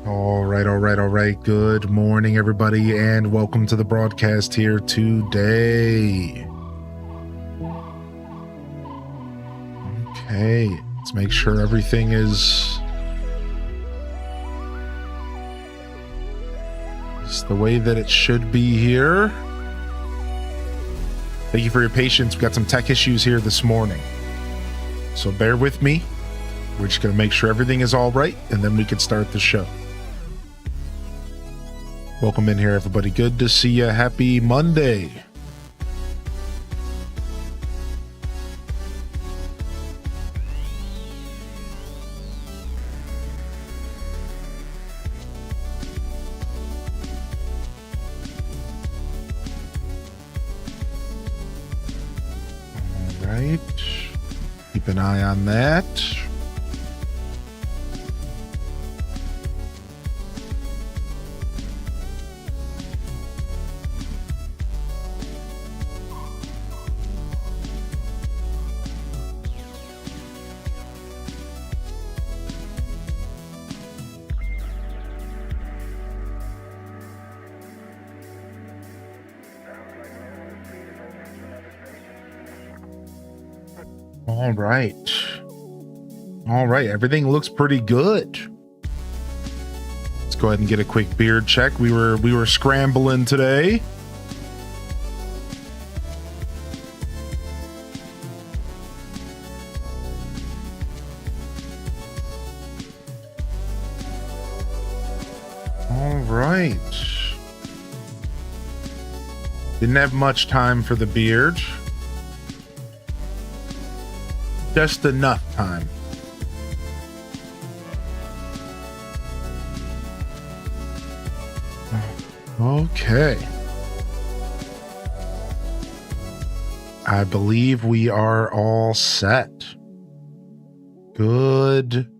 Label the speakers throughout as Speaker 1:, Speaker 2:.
Speaker 1: All right. Good morning, everybody, and welcome to the broadcast here today. Okay, let's make sure everything is the way that it should be here. Thank you for your patience. We got some tech issues here this morning, so bear with me. We're just going to make sure everything is all right, and then we can start the show. Welcome in here, everybody. Good to see you. Happy Monday. All right. Keep an eye on that. All right. Everything looks pretty good. Let's go ahead and get a quick beard check. We were scrambling today. All right. Didn't have much time for the beard. Just enough time. Okay. I believe we are all set. Good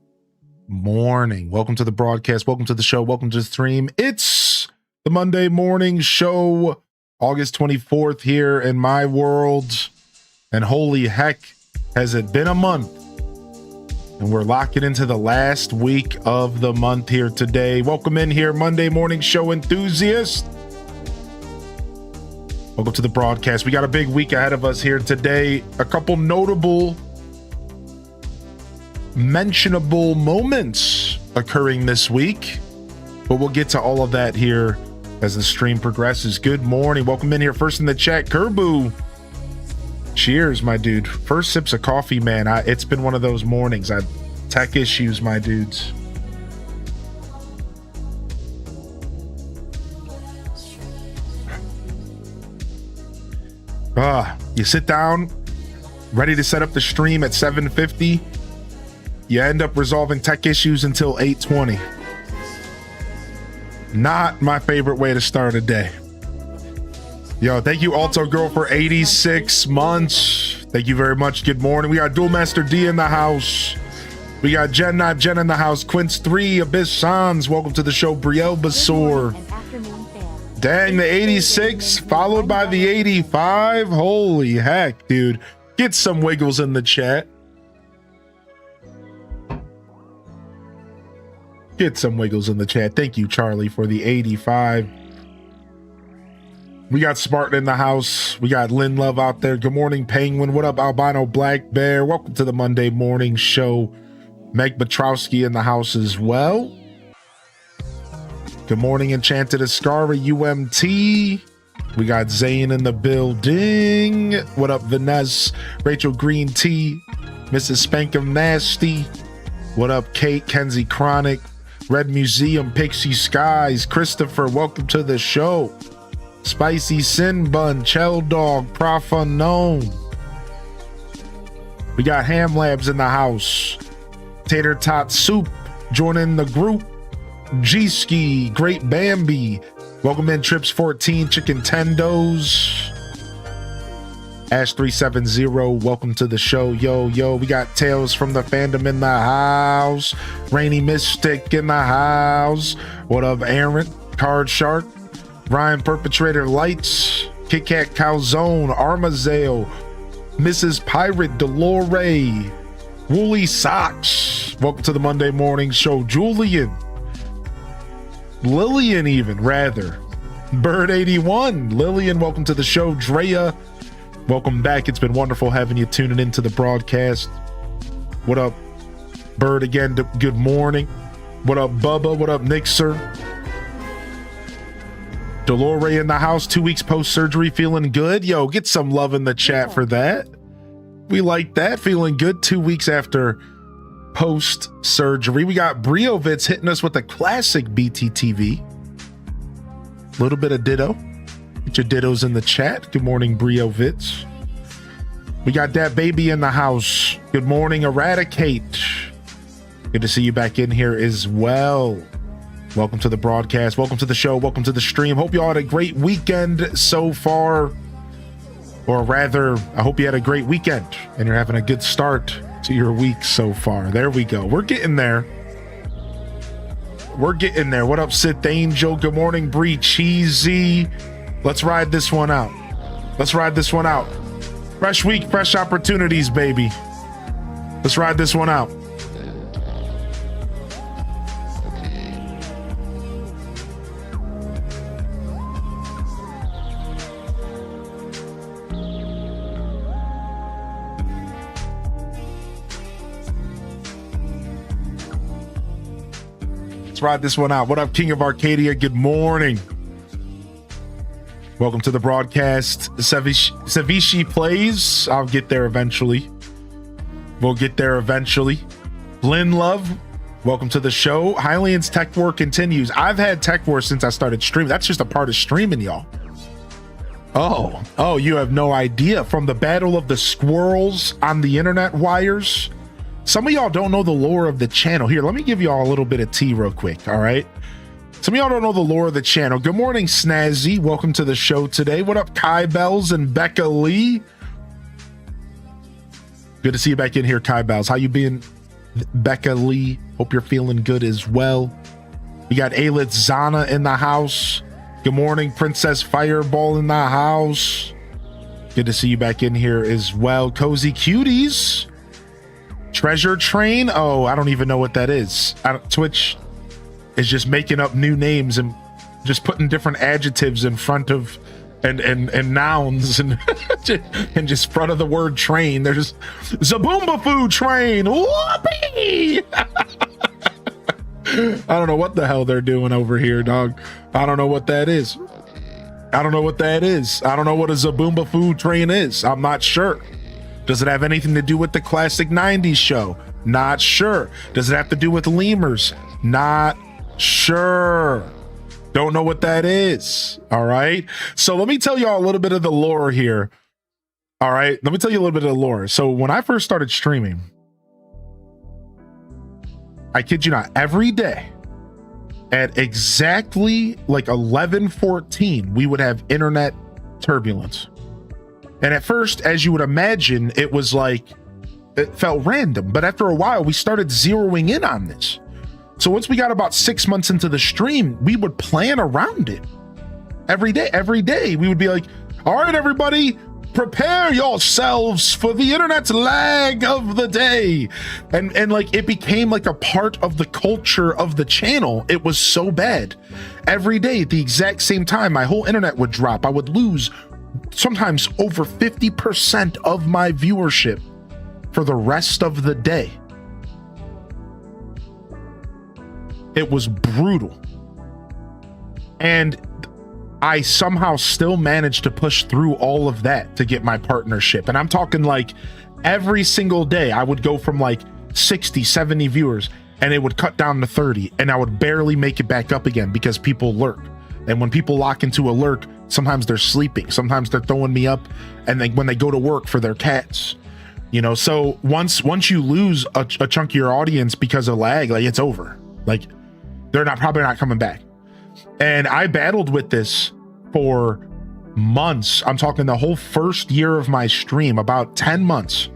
Speaker 1: morning. Welcome to the broadcast. Welcome to the show. Welcome to the stream. It's the Monday morning show, August 24th here in my world. And holy heck, has it been a month? And we're locking into the last week of the month here today. Welcome in here, Monday morning show enthusiast. Welcome to the broadcast. We got a big week ahead of us here today. A couple notable, mentionable moments occurring this week. But we'll get to all of that here as the stream progresses. Good morning. Welcome in here. First in the chat, Kerbu. Cheers, my dude. First sips of coffee, man. It's been one of those mornings. Tech issues, my dudes. You sit down, ready to set up the stream at 7:50. You end up resolving tech issues until 8:20. Not my favorite way to start a day. Yo, thank you, Alto Girl, for 86 months. Thank you very much. Good morning. We got Dual Master D in the house. We got Jen Not Jen in the house. Quince 3, Abyss Sans. Welcome to the show, Brielle Basor. Dang, the 86 followed by the 85. Holy heck, dude. Get some wiggles in the chat. Get some wiggles in the chat. Thank you, Charlie, for the 85. We got Spartan in the house. We got Lynn Love out there. Good morning, Penguin. What up, Albino Black Bear? Welcome to the Monday morning show. Meg Petrowski in the house as well. Good morning, Enchanted Ascara UMT. We got Zane in the building. What up, Vanessa? Rachel Green Tea. Mrs. Spankum Nasty. What up, Kate? Kenzie Chronic. Red Museum, Pixie Skies. Christopher, welcome to the show. Spicy Sin Bun, Chell Dog, Prof Unknown. We got Ham Labs in the house. Tater Tot Soup joining the group. G-Ski, Great Bambi. Welcome in, Trips 14, Chicken Tendos. Ash370, welcome to the show. Yo, we got Tales from the Fandom in the house. Rainy Mystic in the house. What up, Aaron? Card Shark. Ryan Perpetrator Lights. Kit Kat Calzone. Armazale. Mrs. Pirate Delore. Woolly Socks. Welcome to the Monday morning show. Julian. Lillian even, rather. Bird81. Lillian, welcome to the show. Drea, welcome back. It's been wonderful having you tuning into the broadcast. What up, Bird again? Good morning. What up, Bubba? What up, Nixer? Delore in the house, 2 weeks post-surgery, feeling good. Yo, get some love in the chat for that. We like that. Feeling good 2 weeks after post-surgery. We got Briovitz hitting us with a classic BTTV. A little bit of ditto. Get your dittos in the chat. Good morning, Briovitz. We got that baby in the house. Good morning, Eradicate. Good to see you back in here as well. Welcome to the broadcast. Welcome to the show. Welcome to the stream. Hope you all had a great weekend so far. Or rather, I hope you had a great weekend and you're having a good start to your week so far. There we go. We're getting there. We're getting there. What up, Sith Angel? Good morning, Bree Cheesy. Let's ride this one out. Let's ride this one out. Fresh week, fresh opportunities, baby. Let's ride this one out. Let's ride this one out. What up, King of Arcadia? Good morning. Welcome to the broadcast. Savishi plays. I'll get there eventually. We'll get there eventually. Lynn Love, welcome to the show. Hylian's Tech War continues. I've had Tech War since I started streaming. That's just a part of streaming, y'all. Oh, you have no idea. From the battle of the squirrels on the internet wires. Some of y'all don't know the lore of the channel. Here, let me give y'all a little bit of tea real quick, all right? Some of y'all don't know the lore of the channel. Good morning, Snazzy. Welcome to the show today. What up, Kai Bells and Becca Lee? Good to see you back in here, Kai Bells. How you been, Becca Lee? Hope you're feeling good as well. We got Alit Zana in the house. Good morning, Princess Fireball in the house. Good to see you back in here as well. Cozy Cuties. Treasure Train. Oh, I don't even know what that is. Twitch is just making up new names and just putting different adjectives in front of and nouns and and just front of the word train. There's Zaboomba Food Train. Whoopee! I don't know what the hell they're doing over here, dog. I don't know what that is. I don't know what that is. I don't know what a Zaboomba Food Train is. I'm not sure. Does it have anything to do with the classic 90s show? Not sure. Does it have to do with lemurs? Not sure. Don't know what that is. All right. So let me tell y'all a little bit of the lore here. All right. Let me tell you a little bit of the lore. So when I first started streaming, I kid you not, every day at exactly like 11:14, we would have internet turbulence. And at first, as you would imagine, it was like, it felt random. But after a while, we started zeroing in on this. So once we got about 6 months into the stream, we would plan around it. Every day, we would be like, all right, everybody, prepare yourselves for the internet's lag of the day. And like, it became like a part of the culture of the channel. It was so bad. Every day at the exact same time, my whole internet would drop. I would lose sometimes over 50% of my viewership for the rest of the day. It was brutal. And I somehow still managed to push through all of that to get my partnership. And I'm talking like every single day I would go from like 60, 70 viewers and it would cut down to 30 and I would barely make it back up again because people lurk. And when people lock into a lurk, sometimes they're sleeping, sometimes they're throwing me up, and then when they go to work for their cats, you know. So once you lose a chunk of your audience because of lag, like, it's over. Like, they're probably not coming back. And I battled with this for months. I'm talking the whole first year of my stream, about 10 months.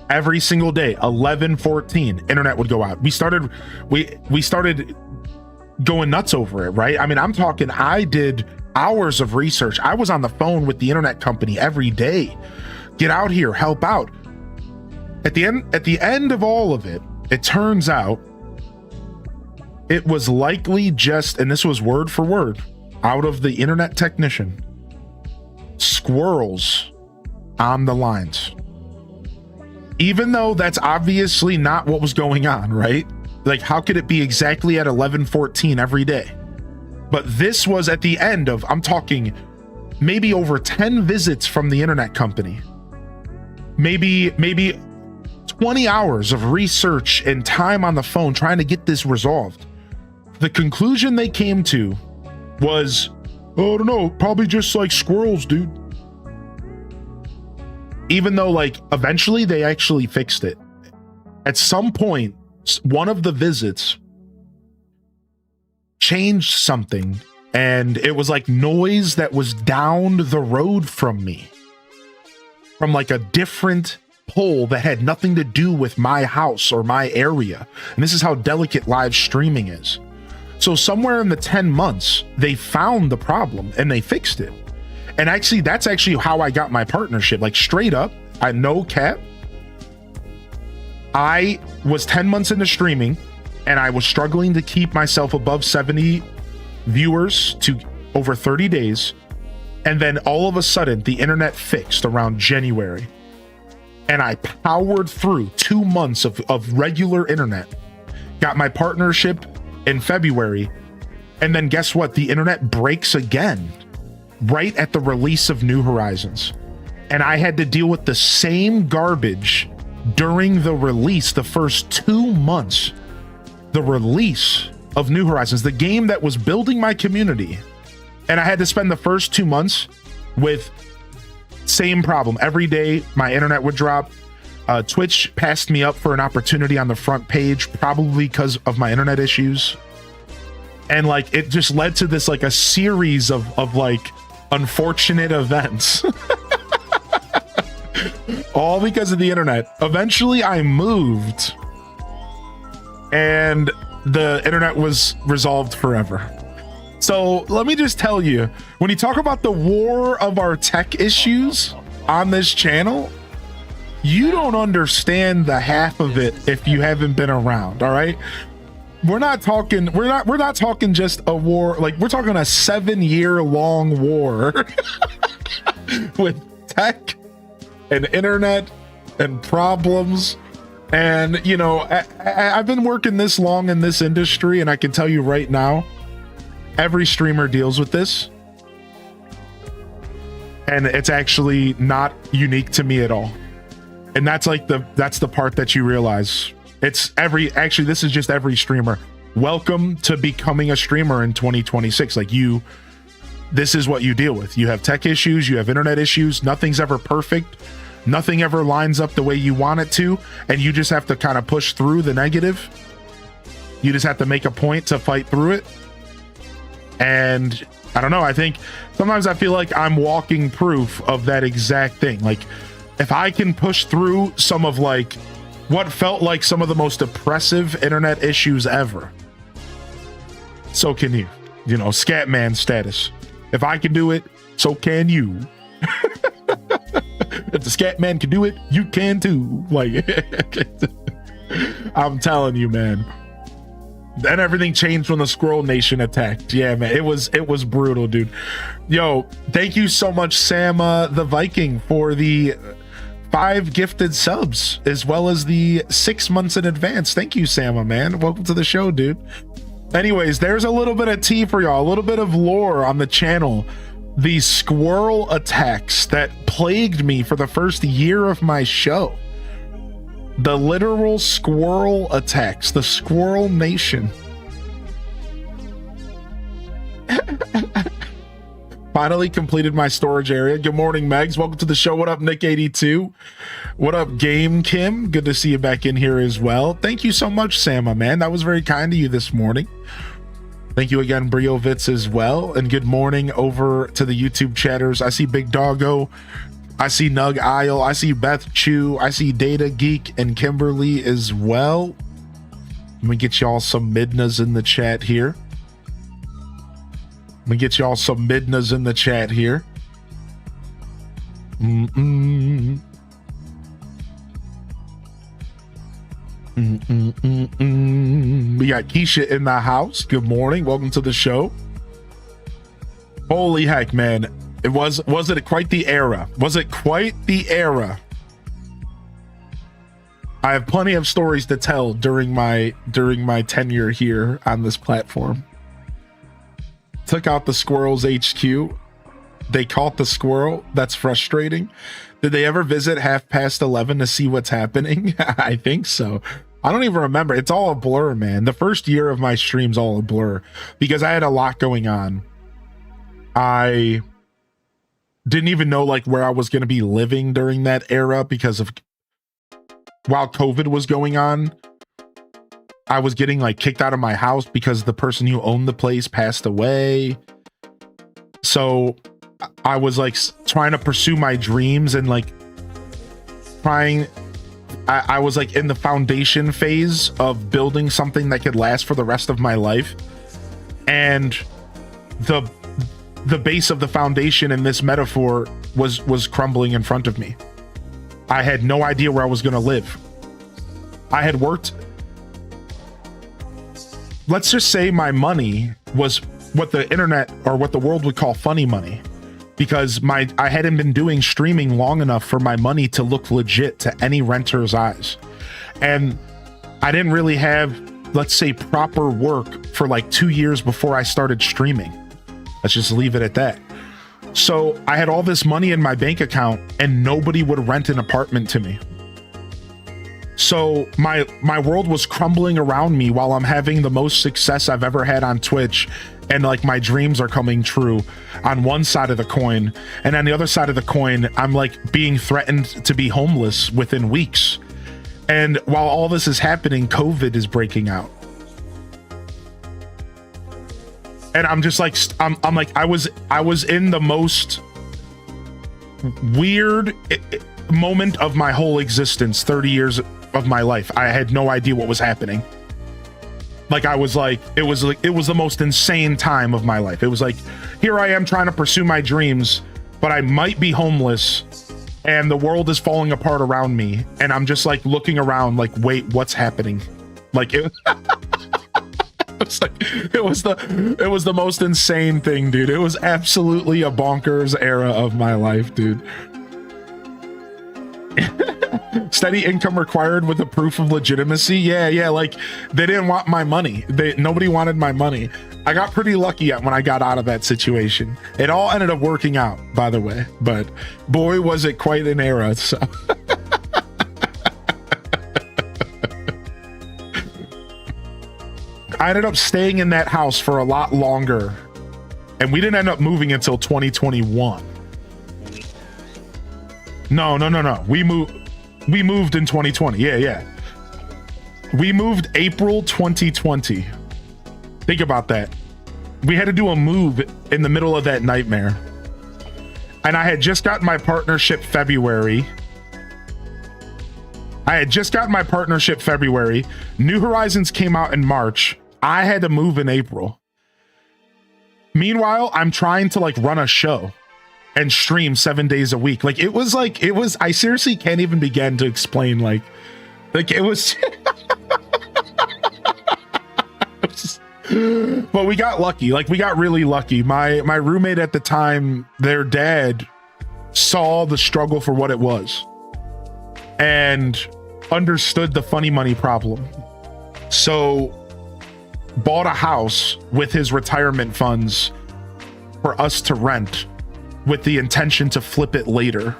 Speaker 1: Every single day, 11:14, internet would go out. We started going nuts over it, right? I mean, I'm talking, I did hours of research. I was on the phone with the internet company every day. Get out here, help out. At the end of all of it, it turns out It was likely just, and this was word for word out of the internet technician, squirrels on the lines. Even though that's obviously not what was going on, right? Like, how could it be exactly at 11:14 every day? But this was at the end of, I'm talking maybe over 10 visits from the internet company. Maybe 20 hours of research and time on the phone trying to get this resolved. The conclusion they came to was, oh, I don't know, probably just like squirrels, dude. Even though, like, eventually they actually fixed it. At some point, one of the visits changed something, and it was like noise that was down the road from me, from like a different pole that had nothing to do with my house or my area. And this is how delicate live streaming is. So somewhere in the 10 months, they found the problem and they fixed it. And actually, that's actually how I got my partnership. Like, straight up, I no cap. I was 10 months into streaming and I was struggling to keep myself above 70 viewers to over 30 days. And then all of a sudden, the internet fixed around January. And I powered through 2 months of regular internet, got my partnership in February. And then guess what? The internet breaks again right at the release of New Horizons. And I had to deal with the same garbage during the release, the first 2 months, the release of New Horizons, the game that was building my community. And I had to spend the first 2 months with same problem. Every day my internet would drop. Twitch passed me up for an opportunity on the front page, probably because of my internet issues. And like, it just led to this, like, a series of like unfortunate events. All because of the internet. Eventually I moved and the internet was resolved forever. So let me just tell you, when you talk about the war of our tech issues on this channel, you don't understand the half of it if you haven't been around. All right. We're not talking just a war. Like, we're talking a 7-year-long war with tech and internet and problems. And, you know, I've been working this long in this industry, and I can tell you right now, every streamer deals with this. And it's actually not unique to me at all. And that's like that's the part that you realize. Actually, this is just every streamer. Welcome to becoming a streamer in 2026. Like, this is what you deal with. You have tech issues, you have internet issues. Nothing's ever perfect. Nothing ever lines up the way you want it to. And you just have to kind of push through the negative. You just have to make a point to fight through it. And I don't know. I think sometimes I feel like I'm walking proof of that exact thing. Like, if I can push through some of like what felt like some of the most oppressive internet issues ever, so can you. You know, Scatman status. If I can do it, so can you. If the Scatman can do it, you can too. Like, I'm telling you, man. Then everything changed when the Squirrel Nation attacked. Yeah, man, it was brutal, dude. Yo, thank you so much, Sama the Viking, for the 5 gifted subs, as well as the 6 months in advance. Thank you, Sama, man. Welcome to the show, dude. Anyways, there's a little bit of tea for y'all, a little bit of lore on the channel. The squirrel attacks that plagued me for the first year of my show. The literal squirrel attacks, the Squirrel Nation. Finally completed my storage area. Good morning, Megs. Welcome to the show. What up, Nick82? What up, Game Kim? Good to see you back in here as well. Thank you so much, Sama, man. That was very kind of you this morning. Thank you again, Briovitz, as well. And good morning over to the YouTube chatters. I see Big Doggo. I see Nug Isle. I see Beth Chu. I see Data Geek and Kimberly as well. Let me get y'all some midnas in the chat here. Let me get y'all some midnas in the chat here. We got Keisha in the house. Good morning. Welcome to the show. Holy heck, man. Was it quite the era? Was it quite the era? I have plenty of stories to tell during my tenure here on this platform. Took out the Squirrels HQ. They caught the squirrel. That's frustrating. Did they ever visit 11:30 to see what's happening? I think so. I don't even remember. It's all a blur, man. The first year of my stream's all a blur because I had a lot going on. I didn't even know like where I was going to be living during that era because of while COVID was going on. I was getting like kicked out of my house because the person who owned the place passed away. So I was like trying to pursue my dreams and like I was like in the foundation phase of building something that could last for the rest of my life. And the base of the foundation in this metaphor was crumbling in front of me. I had no idea where I was going to live. I had worked. Let's just say my money was what the internet or what the world would call funny money. Because I hadn't been doing streaming long enough for my money to look legit to any renter's eyes. And I didn't really have, let's say, proper work for like 2 years before I started streaming. Let's just leave it at that. So I had all this money in my bank account and nobody would rent an apartment to me. So my world was crumbling around me while I'm having the most success I've ever had on Twitch. And like my dreams are coming true on one side of the coin. And on the other side of the coin, I'm like being threatened to be homeless within weeks. And while all this is happening, COVID is breaking out. And I'm just like, I'm like, I was in the most weird moment of my whole existence, 30 years of my life. I had no idea what was happening. Like I was like, it was the most insane time of my life. It was like, here I am trying to pursue my dreams, but I might be homeless and the world is falling apart around me. And I'm just like looking around like, wait, what's happening? Like it was the most insane thing, dude. It was absolutely a bonkers era of my life, dude. Steady income required with a proof of legitimacy. Yeah. Like they didn't want my money. Nobody wanted my money. I got pretty lucky when I got out of that situation. It all ended up working out, by the way, but boy, was it quite an era. So. I ended up staying in that house for a lot longer and we didn't end up moving until 2021. No. We moved in 2020. Yeah. We moved April 2020. Think about that. We had to do a move in the middle of that nightmare. And I had just gotten my partnership February. New Horizons came out in March. I had to move in April. Meanwhile, I'm trying to like run a show and stream 7 days a week. Like it was, I seriously can't even begin to explain like it was, but we got lucky. Like we got really lucky. My roommate at the time, their dad saw the struggle for what it was and understood the funny money problem. So bought a house with his retirement funds for us to rent with the intention to flip it later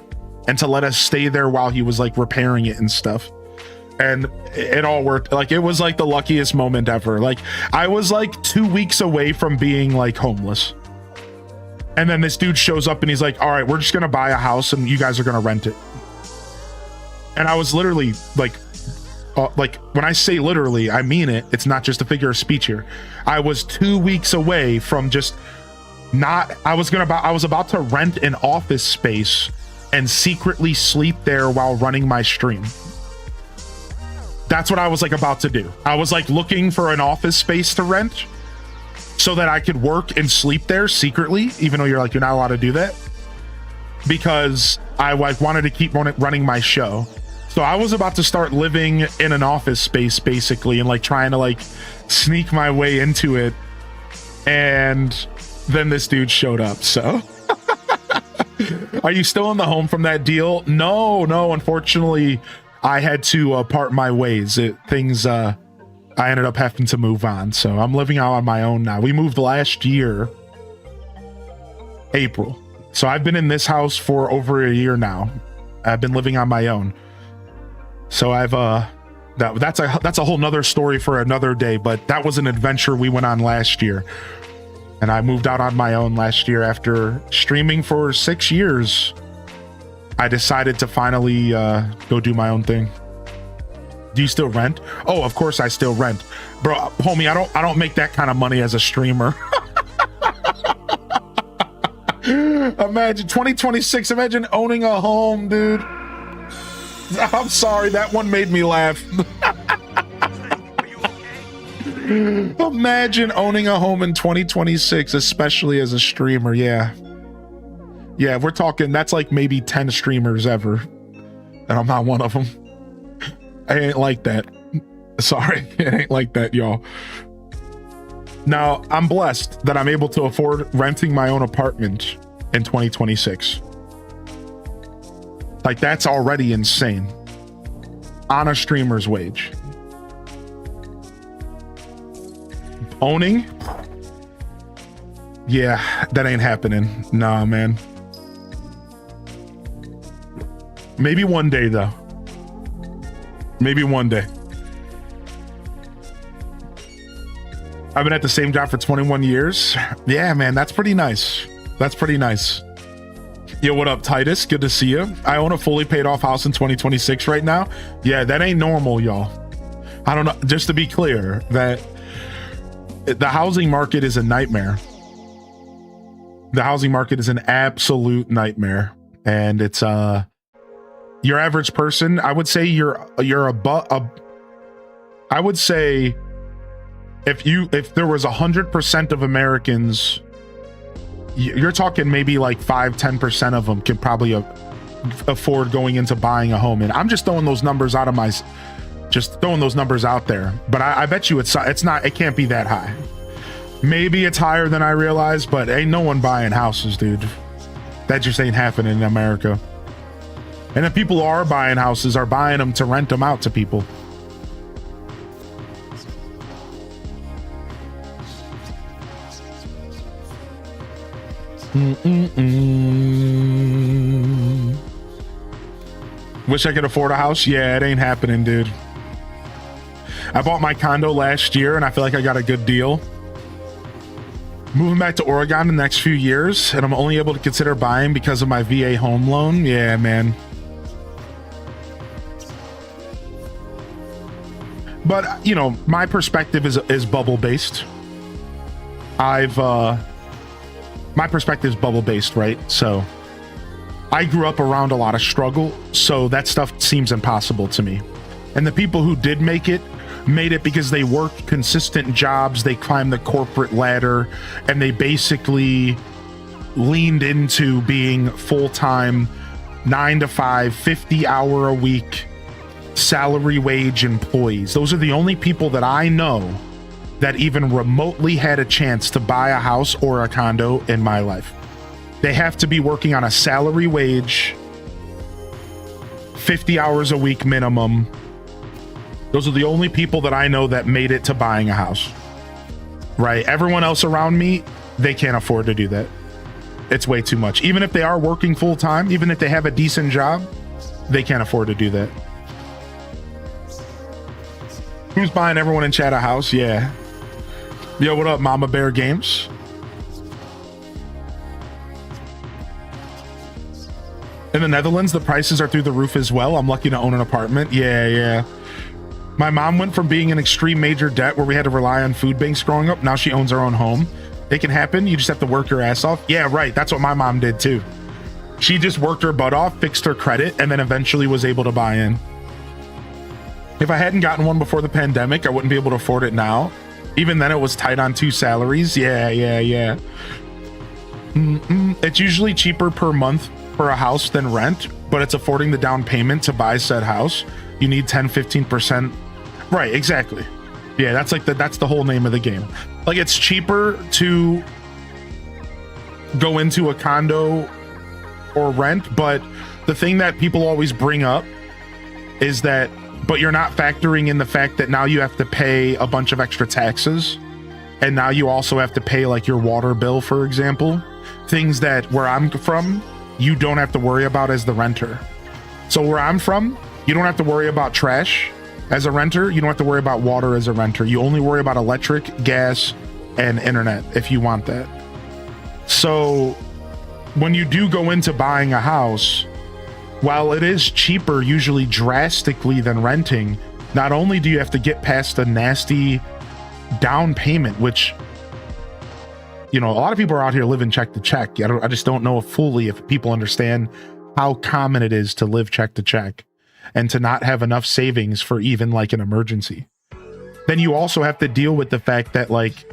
Speaker 1: and to let us stay there while he was like repairing it and stuff. And it all worked. Like it was like the luckiest moment ever. Like I was like 2 weeks away from being like homeless. And then this dude shows up and he's like, all right, we're just going to buy a house and you guys are going to rent it. And I was literally like when I say literally, I mean it. It's not just a figure of speech here. I was 2 weeks away from just I was about to rent an office space and secretly sleep there while running my stream. That's what I was like about to do. I was like looking for an office space to rent so that I could work and sleep there secretly, even though you're not allowed to do that, because I like wanted to keep running my show. So I was about to start living in an office space basically and like trying to like sneak my way into it. And then this dude showed up. So are you still in the home from that deal? No, unfortunately I had to part my ways. I ended up having to move on. So I'm living out on my own now. We moved last year, April. So I've been in this house for over a year now. I've been living on my own. So I've that's a whole nother story for another day, but that was an adventure we went on last year. And I moved out on my own last year after streaming for 6 years. I decided to finally go do my own thing. Do you still rent? Oh, of course I still rent. Bro, homie, I don't make that kind of money as a streamer. Imagine 2026, imagine owning a home, dude. I'm sorry, that one made me laugh. Imagine owning a home in 2026, especially as a streamer. Yeah, we're talking, that's like maybe 10 streamers ever, and I'm not one of them. I ain't like that. Sorry, it ain't like that, y'all. Now, I'm blessed that I'm able to afford renting my own apartment in 2026. Like, that's already insane. On a streamer's wage. Owning? Yeah, that ain't happening. Nah, man. Maybe one day, though. Maybe one day. I've been at the same job for 21 years. Yeah, man, that's pretty nice. That's pretty nice. Yo, what up, Titus? Good to see you. I own a fully paid off house in 2026 right now. Yeah, that ain't normal, y'all. I don't know. Just to be clear, that the housing market is a nightmare. The housing market is an absolute nightmare. And it's your average person, I would say I would say if there was 100% of Americans, you're talking maybe like 5-10% of them can probably afford going into buying a home. And I'm just throwing those numbers out there. But I bet you it can't be that high. Maybe it's higher than I realize, but ain't no one buying houses, dude. That just ain't happening in America. And if people are buying houses, are buying them to rent them out to people. Wish I could afford a house. Yeah, it ain't happening, dude. I bought my condo last year and I feel like I got a good deal. Moving back to Oregon in the next few years, and I'm only able to consider buying because of my VA home loan. Yeah, man. But, you know, my perspective is bubble based. My perspective is bubble based, right? So I grew up around a lot of struggle, so that stuff seems impossible to me. And the people who did make it made it because they worked consistent jobs, they climbed the corporate ladder, and they basically leaned into being full-time 9 to 5 50-hour a week salary wage employees. Those are the only people that I know that even remotely had a chance to buy a house or a condo in my life. They have to be working on a salary wage, 50 hours a week minimum. Those are the only people that I know that made it to buying a house, right? Everyone else around me, they can't afford to do that. It's way too much. Even if they are working full time, even if they have a decent job, they can't afford to do that. Who's buying everyone in chat a house? Yeah. Yo, what up, Mama Bear Games? In the Netherlands, the prices are through the roof as well. I'm lucky to own an apartment. Yeah. My mom went from being in extreme major debt where we had to rely on food banks growing up. Now she owns her own home. It can happen. You just have to work your ass off. Yeah, right. That's what my mom did too. She just worked her butt off, fixed her credit, and then eventually was able to buy in. If I hadn't gotten one before the pandemic, I wouldn't be able to afford it now. Even then, it was tight on 2 salaries. Yeah. It's usually cheaper per month for a house than rent, but it's affording the down payment to buy said house, you need 10-15%. Right, exactly. Yeah, that's like that's the whole name of the game. Like, it's cheaper to go into a condo or rent, but the thing that people always bring up is that, but you're not factoring in the fact that now you have to pay a bunch of extra taxes, and now you also have to pay like your water bill, for example, things that where I'm from, you don't have to worry about as the renter. So where I'm from, you don't have to worry about trash as a renter. You don't have to worry about water as a renter. You only worry about electric, gas, and internet if you want that. So when you do go into buying a house, while it is cheaper usually drastically than renting, not only do you have to get past a nasty down payment, which, you know, a lot of people are out here living check to check. I just don't know fully if people understand how common it is to live check to check and to not have enough savings for even like an emergency. Then you also have to deal with the fact that like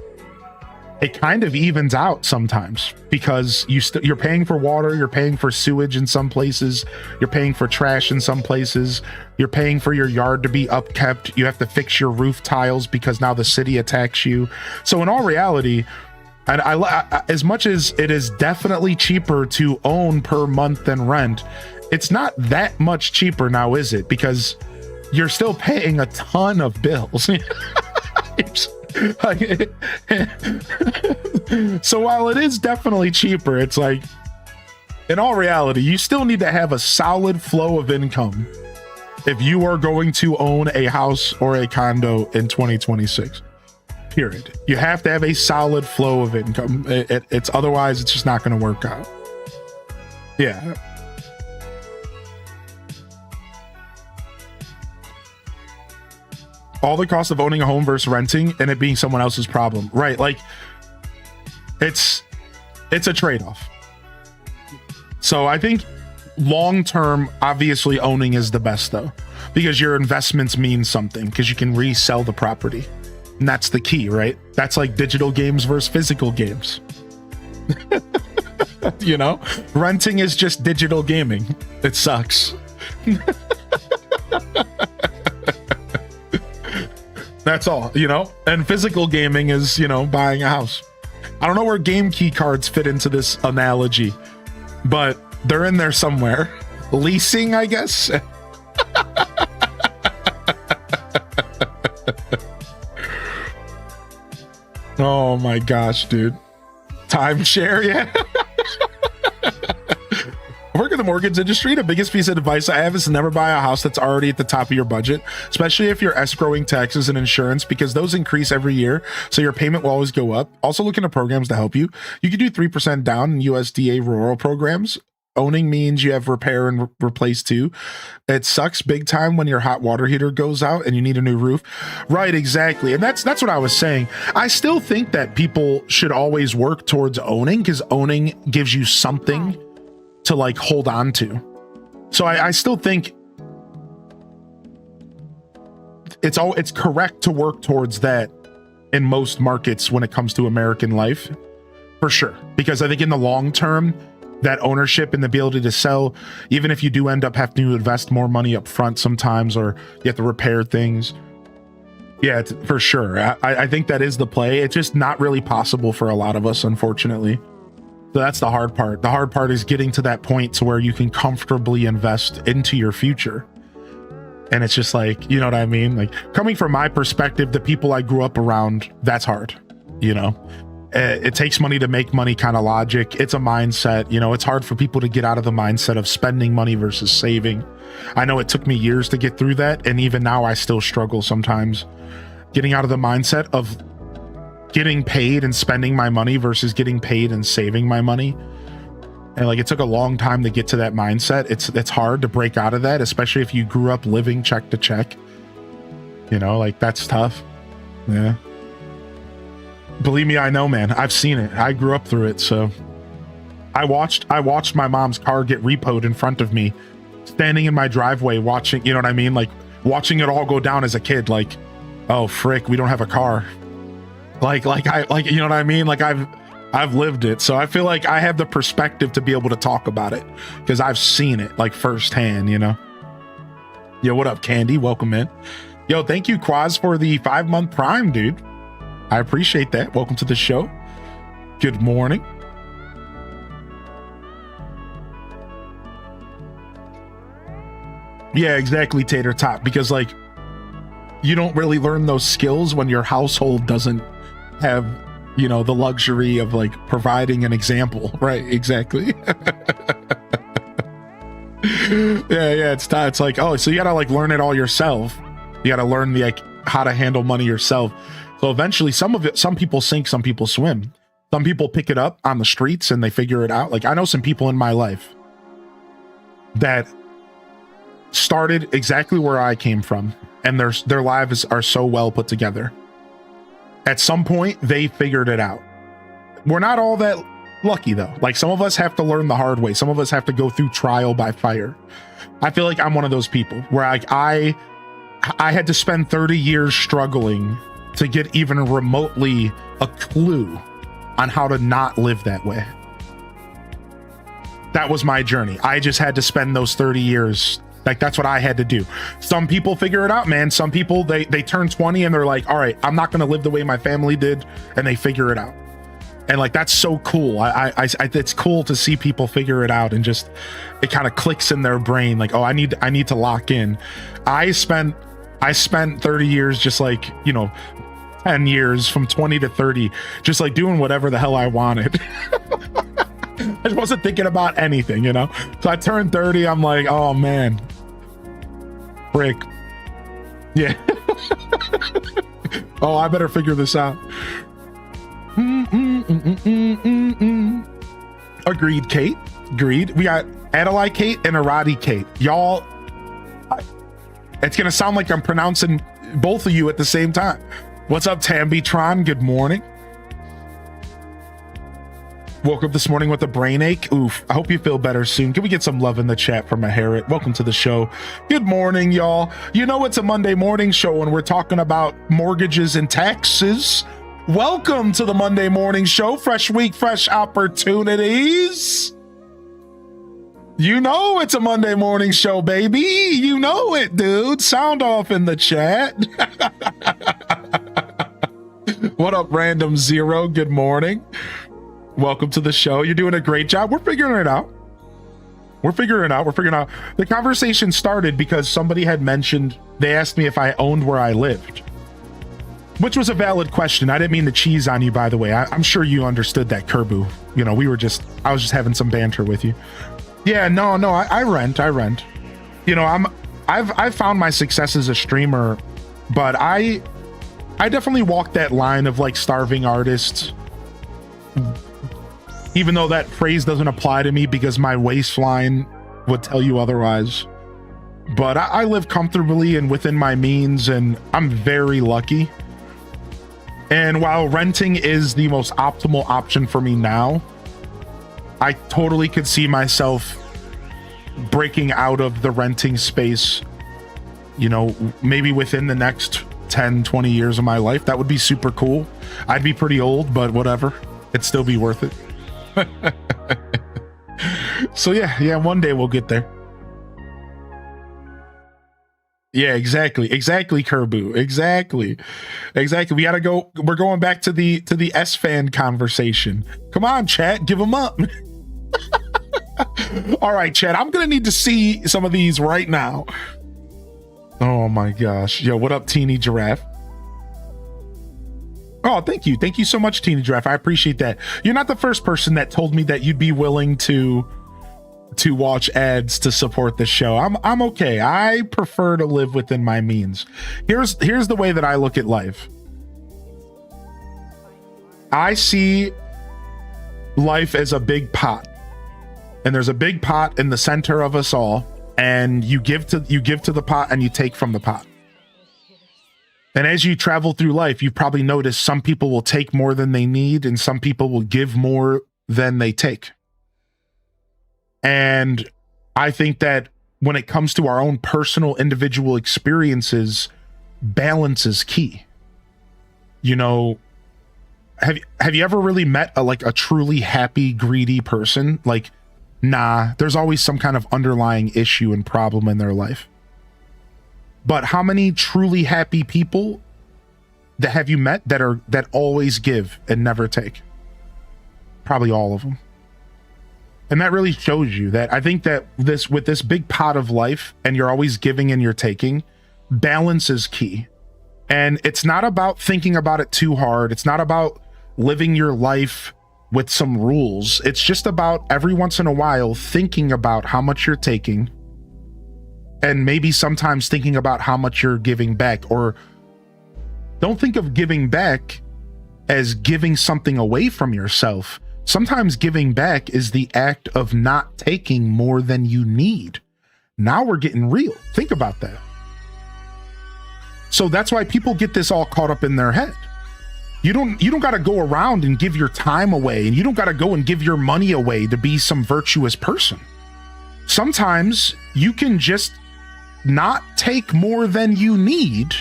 Speaker 1: it kind of evens out sometimes, because you're paying for water, you're paying for sewage in some places, you're paying for trash in some places, you're paying for your yard to be upkept, you have to fix your roof tiles because now the city attacks you. So in all reality, and I as much as it is definitely cheaper to own per month than rent, it's not that much cheaper now, is it? Because you're still paying a ton of bills. So while it is definitely cheaper, it's like, in all reality, you still need to have a solid flow of income if you are going to own a house or a condo in 2026. Period. You have to have a solid flow of income. It's otherwise it's just not going to work out. Yeah. All the cost of owning a home versus renting and it being someone else's problem. Right. Like it's a trade-off. So I think long-term, obviously owning is the best though, because your investments mean something, because you can resell the property. And that's the key, right? That's like digital games versus physical games. You know, renting is just digital gaming. It sucks. That's all, you know? And physical gaming is, you know, buying a house. I don't know where game key cards fit into this analogy, but they're in there somewhere. Leasing, I guess. Oh my gosh, dude. Timeshare, yeah. I work in the mortgage industry. The biggest piece of advice I have is to never buy a house that's already at the top of your budget, especially if you're escrowing taxes and insurance, because those increase every year, so your payment will always go up. Also, look into programs to help you. You can do 3% down in USDA rural programs. Owning means you have repair and replace too. It sucks big time when your hot water heater goes out and you need a new roof. Right, exactly. And that's what I was saying. I still think that people should always work towards owning, because owning gives you something to like hold on to. So I still think it's correct to work towards that in most markets when it comes to American life, for sure. Because I think in the long term, that ownership and the ability to sell, even if you do end up having to invest more money up front sometimes, or you have to repair things. Yeah, for sure. I think that is the play. It's just not really possible for a lot of us, unfortunately. So that's the hard part. The hard part is getting to that point to where you can comfortably invest into your future. And it's just like, you know what I mean? Like, coming from my perspective, the people I grew up around, that's hard, you know? It takes money to make money kind of logic. It's a mindset, you know, it's hard for people to get out of the mindset of spending money versus saving. I know it took me years to get through that. And even now I still struggle sometimes getting out of the mindset of getting paid and spending my money versus getting paid and saving my money. And like, it took a long time to get to that mindset. It's hard to break out of that, especially if you grew up living check to check, you know, like that's tough. Yeah. Believe me, I know, man. I've seen it. I grew up through it. So I watched my mom's car get repoed in front of me, standing in my driveway watching, you know what I mean? Like watching it all go down as a kid, like, oh frick, we don't have a car. Like, you know what I mean? Like I've lived it. So I feel like I have the perspective to be able to talk about it because I've seen it like firsthand, you know? Yo, what up, Candy? Welcome in. Yo, thank you, Quaz, for the 5-month Prime, dude. I appreciate that. Welcome to the show. Good morning. Yeah, exactly, Tater Tot, because like you don't really learn those skills when your household doesn't have, you know, the luxury of like providing an example, right? Exactly. yeah, it's like, oh, so you gotta like learn it all yourself. You gotta learn the like how to handle money yourself. So eventually some people sink, some people swim. Some people pick it up on the streets and they figure it out. Like I know some people in my life that started exactly where I came from, and their lives are so well put together. At some point, they figured it out. We're not all that lucky though. Like some of us have to learn the hard way. Some of us have to go through trial by fire. I feel like I'm one of those people where I had to spend 30 years struggling to get even remotely a clue on how to not live that way. That was my journey. I just had to spend those 30 years. Like that's what I had to do. Some people figure it out, man. Some people they turn 20 and they're like, all right, I'm not going to live the way my family did, and they figure it out. And like that's so cool. I it's cool to see people figure it out and just it kind of clicks in their brain like, oh, I need to lock in. I spent 30 years just like, you know, 10 years from 20 to 30 just like doing whatever the hell I wanted. I just wasn't thinking about anything, you know? So I turned 30, I'm like, oh man. Frick. Yeah. Oh, I better figure this out. Agreed, Kate. Agreed. We got Adelaide Kate and Arati Kate. Y'all, it's gonna sound like I'm pronouncing both of you at the same time. What's up, Tambitron? Good morning. Woke up this morning with a brain ache. Oof. I hope you feel better soon. Can we get some love in the chat for Maharit? Welcome to the show. Good morning, y'all. You know it's a Monday morning show and we're talking about mortgages and taxes. Welcome to the Monday morning show. Fresh week, fresh opportunities. You know it's a Monday morning show, baby. You know it, dude. Sound off in the chat. What up, Random Zero? Good morning. Welcome to the show. You're doing a great job. We're figuring it out. We're figuring it out. The conversation started because somebody had mentioned, they asked me if I owned where I lived, which was a valid question. I didn't mean to cheese on you, by the way. I'm sure you understood that, Kerbu. You know, I was just having some banter with you. Yeah, no, I rent. You know, I've found my success as a streamer, but I definitely walk that line of like starving artists. Even though that phrase doesn't apply to me because my waistline would tell you otherwise. But I live comfortably and within my means, and I'm very lucky. And while renting is the most optimal option for me now, I totally could see myself breaking out of the renting space, you know, maybe within the next 10, 20 years of my life. That would be super cool. I'd be pretty old, but whatever. It'd still be worth it. So yeah, one day we'll get there. Yeah, exactly, Kerbu, exactly. We gotta go. We're going back to the S fan conversation. Come on, chat, give them up. All right, chat, I'm gonna need to see some of these right now. Oh my gosh. Yo, what up, Teeny Giraffe? Oh, thank you so much, Teeny Giraffe. I appreciate that. You're not the first person that told me that you'd be willing to watch ads to support the show. I'm okay. I prefer to live within my means. Here's the way that I look at life. I see life as a big pot, and there's a big pot in the center of us all, and you give to the pot and you take from the pot. And as you travel through life, you've probably noticed some people will take more than they need and some people will give more than they take. And I think that when it comes to our own personal individual experiences, balance is key. You know, have you ever really met a truly happy, greedy person? Like, nah, there's always some kind of underlying issue and problem in their life. But how many truly happy people that have you met that always give and never take? Probably all of them. And that really shows you that I think that with this big pot of life, and you're always giving and you're taking, balance is key. And it's not about thinking about it too hard. It's not about living your life with some rules. It's just about every once in a while thinking about how much you're taking, and maybe sometimes thinking about how much you're giving back. Or don't think of giving back as giving something away from yourself. Sometimes giving back is the act of not taking more than you need. Now we're getting real. Think about that. So that's why people get this all caught up in their head. You don't got to go around and give your time away, and you don't got to go and give your money away to be some virtuous person. Sometimes you can just not take more than you need,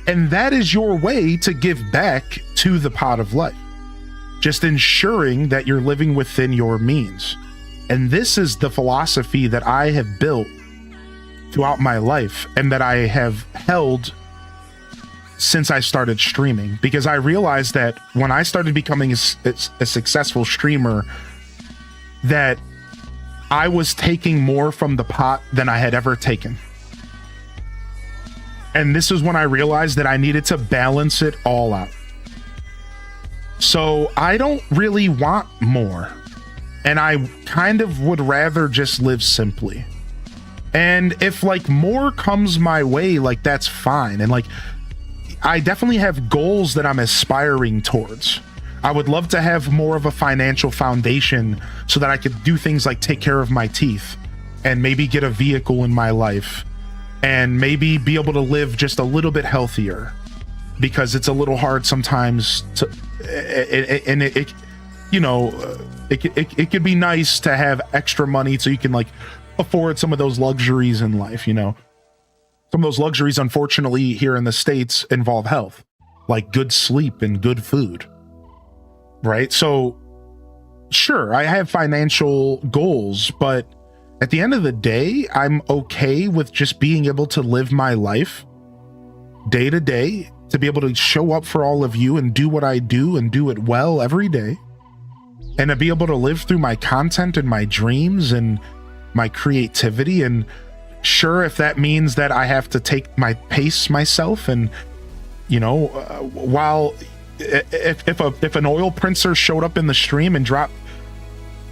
Speaker 1: and that is your way to give back to the pot of life. Just ensuring that you're living within your means. And this is the philosophy that I have built throughout my life, and that I have held since I started streaming, because I realized that when I started becoming a successful streamer, that I was taking more from the pot than I had ever taken. And this is when I realized that I needed to balance it all out. So I don't really want more, and I kind of would rather just live simply. And if like more comes my way, like that's fine. And like, I definitely have goals that I'm aspiring towards. I would love to have more of a financial foundation so that I could do things like take care of my teeth, and maybe get a vehicle in my life, and maybe be able to live just a little bit healthier, because it's a little hard sometimes to, and it you know, it could be nice to have extra money so you can like afford some of those luxuries in life. You know, some of those luxuries, unfortunately, here in the States involve health, like good sleep and good food, right? So sure, I have financial goals, but at the end of the day, I'm okay with just being able to live my life day to day, to be able to show up for all of you and do what I do and do it well every day, and to be able to live through my content and my dreams and my creativity. And sure, if that means that I have to take my pace myself, and you know, while if an oil princer showed up in the stream and dropped,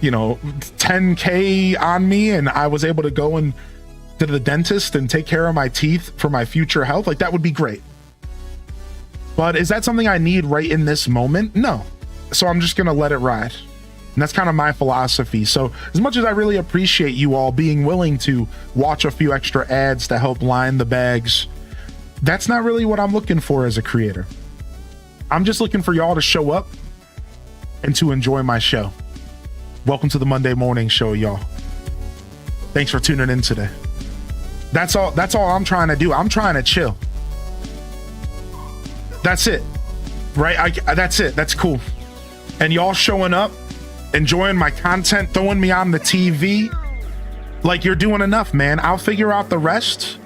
Speaker 1: you know, 10K on me, and I was able to go and to the dentist and take care of my teeth for my future health, like that would be great. But is that something I need right in this moment? No. So I'm just gonna let it ride. And that's kind of my philosophy. So as much as I really appreciate you all being willing to watch a few extra ads to help line the bags, that's not really what I'm looking for as a creator. I'm just looking for y'all to show up and to enjoy my show. Welcome to the Monday morning show, y'all. Thanks for tuning in today. That's all I'm trying to do. I'm trying to chill. That's it, right? That's it. That's cool. And y'all showing up, enjoying my content, throwing me on the TV, like you're doing enough, man. I'll figure out the rest.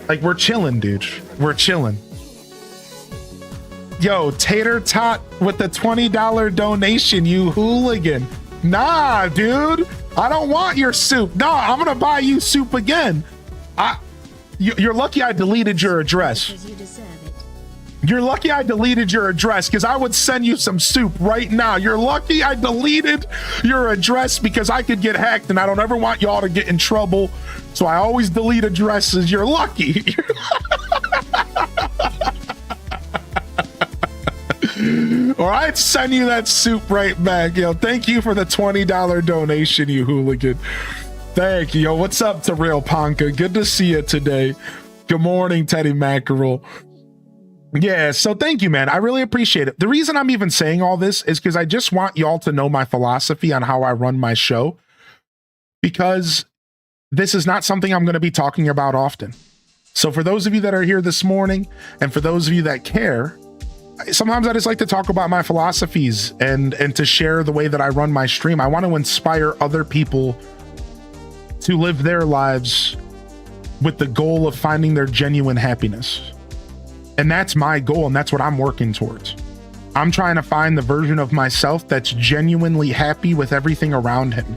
Speaker 1: Like, we're chilling, dude. We're chilling. Yo, Tater Tot with the $20 donation, you hooligan. Nah, dude. I don't want your soup. No, I'm gonna buy you soup again. You're lucky I deleted your address. You're lucky I deleted your address, because I would send you some soup right now. You're lucky I deleted your address, because I could get hacked, and I don't ever want y'all to get in trouble. So I always delete addresses. You're lucky. All right, send you that soup right back. Yo, thank you for the $20 donation, you hooligan. Thank you. Yo, what's up, to Real Ponka? Good to see you today. Good morning, Teddy Mackerel. Yeah, so thank you, man. I really appreciate it. The reason I'm even saying all this is because I just want y'all to know my philosophy on how I run my show, because this is not something I'm going to be talking about often. So for those of you that are here this morning, and for those of you that care, sometimes I just like to talk about my philosophies and to share the way that I run my stream. I want to inspire other people to live their lives with the goal of finding their genuine happiness. And that's my goal, and that's what I'm working towards. I'm trying to find the version of myself that's genuinely happy with everything around him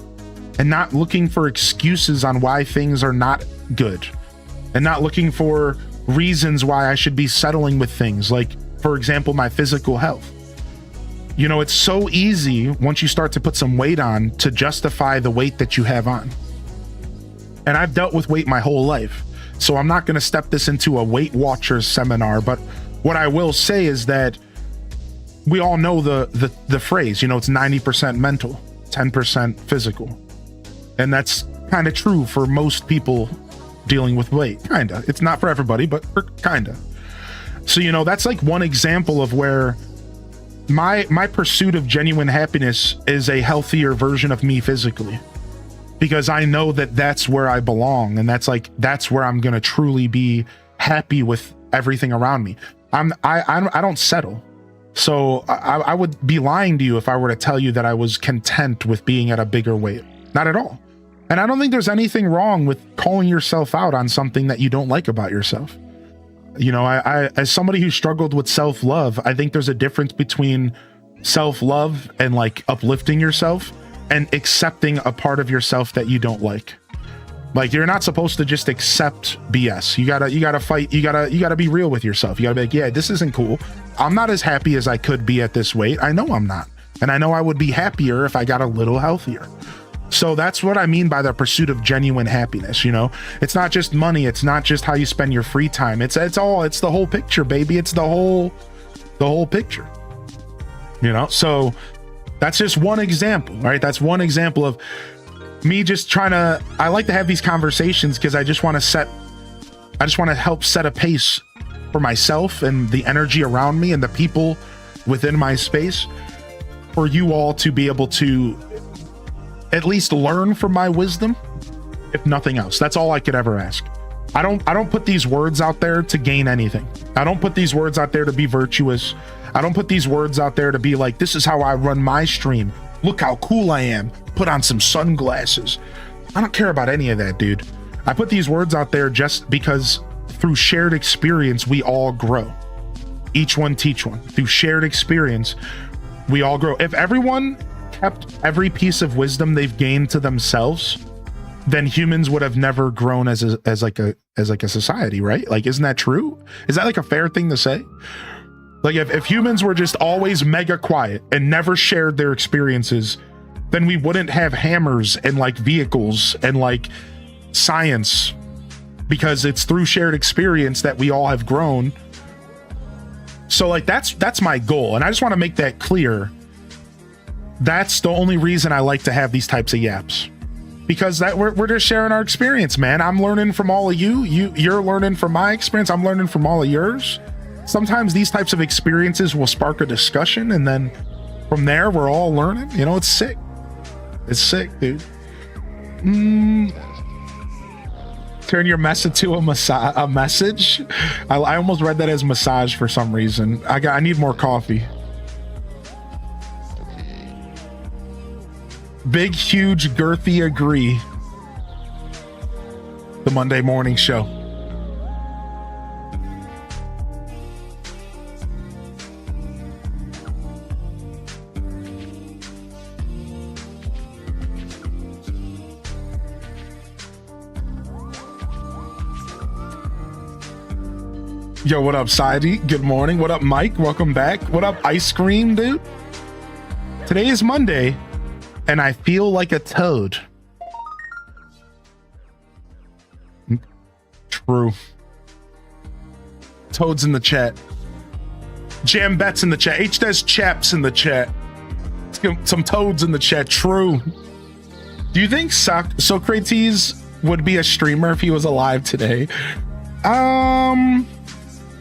Speaker 1: and not looking for excuses on why things are not good and not looking for reasons why I should be settling with things like, for example, my physical health. You know, it's so easy once you start to put some weight on to justify the weight that you have on. And I've dealt with weight my whole life, so I'm not going to step this into a Weight Watchers seminar, but what I will say is that we all know the phrase, you know, it's 90% mental, 10% physical. And that's kind of true for most people dealing with weight. Kinda. It's not for everybody, but kinda. So, you know, that's like one example of where my pursuit of genuine happiness is a healthier version of me physically, because I know that that's where I belong, and that's where I'm gonna truly be happy with everything around me. I don't settle. So I would be lying to you if I were to tell you that I was content with being at a bigger weight. Not at all. And I don't think there's anything wrong with calling yourself out on something that you don't like about yourself. You know, I as somebody who struggled with self-love, I think there's a difference between self-love and like uplifting yourself and accepting a part of yourself that you don't like. Like, you're not supposed to just accept BS. You gotta fight. You gotta be real with yourself. You gotta be like, yeah, this isn't cool. I'm not as happy as I could be at this weight. I know I'm not. And I know I would be happier if I got a little healthier. So that's what I mean by the pursuit of genuine happiness. You know, it's not just money. It's not just how you spend your free time. It's the whole picture, baby. It's the whole picture, you know? So that's just one example, right? That's one example of me just trying to, I like to have these conversations because I just want to help set a pace for myself and the energy around me and the people within my space for you all to be able to at least learn from my wisdom, if nothing else. That's all I could ever ask. I don't put these words out there to gain anything. I don't put these words out there to be virtuous. I don't put these words out there to be like, this is how I run my stream. Look how cool I am. Put on some sunglasses. I don't care about any of that, dude. I put these words out there just because through shared experience, we all grow. Each one teach one. Through shared experience, we all grow. If everyone kept every piece of wisdom they've gained to themselves, then humans would have never grown as a society, right? Like, isn't that true? Is that like a fair thing to say? Like, if humans were just always mega quiet and never shared their experiences, then we wouldn't have hammers and like vehicles and like science, because it's through shared experience that we all have grown. So like, that's my goal. And I just want to make that clear. That's the only reason I like to have these types of yaps, because that we're just sharing our experience, man. I'm learning from all of you. You're learning from my experience. I'm learning from all of yours. Sometimes these types of experiences will spark a discussion, and then from there we're all learning. You know, it's sick. It's sick, dude. Turn your mess into a message. I almost read that as massage for some reason. I need more coffee. Big, huge, girthy agree. The Monday morning show. Yo, what up, Saidi? Good morning. What up, Mike? Welcome back. What up, Ice Cream, dude? Today is Monday, and I feel like a toad. True. Toads in the chat. Jam Bets in the chat. H does chaps in the chat. Let's get some toads in the chat. True. Do you think Socrates would be a streamer if he was alive today?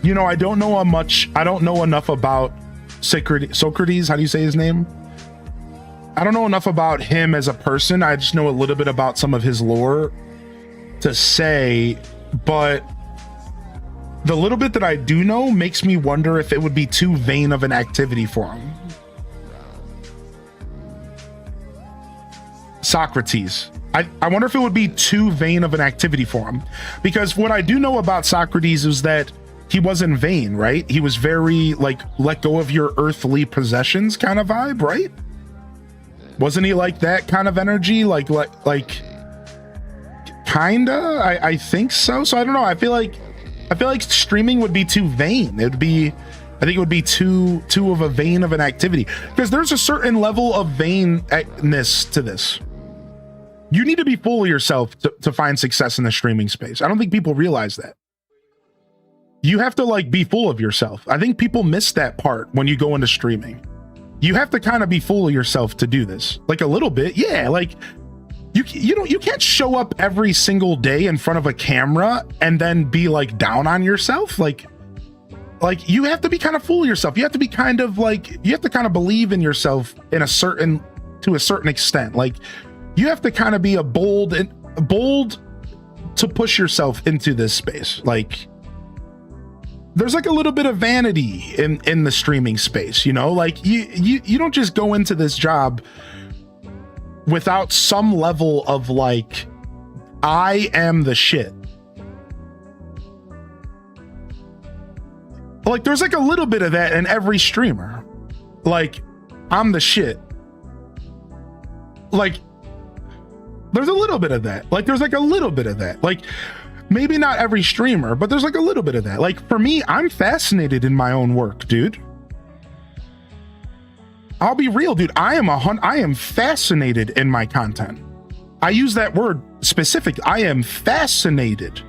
Speaker 1: You know, I don't know much. I don't know enough about Socrates. How do you say his name? I don't know enough about him as a person. I just know a little bit about some of his lore to say, but the little bit that I do know makes me wonder if it would be too vain of an activity for him. Socrates. I wonder if it would be too vain of an activity for him, because what I do know about Socrates is that he wasn't vain, right? He was very like, let go of your earthly possessions kind of vibe, right? Wasn't he like that kind of energy? Like kinda, I think so. So I don't know. I feel like streaming would be too vain. I think it would be too of a vain of an activity, because there's a certain level of vainness to this. You need to be full of yourself to find success in the streaming space. I don't think people realize that. You have to like be full of yourself. I think people miss that part when you go into streaming. You have to kind of be full of yourself to do this. Like a little bit. Yeah, like you can't show up every single day in front of a camera and then be like down on yourself. Like you have to be kind of full of yourself. You have to be kind of like, you have to kind of believe in yourself to a certain extent. Like you have to kind of be bold to push yourself into this space. Like there's like a little bit of vanity in the streaming space, you know, like you don't just go into this job without some level of like, I am the shit. Like there's like a little bit of that in every streamer. Like I'm the shit. Like there's a little bit of that. Like there's like a little bit of that. Like maybe not every streamer, but there's like a little bit of that. Like for me, I'm fascinated in my own work, dude. I'll be real, dude. I am fascinated in my content. I use that word specific. I am fascinated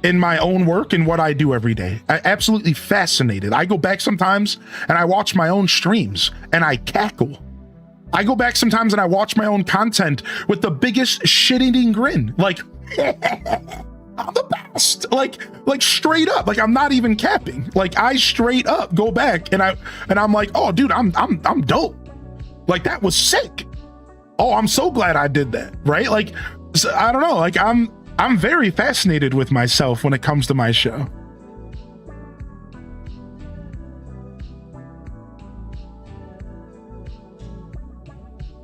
Speaker 1: in my own work and what I do every day. Absolutely fascinated. I go back sometimes and I watch my own streams and I cackle. I go back sometimes and I watch my own content with the biggest shit-eating grin. Like, I'm the best. Like straight up. Like I'm not even capping. Like I straight up go back and I'm like, oh dude, I'm dope. Like that was sick. Oh, I'm so glad I did that. Right? Like, so, I don't know. Like I'm very fascinated with myself when it comes to my show.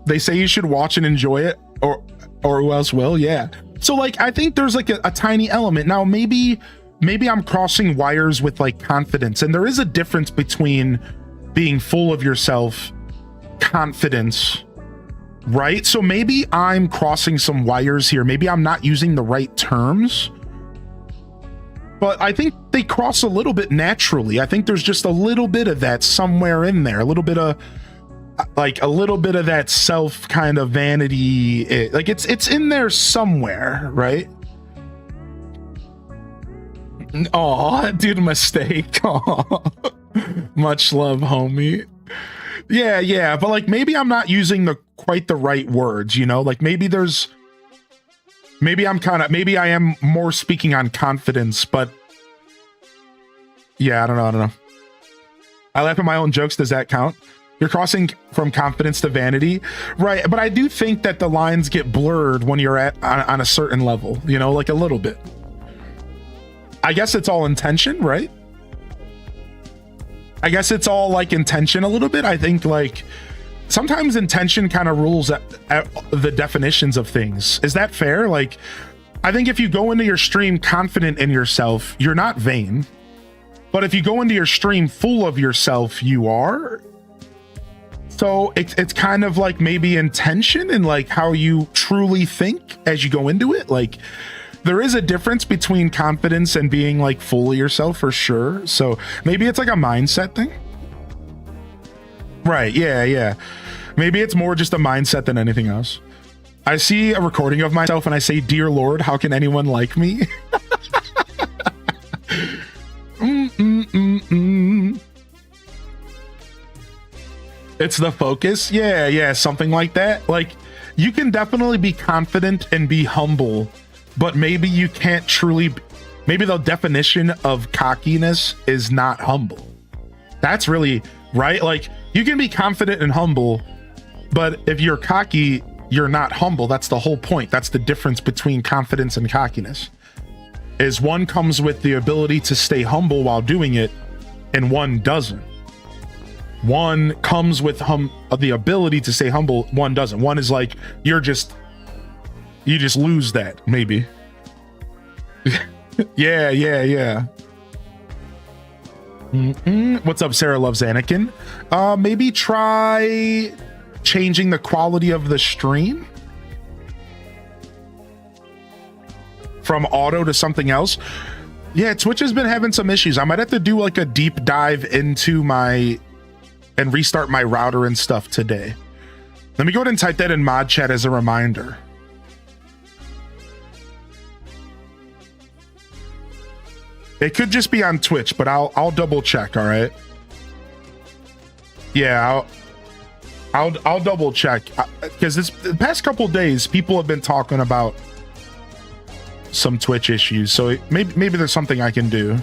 Speaker 1: They say you should watch and enjoy it, or who else will? Yeah. So like, I think there's like a tiny element. Now, maybe I'm crossing wires with like confidence, and there is a difference between being full of yourself, confidence, right? So maybe I'm crossing some wires here. Maybe I'm not using the right terms, but I think they cross a little bit naturally. I think there's just a little bit of that somewhere in there, a little bit of that self kind of vanity. Like it's in there somewhere, right? Oh, dude, mistake. Aw. Much love, homie. Yeah, but like maybe I'm not using quite the right words, you know? Like maybe I am more speaking on confidence, but yeah, I don't know. I laugh at my own jokes. Does that count? You're crossing from confidence to vanity, right? But I do think that the lines get blurred when you're on a certain level, you know, like a little bit. I guess it's all intention, right? I guess it's all like intention a little bit. I think like sometimes intention kind of rules at the definitions of things. Is that fair? Like, I think if you go into your stream confident in yourself, you're not vain. But if you go into your stream full of yourself, you are. So it's kind of like maybe intention and like how you truly think as you go into it. Like there is a difference between confidence and being like full of yourself for sure. So maybe it's like a mindset thing. Right. Yeah. Maybe it's more just a mindset than anything else. I see a recording of myself and I say, "Dear Lord, how can anyone like me?" It's the focus. Yeah, something like that. Like you can definitely be confident and be humble, but maybe you can't truly, maybe the definition of cockiness is not humble. That's really right. Like you can be confident and humble, but if you're cocky, you're not humble. That's the whole point. That's the difference between confidence and cockiness. is one comes with the ability to stay humble while doing it, and one doesn't. One comes with the ability to stay humble, one doesn't. One is like, you just lose that, maybe. Yeah. What's up, Sarah Loves Anakin? Maybe try changing the quality of the stream from auto to something else. Yeah, Twitch has been having some issues. I might have to do like a deep dive into and restart my router and stuff today. Let me go ahead and type that in mod chat as a reminder. It could just be on Twitch, but I'll double check. All right. Yeah, I'll double check, because the past couple days people have been talking about some Twitch issues, so maybe there's something I can do.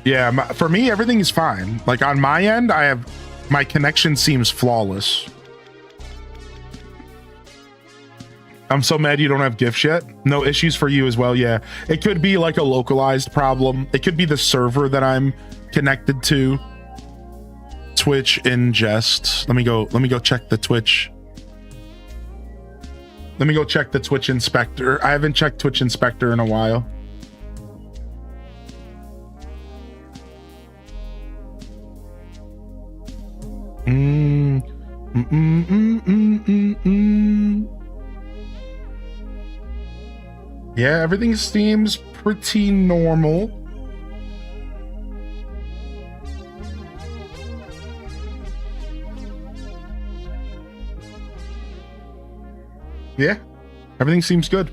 Speaker 1: Yeah, for me everything is fine. Like on my end, my connection seems flawless. I'm so mad you don't have gifts yet. No issues for you as well. Yeah, it could be like a localized problem. It could be the server that I'm connected to. Twitch ingest. Let me go check the Twitch. Let me go check the Twitch inspector. I haven't checked Twitch inspector in a while. Yeah, everything seems pretty normal. Yeah, everything seems good.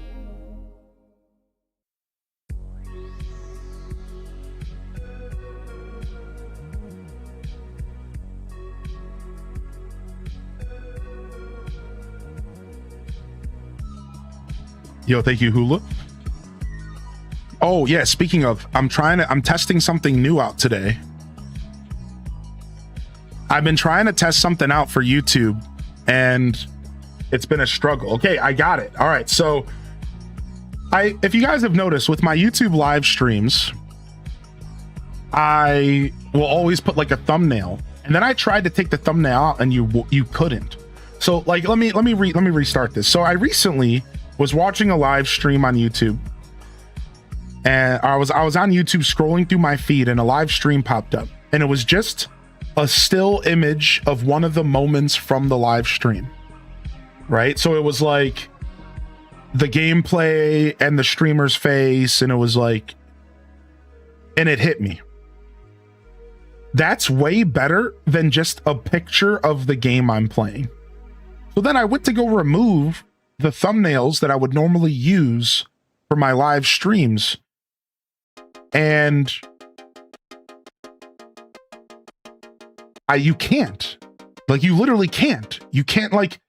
Speaker 1: Yo, thank you, Hula. Oh yeah, speaking of, I'm testing something new out today. I've been trying to test something out for YouTube, and it's been a struggle. Okay, I got it. All right, so if you guys have noticed with my YouTube live streams, I will always put like a thumbnail, and then I tried to take the thumbnail out, and you couldn't. So like, let me restart this. So I recently was watching a live stream on YouTube, and I was on YouTube scrolling through my feed, and a live stream popped up, and it was just a still image of one of the moments from the live stream, right? So it was like the gameplay and the streamer's face, and it was like, and it hit me. That's way better than just a picture of the game I'm playing. So then I went to go remove the thumbnails that I would normally use for my live streams, and you can't, like, you literally can't. You can't, like,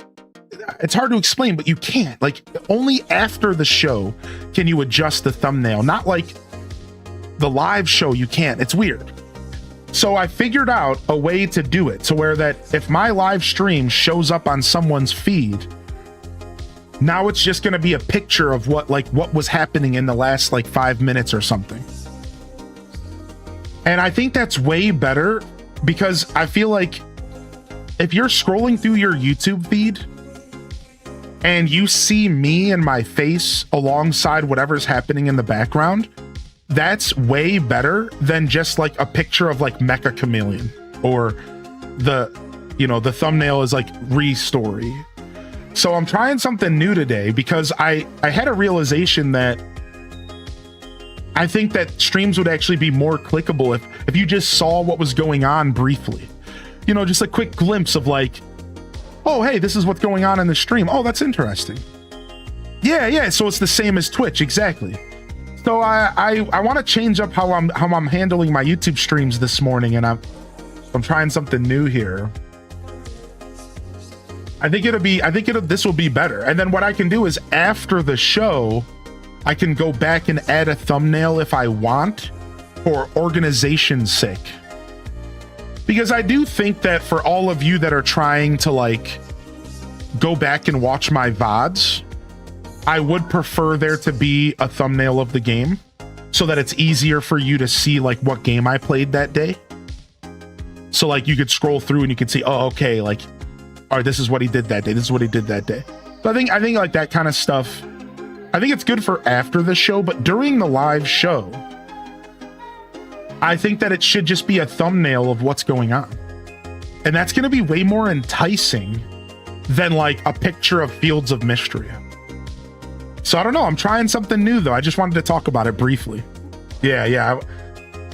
Speaker 1: it's hard to explain, but you can't, like, only after the show can you adjust the thumbnail, not like the live show. You can't. It's weird. So I figured out a way to do it so where that if my live stream shows up on someone's feed, now it's just going to be a picture of what was happening in the last like 5 minutes or something. And I think that's way better, because I feel like if you're scrolling through your YouTube feed and you see me and my face alongside whatever's happening in the background, that's way better than just like a picture of like Mecha Chameleon, or the thumbnail is like Re-Story. So I'm trying something new today, because I had a realization that I think that streams would actually be more clickable if you just saw what was going on briefly. Just a quick glimpse of like, oh, hey, this is what's going on in the stream. Oh, that's interesting. Yeah. So it's the same as Twitch, exactly. So I want to change up how I'm handling my YouTube streams this morning, and I'm trying something new here. I think this will be better. And then what I can do is after the show, I can go back and add a thumbnail if I want, for organization's sake. Because I do think that for all of you that are trying to like go back and watch my VODs, I would prefer there to be a thumbnail of the game so that it's easier for you to see like what game I played that day. So like you could scroll through and you could see, oh, okay, like, all right, this is what he did that day. This is what he did that day. So I think like that kind of stuff, I think it's good for after the show, but during the live show, I think that it should just be a thumbnail of what's going on. And that's going to be way more enticing than like a picture of Fields of Mystery. So I don't know. I'm trying something new though. I just wanted to talk about it briefly. Yeah.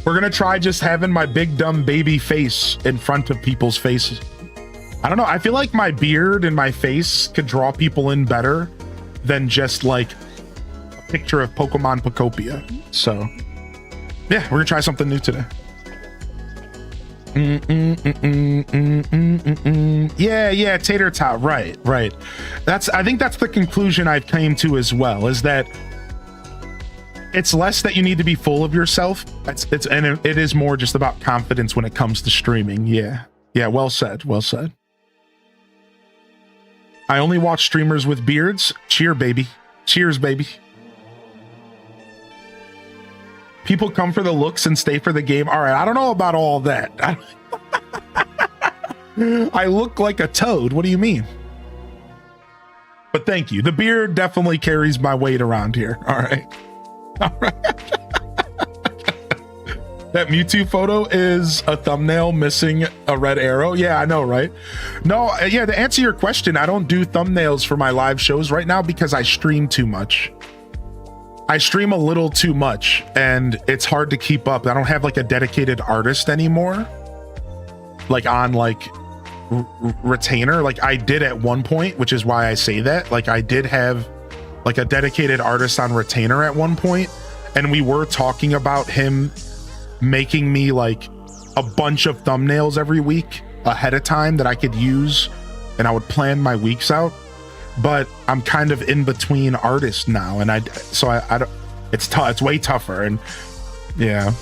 Speaker 1: We're going to try just having my big dumb baby face in front of people's faces. I don't know. I feel like my beard and my face could draw people in better than just like a picture of Pokemon Pokopia. So yeah, we're gonna try something new today. Yeah, tater tot. Right. I think that's the conclusion I've came to as well, is that it's less that you need to be full of yourself. It is more just about confidence when it comes to streaming. Yeah, well said. I only watch streamers with beards. Cheers, baby. People come for the looks and stay for the game. All right, I don't know about all that. I look like a toad. What do you mean? But thank you. The beard definitely carries my weight around here. All right. That Mewtwo photo is a thumbnail missing a red arrow. Yeah, I know, right? No, yeah, to answer your question, I don't do thumbnails for my live shows right now because I stream too much. I stream a little too much and it's hard to keep up. I don't have like a dedicated artist anymore. Like on like retainer, like I did at one point, which is why I say that. Like I did have like a dedicated artist on retainer at one point, and we were talking about him making me like a bunch of thumbnails every week ahead of time that I could use, and I would plan my weeks out. But I'm kind of in between artists now, and I don't, it's tough. It's way tougher. And yeah.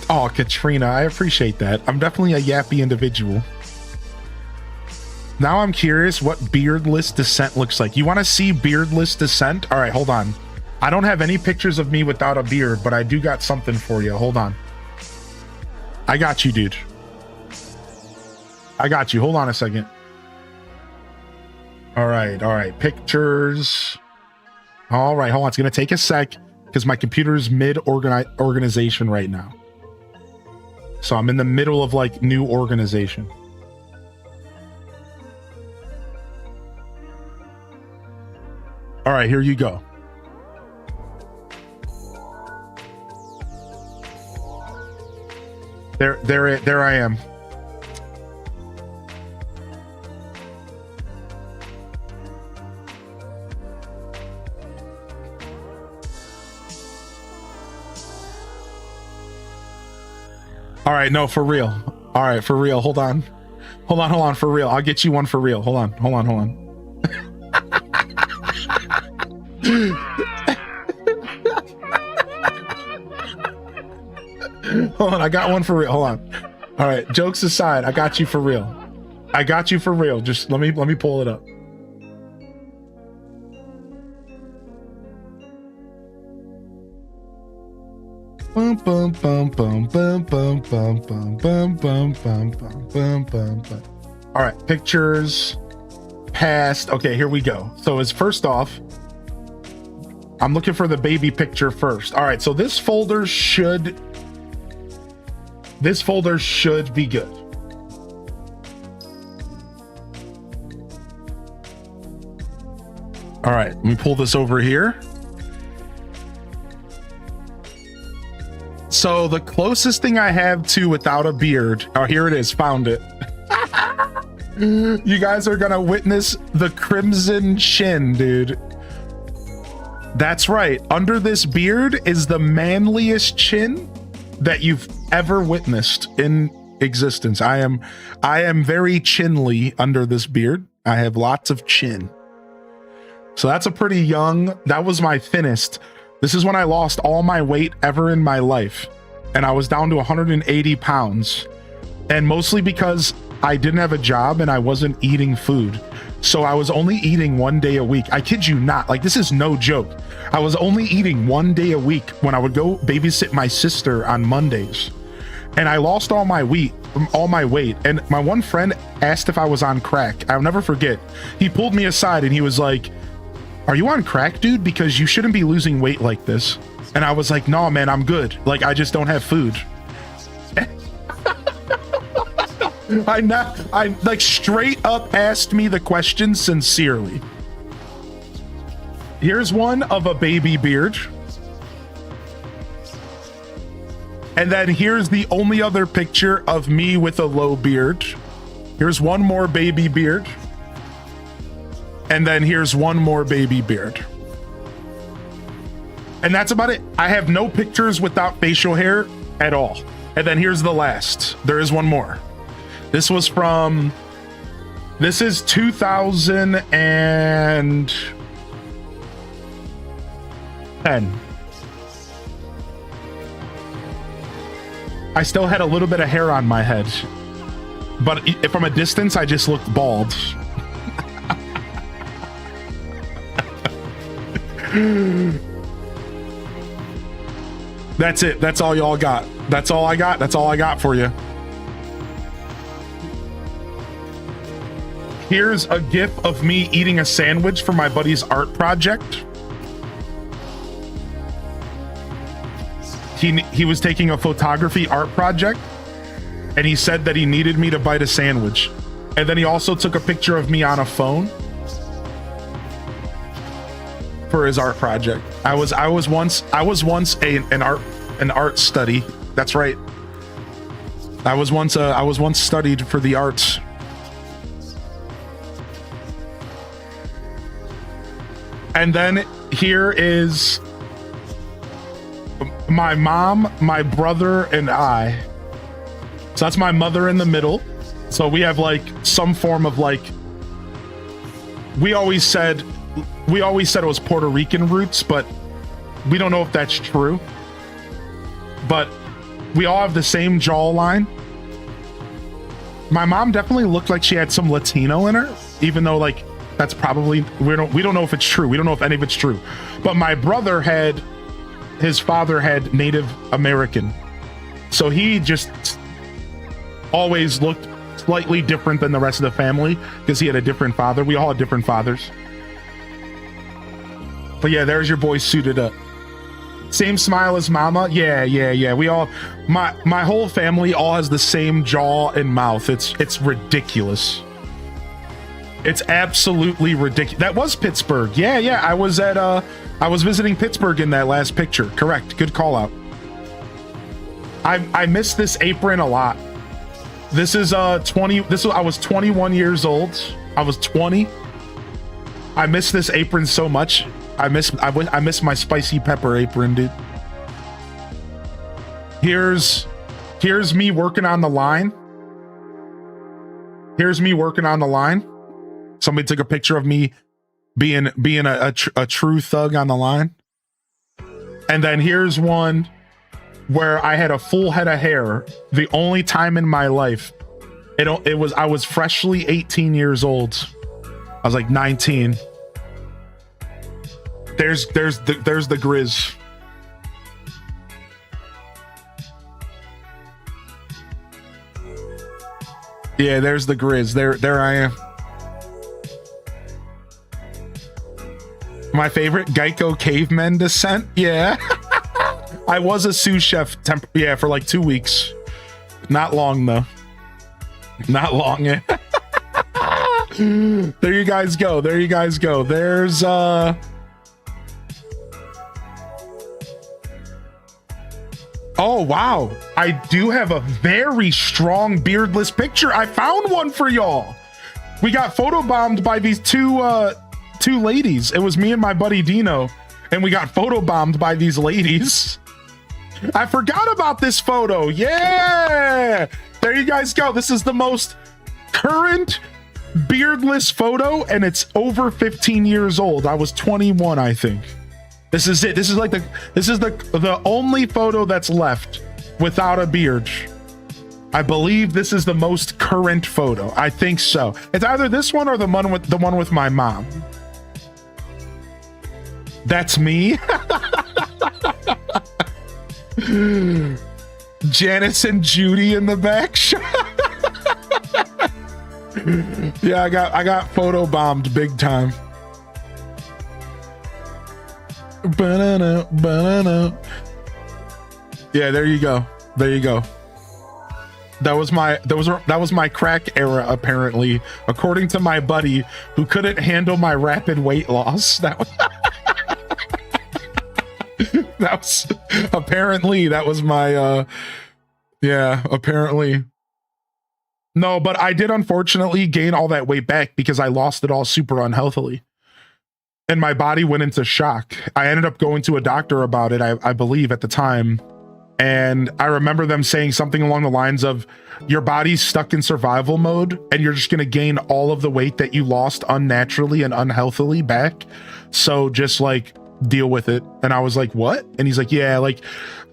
Speaker 1: Oh, Katrina, I appreciate that. I'm definitely a yappy individual. Now I'm curious what beardless descent looks like. You want to see beardless descent? All right, hold on. I don't have any pictures of me without a beard, but I do got something for you. Hold on. I got you, dude. I got you. Hold on a second. All right. Pictures. All right, hold on. It's going to take a sec because my computer's mid-organization right now. So I'm in the middle of like new organization. All right, here you go. There I am. All right, no, for real. All right, for real. Hold on, for real. I'll get you one for real. Hold on. Hold on, I got one for real. Hold on. All right, jokes aside, I got you for real. Just let me pull it up. All right, pictures, past. Okay, here we go. So as first off, I'm looking for the baby picture first. All right, so this folder should be good. All right, let me pull this over here. So the closest thing I have to without a beard, oh, here it is, found it. You guys are gonna witness the crimson chin, dude. That's right, under this beard is the manliest chin that you've ever witnessed in existence. I am very chinly under this beard. I have lots of chin. So that's a pretty young, that was my thinnest. This is when I lost all my weight ever in my life. And I was down to 180 pounds. And mostly because I didn't have a job and I wasn't eating food. So I was only eating 1 day a week. I kid you not. Like, this is no joke. I was only eating 1 day a week when I would go babysit my sister on Mondays. And I lost all my weight. And my one friend asked if I was on crack. I'll never forget. He pulled me aside and he was like, "Are you on crack, dude? Because you shouldn't be losing weight like this." And I was like, "No, man, I'm good. Like, I just don't have food." I like straight up asked me the question sincerely. Here's one of a baby beard. And then here's the only other picture of me with a low beard. Here's one more baby beard. And then here's one more baby beard. And that's about it. I have no pictures without facial hair at all. And then here's the last. There is one more. This is 2010. I still had a little bit of hair on my head, but from a distance, I just looked bald. That's it. That's all y'all got. That's all I got. That's all I got for you. Here's a gif of me eating a sandwich for my buddy's art project. He was taking a photography art project, and he said that he needed me to bite a sandwich. And then he also took a picture of me on a phone for his art project. I was once an art study. That's right. I was once studied for the arts. And then here is my mom, my brother, and I. So that's my mother in the middle. So we have like some form of like, we always said it was Puerto Rican roots, but we don't know if that's true. But we all have the same jawline. My mom definitely looked like she had some Latino in her, even though like that's probably, we don't know if it's true. We don't know if any of it's true. But my brother his father had Native American. So he just always looked slightly different than the rest of the family because he had a different father. We all had different fathers. But yeah, there's your boy suited up. Same smile as mama. Yeah. We all, my whole family all has the same jaw and mouth. It's ridiculous. It's absolutely ridiculous. That was Pittsburgh. Yeah. I was visiting Pittsburgh in that last picture. Correct. Good call out. I miss this apron a lot. This is I was 21 years old. I was 20. I miss this apron so much. I miss my spicy pepper apron, dude. Here's me working on the line. Somebody took a picture of me being a true thug on the line. And then here's one where I had a full head of hair. The only time in my life. I was freshly 18 years old. I was like 19. There's the Grizz. Yeah, there's the Grizz. There I am. My favorite Geico caveman descent. Yeah. I was a sous chef for like 2 weeks. Not long though. Not long. Yeah. There you guys go. There's oh wow, I do have a very strong beardless picture. I found one for y'all. We got photobombed by these two ladies. It was me and my buddy Dino, and we got photobombed by these ladies. I forgot about this photo. Yeah, there you guys go. This is the most current beardless photo, and it's over 15 years old. I was 21, I think. This is it. This is the only photo that's left without a beard. I believe this is the most current photo. I think so. It's either this one or the one with my mom. That's me. Janice and Judy in the back. Yeah, I got photo bombed big time. Banana, banana. Yeah, there you go. There you go. That was my crack era, apparently, according to my buddy who couldn't handle my rapid weight loss. That was apparently that was my yeah, apparently. No, but I did unfortunately gain all that weight back because I lost it all super unhealthily. And my body went into shock. I ended up going to a doctor about it, I believe at the time. And I remember them saying something along the lines of, your body's stuck in survival mode and you're just going to gain all of the weight that you lost unnaturally and unhealthily back. So just like deal with it. And I was like, what? And he's like, yeah, like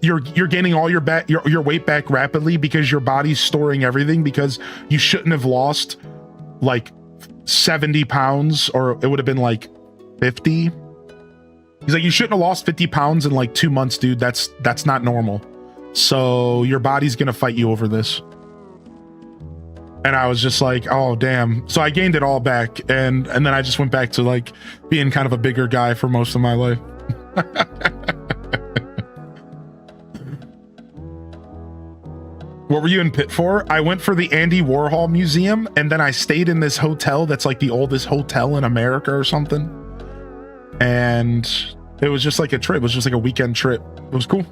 Speaker 1: you're gaining all your weight back rapidly because your body's storing everything, because you shouldn't have lost like 70 pounds, or it would have been like 50. He's like, you shouldn't have lost 50 pounds in like 2 months, dude. That's not normal. So your body's gonna fight you over this. And I was just like, oh damn. So I gained it all back, and then I just went back to like being kind of a bigger guy for most of my life. What were you in Pitt for? I went for the Andy Warhol Museum, and then I stayed in this hotel that's like the oldest hotel in America or something. And it was just like a trip. It was just like a weekend trip. It was cool.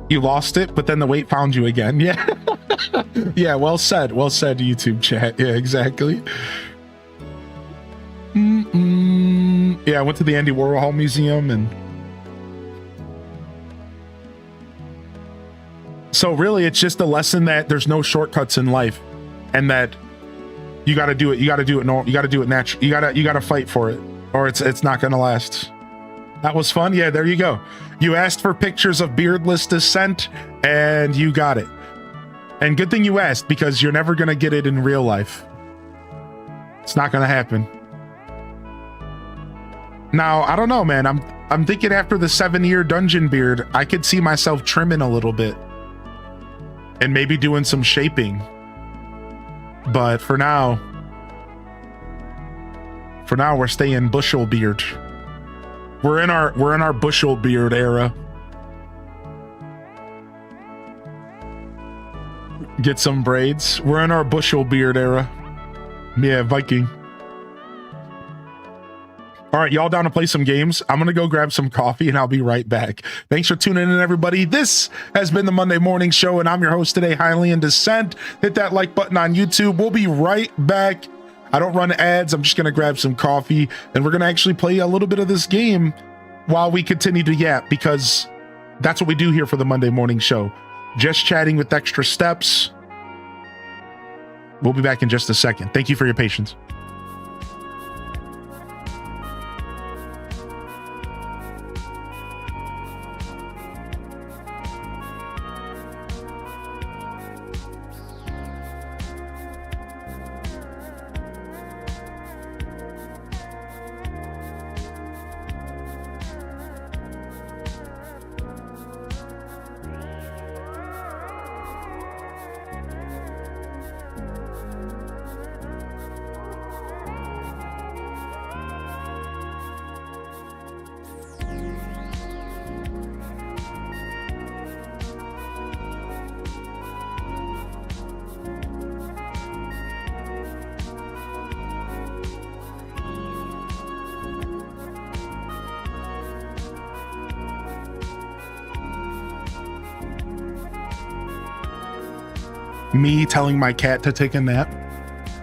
Speaker 1: You lost it, but then the weight found you again. Yeah. Yeah, well said. Well said, YouTube chat. Yeah, exactly. Yeah, I went to the Andy Warhol Museum, and so really it's just a lesson that there's no shortcuts in life, and that you got to do it. You got to do it. No, you got to do it natural. You got to fight for it, or it's not going to last. That was fun. Yeah, there you go. You asked for pictures of beardless descent, and you got it. And good thing you asked, because you're never going to get it in real life. It's not going to happen. Now, I don't know, man. I'm thinking after the 7-year dungeon beard, I could see myself trimming a little bit and maybe doing some shaping. But for now, we're staying bushel beard. We're in our bushel beard era. Get some braids. We're in our bushel beard era. Yeah, Viking. All right, y'all down to play some games? I'm going to go grab some coffee and I'll be right back. Thanks for tuning in, everybody. This has been the Monday Morning Show, and I'm your host today, Highly in Descent. Hit that like button on YouTube. We'll be right back. I don't run ads. I'm just going to grab some coffee, and we're going to actually play a little bit of this game while we continue to yap, because that's what we do here for the Monday Morning Show. Just chatting with extra steps. We'll be back in just a second. Thank you for your patience. Me telling my cat to take a nap.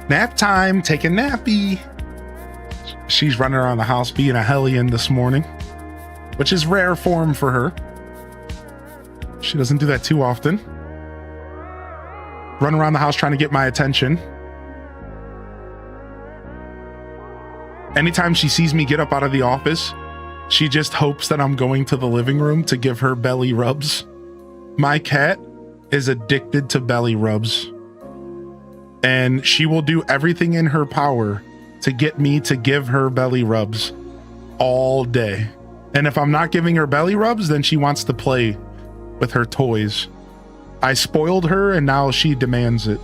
Speaker 1: Nap time, take a nappy. She's running around the house being a hellion this morning, which is rare form for her. She doesn't do that too often. Run around the house trying to get my attention. Anytime she sees me get up out of the office, She just hopes that I'm going to the living room to give her belly rubs. My cat is addicted to belly rubs, and she will do everything in her power to get me to give her belly rubs all day. And if I'm not giving her belly rubs, then she wants to play with her toys. I spoiled her, and now she demands it.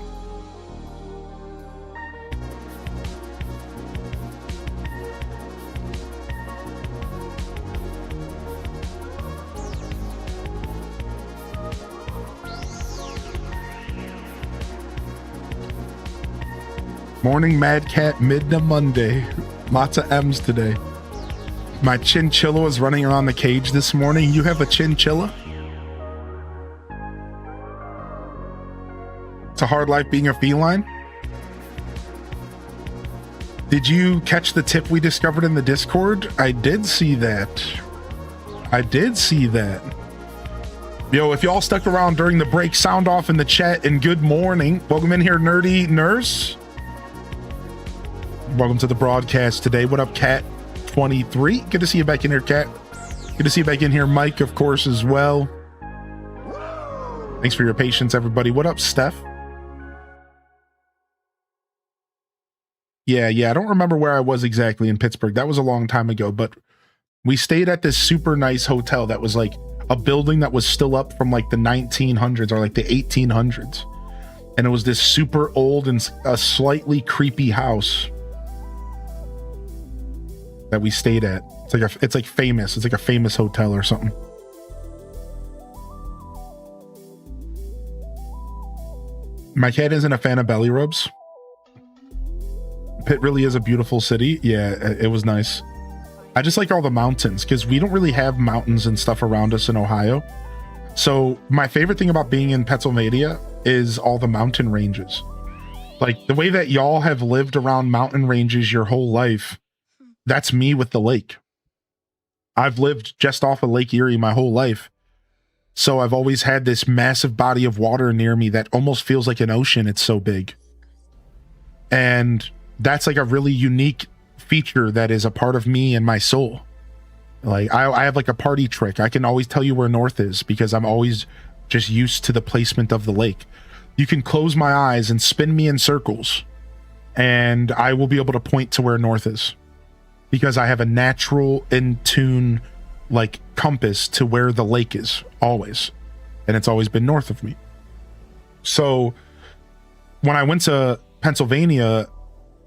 Speaker 1: Morning Mad Cat, mid to Monday. Lots of M's today. My chinchilla was running around the cage this morning. You have a chinchilla? It's a hard life being a feline. Did you catch the tip we discovered in the Discord? I did see that. Yo, if y'all stuck around during the break, sound off in the chat and good morning. Welcome in here, Nerdy Nurse. Welcome to the broadcast today. What up, Cat 23? Good to see you back in here, Cat. Good to see you back in here, Mike, of course, as well. Thanks for your patience, everybody. What up, Steph? Yeah, I don't remember where I was exactly in Pittsburgh. That was a long time ago, but we stayed at this super nice hotel that was like a building that was still up from like the 1900s or like the 1800s. And it was this super old and a slightly creepy house that we stayed at. It's like famous. It's like a famous hotel or something. My cat isn't a fan of belly rubs. Pitt really is a beautiful city. Yeah, it was nice. I just like all the mountains because we don't really have mountains and stuff around us in Ohio. So my favorite thing about being in Pennsylvania is all the mountain ranges. Like the way that y'all have lived around mountain ranges your whole life. That's me with the lake. I've lived just off of Lake Erie my whole life. So I've always had this massive body of water near me that almost feels like an ocean. It's so big. And that's like a really unique feature that is a part of me and my soul. Like I have like a party trick. I can always tell you where north is because I'm always just used to the placement of the lake. You can close my eyes and spin me in circles and I will be able to point to where north is. Because I have a natural in tune like compass to where the lake is always. And it's always been north of me. So when I went to Pennsylvania,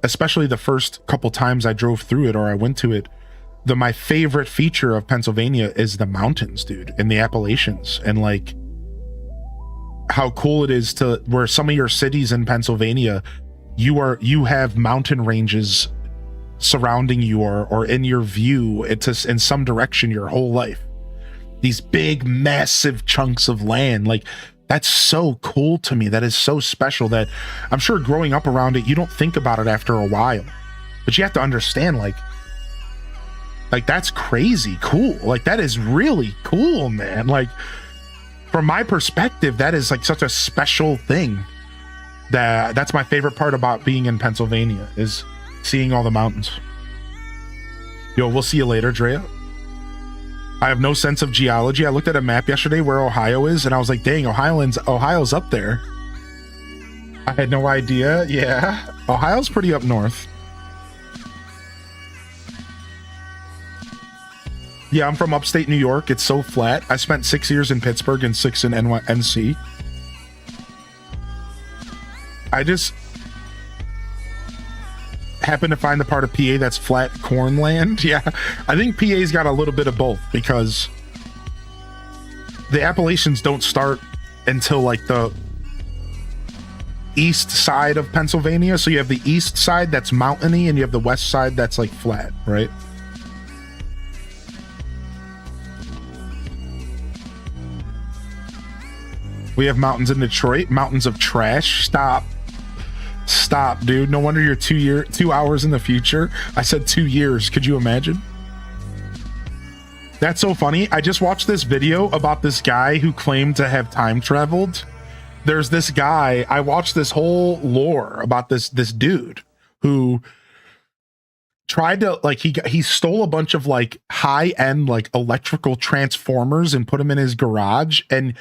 Speaker 1: especially the first couple times I drove through it or I went to it, my favorite feature of Pennsylvania is the mountains, dude, and the Appalachians. And like how cool it is to where some of your cities in Pennsylvania, you have mountain ranges surrounding you or in your view. It's in some direction your whole life. These big massive chunks of land, like that's so cool to me. That is so special that I'm sure growing up around it, you don't think about it after a while, but you have to understand like that's crazy cool. Like that is really cool, man. Like from my perspective, that is like such a special thing. That's my favorite part about being in Pennsylvania is seeing all the mountains. Yo, we'll see you later, Drea. I have no sense of geology. I looked at a map yesterday where Ohio is, and I was like, dang, Ohio's up there. I had no idea. Yeah, Ohio's pretty up north. Yeah, I'm from upstate New York. It's so flat. I spent 6 years in Pittsburgh and 6 in NC. I just happen to find the part of PA that's flat corn land. Yeah, I think PA's got a little bit of both because the Appalachians don't start until like the east side of Pennsylvania. So you have the east side that's mountainy and you have the west side that's like flat, right? We have mountains in Detroit, mountains of trash. Stop, dude. No wonder you're 2 hours in the future. I said 2 years. Could you imagine? That's so funny. I just watched this video about this guy who claimed to have time traveled. There's this guy. I watched this whole lore about this dude who tried to like he stole a bunch of like high-end like electrical transformers and put them in his garage, and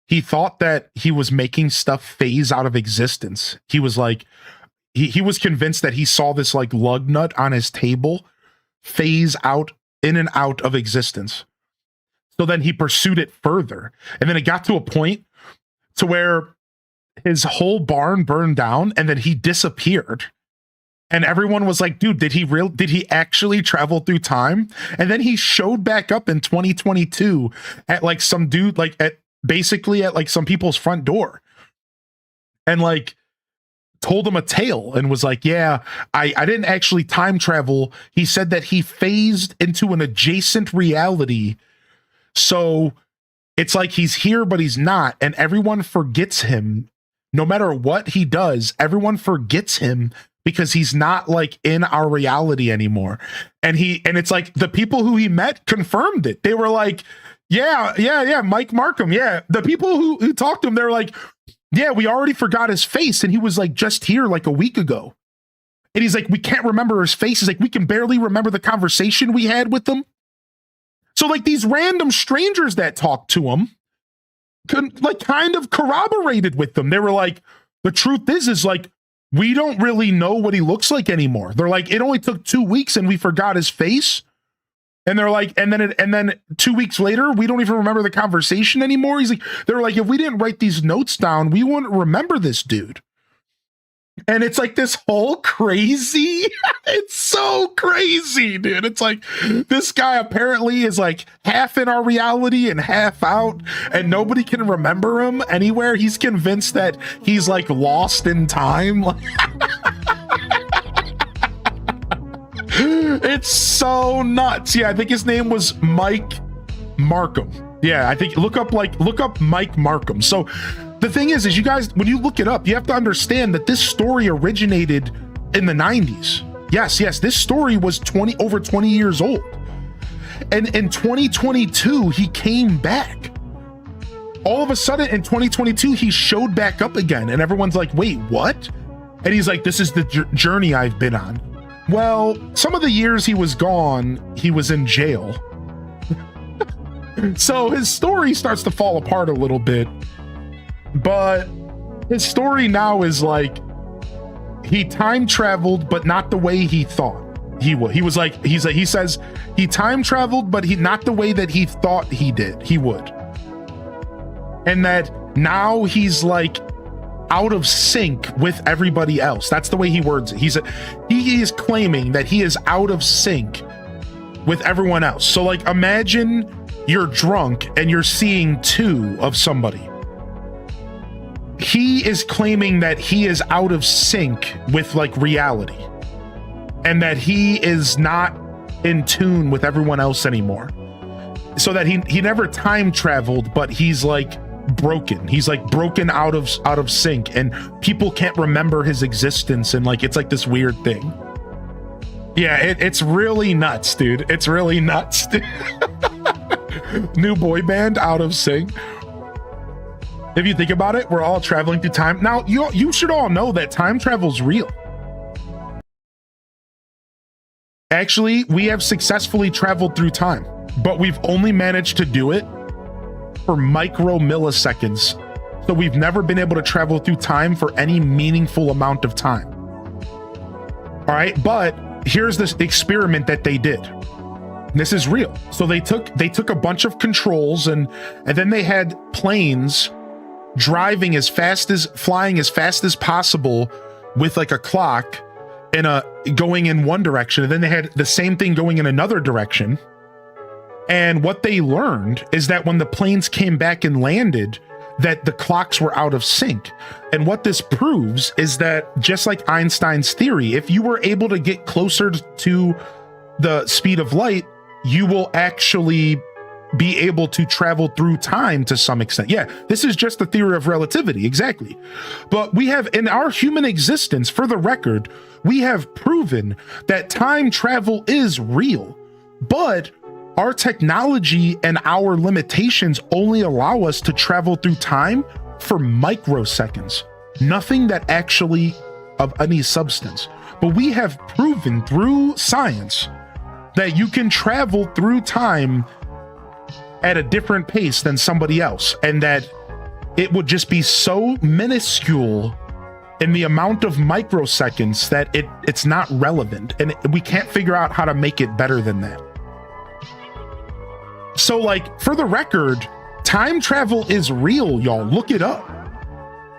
Speaker 1: he thought that he was making stuff phase out of existence. He was like he was convinced that he saw this like lug nut on his table phase out in and out of existence. So then he pursued it further, and then it got to a point to where his whole barn burned down, and then he disappeared. And everyone was like, dude, did he actually travel through time? And then he showed back up in 2022 at like some dude, like at like some people's front door, and like told him a tale and was like, yeah, I didn't actually time travel. He said that he phased into an adjacent reality. So it's like he's here, but he's not. And everyone forgets him. No matter what he does, everyone forgets him because he's not like in our reality anymore. And it's like the people who he met confirmed it. They were like, yeah, Mike Markham. Yeah. The people who talked to him, they're like, yeah, we already forgot his face. And he was like just here like a week ago. And he's like, we can't remember his face. He's like, we can barely remember the conversation we had with him. So like these random strangers that talked to him like kind of corroborated with them. They were like, the truth is like, we don't really know what he looks like anymore. They're like, it only took 2 weeks and we forgot his face. And they're like, and then 2 weeks later, we don't even remember the conversation anymore. He's like, they're like, if we didn't write these notes down, we wouldn't remember this dude. And it's like this whole crazy, it's so crazy, dude. It's like this guy apparently is like half in our reality and half out, and nobody can remember him anywhere. He's convinced that he's like lost in time. It's so nuts. Yeah, I think his name was Mike Markham. Yeah, I think look up Mike Markham. So the thing is you guys, when you look it up, you have to understand that this story originated in the 90s. Yes, this story was over 20 years old. And in 2022, he came back. All of a sudden in 2022, he showed back up again. And everyone's like, wait, what? And he's like, this is the journey I've been on. Well, some of the years he was gone, he was in jail. So his story starts to fall apart a little bit. But his story now is like he time traveled, but not the way he thought he would. He says he time traveled, but not the way that he thought he would. And that now he's like out of sync with everybody else. That's the way he words it. He is claiming that he is out of sync with everyone else. So like imagine you're drunk and you're seeing two of somebody. He is claiming that he is out of sync with like reality, and that he is not in tune with everyone else anymore. So that he never time traveled, but he's like broken. He's like broken out of sync, and people can't remember his existence, and like it's like this weird thing. Yeah, it's really nuts, dude. It's really nuts. New boy band, Out of Sync. If you think about it, we're all traveling through time. Now, you should all know that time travel's real. Actually, we have successfully traveled through time, but we've only managed to do it for micro milliseconds. So we've never been able to travel through time for any meaningful amount of time. All right, but here's this experiment that they did. This is real. So they took a bunch of controls and then they had planes flying as fast as possible with like a clock and going in one direction, and then they had the same thing going in another direction. And what they learned is that when the planes came back and landed, that the clocks were out of sync. And what this proves is that just like Einstein's theory, if you were able to get closer to the speed of light, you will actually be able to travel through time to some extent. Yeah, this is just the theory of relativity, exactly. But we have, in our human existence, for the record, we have proven that time travel is real, but our technology and our limitations only allow us to travel through time for microseconds, nothing that actually of any substance. but we have proven through science that you can travel through time at a different pace than somebody else, and that it would just be so minuscule in the amount of microseconds that it's not relevant, and we can't figure out how to make it better than that. So, like, for the record, time travel is real, y'all. Look it up.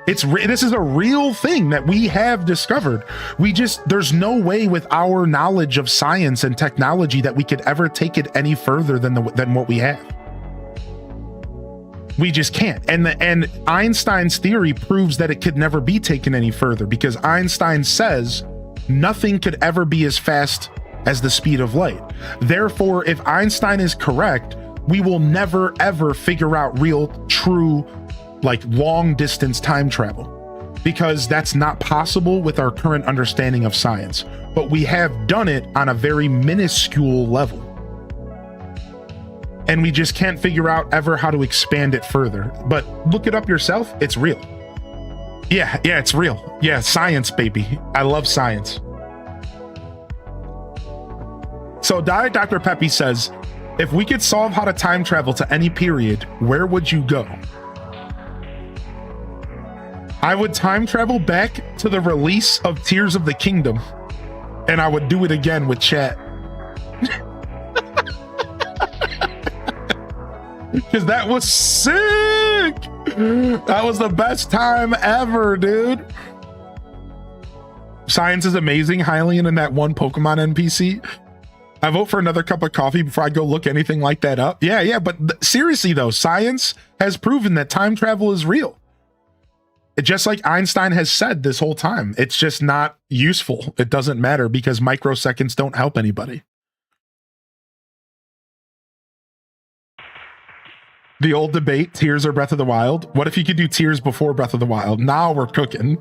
Speaker 1: This is a real thing that we have discovered. There's no way with our knowledge of science and technology that we could ever take it any further than what we have. We just can't. And Einstein's theory proves that it could never be taken any further, because Einstein says nothing could ever be as fast as the speed of light. Therefore, if Einstein is correct, we will never ever figure out real, true, like, long distance time travel, because that's not possible with our current understanding of science. But we have done it on a very minuscule level, and we just can't figure out ever how to expand it further. But look it up yourself. It's real. Yeah, it's real. Yeah, science, baby. I love science. So Diet Dr. Peppy says, if we could solve how to time travel to any period, where would you go? I would time travel back to the release of Tears of the Kingdom, and I would do it again with chat. Because that was sick. That was the best time ever, dude. Science is amazing. Hylian and that one Pokemon NPC. I vote for another cup of coffee before I go look anything like that up. Yeah, but seriously though, science has proven that time travel is real. Just like Einstein has said this whole time, it's just not useful. It doesn't matter because microseconds don't help anybody. The old debate, Tears or Breath of the Wild. What if you could do Tears before Breath of the Wild? Now we're cooking.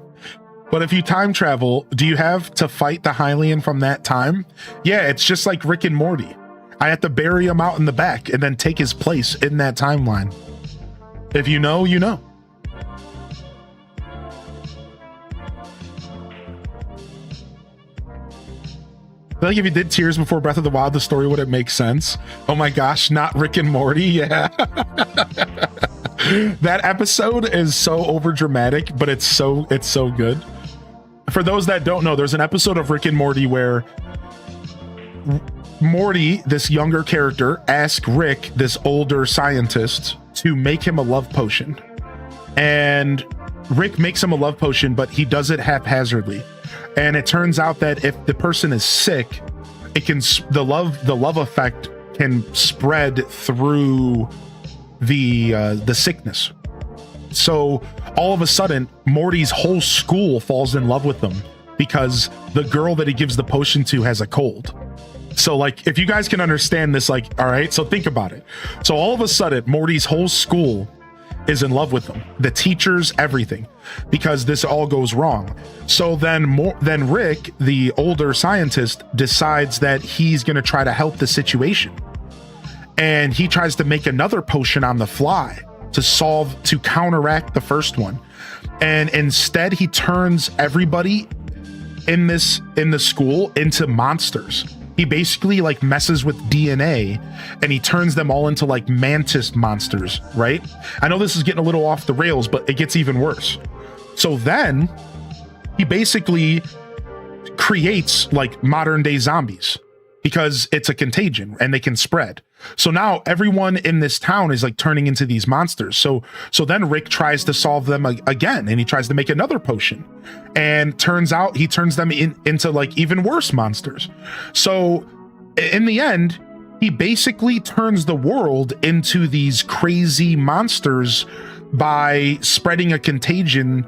Speaker 1: But if you time travel, do you have to fight the Hylian from that time? Yeah, it's just like Rick and Morty. I have to bury him out in the back and then take his place in that timeline. If you know, you know. I feel like if you did Tears before Breath of the Wild, the story wouldn't make sense. Oh my gosh, not Rick and Morty. Yeah. That episode is so over dramatic, but it's so good. For those that don't know, there's an episode of Rick and Morty where Morty, this younger character, asks Rick, this older scientist, to make him a love potion. And Rick makes him a love potion, but he does it haphazardly. And it turns out that if the person is sick, it can the love effect can spread through the sickness. So all of a sudden, Morty's whole school falls in love with them because the girl that he gives the potion to has a cold. So, like, if you guys can understand this, like, all right, so think about it. So all of a sudden, Morty's whole school is in love with them, the teachers, everything, because this all goes wrong. So then Rick, the older scientist, decides that he's going to try to help the situation, and he tries to make another potion on the fly to counteract the first one. And instead he turns everybody in the school into monsters. He basically like messes with DNA and he turns them all into like mantis monsters, right? I know this is getting a little off the rails, but it gets even worse. So then he basically creates like modern day zombies because it's a contagion and they can spread. So now everyone in this town is like turning into these monsters. So then Rick tries to solve them again, and he tries to make another potion, and turns out he turns them into like even worse monsters. So in the end, he basically turns the world into these crazy monsters by spreading a contagion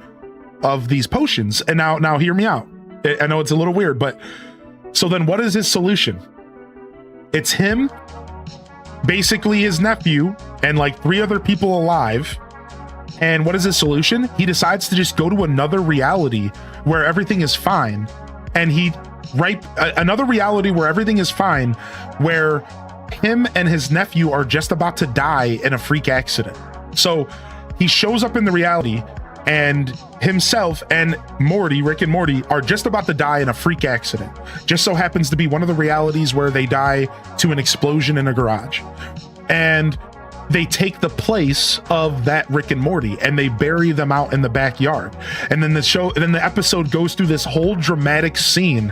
Speaker 1: of these potions. And now hear me out. I know it's a little weird, but so then what is his solution? It's him, basically his nephew, and like 3 other people alive. And what is his solution? He decides to just go to another reality where everything is fine. And another reality where everything is fine, where him and his nephew are just about to die in a freak accident. So he shows up in the reality and himself and Morty, Rick and Morty, are just about to die in a freak accident. Just so happens to be one of the realities where they die to an explosion in a garage. And they take the place of that Rick and Morty and they bury them out in the backyard. And then the episode goes through this whole dramatic scene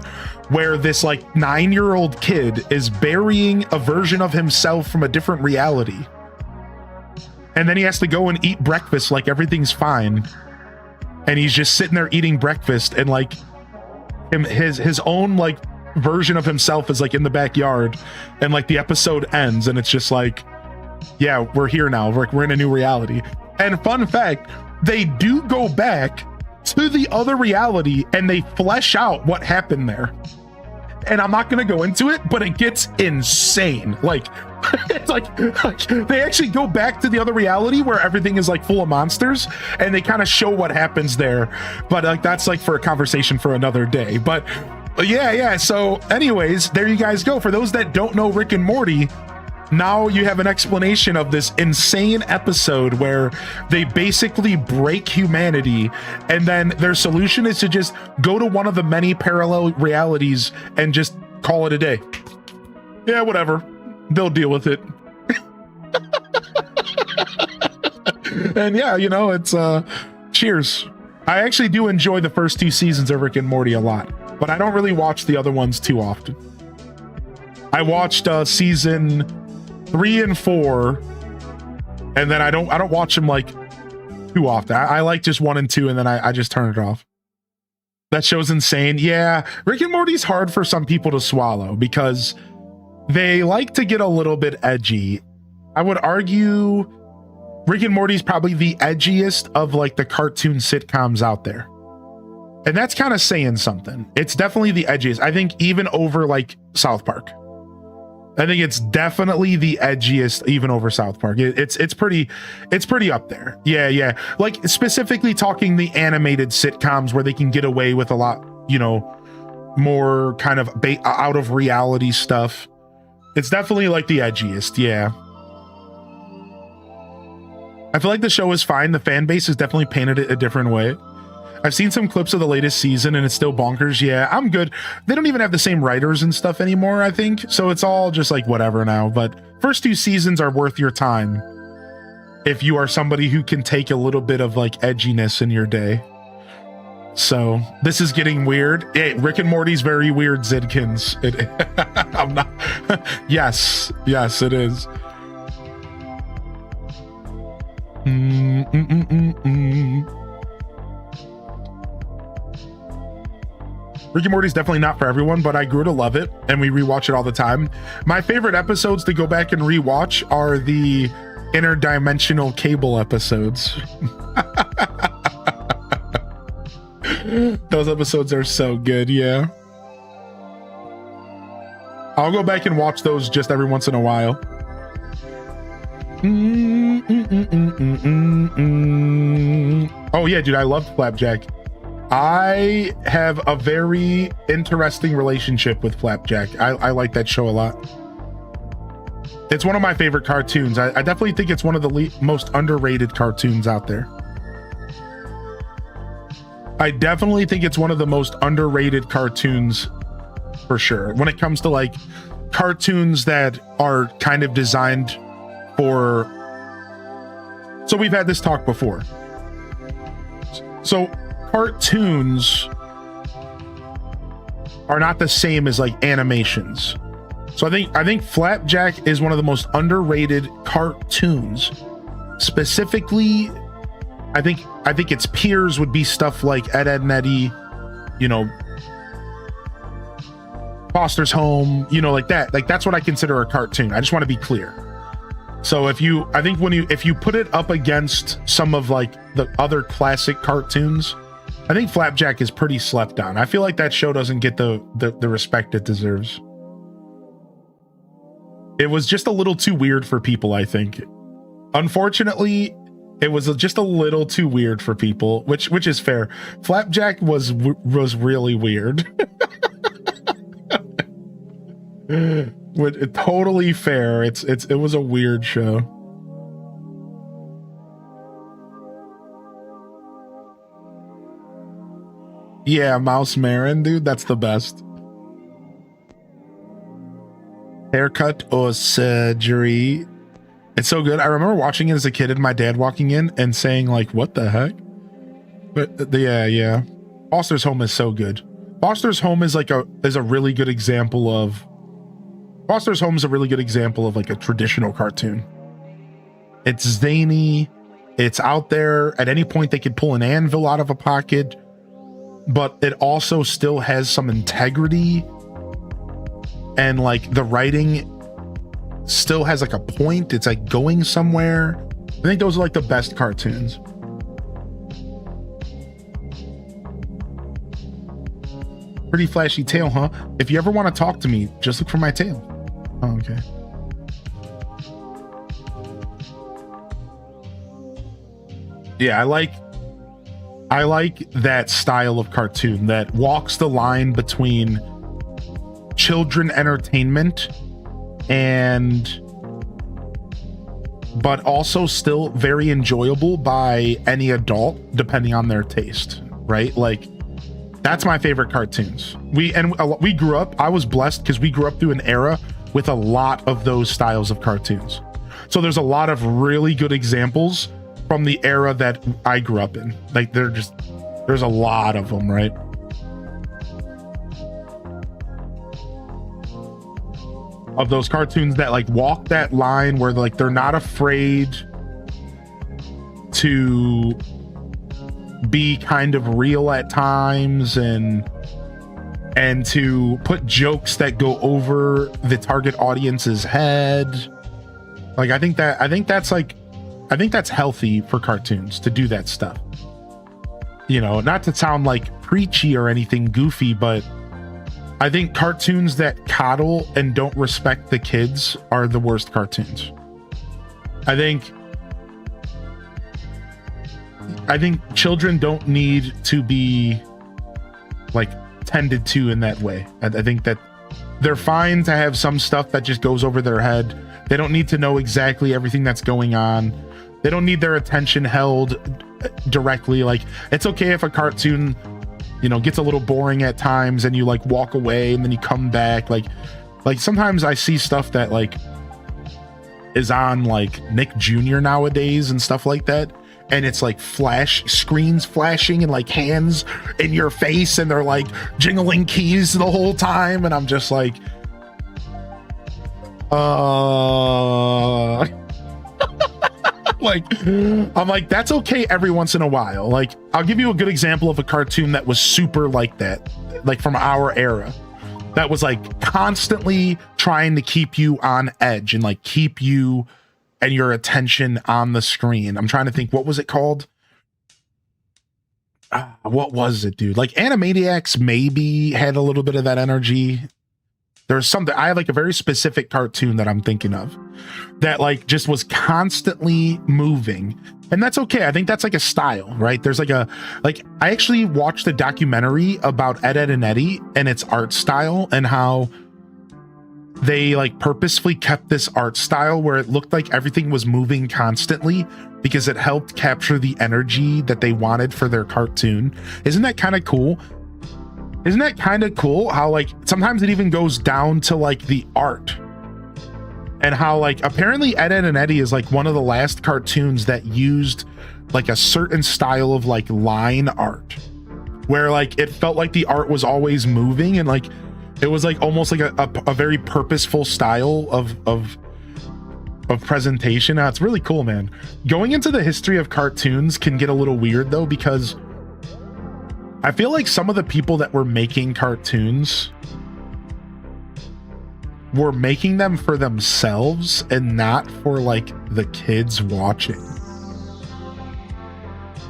Speaker 1: where this like 9-year-old kid is burying a version of himself from a different reality. And then he has to go and eat breakfast like everything's fine. And he's just sitting there eating breakfast, and like his own like version of himself is like in the backyard, and like the episode ends and it's just like, yeah, we're here now. We're in a new reality. And fun fact, they do go back to the other reality and they flesh out what happened there. And I'm not going to go into it, but it gets insane. Like, it's like they actually go back to the other reality where everything is like full of monsters, and they kind of show what happens there. But like, that's like for a conversation for another day. But yeah. So anyways, there you guys go. For those that don't know Rick and Morty, now you have an explanation of this insane episode where they basically break humanity, and then their solution is to just go to one of the many parallel realities and just call it a day. Yeah, whatever. They'll deal with it. And yeah, you know, it's cheers. I actually do enjoy the first 2 seasons of Rick and Morty a lot, but I don't really watch the other ones too often. I watched season 3 and 4, and then I don't watch them like too often. I like just 1 and 2, and then I just turn it off. That show's insane. Yeah, Rick and Morty's hard for some people to swallow because they like to get a little bit edgy. I would argue Rick and Morty's probably the edgiest of like the cartoon sitcoms out there. And that's kind of saying something. It's definitely the edgiest. I think even over like South Park. I think it's definitely the edgiest even over South Park. It's pretty up there. Yeah. Like specifically talking the animated sitcoms where they can get away with a lot, you know, more kind of out of reality stuff. It's definitely like the edgiest. Yeah. I feel like the show is fine. The fan base has definitely painted it a different way. I've seen some clips of the latest season and it's still bonkers. Yeah, I'm good. They don't even have the same writers and stuff anymore, I think. So it's all just like whatever now. But first 2 seasons are worth your time if you are somebody who can take a little bit of like edginess in your day. So this is getting weird. Hey, Rick and Morty's very weird, Zidkins. I'm not. Yes, it is. Rick and Morty's definitely not for everyone, but I grew to love it, and we rewatch it all the time. My favorite episodes to go back and rewatch are the interdimensional cable episodes. Those episodes are so good, yeah. I'll go back and watch those just every once in a while. Oh yeah, dude, I love Flapjack. I have a very interesting relationship with Flapjack. I like that show a lot. It's one of my favorite cartoons. I definitely think it's one of the most underrated cartoons out there. I definitely think it's one of the most underrated cartoons for sure. When it comes to like cartoons that are kind of designed for... So we've had this talk before. So cartoons are not the same as like animations. So I think Flapjack is one of the most underrated cartoons. Specifically, I think its peers would be stuff like Ed, Edd n Eddy, you know, Foster's Home, you know, like that. Like that's what I consider a cartoon. I just want to be clear. So if you put it up against some of like the other classic cartoons, I think Flapjack is pretty slept on. I feel like that show doesn't get the respect it deserves. It was just a little too weird for people, I think. Unfortunately, it was just a little too weird for people, which is fair. Flapjack was really weird. Totally fair. It was a weird show. Yeah, Mouse Marin, dude, that's the best. Haircut or surgery. It's so good. I remember watching it as a kid and my dad walking in and saying like, what the heck? But yeah. Foster's Home is so good. Foster's Home is like a really good example of like a traditional cartoon. It's zany. It's out there. At any point they could pull an anvil out of a pocket, but it also still has some integrity, and like the writing still has like a point. It's like going somewhere. I think those are like the best cartoons. Pretty flashy tail, huh? If you ever want to talk to me, just look for my tail. Oh, okay. Yeah, I like that style of cartoon that walks the line between children entertainment but also still very enjoyable by any adult depending on their taste, right? Like that's my favorite cartoons. We grew up, I was blessed because we grew up through an era with a lot of those styles of cartoons. So there's a lot of really good examples from the era that I grew up in. Like there's a lot of them, right? Of those cartoons that like walk that line where like they're not afraid to be kind of real at times and to put jokes that go over the target audience's head. Like I think that's healthy for cartoons to do that stuff. You know, not to sound like preachy or anything goofy, but I think cartoons that coddle and don't respect the kids are the worst cartoons. I think children don't need to be like tended to in that way. I think that they're fine to have some stuff that just goes over their head. They don't need to know exactly everything that's going on. They don't need their attention held directly. Like it's okay if a cartoon, you know, gets a little boring at times and you like walk away and then you come back. Like sometimes I see stuff that like is on like Nick Jr. nowadays and stuff like that, and it's like screens flashing and like hands in your face and they're like jingling keys the whole time, and I'm just like like I'm like, that's okay every once in a while. Like I'll give you a good example of a cartoon that was super like that, like from our era, that was like constantly trying to keep you on edge and like keep you and your attention on the screen. I'm trying to think, what was it called? What was it, dude? Like Animaniacs maybe had a little bit of that energy. There's something, I have like a very specific cartoon that I'm thinking of that like just was constantly moving, and that's okay. I think that's like a style, right? There's like I actually watched a documentary about Ed, Ed and Eddie and its art style and how they like purposefully kept this art style where it looked like everything was moving constantly because it helped capture the energy that they wanted for their cartoon. Isn't that kind of cool? Isn't that kind of cool how like sometimes it even goes down to like the art, and how like apparently Ed, Ed and Eddie is like one of the last cartoons that used like a certain style of like line art where like it felt like the art was always moving and like it was like almost like a very purposeful style of presentation. Now, it's really cool, man. Going into the history of cartoons can get a little weird though, because I feel like some of the people that were making cartoons were making them for themselves and not for like the kids watching.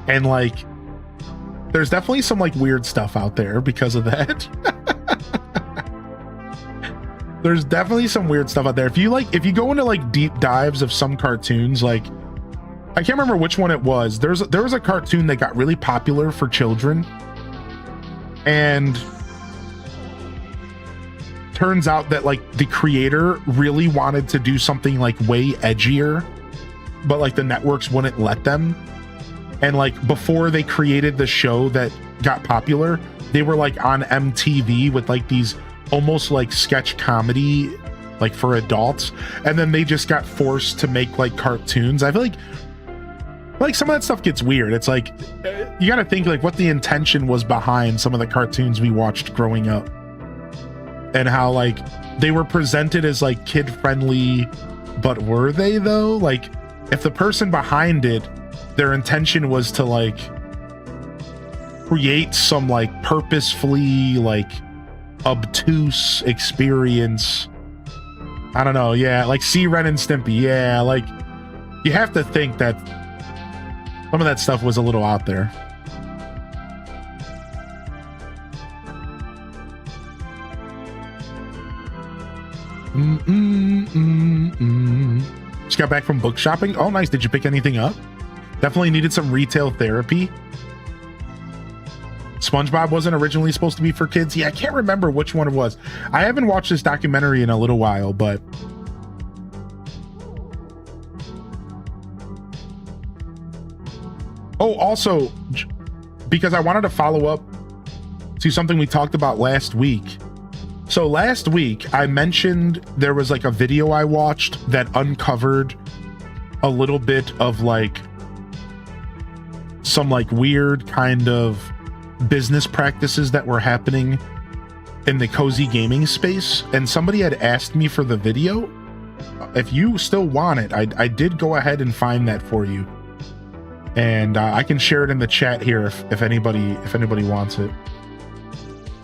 Speaker 1: And like, there's definitely some like weird stuff out there because of that. There's definitely some weird stuff out there. If you go into like deep dives of some cartoons, like I can't remember which one it was. There was a cartoon that got really popular for children, and turns out that like the creator really wanted to do something like way edgier, but like the networks wouldn't let them. And like before they created the show that got popular, they were like on MTV with like these almost like sketch comedy, like for adults, and then they just got forced to make like cartoons. I feel like some of that stuff gets weird. It's like you got to think like what the intention was behind some of the cartoons we watched growing up, and how like they were presented as like kid friendly, but were they though? Like if the person behind it, their intention was to like create some like purposefully like obtuse experience. I don't know. Yeah, like see Ren and Stimpy. Yeah, like you have to think that some of that stuff was a little out there. Just got back from book shopping. Oh, nice. Did you pick anything up? Definitely needed some retail therapy. SpongeBob wasn't originally supposed to be for kids. Yeah, I can't remember which one it was. I haven't watched this documentary in a little while, but oh, also, because I wanted to follow up to something we talked about last week. So last week I mentioned there was like a video I watched that uncovered a little bit of like some like weird kind of business practices that were happening in the cozy gaming space, and somebody had asked me for the video. If you still want it, I did go ahead and find that for you, and I can share it in the chat here if anybody wants it.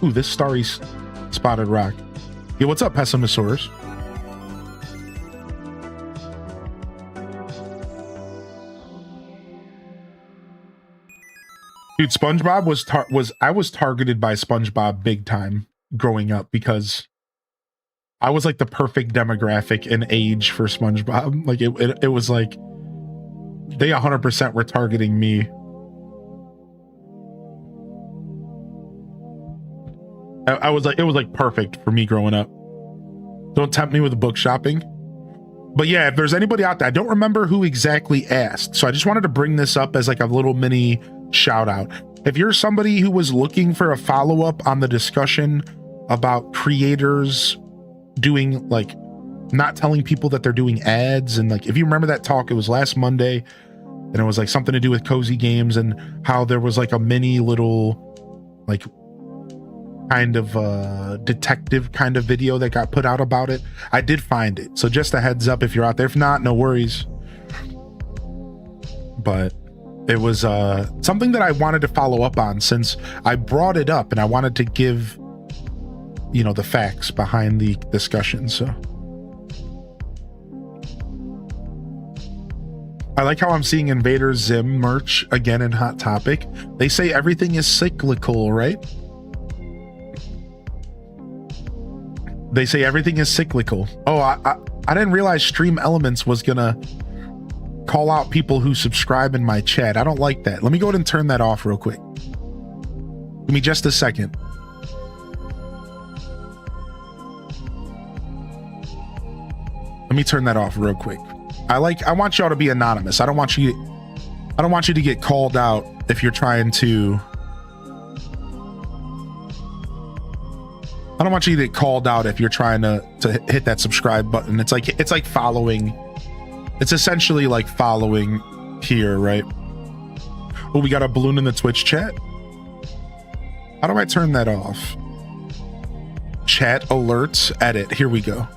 Speaker 1: Ooh, this starry spotted rock. Yeah, what's up, Pessimosaurus? Dude, SpongeBob I was targeted by SpongeBob big time growing up because I was like the perfect demographic and age for SpongeBob. Like it was like they 100% were targeting me. It was like perfect for me growing up. Don't tempt me with the book shopping. But yeah, if there's anybody out there, I don't remember who exactly asked, so I just wanted to bring this up as like a little mini shout out. If you're somebody who was looking for a follow-up on the discussion about creators doing like not telling people that they're doing ads, and like if you remember that talk, it was last Monday, and it was like something to do with cozy games and how there was like a mini little like kind of detective kind of video that got put out about it. I did find it, so just a heads up if you're out there. If not, no worries. But it was something that I wanted to follow up on since I brought it up, and I wanted to give, you know, the facts behind the discussion. So I like how I'm seeing Invader Zim merch again in Hot Topic. They say everything is cyclical, right? They say everything is cyclical. Oh, I didn't realize Stream Elements was gonna call out people who subscribe in my chat. I don't like that. Let me go ahead and turn that off real quick. Give me just a second. Let me turn that off real quick. I want y'all to be anonymous. I don't want you to get called out if you're trying to. I don't want you to get called out if you're trying to hit that subscribe button. It's like following. It's essentially like following here, right? Oh, we got a balloon in the Twitch chat. How do I turn that off? Chat alerts, edit. Here we go.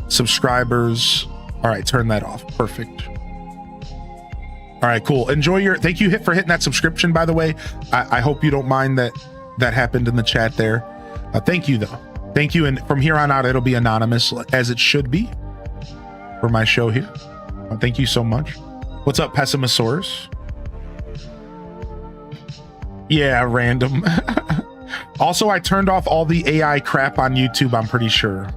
Speaker 1: Subscribers. All right, turn that off. Perfect. All right, cool. Enjoy your. Thank you for hitting that subscription, by the way. I hope you don't mind that happened in the chat there. Thank you, though. Thank you. And from here on out, it'll be anonymous, as it should be for my show here. Thank you so much. What's up, Pessimosaurus? Yeah, random. Also, I turned off all the AI crap on YouTube, I'm pretty sure.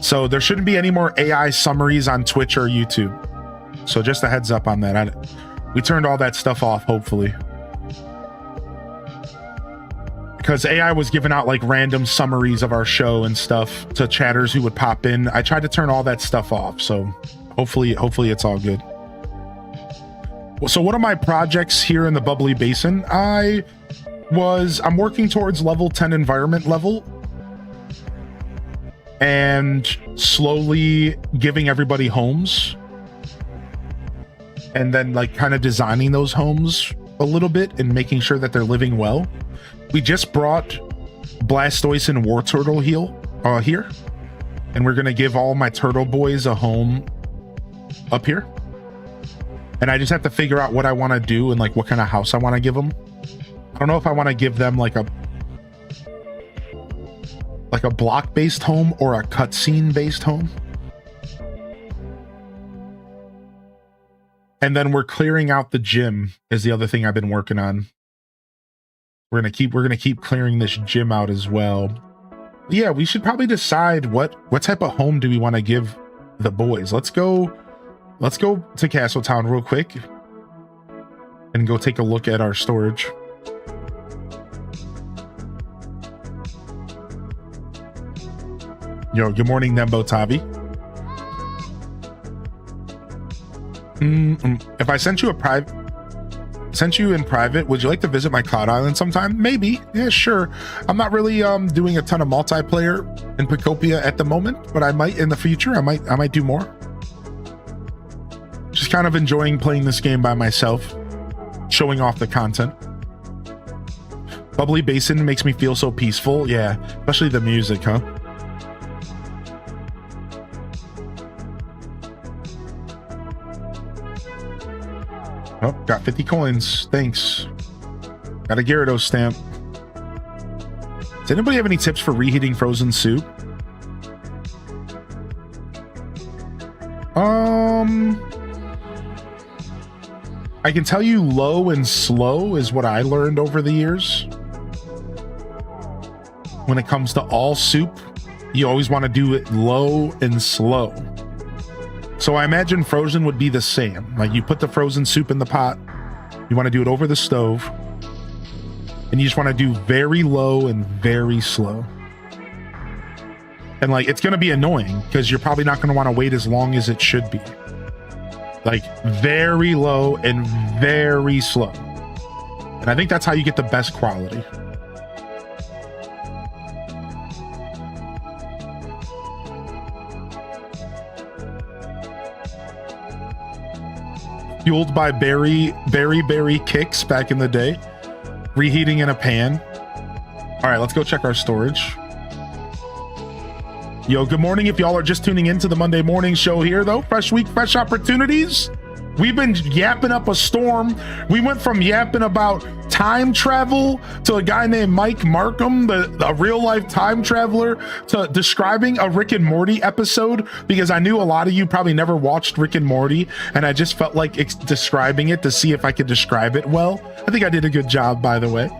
Speaker 1: So there shouldn't be any more AI summaries on Twitch or YouTube. So just a heads up on that. We turned all that stuff off, hopefully. Because AI was giving out like random summaries of our show and stuff to chatters who would pop in. I tried to turn all that stuff off, so hopefully it's all good. Well, so one of my projects here in the Bubbly Basin, I was I'm working towards level 10 environment level and slowly giving everybody homes and then like kind of designing those homes a little bit and making sure that they're living well. We just brought Blastoise and War Turtle here, and we're gonna give all my turtle boys a home up here. And I just have to figure out what I want to do and like what kind of house I want to give them. I don't know if I want to give them like a block-based home or a cutscene-based home. And then we're clearing out the gym is the other thing I've been working on. We're gonna keep clearing this gym out as well. Yeah, we should probably decide what type of home do we want to give the boys. Let's go to Castletown real quick and go take a look at our storage. Yo, good morning, Nembo Tavi. If I sent you in private, would you like to visit my cloud island sometime? Maybe. Yeah, sure. I'm not really doing a ton of multiplayer in Pokopia at the moment, but I might in the future. I might do more. Just kind of enjoying playing this game by myself, showing off the content. Bubbly Basin makes me feel so peaceful. Yeah, especially the music, huh? Oh, got 50 coins. Thanks. Got a Gyarados stamp. Does anybody have any tips for reheating frozen soup? I can tell you low and slow is what I learned over the years. When it comes to all soup, you always want to do it low and slow. So I imagine frozen would be the same. Like you put the frozen soup in the pot, you want to do it over the stove, and you just want to do very low and very slow. And like, it's going to be annoying because you're probably not going to want to wait as long as it should be. Like very low and very slow. And I think that's how you get the best quality. Fueled by berry kicks back in the day. Reheating in a pan. All right, let's go check our storage. Yo, good morning. If y'all are just tuning into the Monday morning show here, though, fresh week, fresh opportunities. We've been yapping up a storm. We went from yapping about time travel to a guy named Mike Markham, the real life time traveler, to describing a Rick and Morty episode, because I knew a lot of you probably never watched Rick and Morty, and I just felt like describing it to see if I could describe it well. I think I did a good job, by the way.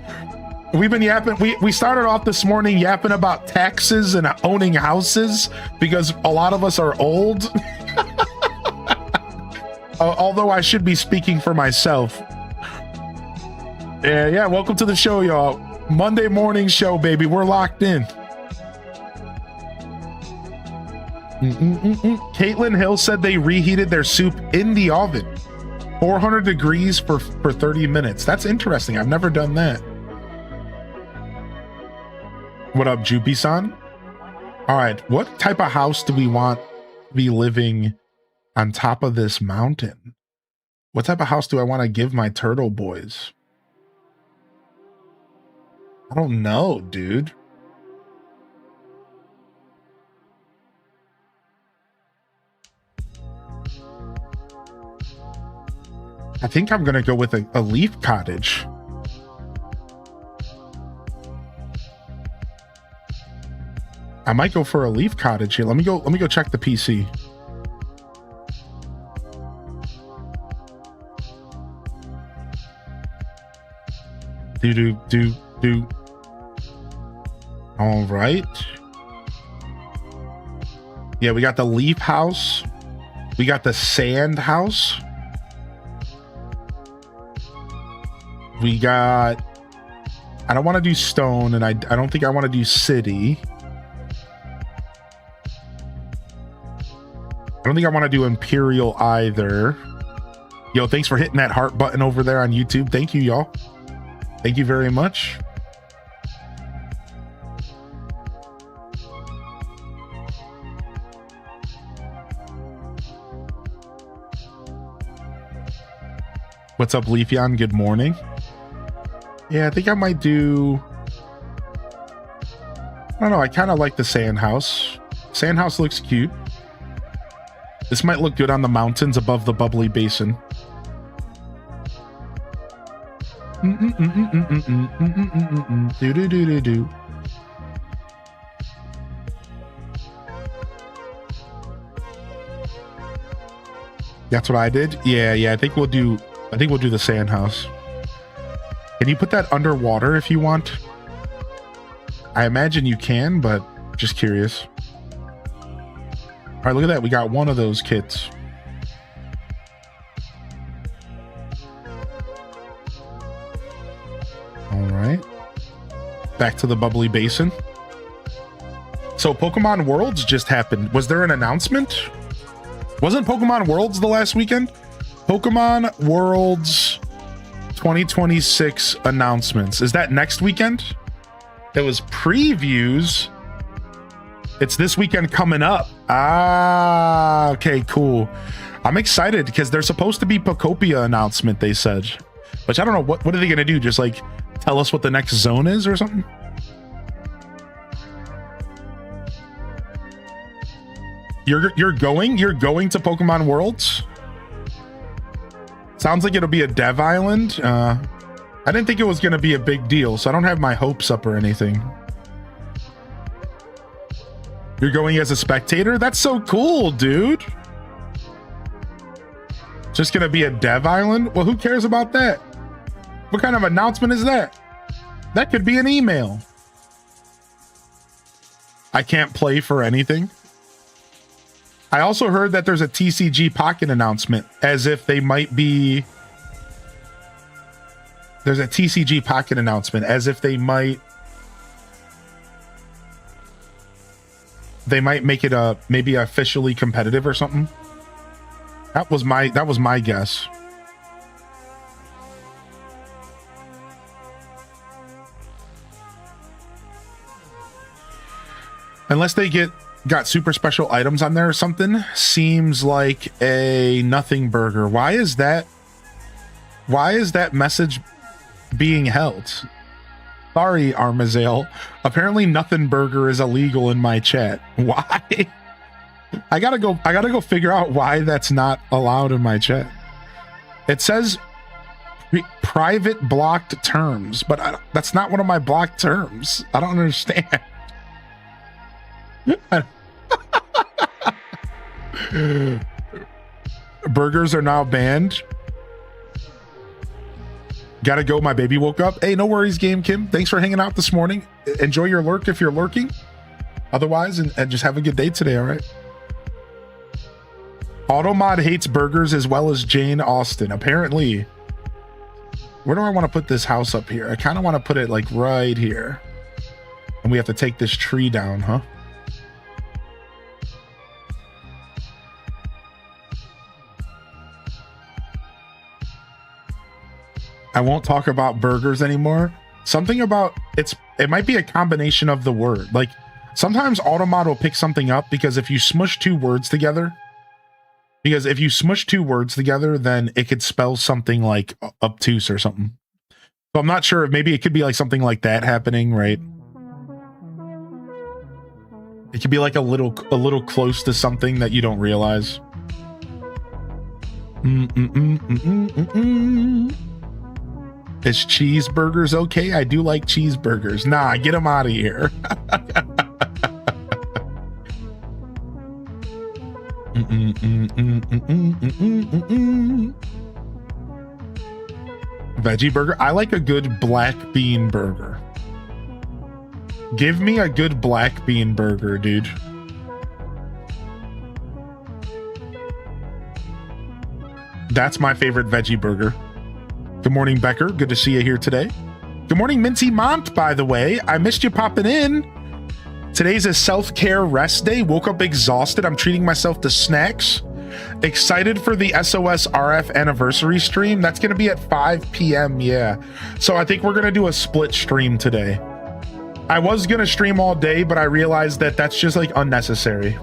Speaker 1: We've been yapping. We started off this morning yapping about taxes and owning houses because a lot of us are old. Although I should be speaking for myself. Yeah, welcome to the show, y'all. Monday morning show, baby. We're locked in. Caitlin Hill said they reheated their soup in the oven. 400 degrees for 30 minutes. That's interesting. I've never done that. What up, Jupi-san? All right, what type of house do we want to be living on top of this mountain? What type of house do I want to give my turtle boys? I don't know, dude. I think I'm gonna go with a leaf cottage. I might go for a leaf cottage here. Let me go check the PC. Do. All right. Yeah, we got the leaf house. We got the sand house. We got, I don't want to do stone, and I don't think I want to do city. I don't think I want to do Imperial either. Yo, thanks for hitting that heart button over there on YouTube. Thank you, y'all. Thank you very much. What's up, Leafeon? Good morning. Yeah, I think I might do... I don't know, I kind of like the sand house. Sand house looks cute. This might look good on the mountains above the Bubbly Basin. Do-do-do-do-do. That's what I did? Yeah, I think we'll do the sand house. Can you put that underwater if you want? I imagine you can, but just curious. All right, look at that. We got one of those kits. All right. Back to the Bubbly Basin. So Pokemon Worlds just happened. Was there an announcement? Wasn't Pokemon Worlds the last weekend? Pokemon Worlds 2026 announcements. Is that next weekend? It was previews. It's this weekend coming up. Ah, okay, cool. I'm excited because there's supposed to be Pokopia announcement, they said. Which I don't know, what are they going to do? Just like tell us what the next zone is or something? You're going to Pokemon Worlds? Sounds like it'll be a dev island. I didn't think it was going to be a big deal, so I don't have my hopes up or anything. You're going as a spectator? That's so cool, dude. Just going to be a dev island? Well, who cares about that? What kind of announcement is that? That could be an email. I can't play for anything. I also heard that there's a TCG Pocket announcement, as if they might be... There's a TCG Pocket announcement, as if they might make it maybe officially competitive or something. That was my guess. Unless they got super special items on there or something. Seems like a nothing burger. Why is that message being held? Sorry, Armazale. Apparently nothing burger is illegal in my chat. Why? I gotta go figure out why that's not allowed in my chat. It says private blocked terms, but that's not one of my blocked terms. I don't understand. Burgers are now banned. Gotta go, my baby woke up. Hey, no worries, Game Kim. Thanks for hanging out this morning. Enjoy your lurk if you're lurking. Otherwise, and just have a good day today, all right? Automod hates burgers as well as Jane Austen. Apparently. Where do I want to put this house up here? I kind of want to put it like right here. And we have to take this tree down, huh? I won't talk about burgers anymore. Something about it might be a combination of the word. Like sometimes Automod will pick something up because if you smush two words together, then it could spell something like obtuse or something. So I'm not sure. Maybe it could be like something like that happening, right? It could be like a little close to something that you don't realize. Is cheeseburgers okay? I do like cheeseburgers. Nah, get them out of here. Veggie burger? I like a good black bean burger. Give me a good black bean burger, dude. That's my favorite veggie burger. Good morning, Becker. Good to see you here today. Good morning, Minty Mont, by the way. I missed you popping in. Today's a self-care rest day. Woke up exhausted. I'm treating myself to snacks. Excited for the SOS RF anniversary stream. That's going to be at 5 p.m. Yeah. So I think we're going to do a split stream today. I was going to stream all day, but I realized that that's just like unnecessary.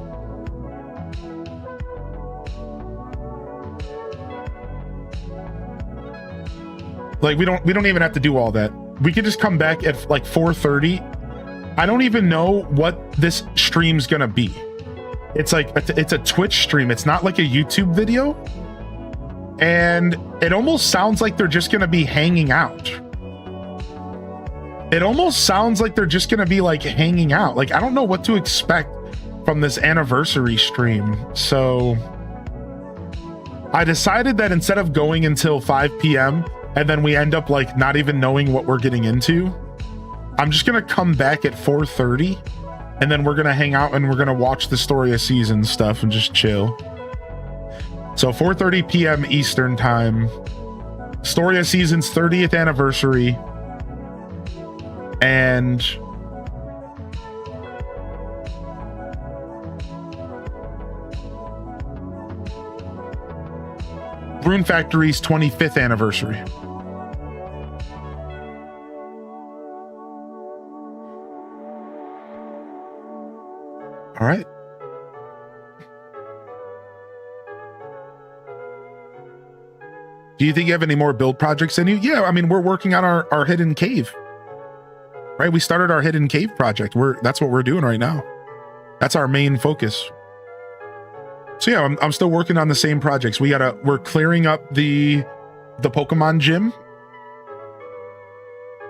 Speaker 1: Like we don't even have to do all that. We could just come back at like 4:30. I don't even know what this stream's gonna be. It's like it's a Twitch stream. It's not like a YouTube video, and it almost sounds like they're just gonna be hanging out. It almost sounds like they're just gonna be like hanging out. Like I don't know what to expect from this anniversary stream. So I decided that instead of going until 5 p.m. and then we end up like not even knowing what we're getting into, I'm just gonna come back at 4:30, and then we're gonna hang out and we're gonna watch the Story of Seasons stuff and just chill. So 4:30 p.m. Eastern time, Story of Seasons 30th anniversary, and Rune Factory's 25th anniversary. All right. Do you think you have any more build projects in you? Yeah, I mean, we're working on our hidden cave. Right? We started our hidden cave project. That's what we're doing right now. That's our main focus. So yeah, I'm still working on the same projects. We're clearing up the Pokemon gym.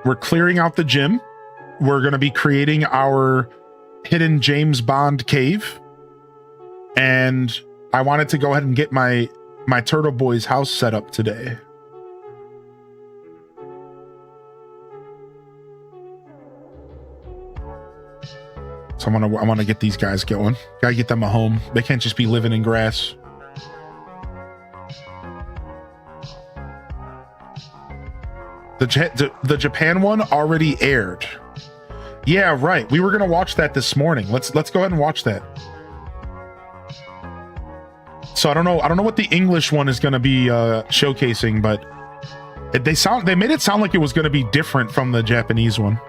Speaker 1: We're clearing out the gym. We're going to be creating our hidden James Bond cave, and I wanted to go ahead and get my Turtle Boy's house set up today. So I want to get these guys going. Gotta get them a home. They can't just be living in grass. The Japan one already aired. Yeah, right. We were gonna watch that this morning. Let's go ahead and watch that. So I don't know what the English one is gonna be showcasing, but they made it sound like it was gonna be different from the Japanese one.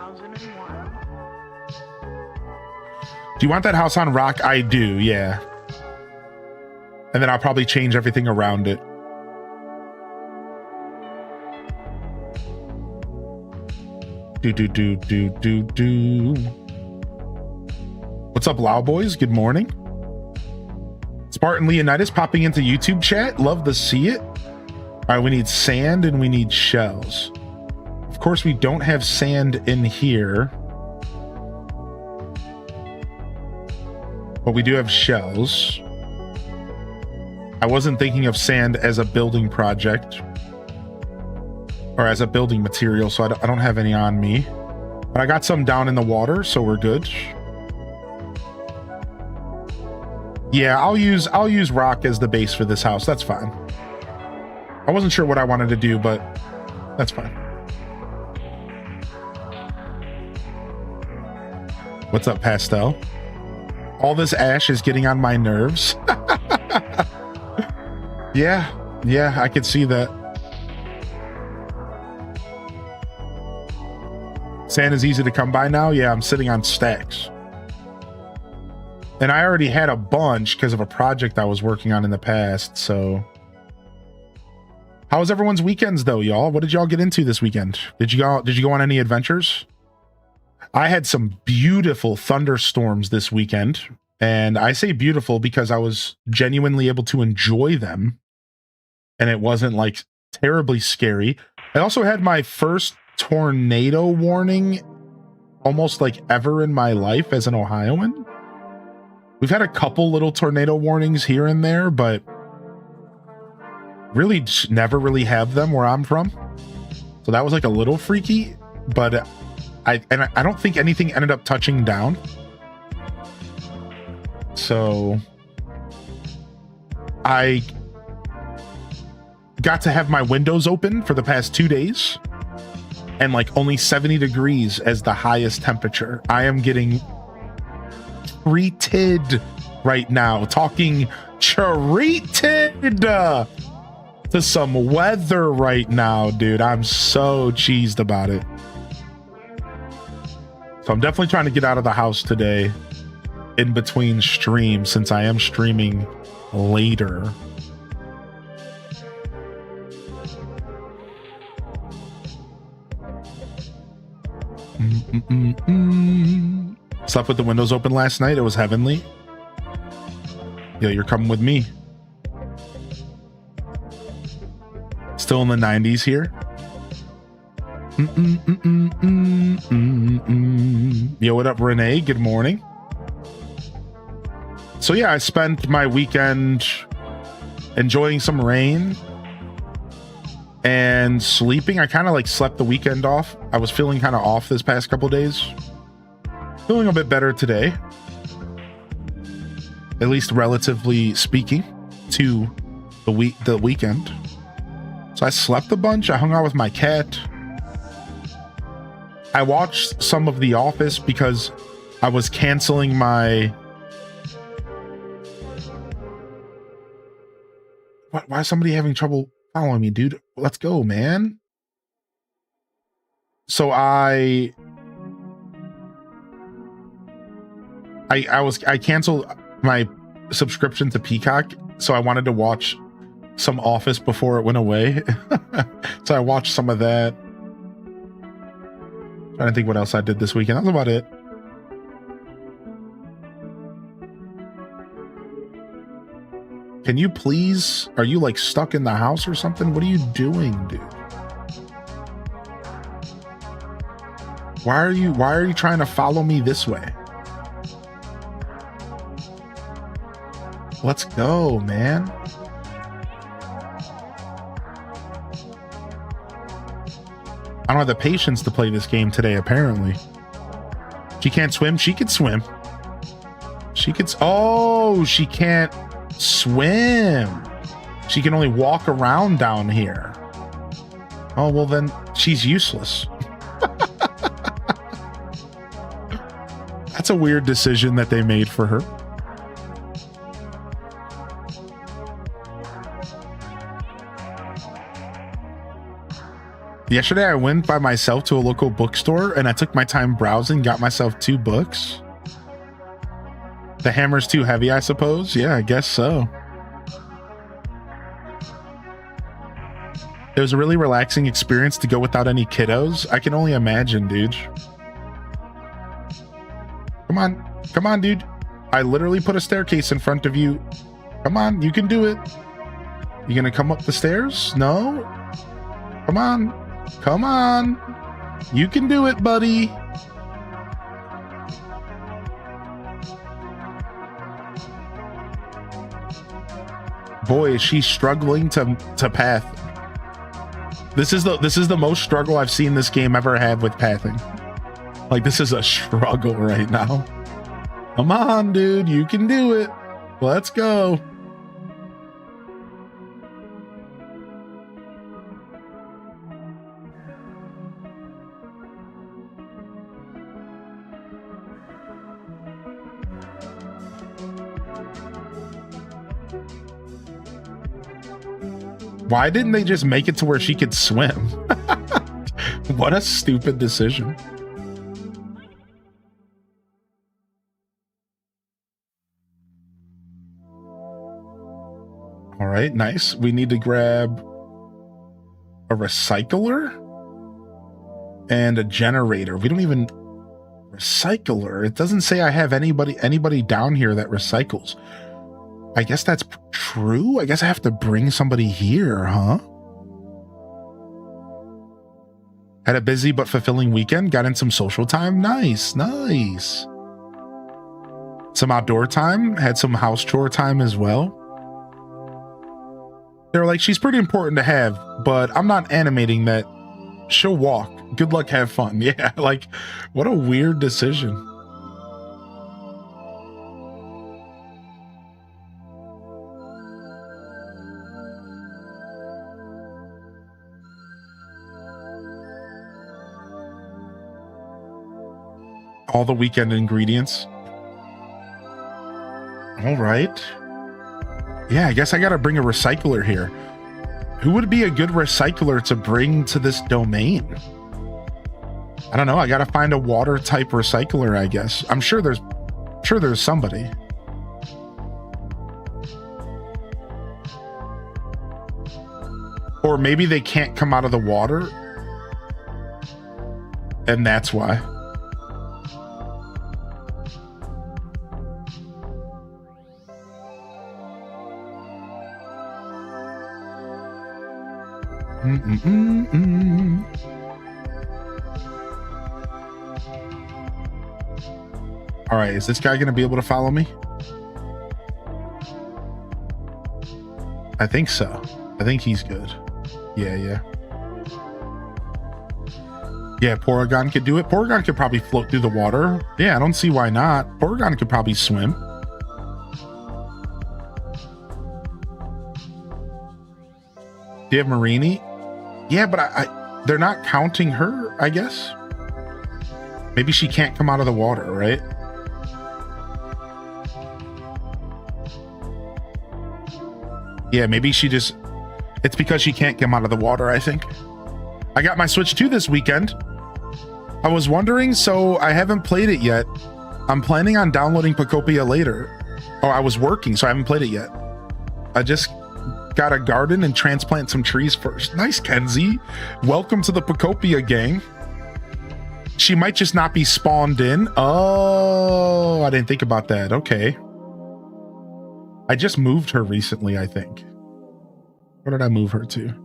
Speaker 2: 2001.
Speaker 1: Do you want that house on rock? I do, yeah. And then I'll probably change everything around it. Do. What's up, Lao Boys? Good morning. Spartan Leonidas popping into YouTube chat. Love to see it. All right, we need sand and we need shells. Of course, we don't have sand in here, but we do have shells. I wasn't thinking of sand as a building project or as a building material, so I don't have any on me, but I got some down in the water, so we're good. Yeah, I'll use rock as the base for this house. That's fine. I wasn't sure what I wanted to do, but that's fine. What's up, Pastel? All this ash is getting on my nerves. Yeah, I could see that. Sand is easy to come by now. Yeah, I'm sitting on stacks. And I already had a bunch because of a project I was working on in the past, so. How was everyone's weekends though, y'all? What did y'all get into this weekend? Did you go on any adventures? I had some beautiful thunderstorms this weekend, and I say beautiful because I was genuinely able to enjoy them, and it wasn't like terribly scary. I also had my first tornado warning almost like ever in my life as an Ohioan. We've had a couple little tornado warnings here and there, but really just never really have them where I'm from. So that was like a little freaky, but I don't think anything ended up touching down. So I got to have my windows open for the past 2 days, and like only 70 degrees as the highest temperature. I am getting treated right now, talking treated to some weather right now, dude. I'm so cheesed about it. So I'm definitely trying to get out of the house today in between streams, since I am streaming later. Slept with the windows open last night. It was heavenly. Yeah, you're coming with me. Still in the 90s here. Yo, what up, Renee? Good morning. So yeah, I spent my weekend enjoying some rain and sleeping. I kind of like slept the weekend off. I was feeling kind of off this past couple days. Feeling a bit better today, at least relatively speaking, to the weekend. So I slept a bunch. I hung out with my cat. I watched some of The Office because I was canceling my... Why is somebody having trouble following me, dude? Let's go, man. So I canceled my subscription to Peacock, so I wanted to watch some Office before it went away. So I watched some of that. Trying to think what else I did this weekend. That's about it. Can you please? Are you like stuck in the house or something? What are you doing, dude? Why are you trying to follow me this way? Let's go, man. I don't have the patience to play this game today, apparently. She can't swim. She could swim. She could. Oh, she can't swim. She can only walk around down here. Oh, well, then she's useless. That's a weird decision that they made for her. Yesterday, I went by myself to a local bookstore and I took my time browsing, got myself 2 books. The hammer's too heavy, I suppose. Yeah, I guess so. It was a really relaxing experience to go without any kiddos. I can only imagine, dude. Come on. Come on, dude. I literally put a staircase in front of you. Come on, you can do it. You gonna come up the stairs? No? Come on. Come on. You can do it, buddy. Boy, is she struggling to path. This is the most struggle I've seen this game ever have with pathing. Like, this is a struggle right now. Come on, dude. You can do it. Let's go. Why didn't they just make it to where she could swim? What a stupid decision. All right, nice. We need to grab a recycler and a generator. We don't even... Recycler? It doesn't say I have anybody down here that recycles. I guess that's true. I guess I have to bring somebody here, huh? Had a busy but fulfilling weekend. Got in some social time. Nice, nice. Some outdoor time. Had some house chore time as well. They were like, she's pretty important to have, but I'm not animating that. She'll walk. Good luck, have fun. Yeah, like, what a weird decision. All the weekend ingredients. All right. Yeah, I guess I gotta bring a recycler here. Who would be a good recycler to bring to this domain? I don't know. I gotta find a water type recycler, I guess. I'm sure there's somebody. Or maybe they can't come out of the water, and that's why. All right, is this guy gonna be able to follow me? I think so. I think he's good. Yeah. Yeah, Porygon could do it. Porygon could probably float through the water. Yeah, I don't see why not. Porygon could probably swim. Do you have Marini? Yeah, but I they're not counting her, I guess. Maybe she can't come out of the water, right? Yeah, maybe she just... It's because she can't come out of the water, I think. I got my Switch 2 this weekend. I was wondering, so I haven't played it yet. I'm planning on downloading Pokopia later. Oh, I was working, so I haven't played it yet. I just got a garden and transplant some trees first. Nice, Kenzie. Welcome to the Pokopia gang. She might just not be spawned in. Oh, I didn't think about that. Okay. I just moved her recently, I think. Where did I move her to?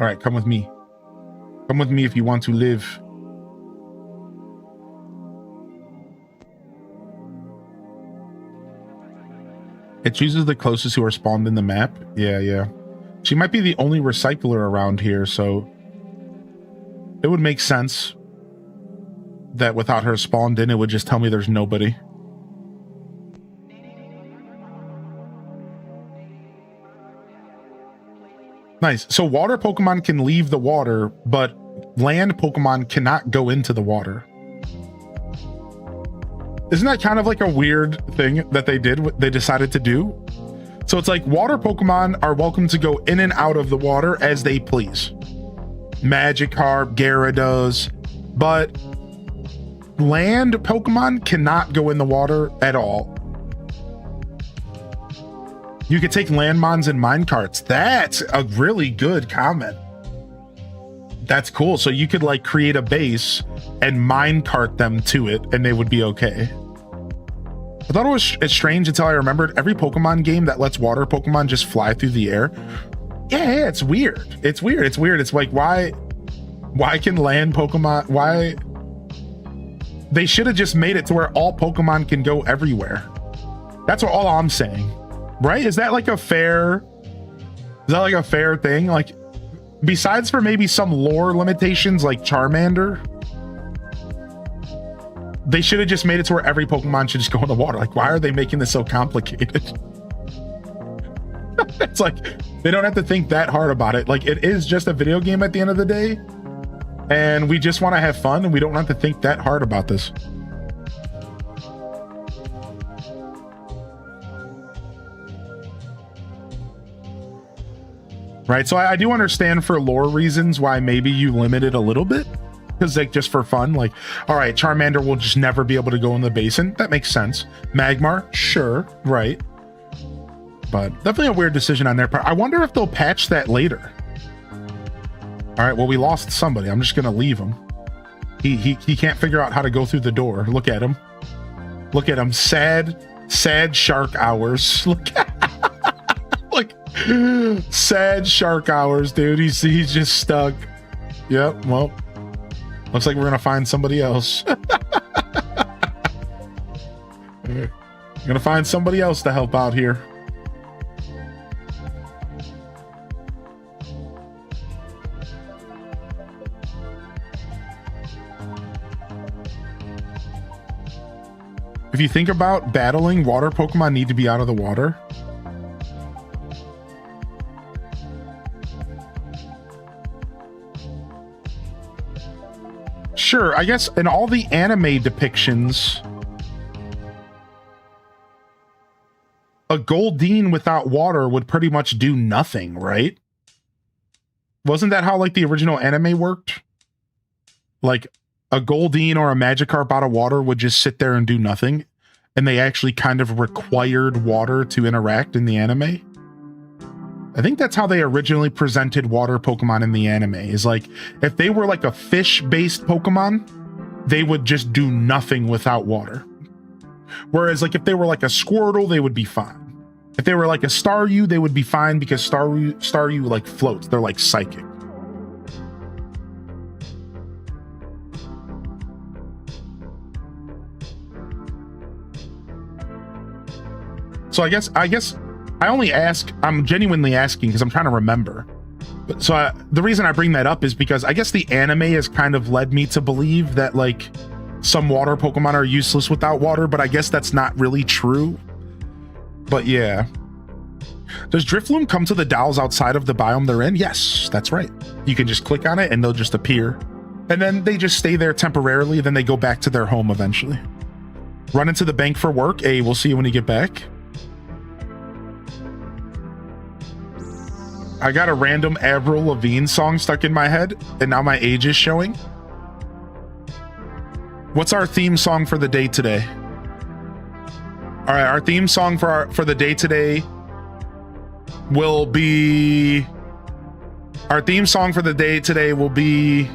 Speaker 1: All right, come with me. Come with me if you want to live. It chooses the closest who are spawned in the map. Yeah. She might be the only recycler around here, so it would make sense that without her spawned in, it would just tell me there's nobody. Nice. So water Pokemon can leave the water, but land Pokemon cannot go into the water. Isn't that kind of like a weird thing that they decided to do? So it's like water Pokemon are welcome to go in and out of the water as they please. Magikarp, Gyarados, but land Pokemon cannot go in the water at all. You could take landmons and minecarts. That's a really good comment. That's cool. So you could like create a base and minecart them to it and they would be okay. I thought it was strange until I remembered every Pokemon game that lets water Pokemon just fly through the air. Yeah, it's weird. It's weird. It's like, why can land Pokemon, why? They should have just made it to where all Pokemon can go everywhere. That's all I'm saying. Right? Is that like a fair thing? Like, besides for maybe some lore limitations like Charmander, they should have just made it to where every Pokemon should just go in the water. Like, why are they making this so complicated? It's like, they don't have to think that hard about it. Like, it is just a video game at the end of the day. And we just want to have fun and we don't have to think that hard about this. Right, so I do understand for lore reasons why maybe you limit it a little bit, because like just for fun, like, all right, Charmander will just never be able to go in the basin. That makes sense. Magmar, sure, right, but definitely a weird decision on their part. I wonder if they'll patch that later. All right, well, we lost somebody. I'm just gonna leave him. He can't figure out how to go through the door. Look at him. Look at him. Sad shark hours. Look at like sad shark hours, dude. He's just stuck. Yep, well, looks like we're gonna find somebody else. We're gonna find somebody else to help out here. If you think about battling, water Pokemon need to be out of the water. Sure, I guess in all the anime depictions, a Goldeen without water would pretty much do nothing, right? Wasn't that how like the original anime worked? Like a Goldeen or a Magikarp out of water would just sit there and do nothing, and they actually kind of required water to interact in the anime. I think that's how they originally presented water Pokemon in the anime, is like if they were like a fish-based Pokemon, they would just do nothing without water. Whereas like if they were like a Squirtle, they would be fine. If they were like a Staryu, they would be fine because Staryu like floats. They're like psychic. So I guess I only ask, I'm genuinely asking because I'm trying to remember. So the reason I bring that up is because I guess the anime has kind of led me to believe that like some water Pokemon are useless without water, but I guess that's not really true. But yeah. Does Drifloon come to the Dowls outside of the biome they're in? Yes, that's right. You can just click on it and they'll just appear. And then they just stay there temporarily, then they go back to their home eventually. Run into the bank for work. Hey, we'll see you when you get back. I got a random Avril Lavigne song stuck in my head, and now my age is showing. What's our theme song for the day today? All right, our theme song for the day today will be... Our theme song for the day today will be...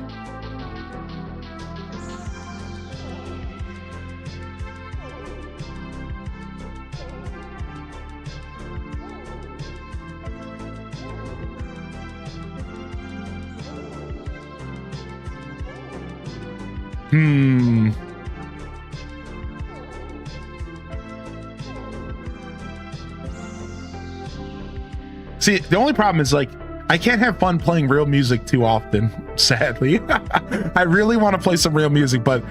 Speaker 1: See, the only problem is like I can't have fun playing real music too often, sadly. I really want to play some real music, but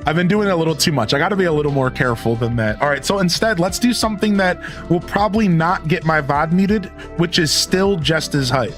Speaker 1: I've been doing it a little too much. I got to be a little more careful than that. All right, so instead, let's do something that will probably not get my VOD muted, which is still just as hype.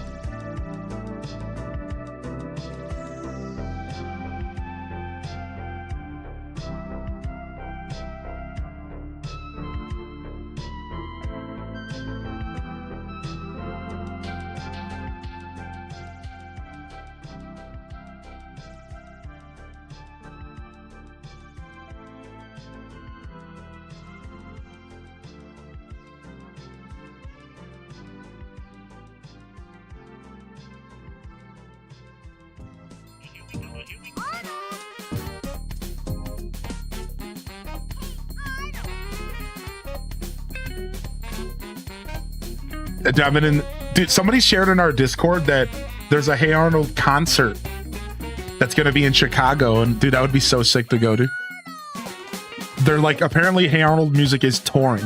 Speaker 1: Dude, somebody shared in our Discord that there's a Hey Arnold concert that's gonna be in Chicago, and dude, that would be so sick to go to. They're like, apparently Hey Arnold music is touring.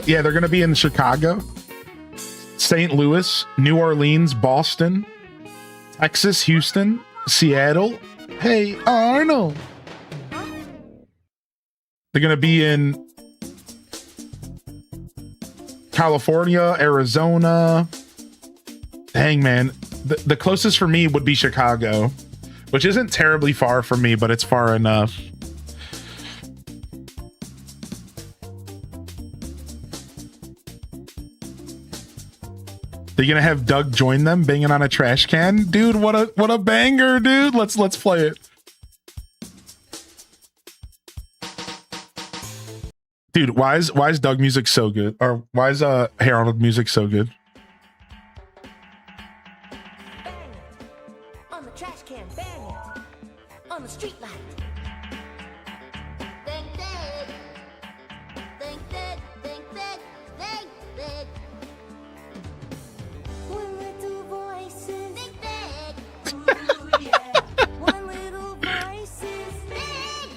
Speaker 1: Yeah, they're gonna be in Chicago, St. Louis, New Orleans, Boston, Texas, Houston, Seattle. Hey Arnold. They're gonna be in California, Arizona. Dang, man. The closest for me would be Chicago, which isn't terribly far from me, but it's far enough. They're gonna have Doug join them banging on a trash can. Dude, what a banger, dude. Let's play it. Dude, why is Doug music so good? Or why is Hey Arnold music so good?
Speaker 3: On the trash can, bang it. On the street light. Think big. Think big, think big, think big. One little voices. Think big. Ooh, yeah. One little voices. Big.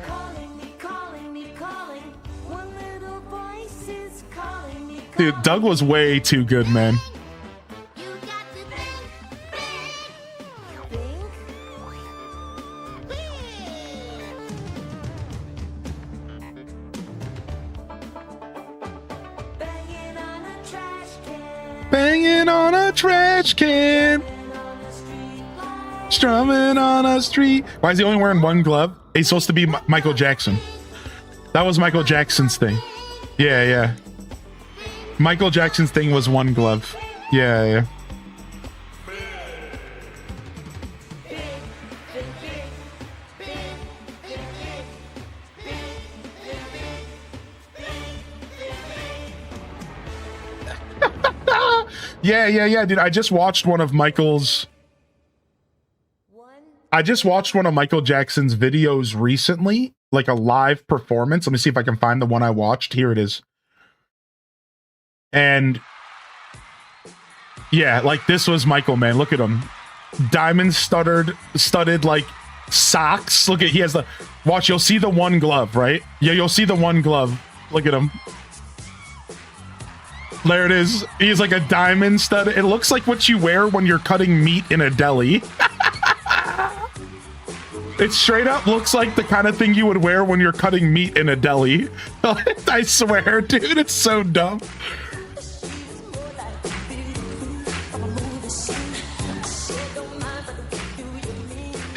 Speaker 3: Calling me,
Speaker 1: Dude, Doug was way too good, man.
Speaker 3: You got to think big. Banging on a trash can.
Speaker 1: Banging on a trash can.
Speaker 3: On a street light.
Speaker 1: Strumming on a street. Why is he only wearing one glove? He's supposed to be Michael Jackson. That was Michael Jackson's thing. Yeah, yeah. Michael Jackson's thing was one glove. Yeah, yeah. Yeah, dude. I just watched one of Michael Jackson's videos recently, like a live performance. Let me see if I can find the one I watched. Here it is. And yeah, like this was Michael, man. Look at him. Diamond studded like socks. Look at, he has the, watch, you'll see the one glove, right? Yeah, you'll see the one glove. Look at him. There it is. He's like a diamond stud. It looks like what you wear when you're cutting meat in a deli. It straight up looks like the kind of thing you would wear when you're cutting meat in a deli. I swear, dude, it's so dumb.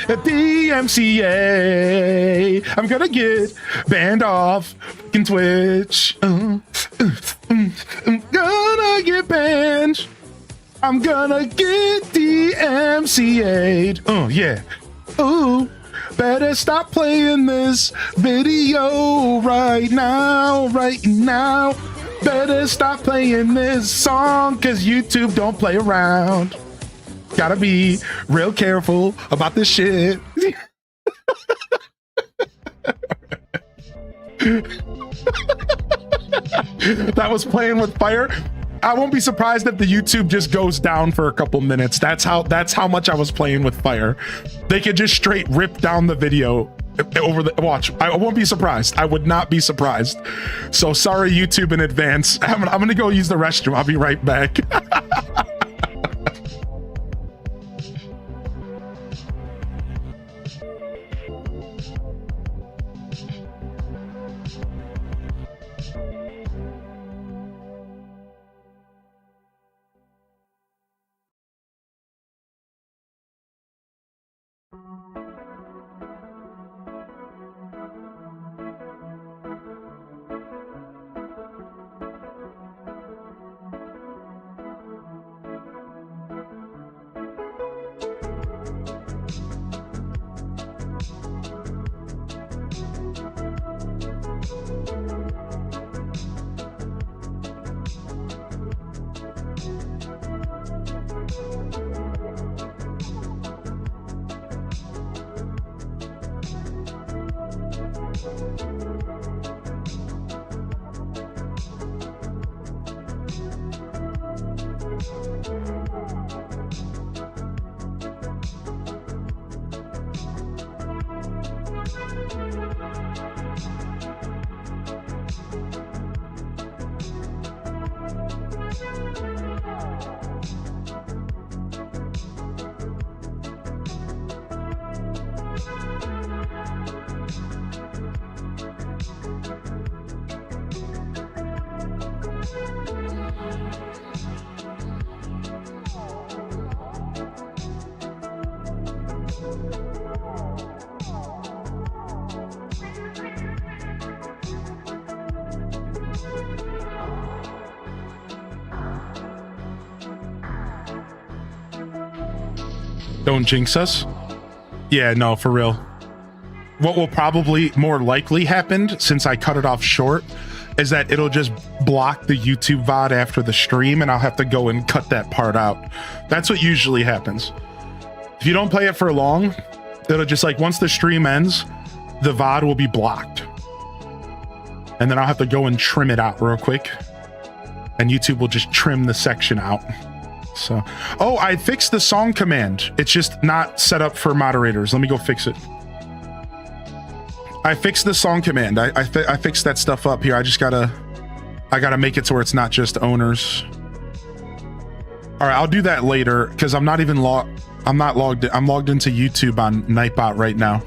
Speaker 1: At the MCA, I'm gonna get banned off fucking Twitch. I'm gonna get banned. I'm gonna get DMCA'd. Oh, yeah. Ooh, better stop playing this video right now, right now. Better stop playing this song, cause YouTube don't play around. Gotta be real careful about this shit. That was playing with fire. I won't be surprised if the YouTube just goes down for a couple minutes. That's how much I was playing with fire. They could just straight rip down the video over the watch. I won't be surprised. I would not be surprised. So sorry, YouTube, in advance. I'm gonna go use the restroom. I'll be right back. Don't jinx us. Yeah, no, for real. What will probably more likely happen, since I cut it off short, is that it'll just block the YouTube VOD after the stream and I'll have to go and cut that part out. That's what usually happens. If you don't play it for long, it'll just like, once the stream ends, the VOD will be blocked. And then I'll have to go and trim it out real quick. And YouTube will just trim the section out. So, oh, I fixed the song command. It's just not set up for moderators. Let me go fix it. I fixed the song command. I fixed that stuff up here. I just gotta I gotta make it to where it's not just owners. All right, I'll do that later because I'm not logged in. I'm logged into YouTube on Nightbot right now.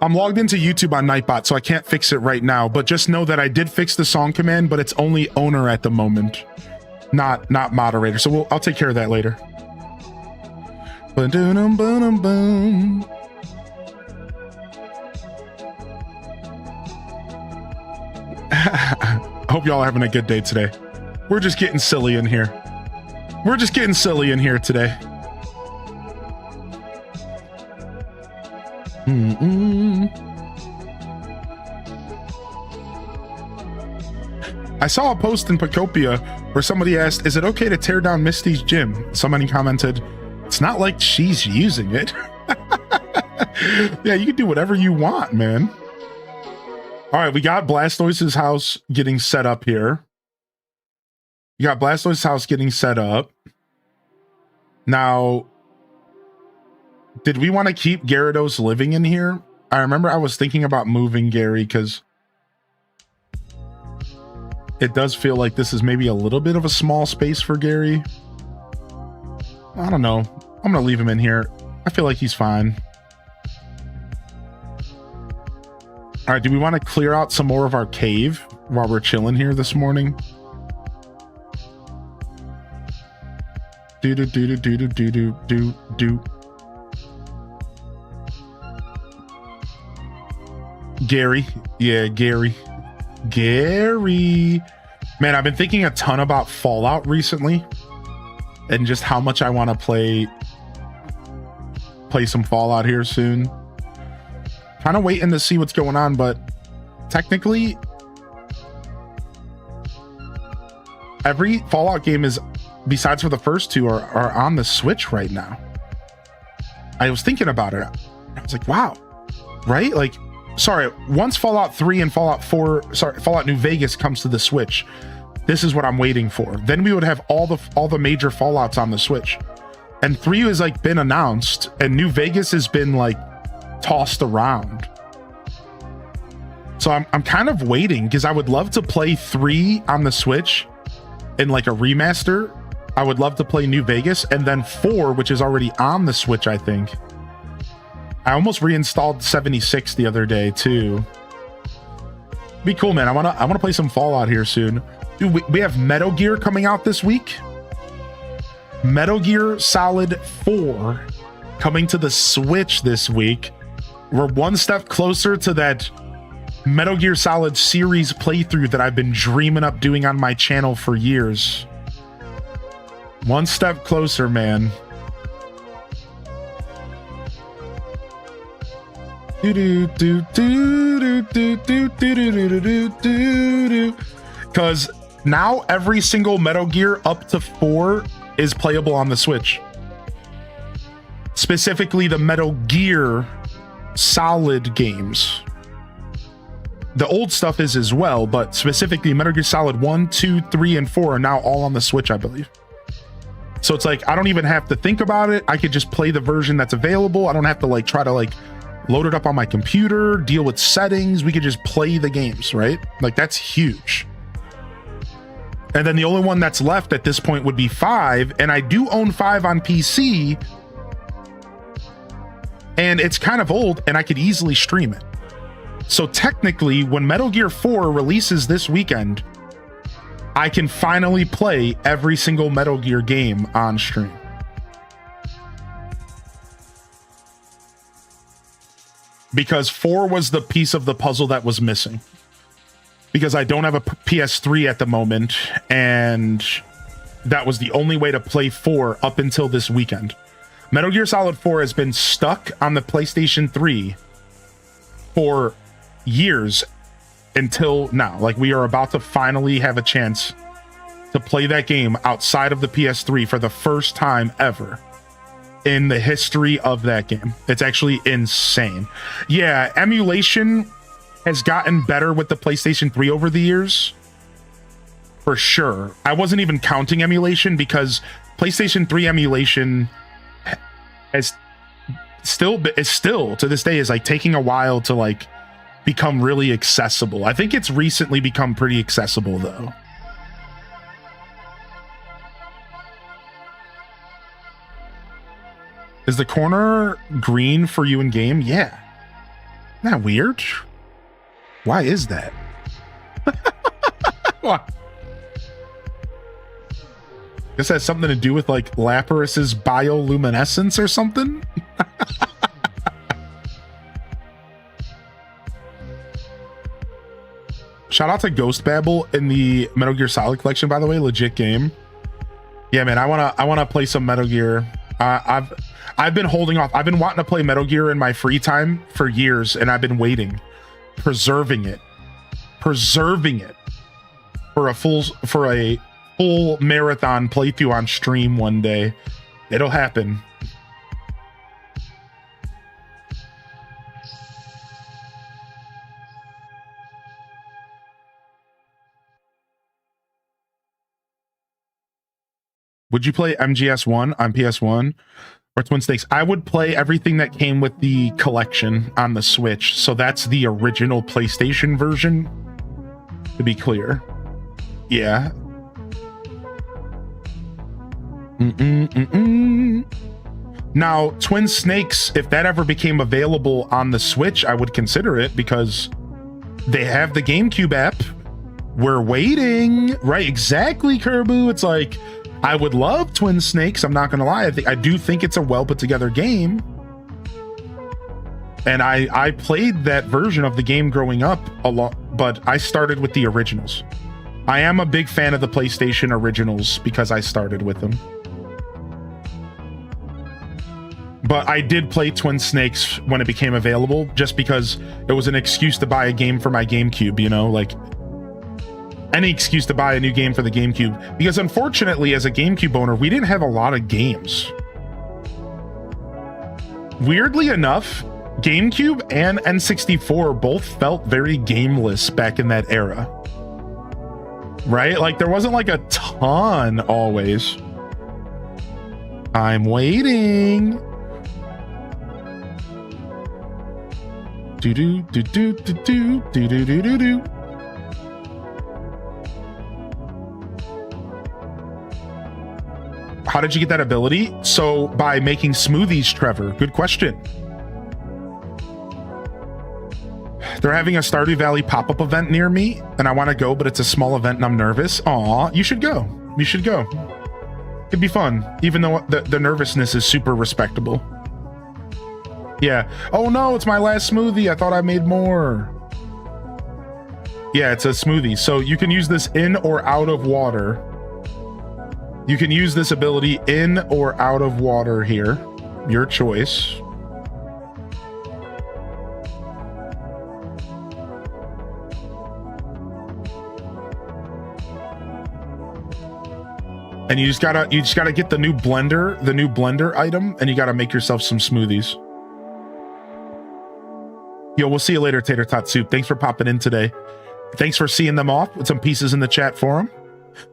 Speaker 1: I'm logged into YouTube on Nightbot, so I can't fix it right now, but just know that I did fix the song command, but it's only owner at the moment, not moderator. So I'll take care of that later. Ba-dum-bum-bum-bum. Hope y'all are having a good day today. We're just getting silly in here. We're just getting silly in here today. I saw a post in Pokopia where somebody asked, is it okay to tear down Misty's gym? Somebody commented, it's not like she's using it. Yeah, you can do whatever you want, man. All right, we got Blastoise's house getting set up here. You got Blastoise's house getting set up. Now, did we want to keep Gyarados living in here? I remember I was thinking about moving Gary because it does feel like this is maybe a little bit of a small space for Gary. I don't know. I'm going to leave him in here. I feel like he's fine. All right, do we want to clear out some more of our cave while we're chilling here this morning? Do. Gary. Yeah, Gary. Man, I've been thinking a ton about Fallout recently and just how much I want to play some Fallout here soon. Kind of waiting to see what's going on, but technically every Fallout game is, besides for the first two, are on the Switch right now. I was thinking about it. I was like, wow, right? Like, sorry, once Fallout 3 and Fallout New Vegas comes to the Switch, this is what I'm waiting for. Then we would have all the major Fallouts on the Switch. And 3 has like been announced, and New Vegas has been like tossed around. So I'm kind of waiting because I would love to play 3 on the Switch in like a remaster. I would love to play New Vegas, and then 4, which is already on the Switch, I think. I almost reinstalled 76 the other day too. Be cool, man. I wanna play some Fallout here soon. Dude, we have Metal Gear coming out this week. Metal Gear Solid 4 coming to the Switch this week. We're one step closer to that Metal Gear Solid series playthrough that I've been dreaming up doing on my channel for years. One step closer, man. Because now every single Metal Gear up to 4 is playable on the Switch. Specifically the Metal Gear Solid games. The old stuff is as well, but specifically Metal Gear Solid 1, 2, 3, and 4 are now all on the Switch, I believe. So it's like, I don't even have to think about it. I could just play the version that's available. I don't have to like try to like load it up on my computer, deal with settings. We could just play the games, right? Like, that's huge. And then the only one that's left at this point would be 5, and I do own 5 on PC, and it's kind of old, and I could easily stream it. So technically, when Metal Gear 4 releases this weekend, I can finally play every single Metal Gear game on stream. Because 4 was the piece of the puzzle that was missing. Because I don't have a PS3 at the moment, and that was the only way to play 4 up until this weekend. Metal Gear Solid 4 has been stuck on the PlayStation 3 for years until now. Like, we are about to finally have a chance to play that game outside of the PS3 for the first time ever in the history of that game. It's actually insane. Yeah, emulation has gotten better with the PlayStation 3 over the years, for sure. I wasn't even counting emulation because PlayStation 3 emulation is still to this day is like taking a while to like become really accessible. I think it's recently become pretty accessible though. Is the corner green for you in game? Yeah. Isn't that weird? Why is that? What? This has something to do with like Lapris's bioluminescence or something? Shout out to Ghost Babel in the Metal Gear Solid collection, by the way. Legit game. Yeah, man, I wanna play some Metal Gear. I've been holding off. I've been wanting to play Metal Gear in my free time for years, and I've been waiting, preserving it for a full marathon playthrough on stream one day. It'll happen. Would you play MGS1 on PS1 or Twin Snakes? I would play everything that came with the collection on the Switch. So that's the original PlayStation version, to be clear. Yeah. Now, Twin Snakes, if that ever became available on the Switch, I would consider it because they have the GameCube app. We're waiting. Right, exactly, Kerbu. It's like, I would love Twin Snakes. I'm not gonna lie. I do think it's a well put together game. And I played that version of the game growing up a lot, but I started with the originals. I am a big fan of the PlayStation originals because I started with them. But I did play Twin Snakes when it became available just because it was an excuse to buy a game for my GameCube, you know, like any excuse to buy a new game for the GameCube. Because unfortunately, as a GameCube owner, we didn't have a lot of games. Weirdly enough, GameCube and N64 both felt very gameless back in that era. Right? Like there wasn't like a ton always. I'm waiting. Do do do do do do do do do do do. How did you get that ability? So by making smoothies, Trevor. Good question. They're having a Stardew Valley pop-up event near me, and I want to go, but it's a small event and I'm nervous. Aw, you should go. You should go. It'd be fun, even though the nervousness is super respectable. Yeah. Oh no, it's my last smoothie. I thought I made more. Yeah, it's a smoothie. So you can use this in or out of water. You can use this ability in or out of water here. Your choice. And you just gotta get the new blender item, and you gotta make yourself some smoothies. Yo, we'll see you later, Tater Tot Soup. Thanks for popping in today. Thanks for seeing them off with some pieces in the chat for them.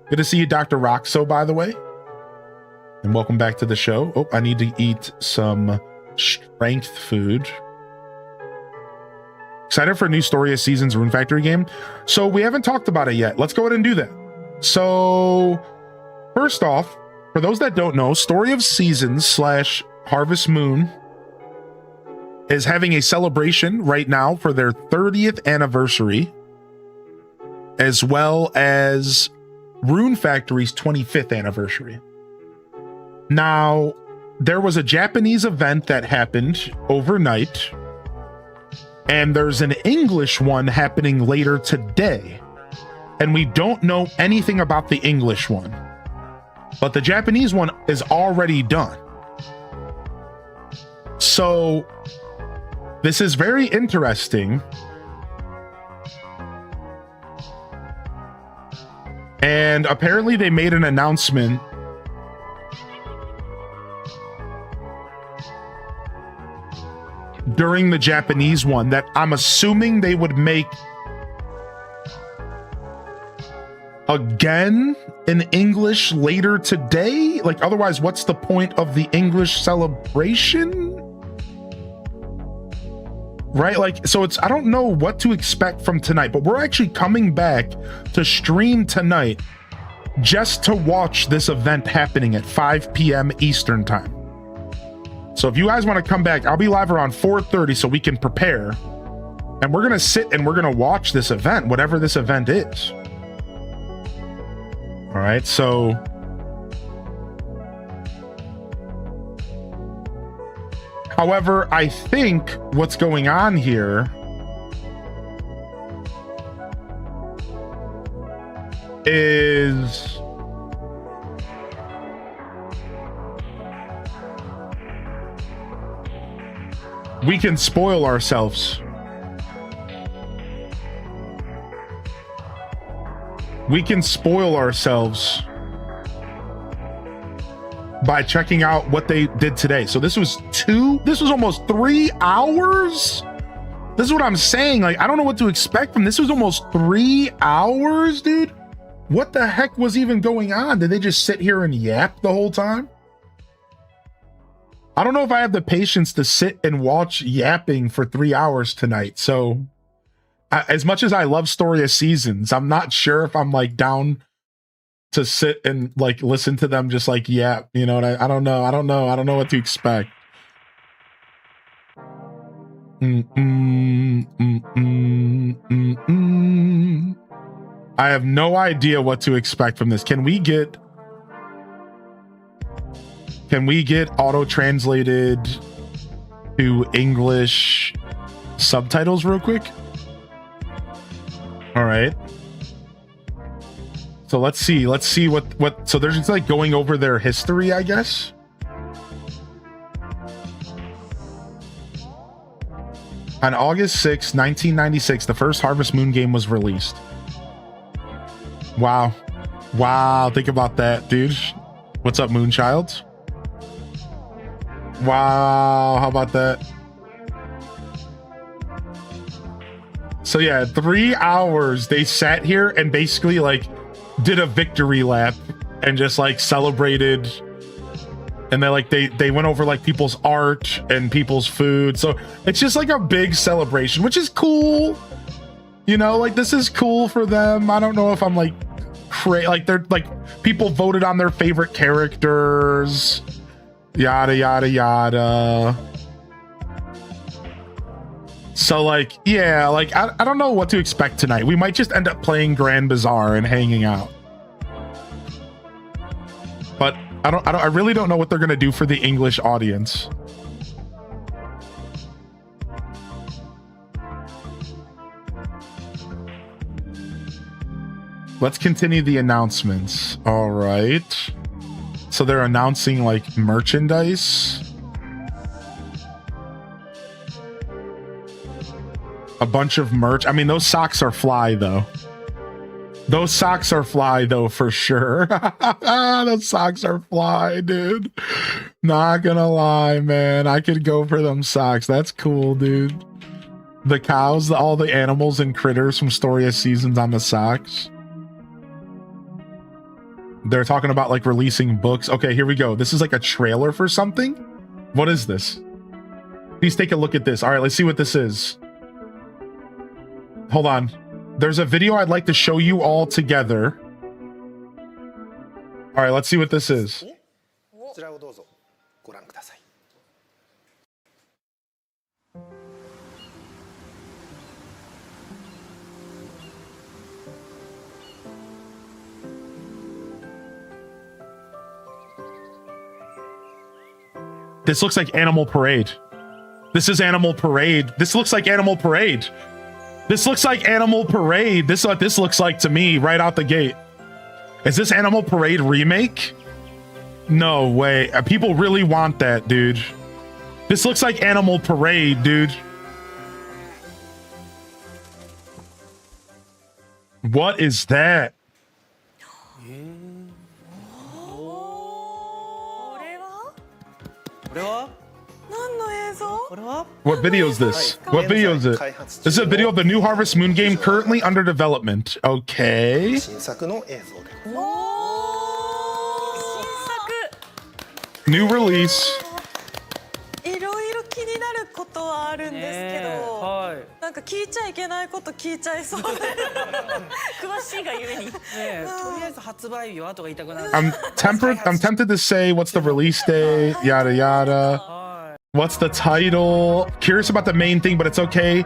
Speaker 1: Good to see you, Dr. Roxo, by the way. And welcome back to the show. Oh, I need to eat some strength food. Excited for a new Story of Seasons Rune Factory game? So we haven't talked about it yet. Let's go ahead and do that. So first off, for those that don't know, Story of Seasons / Harvest Moon is having a celebration right now for their 30th anniversary, as well as Rune Factory's 25th anniversary. Now, there was a Japanese event that happened overnight, and there's an English one happening later today. And we don't know anything about the English one, but the Japanese one is already done. So this is very interesting. And apparently they made an announcement during the Japanese one that I'm assuming they would make again in English later today. Like, otherwise, what's the point of the English celebration? right? Like, so it's, I don't know what to expect from tonight, but we're actually coming back to stream tonight just to watch this event happening at 5 p.m. Eastern time. So if you guys want to come back, I'll be live around 4:30 so we can prepare. And we're going to sit and we're going to watch this event, whatever this event is. All right, so however, I think what's going on here is we can spoil ourselves. We can spoil ourselves by checking out what they did today. So this was almost 3 hours. This is what I'm saying. Like, I don't know what to expect from this. Was almost 3 hours, dude. What the heck was even going on? Did they just sit here and yap the whole time? I don't know if I have the patience to sit and watch yapping for 3 hours tonight. So as much as I love Story of Seasons, I'm not sure if I'm like down to sit and like listen to them just like yap. You know what I don't know. I don't know what to expect. I have no idea what to expect from this. Can we get auto translated to English subtitles real quick? All right. So let's see what so they're just like going over their history, I guess. On August 6, 1996, the first Harvest Moon game was released. Wow. Think about that, dude. What's up, Moonchild? Wow, how about that? So yeah, 3 hours they sat here and basically like did a victory lap and just like celebrated, and they went over like people's art and people's food. So it's just like a big celebration, which is cool. You know, like this is cool for them. I don't know if I'm like like they're like people voted on their favorite characters, yada yada yada. So like, yeah, like I don't know what to expect tonight. We might just end up playing Grand Bazaar and hanging out. But I really don't know what they're gonna do for the English audience. Let's continue the announcements. All right. So they're announcing like merchandise. A bunch of merch. I mean, those socks are fly though. Those socks are fly though, for sure. Those socks are fly, dude. Not gonna lie, man. I could go for them socks. That's cool, dude. The cows, all the animals and critters from Story of Seasons on the socks. They're talking about like releasing books. Okay, here we go. This is like a trailer for something. What is this? Please take a look at this. All right, let's see what this is. Hold on. There's a video I'd like to show you all together. All right, let's see what this is. This looks like Animal Parade. This is Animal Parade. This looks like Animal Parade. This looks like Animal Parade. This is what this looks like to me right out the gate. Is this Animal Parade remake? No way. People really want that, dude. This looks like Animal Parade, dude. What is that? What video is this? What video is it? This is a video of the new Harvest Moon game currently under development. Okay. New release.
Speaker 4: ことはあるんですけど、
Speaker 5: はい。
Speaker 4: なんか聞いちゃいけないこと聞いちゃいそうで。詳しいがゆえに。
Speaker 5: とりあえず発売日はとか言いたくなる。
Speaker 1: I'm tempted to say what's the release date, yada yada. What's the title? Curious about the main thing, but it's okay.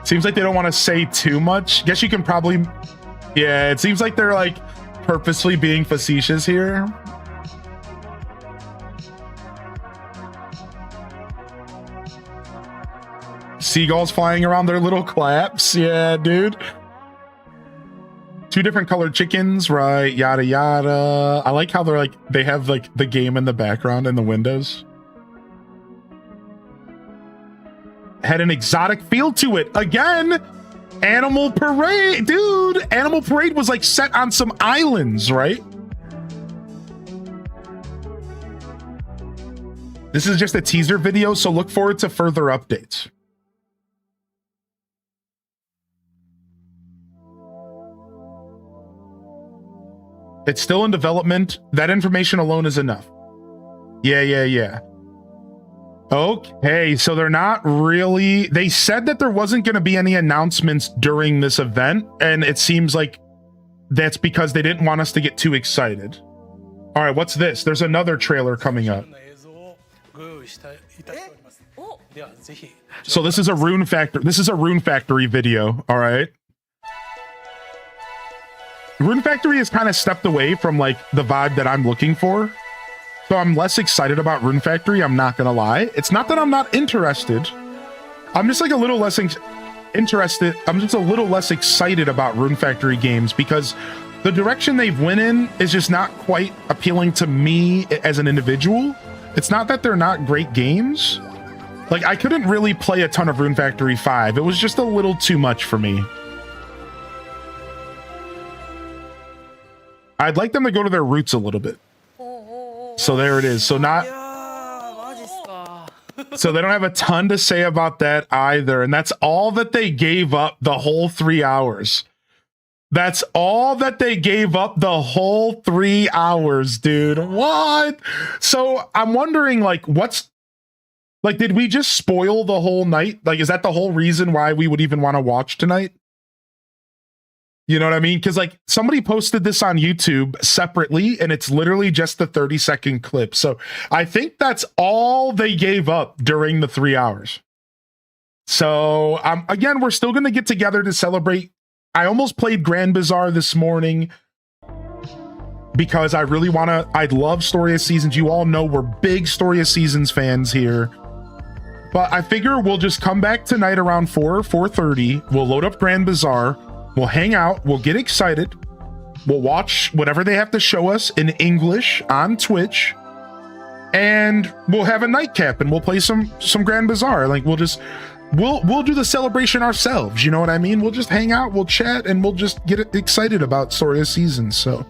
Speaker 1: Seems like they don't want to say too much. Guess you can probably... Yeah, it seems like they're like purposely being facetious here. Seagulls flying around their little claps. Yeah, dude. 2 different colored chickens, right? Yada yada. I like how they're like, they have like the game in the background in the windows. Had an exotic feel to it. Again, Animal Parade. Dude, Animal Parade was like set on some islands, right? This is just a teaser video, so look forward to further updates. It's still in development. That information alone is enough. Yeah. Okay, so they're not really... They said that there wasn't going to be any announcements during this event, and it seems like that's because they didn't want us to get too excited. All right, what's this? There's another trailer coming up. So this is a Rune Factory. This is a Rune Factory video, all right? Rune Factory has kind of stepped away from like the vibe that I'm looking for. So I'm less excited about Rune Factory, I'm not gonna lie. It's not that I'm not interested. I'm just like a little less interested. I'm just a little less excited about Rune Factory games because the direction they've went in is just not quite appealing to me as an individual. It's not that they're not great games. Like I couldn't really play a ton of Rune Factory 5. It was just a little too much for me. I'd like them to go to their roots a little bit. So there it is. So not... So they don't have a ton to say about that either. And that's all that they gave up the whole 3 hours. That's all that they gave up the whole 3 hours, dude. What? So I'm wondering, like, what's... Like, did we just spoil the whole night? Like, is that the whole reason why we would even want to watch tonight? You know what I mean? Because like somebody posted this on YouTube separately and it's literally just the 30-second clip. So I think that's all they gave up during the 3 hours. So again, we're still going to get together to celebrate. I almost played Grand Bazaar this morning because I really want to. I love Story of Seasons. You all know we're big Story of Seasons fans here. But I figure we'll just come back tonight around 4:30. We'll load up Grand Bazaar. We'll hang out, we'll get excited, we'll watch whatever they have to show us in English on Twitch, and we'll have a nightcap and we'll play some Grand Bazaar. Like we'll do the celebration ourselves, you know what I mean? We'll just hang out, we'll chat, and we'll just get excited about Story of Seasons. So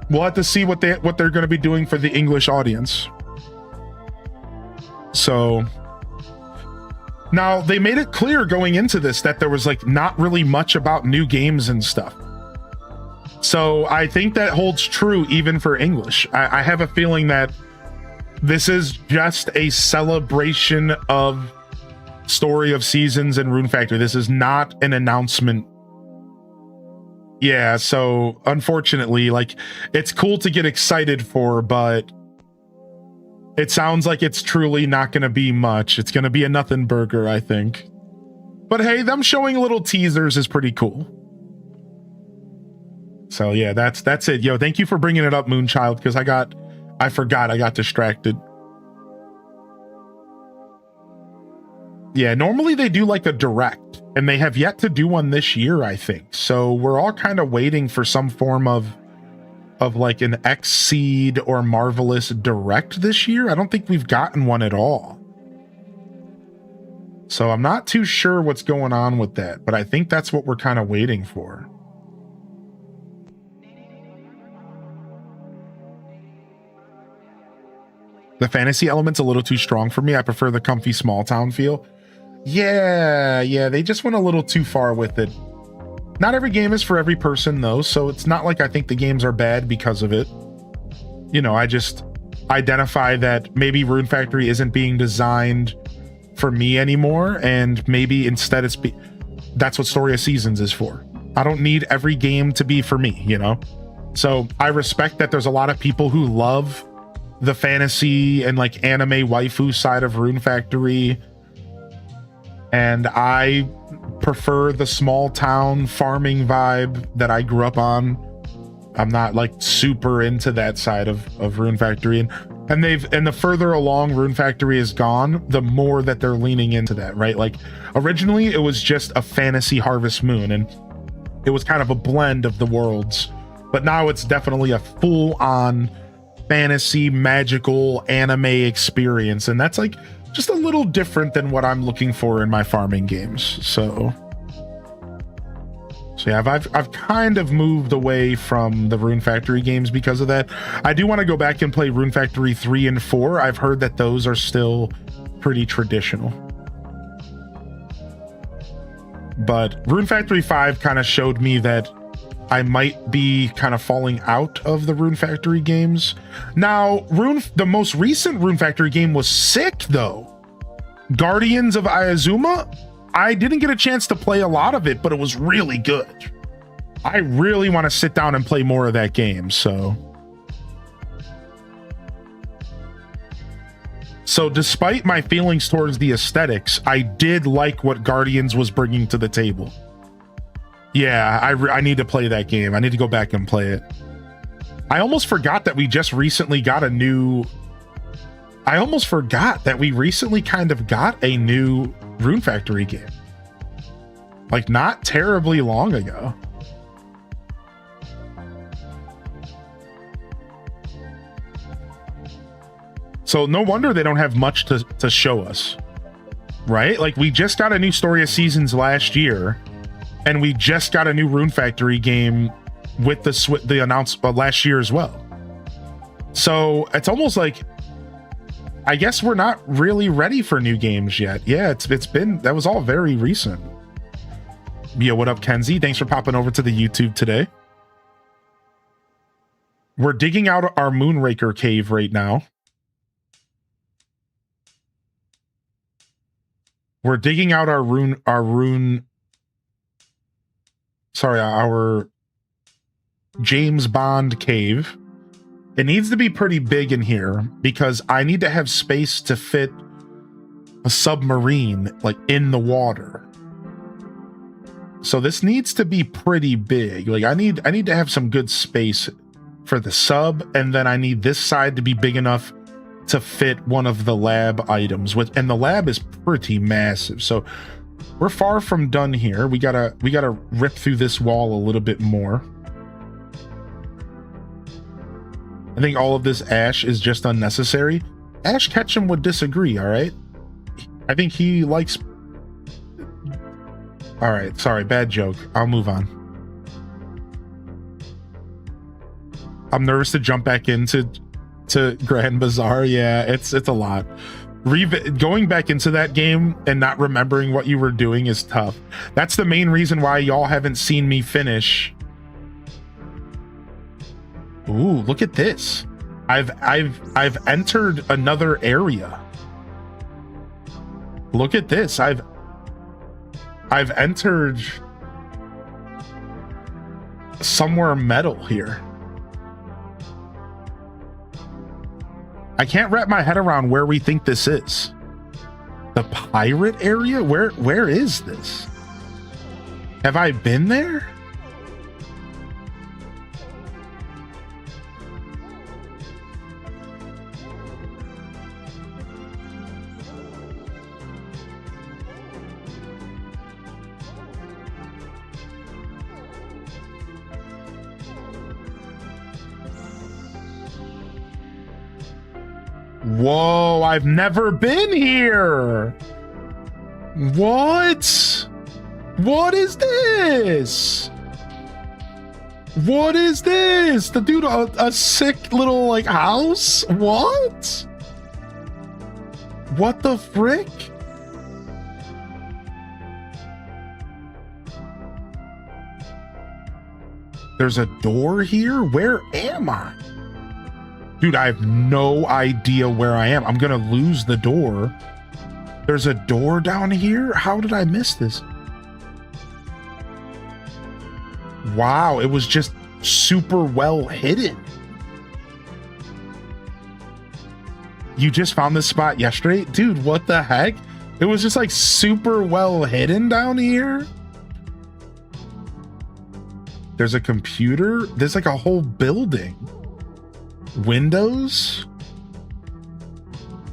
Speaker 1: we'll have to see what they're going to be doing for the English audience. So now, they made it clear going into this that there was like not really much about new games and stuff. So I think that holds true even for English. I have a feeling that this is just a celebration of Story of Seasons and Rune Factory. This is not an announcement. Yeah, so unfortunately, like it's cool to get excited for, but it sounds like it's truly not going to be much. It's going to be a nothing burger, I think. But hey, them showing little teasers is pretty cool. So yeah, that's it. Yo, thank you for bringing it up, Moonchild, because I forgot. I got distracted. Yeah, normally they do like a direct, and they have yet to do one this year, I think. So we're all kind of waiting for some form of like an Xseed or Marvelous Direct this year. I don't think we've gotten one at all. So I'm not too sure what's going on with that, but I think that's what we're kind of waiting for. The fantasy element's a little too strong for me. I prefer the comfy small town feel. Yeah, they just went a little too far with it. Not every game is for every person though, so it's not like I think the games are bad because of it. You know, I just identify that maybe Rune Factory isn't being designed for me anymore, and maybe instead that's what Story of Seasons is for. I don't need every game to be for me, you know? So I respect that there's a lot of people who love the fantasy and like anime waifu side of Rune Factory, and I prefer the small town farming vibe that I grew up on. I'm not like super into that side of Rune Factory, and the further along Rune Factory has gone, the more that they're leaning into that, right? Like originally it was just a fantasy Harvest Moon, and it was kind of a blend of the worlds, but now it's definitely a full-on fantasy magical anime experience, and that's like just a little different than what I'm looking for in my farming games. So yeah, I've kind of moved away from the Rune Factory games because of that. I do want to go back and play Rune Factory 3 and 4. I've heard that those are still pretty traditional. But Rune Factory 5 kind of showed me that I might be kind of falling out of the Rune Factory games. Now, the most recent Rune Factory game was sick though. Guardians of Ayazuma? I didn't get a chance to play a lot of it, but it was really good. I really want to sit down and play more of that game, so despite my feelings towards the aesthetics, I did like what Guardians was bringing to the table. Yeah, I need to play that game. I need to go back and play it. I almost forgot that we just recently got a new... I almost forgot that we recently kind of got a new Rune Factory game. Like, not terribly long ago. So no wonder they don't have much to show us, right? Like, we just got a new Story of Seasons last year, and we just got a new Rune Factory game with the announcement last year as well. So it's almost like, I guess we're not really ready for new games yet. Yeah, it's been, that was all very recent. Yo, what up, Kenzie? Thanks for popping over to the YouTube today. We're digging out our Moonraker cave right now. We're digging out our James Bond cave. It needs to be pretty big in here because I need to have space to fit a submarine like in the water. So this needs to be pretty big. Like I need to have some good space for the sub, and then I need this side to be big enough to fit one of the lab items with, and the lab is pretty massive. So we're far from done here. We gotta rip through this wall a little bit more. I think all of this ash is just unnecessary. Ash Ketchum would disagree, all right? I think he likes... All right, sorry, bad joke. I'll move on. I'm nervous to jump back into Grand Bazaar. Yeah, it's a lot. Going back into that game and not remembering what you were doing is tough. That's the main reason why y'all haven't seen me finish. Ooh, look at this. I've entered another area. Look at this. I've entered somewhere metal here. I can't wrap my head around where we think this is. The pirate area? Where is this? Have I been there? Whoa, I've never been here. What? What is this? What is this? The dude, a sick little like house? What? What the frick? There's a door here? Where am I? Dude, I have no idea where I am. I'm gonna lose the door. There's a door down here? How did I miss this? Wow, it was just super well hidden. You just found this spot yesterday? Dude, what the heck? It was just like super well hidden down here. There's a computer. There's like a whole building. Windows.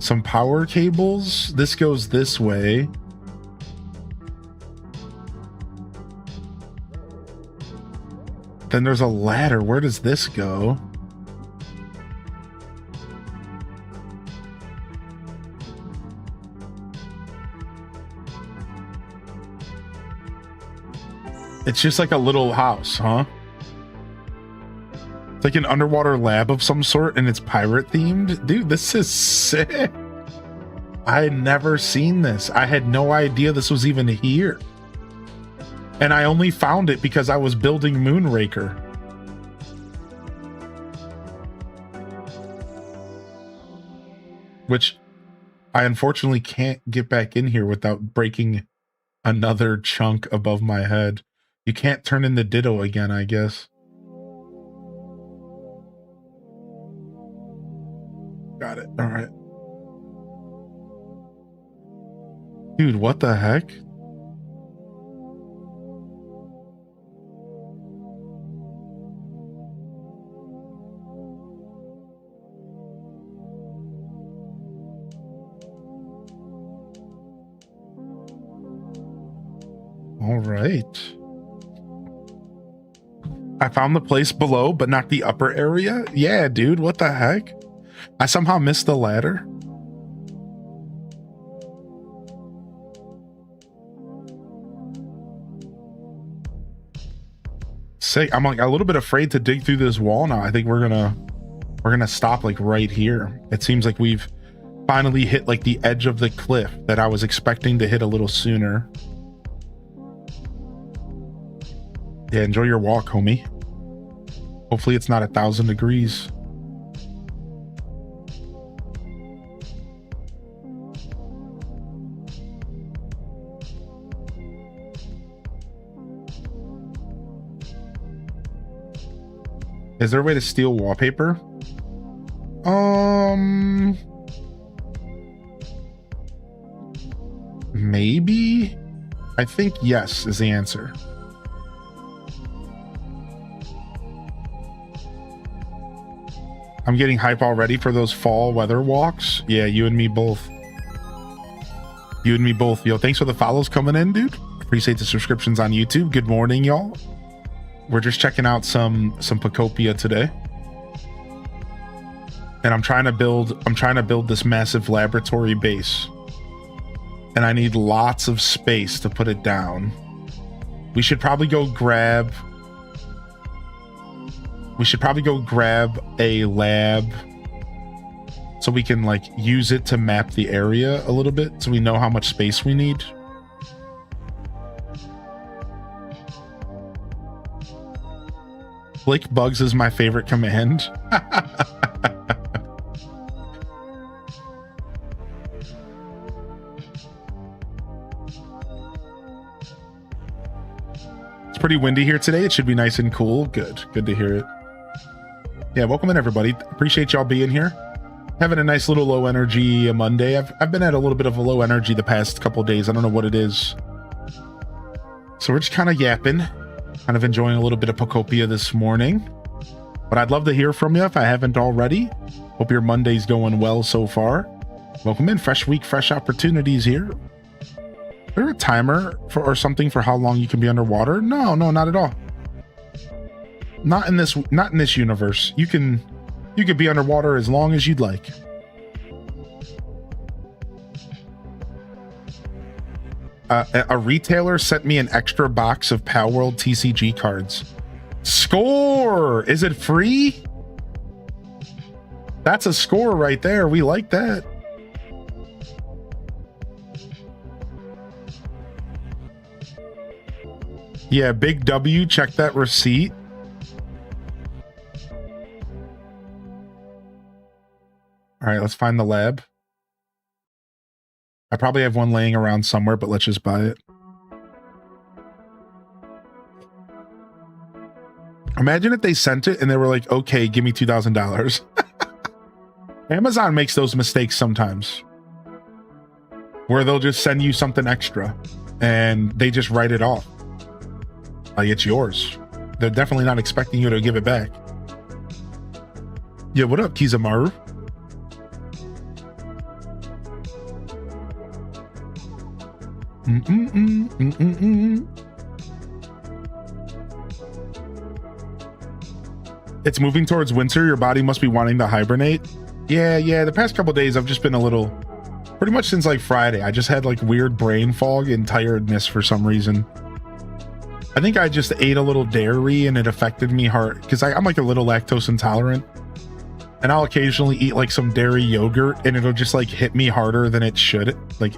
Speaker 1: Some power cables. This goes this way. Then there's a ladder. Where does this go? It's just like a little house, huh? It's like an underwater lab of some sort and it's pirate themed. Dude, this is sick. I had never seen this. I had no idea this was even here. And I only found it because I was building Moonraker. Which I unfortunately can't get back in here without breaking another chunk above my head. You can't turn into Ditto again, I guess. Got it. All right. Dude, what the heck? All right. I found the place below, but not the upper area. Yeah, dude, what the heck? I somehow missed the ladder. Sick. I'm like a little bit afraid to dig through this wall now. I think we're gonna stop like right here. It seems like we've finally hit like the edge of the cliff that I was expecting to hit a little sooner. Yeah, enjoy your walk, homie. Hopefully it's not 1,000 degrees. Is there a way to steal wallpaper? Maybe? I think yes is the answer. I'm getting hype already for those fall weather walks. Yeah, you and me both. You and me both. Yo, thanks for the follows coming in, dude. Appreciate the subscriptions on YouTube. Good morning, y'all. We're just checking out some Pokopia today. And I'm trying to build this massive laboratory base. And I need lots of space to put it down. We should probably go grab a lab so we can like use it to map the area a little bit so we know how much space we need. Flick bugs is my favorite command. It's pretty windy here today. It should be nice and cool. Good to hear it. Yeah, welcome in everybody. Appreciate y'all being here. Having a nice little low energy Monday. I've been at a little bit of a low energy the past couple days. I don't know what it is. So we're just kind of yapping, kind of enjoying a little bit of Pokopia this morning. But I'd love to hear from you if I haven't already. Hope your Monday's going well so far. Welcome in. Fresh week, fresh opportunities here. Is there a timer or something for how long you can be underwater? No, not at all. Not in this universe. You could be underwater as long as you'd like. A retailer sent me an extra box of Pal World TCG cards. Score! Is it free? That's a score right there. We like that. Yeah, Big W, check that receipt. All right, let's find the lab. I probably have one laying around somewhere, but let's just buy it. Imagine if they sent it and they were like, okay, give me $2,000. Amazon makes those mistakes sometimes where they'll just send you something extra and they just write it off. Like, it's yours. They're definitely not expecting you to give it back. Yeah, what up, Kizamaru? It's moving towards winter. Your body must be wanting to hibernate. Yeah. The past couple days, I've just been a little, pretty much since like Friday, I just had like weird brain fog and tiredness for some reason. I think I just ate a little dairy and it affected me hard because I'm like a little lactose intolerant. And I'll occasionally eat like some dairy yogurt and it'll just like hit me harder than it should. Like,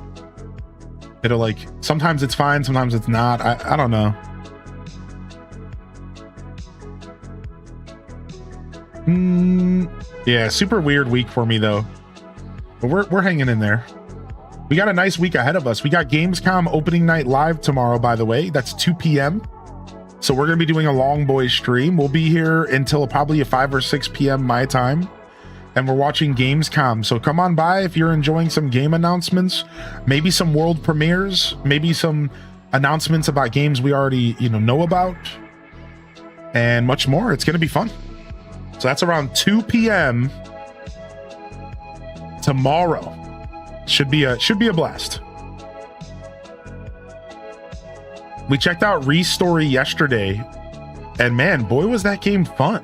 Speaker 1: it'll like, sometimes it's fine, sometimes it's not. I don't know. Yeah, super weird week for me though. But we're hanging in there. We got a nice week ahead of us. We got Gamescom opening night live tomorrow, by the way. That's 2 p.m. So we're going to be doing a long boys stream. We'll be here until probably a 5 or 6 p.m. my time. And we're watching Gamescom. So come on by if you're enjoying some game announcements, maybe some world premieres, maybe some announcements about games we already, know about, and much more. It's going to be fun. So that's around 2 p.m. tomorrow. Should be a blast. We checked out Restory yesterday, and man, boy, was that game fun.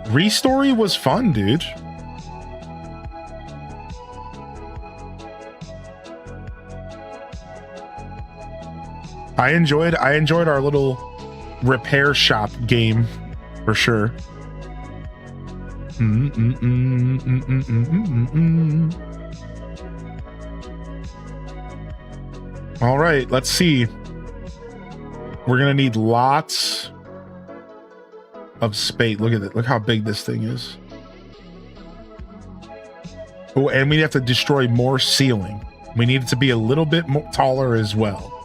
Speaker 1: Restory was fun, dude. I enjoyed our little repair shop game for sure. All right, let's see. We're gonna need lots of space. Look at it. Look how big this thing is. Oh, and we have to destroy more ceiling. We need it to be a little bit more taller as well.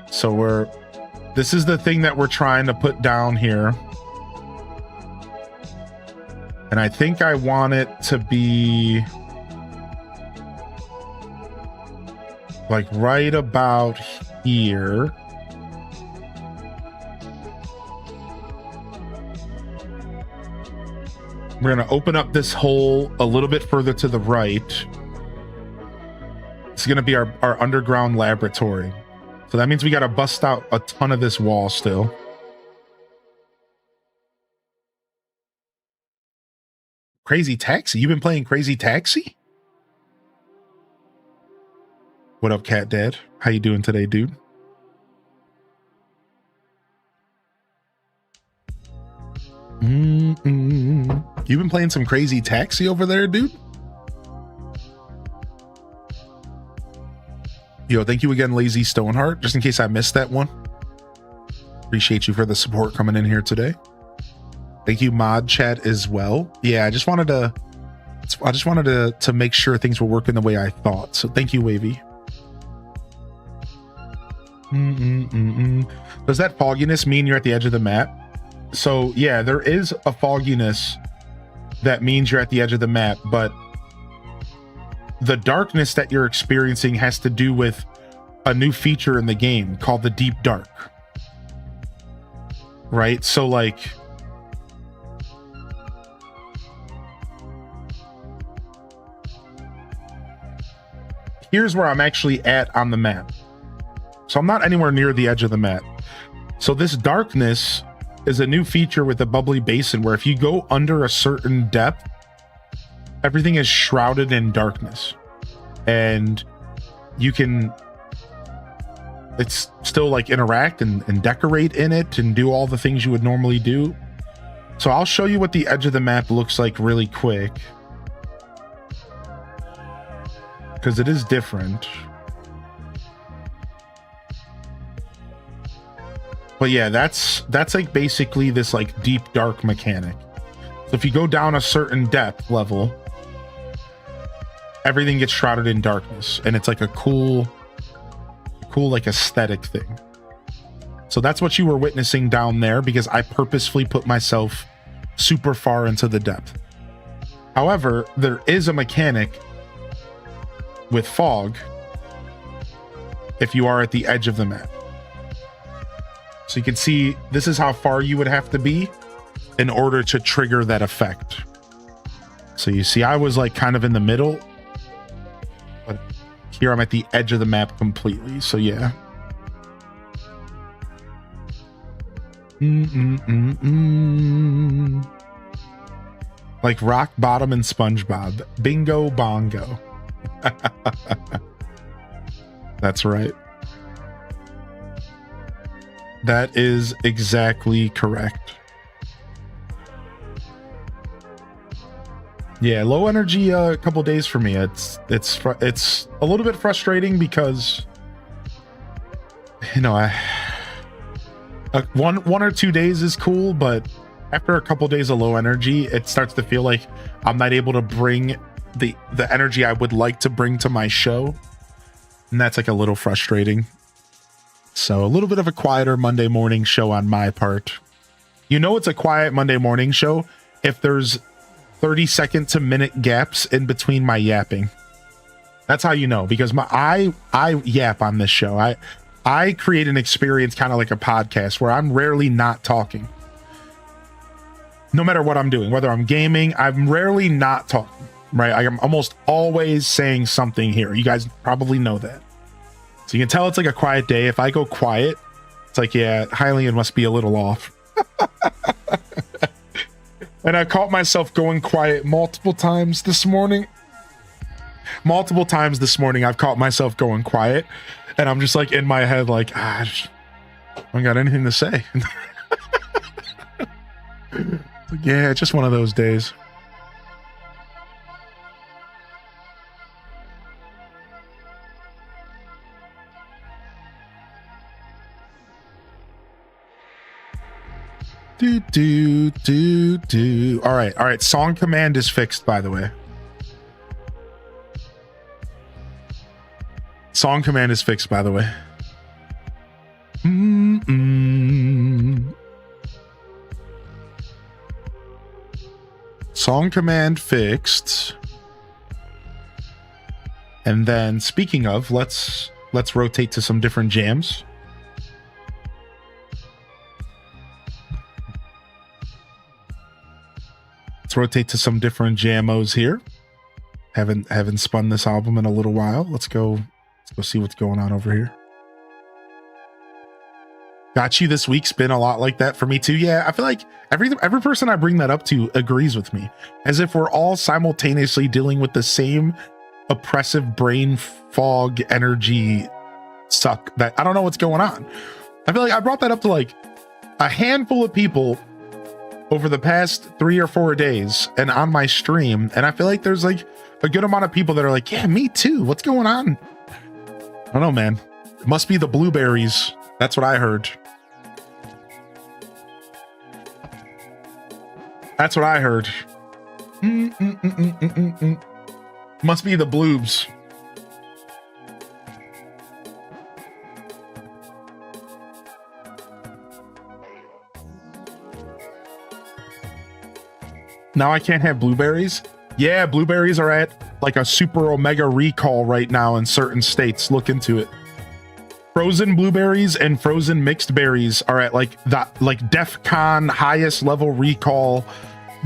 Speaker 1: So this is the thing that we're trying to put down here. And I think I want it to be like right about here. We're going to open up this hole a little bit further to the right. It's going to be our underground laboratory. So that means we got to bust out a ton of this wall still. Crazy Taxi? You've been playing Crazy Taxi? What up, Cat Dad? How you doing today, dude? You've been playing some Crazy Taxi over there, dude? Yo, thank you again, Lazy Stoneheart, just in case I missed that one. Appreciate you for the support coming in here today. Thank you, Mod Chat, as well. Yeah, I just wanted to make sure things were working the way I thought. So thank you, Wavy. Does that fogginess mean you're at the edge of the map? So yeah, there is a fogginess that means you're at the edge of the map, but the darkness that you're experiencing has to do with a new feature in the game called the Deep Dark. Right? So like, here's where I'm actually at on the map. So I'm not anywhere near the edge of the map. So this darkness is a new feature with the Bubbly Basin where if you go under a certain depth, everything is shrouded in darkness. And you can, it's still like interact and decorate in it and do all the things you would normally do. So I'll show you what the edge of the map looks like really quick, because it is different. But yeah, that's like basically this like deep dark mechanic. So if you go down a certain depth level, everything gets shrouded in darkness, and it's like a cool like aesthetic thing. So that's what you were witnessing down there, because I purposefully put myself super far into the depth. However, there is a mechanic with fog if you are at the edge of the map. So you can see this is how far you would have to be in order to trigger that effect. So you see I was like kind of in the middle, but here I'm at the edge of the map completely. So yeah. Like Rock Bottom and SpongeBob. Bingo bongo. That's right. That is exactly correct. Yeah, low energy a couple days for me. It's a little bit frustrating because, you know, one or 2 days is cool, but after a couple days of low energy, it starts to feel like I'm not able to bring the energy I would like to bring to my show, and that's like a little frustrating. So a little bit of a quieter Monday morning show on my part. You know, it's a quiet Monday morning show if there's 30-second to minute gaps in between my yapping. That's how you know, because I yap on this show. I create an experience kind of like a podcast where I'm rarely not talking. No matter what I'm doing, whether I'm gaming, I'm rarely not talking, right? I'm almost always saying something here. You guys probably know that. So you can tell it's like a quiet day. If I go quiet, it's like, yeah, Hylian must be a little off. And I caught myself going quiet multiple times this morning. Multiple times this morning, I've caught myself going quiet. And I'm just like in my head, like, I don't got anything to say. Yeah, it's just one of those days. Do. All right. Song command is fixed, by the way. Song command is fixed, by the way. Song command fixed. And then speaking of, let's rotate to some different jams. Let's rotate to some different jamos here. Haven't spun this album in a little while. Let's go see what's going on over here. Got You this week's been a lot like that for me too. Yeah, I feel like every person I bring that up to agrees with me, as if we're all simultaneously dealing with the same oppressive brain fog energy suck that I don't know what's going on. I feel like I brought that up to like a handful of people over the past 3 or 4 days and on my stream, and I feel like there's like a good amount of people that are like, yeah, me too, what's going on? I don't know, man. It must be the blueberries. That's what I heard. That's what I heard. Must be the bloobs. Now I can't have blueberries? Yeah, blueberries are at like a super omega recall right now in certain states. Look into it. Frozen blueberries and frozen mixed berries are at like DEF CON highest level recall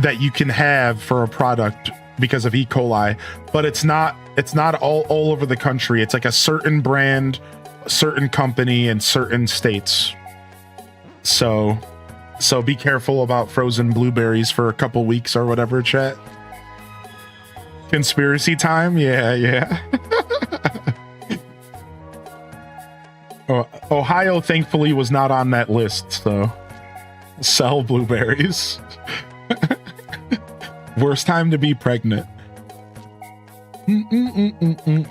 Speaker 1: that you can have for a product because of E. coli, but it's not all over the country. It's like a certain brand, certain company in certain states. So be careful about frozen blueberries for a couple weeks or whatever, chat. Conspiracy time? Yeah. Ohio thankfully was not on that list, so sell blueberries. Worst time to be pregnant.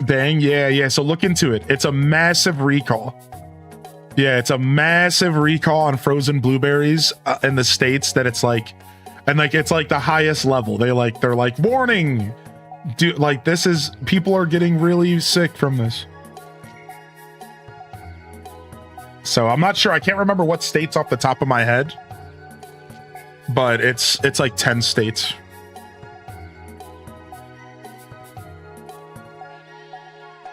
Speaker 1: Dang, yeah. So look into it. It's a massive recall. Yeah, it's a massive recall on frozen blueberries in the states that it's like And like it's like the highest level. They're like warning. Dude, like this is people are getting really sick from this. So I'm not sure. I can't remember what states off the top of my head. But it's like 10 states.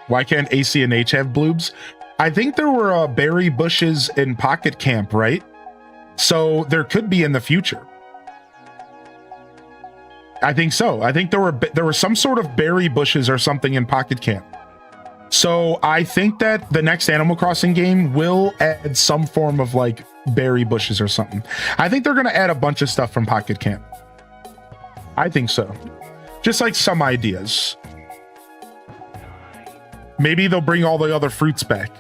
Speaker 1: Why can't AC and H have bloobs? I think there were berry bushes in Pocket Camp, right? So there could be in the future. I think so. I think there were some sort of berry bushes or something in Pocket Camp. So I think that the next Animal Crossing game will add some form of like berry bushes or something. I think they're going to add a bunch of stuff from Pocket Camp. I think so. Just like some ideas. Maybe they'll bring all the other fruits back.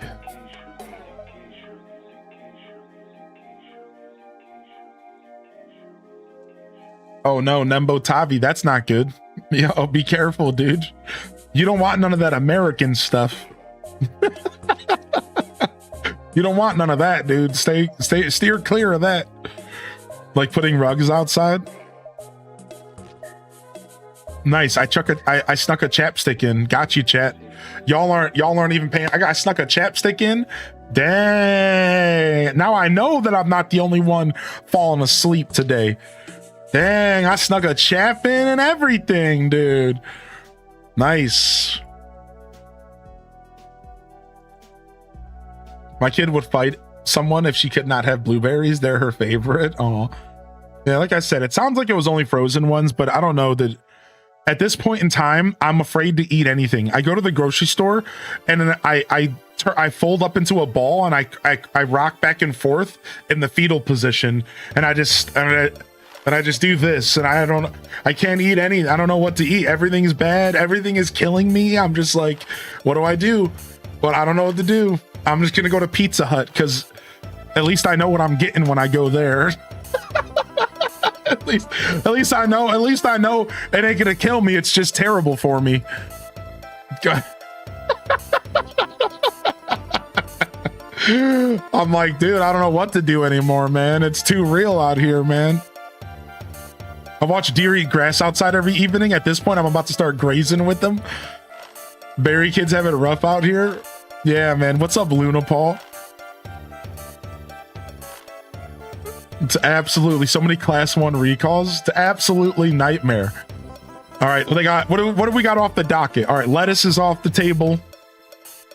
Speaker 1: Oh no, Nembo Tavi, that's not good. Yo, be careful, dude. You don't want none of that American stuff. You don't want none of that, dude. Steer clear of that. Like putting rugs outside. Nice. I snuck a chapstick in. Got you, chat. Y'all aren't even paying. I snuck a chapstick in. Dang. Now I know that I'm not the only one falling asleep today. Dang, I snuck a chap in and everything, dude. Nice. My kid would fight someone if she could not have blueberries. They're her favorite. Oh, yeah. Like I said, it sounds like it was only frozen ones, but I don't know that. At this point in time, I'm afraid to eat anything. I go to the grocery store and then I fold up into a ball and I rock back and forth in the fetal position, and I just do this, and I can't eat any. I don't know what to eat. Everything's bad. Everything is killing me. I'm just like, what do I do? But I don't know what to do. I'm just gonna go to Pizza Hut because at least I know what I'm getting when I go there. At least I know it ain't gonna kill me. It's just terrible for me. I'm like, dude, I don't know what to do anymore, man. It's too real out here, man. I watch deer eat grass outside every evening. At this point, I'm about to start grazing with them. Berry kids have it rough out here. Yeah, man. What's up, Luna Paul? It's absolutely so many class 1 recalls. It's absolutely nightmare. All right, what do we got off the docket? All right, lettuce is off the table.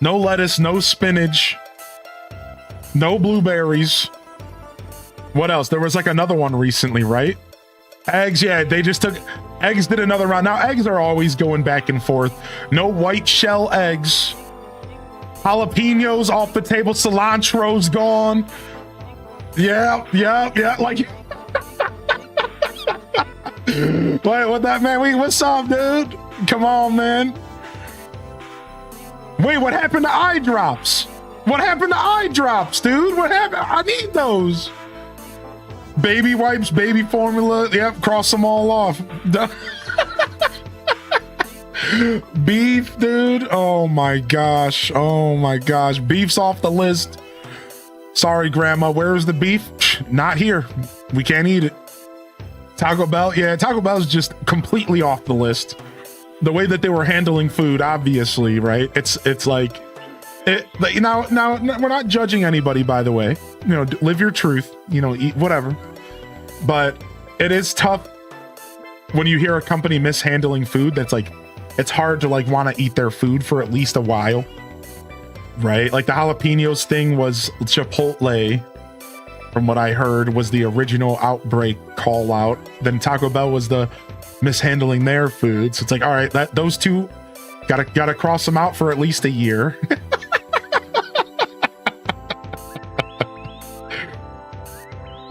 Speaker 1: No lettuce, no spinach, no blueberries. What else? There was like another one recently, right? Eggs, yeah, they just took eggs, did another round. Now eggs are always going back and forth. No white shell eggs. Jalapenos off the table. Cilantro's gone. Yeah. Like, wait, what that man? Wait, what's up, dude? Come on, man. Wait, what happened to eye drops? What happened to eye drops, dude? What happened? I need those. Baby wipes, baby formula. Yep, cross them all off. Beef, dude. Oh my gosh. Beef's off the list. Sorry, Grandma. Where's the beef? Not here. We can't eat it. Taco Bell. Yeah, Taco Bell's just completely off the list. The way that they were handling food, obviously, right? It's like, now we're not judging anybody, by the way. You know, live your truth. You know, eat whatever. But it is tough when you hear a company mishandling food. That's like, it's hard to like want to eat their food for at least a while. Right? Like the jalapenos thing was Chipotle, from what I heard, was the original outbreak call out. Then Taco Bell was the mishandling their food. So it's like, all right, those two gotta cross them out for at least a year.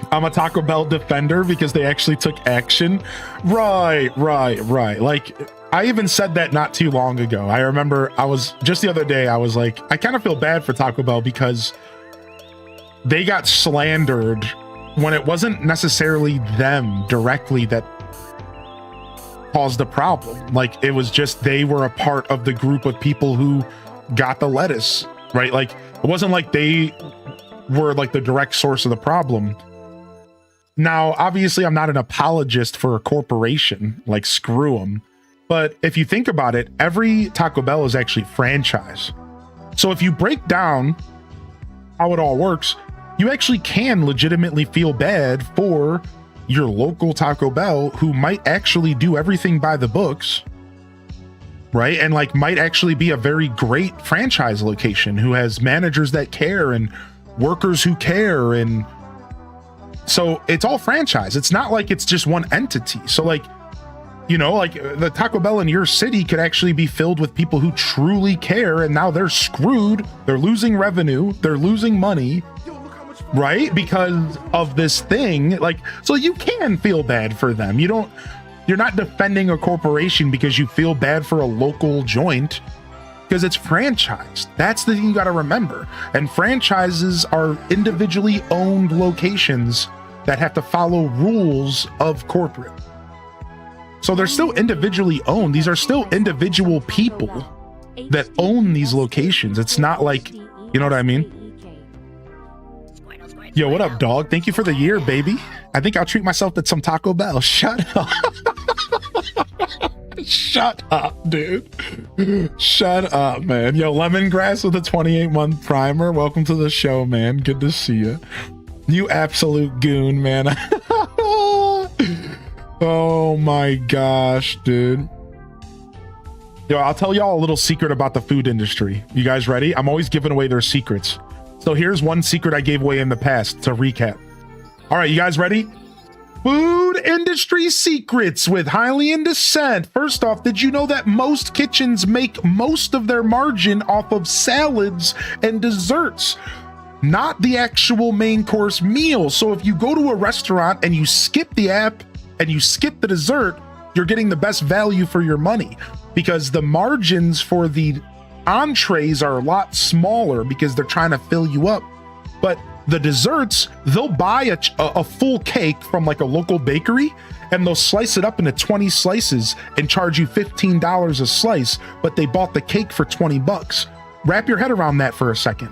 Speaker 1: I'm a Taco Bell defender because they actually took action. Right. Like, I even said that not too long ago. I remember just the other day, I was like, I kind of feel bad for Taco Bell because they got slandered when it wasn't necessarily them directly that caused the problem. Like, it was just they were a part of the group of people who got the lettuce, right? Like, it wasn't like they were like the direct source of the problem. Now, obviously, I'm not an apologist for a corporation, like screw them. But if you think about it, every Taco Bell is actually franchise. So if you break down how it all works, you actually can legitimately feel bad for your local Taco Bell who might actually do everything by the books, right? And like might actually be a very great franchise location who has managers that care and workers who care. And so it's all franchise. It's not like it's just one entity. So like, you know, like the Taco Bell in your city could actually be filled with people who truly care, and now they're screwed. They're losing revenue. They're losing money, right? Because of this thing. Like, so you can feel bad for them. You're not defending a corporation because you feel bad for a local joint, because it's franchised. That's the thing you got to remember. And franchises are individually owned locations that have to follow rules of corporate. So they're still individually owned. These are still individual people that own these locations. It's not like, you know what I mean? Yo, what up, dog? Thank you for the year, baby. I think I'll treat myself to some Taco Bell. Shut up. Shut up, dude. Shut up, man. Yo, Lemongrass with a 28-month primer. Welcome to the show, man. Good to see you. You absolute goon, man. Oh my gosh, dude. Yo, I'll tell y'all a little secret about the food industry. You guys ready? I'm always giving away their secrets. So here's one secret I gave away in the past to recap. All right, you guys ready? Food industry secrets with Highly in Dissent. First off, did you know that most kitchens make most of their margin off of salads and desserts, not the actual main course meal? So if you go to a restaurant and you skip the app and you skip the dessert, you're getting the best value for your money, because the margins for the entrees are a lot smaller because they're trying to fill you up. But the desserts, they'll buy a full cake from like a local bakery and they'll slice it up into 20 slices and charge you $15 a slice, but they bought the cake for 20 bucks. Wrap your head around that for a second.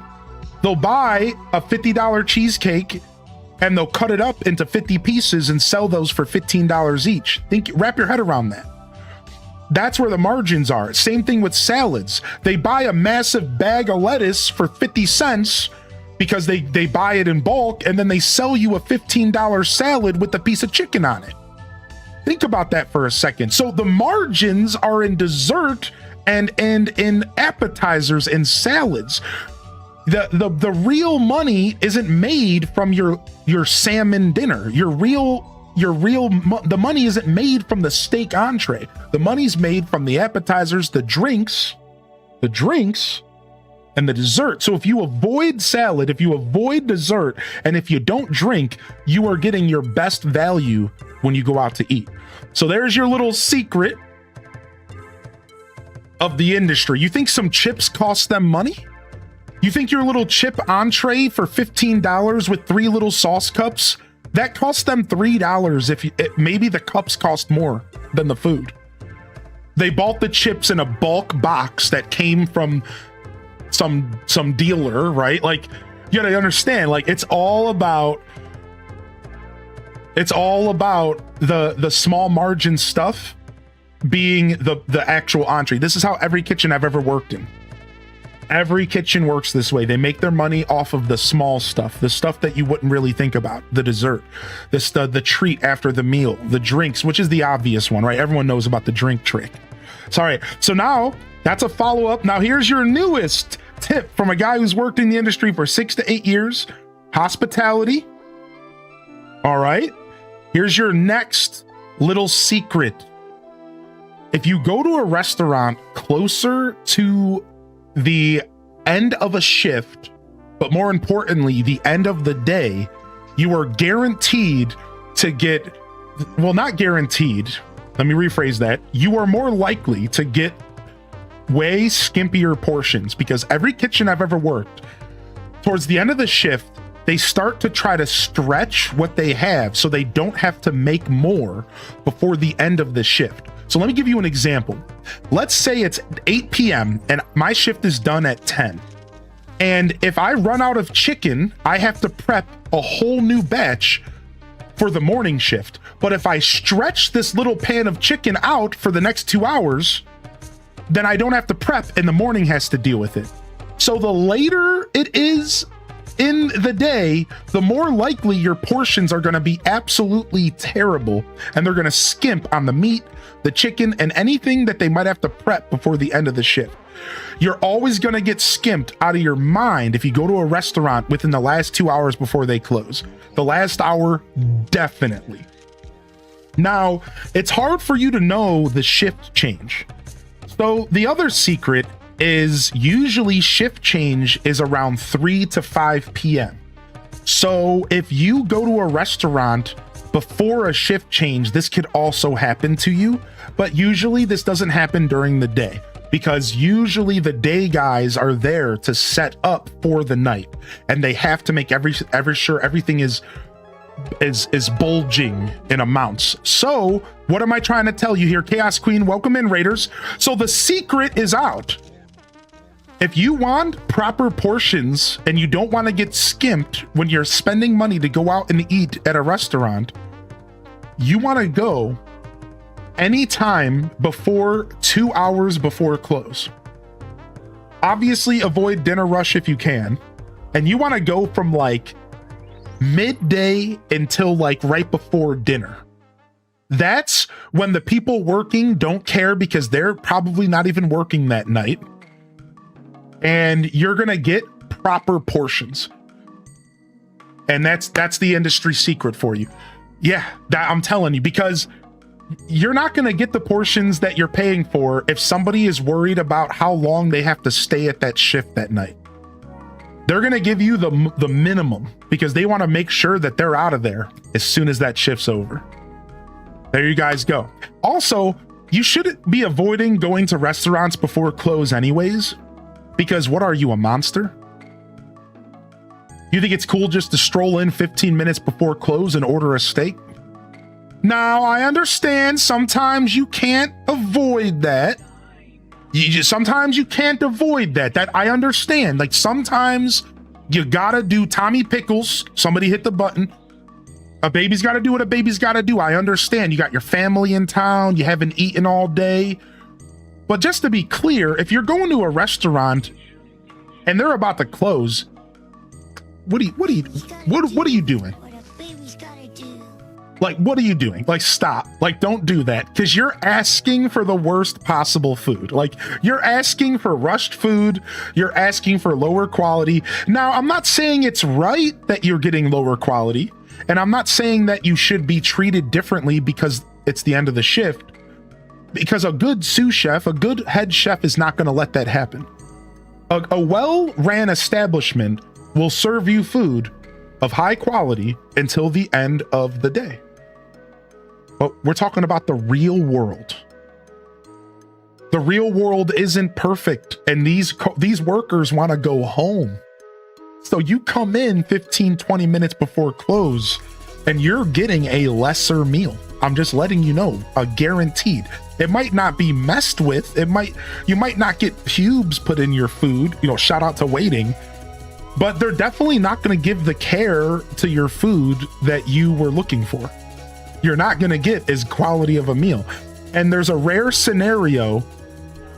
Speaker 1: They'll buy a $50 cheesecake and they'll cut it up into 50 pieces and sell those for $15 each. Wrap your head around that. That's where the margins are. Same thing with salads. They buy a massive bag of lettuce for 50 cents because they buy it in bulk, and then they sell you a $15 salad with a piece of chicken on it. Think about that for a second. So the margins are in dessert and in appetizers and salads. The real money isn't made from your salmon dinner. The money isn't made from the steak entree. The money's made from the appetizers, the drinks, and the dessert. So if you avoid salad, if you avoid dessert, and if you don't drink, you are getting your best value when you go out to eat. So there's your little secret of the industry. You think some chips cost them money? You think your little chip entree for $15 with 3 little sauce cups, that cost them $3 maybe the cups cost more than the food. They bought the chips in a bulk box that came from some dealer, right? Like, you gotta understand, like it's all about the small margin stuff being the actual entree. This is how every kitchen I've ever worked in. Every kitchen works this way. They make their money off of the small stuff, the stuff that you wouldn't really think about, the dessert, the treat after the meal, the drinks, which is the obvious one, right? Everyone knows about the drink trick. Sorry. So now that's a follow-up. Now here's your newest tip from a guy who's worked in the industry for 6 to 8 years, hospitality. All right. Here's your next little secret. If you go to a restaurant closer to the end of a shift, but more importantly, the end of the day, you are guaranteed to get, well, not guaranteed. Let me rephrase that. You are more likely to get way skimpier portions, because every kitchen I've ever worked, towards the end of the shift, they start to try to stretch what they have so they don't have to make more before the end of the shift. So let me give you an example. Let's say it's 8 p.m. and my shift is done at 10. And if I run out of chicken, I have to prep a whole new batch for the morning shift. But if I stretch this little pan of chicken out for the next 2 hours, then I don't have to prep and the morning has to deal with it. So the later it is in the day, the more likely your portions are going to be absolutely terrible, and they're going to skimp on the meat, the chicken, and anything that they might have to prep before the end of the shift. You're always going to get skimped out of your mind if you go to a restaurant within the last 2 hours before they close. The last hour, definitely. Now, it's hard for you to know the shift change. So the other secret is usually shift change is around 3 to 5 p.m. So if you go to a restaurant before a shift change, this could also happen to you, but usually this doesn't happen during the day, because usually the day guys are there to set up for the night, and they have to make every sure everything is bulging in amounts. So what am I trying to tell you here? Chaos Queen, welcome in, Raiders. So the secret is out. If you want proper portions and you don't want to get skimped when you're spending money to go out and eat at a restaurant, you want to go anytime before 2 hours before close. Obviously, avoid dinner rush if you can. And you want to go from like midday until like right before dinner. That's when the people working don't care, because they're probably not even working that night. And you're going to get proper portions. And that's the industry secret for you. Yeah, that I'm telling you, because you're not going to get the portions that you're paying for if somebody is worried about how long they have to stay at that shift that night. They're going to give you the minimum, because they want to make sure that they're out of there as soon as that shift's over. There you guys go. Also, you shouldn't be avoiding going to restaurants before close anyways, because what are you, a monster? You think it's cool just to stroll in 15 minutes before close and order a steak? Now, I understand sometimes you can't avoid that. Sometimes you can't avoid that. That I understand. Like sometimes you gotta do Tommy Pickles. Somebody hit the button. A baby's gotta do what a baby's gotta do. I understand. You got your family in town. You haven't eaten all day. But just to be clear, if you're going to a restaurant and they're about to close, what are you doing? Like, what are you doing? Like, stop. Like, don't do that, because you're asking for the worst possible food. Like, you're asking for rushed food. You're asking for lower quality. Now, I'm not saying it's right that you're getting lower quality, and I'm not saying that you should be treated differently because it's the end of the shift, because a good sous chef, a good head chef is not going to let that happen. A well-ran establishment will serve you food of high quality until the end of the day. But we're talking about the real world. The real world isn't perfect, and these workers want to go home. So you come in 15, 20 minutes before close, and you're getting a lesser meal. I'm just letting you know, guaranteed. It might not be messed with. You might not get pubes put in your food. Shout out to waiting. But they're definitely not going to give the care to your food that you were looking for. You're not going to get as quality of a meal. And there's a rare scenario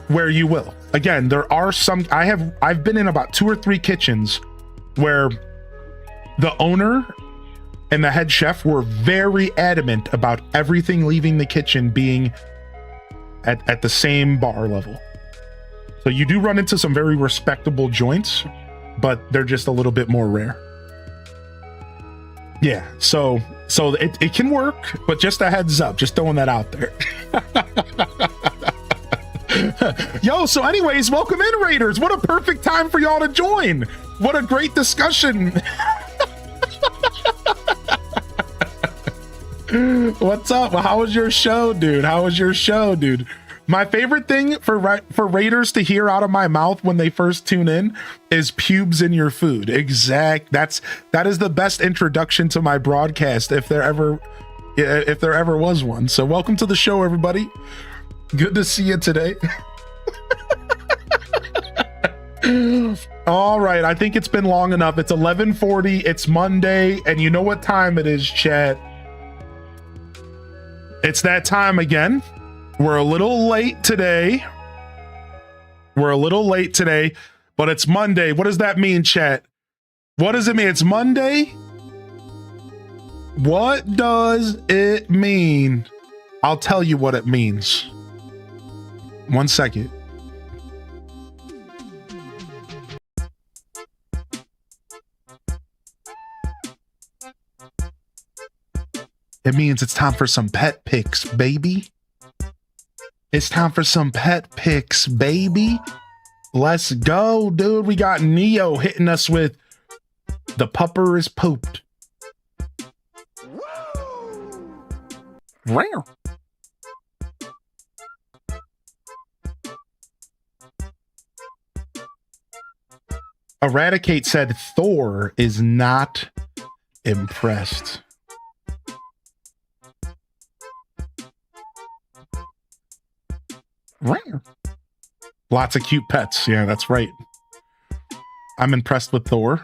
Speaker 1: where you will. Again, there are some, I've been in about 2 or 3 kitchens where the owner and the head chef were very adamant about everything leaving the kitchen being at the same bar level. So you do run into some very respectable joints, but they're just a little bit more rare. Yeah, so it can work, but just a heads up, just throwing that out there. Yo, so anyways, welcome in, Raiders. What a perfect time for y'all to join. What a great discussion. What's up? How was your show, dude? My favorite thing for Raiders to hear out of my mouth when they first tune in is pubes in your food. That is the best introduction to my broadcast if there ever was one. So welcome to the show, everybody. Good to see you today. All right, I think it's been long enough. It's 11:40. It's Monday, and you know what time it is, chat. It's that time again. We're a little late today. But it's Monday. What does that mean, chat? What does it mean? It's Monday? What does it mean? I'll tell you what it means. 1 second. It means it's time for some pet pics, baby. It's time for some pet pics, baby. Let's go, dude. We got Neo hitting us with the pupper is pooped. Rare. Eradicate said Thor is not impressed. Rare. Lots of cute pets. Yeah, that's right. I'm impressed with Thor.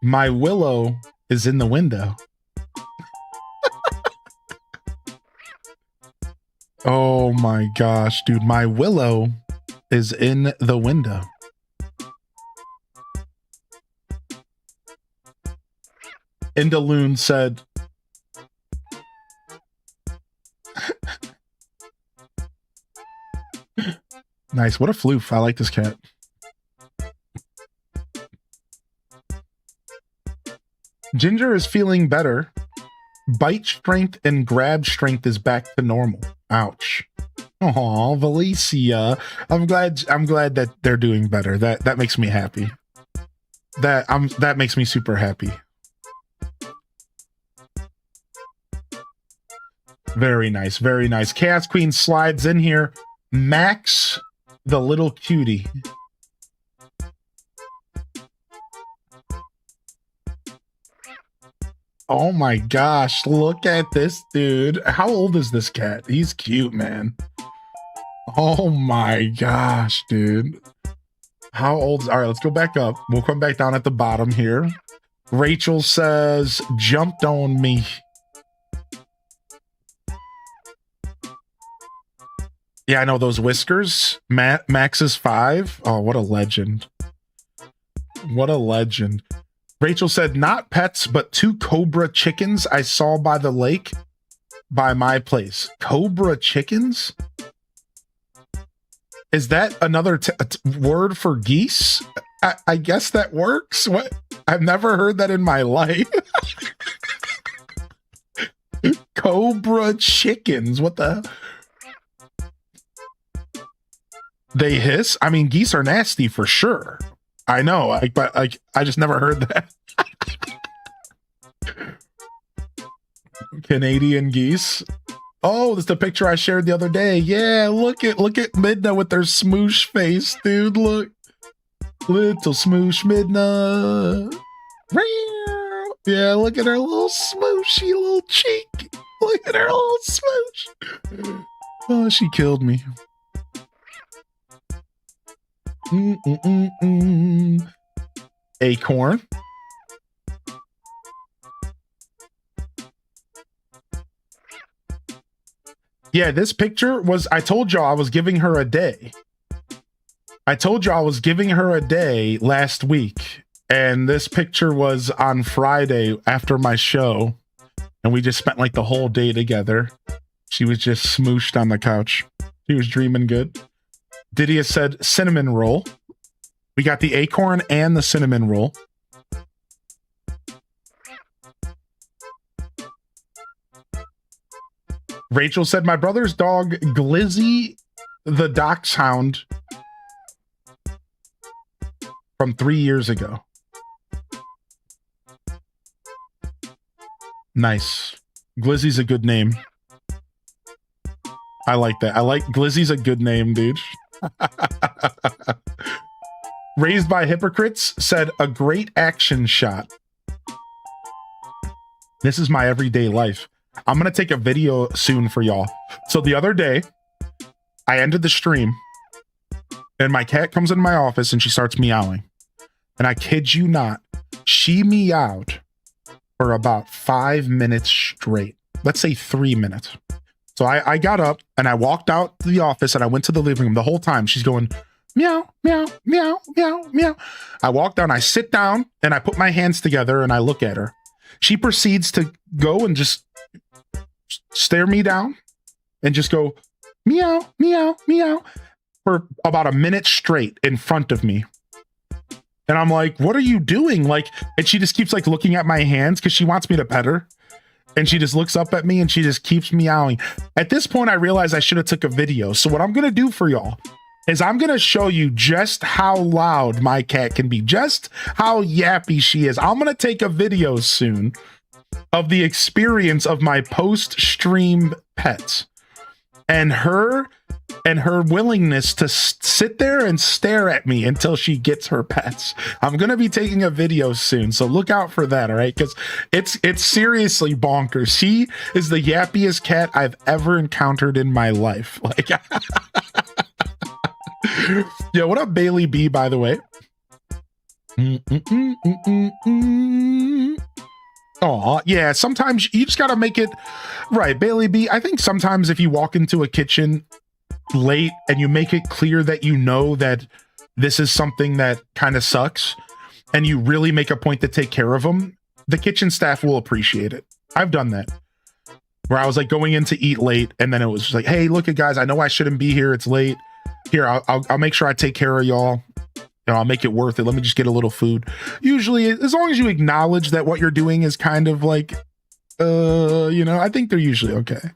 Speaker 1: My Willow is in the window. Oh my gosh, dude. My Willow is in the window. Indaloon said, nice. What a floof. I like this cat. Ginger is feeling better. Bite strength and grab strength is back to normal. Ouch. Oh, Valicia. I'm glad that they're doing better. That makes me happy. That makes me super happy. Very nice, very nice. Chaos Queen slides in here. Max, the little cutie. Oh my gosh, look at this dude. How old is this cat? He's cute, man. Oh my gosh, dude. How old? All right, let's go back up. We'll come back down at the bottom here. Rachel says, jumped on me. Yeah, I know those whiskers. Max is 5. Oh, what a legend. What a legend. Rachel said, not pets, but 2 cobra chickens I saw by the lake by my place. Cobra chickens? Is that another word for geese? I guess that works. What? I've never heard that in my life. Cobra chickens. What the? They hiss? I mean, geese are nasty for sure. I know, but I just never heard that. Canadian geese. Oh, that's the picture I shared the other day. Yeah, look at Midna with their smoosh face, dude. Look, little smoosh Midna. Yeah, look at her little smooshy little cheek. Look at her little smoosh. Oh, she killed me. Acorn. Yeah, this picture was, I told y'all I was giving her a day. I told y'all I was giving her a day last week. And this picture was on Friday after my show. And we just spent like the whole day together. She was just smooshed on the couch. She was dreaming good. Didia said cinnamon roll. We got the acorn and the cinnamon roll. Rachel said my brother's dog Glizzy the Dachshund from 3 years ago. Nice. Glizzy's a good name. I like that. I like Glizzy's a good name, dude. Raised by Hypocrites said a great action shot. This is my everyday life. I'm going to take a video soon for y'all. So the other day, I ended the stream and my cat comes in my office and she starts meowing. And I kid you not, she meowed for about 5 minutes straight. let's say 3 minutes. So I got up and I walked out to the office and I went to the living room. The whole time she's going meow, meow, meow, meow, meow. I walk down, I sit down and I put my hands together and I look at her. She proceeds to go and just stare me down and just go meow, meow, meow for about a minute straight in front of me. And I'm like, what are you doing? Like, and she just keeps like looking at my hands because she wants me to pet her. And she just looks up at me and she just keeps meowing. At this point, I realized I should have took a video. So what I'm going to do for y'all is I'm going to show you just how loud my cat can be, just how yappy she is. I'm going to take a video soon of the experience of my post-stream pets and her willingness to sit there and stare at me until she gets her pets. I'm going to be taking a video soon, so look out for that, all right? Because it's seriously bonkers. She is the yappiest cat I've ever encountered in my life. Like, yeah, what up, Bailey B, by the way? Oh, yeah, sometimes you just got to make it right, Bailey B. I think sometimes if you walk into a kitchen late and you make it clear that you know that this is something that kind of sucks and you really make a point to take care of them, the kitchen staff will appreciate it. I've done that where I was like going in to eat late and then it was just like, hey, look at guys, I know I shouldn't be here. It's late. Here, I'll make sure I take care of y'all. You know, I'll make it worth it. Let me just get a little food. Usually, as long as you acknowledge that what you're doing is kind of like, you know, I think they're usually okay.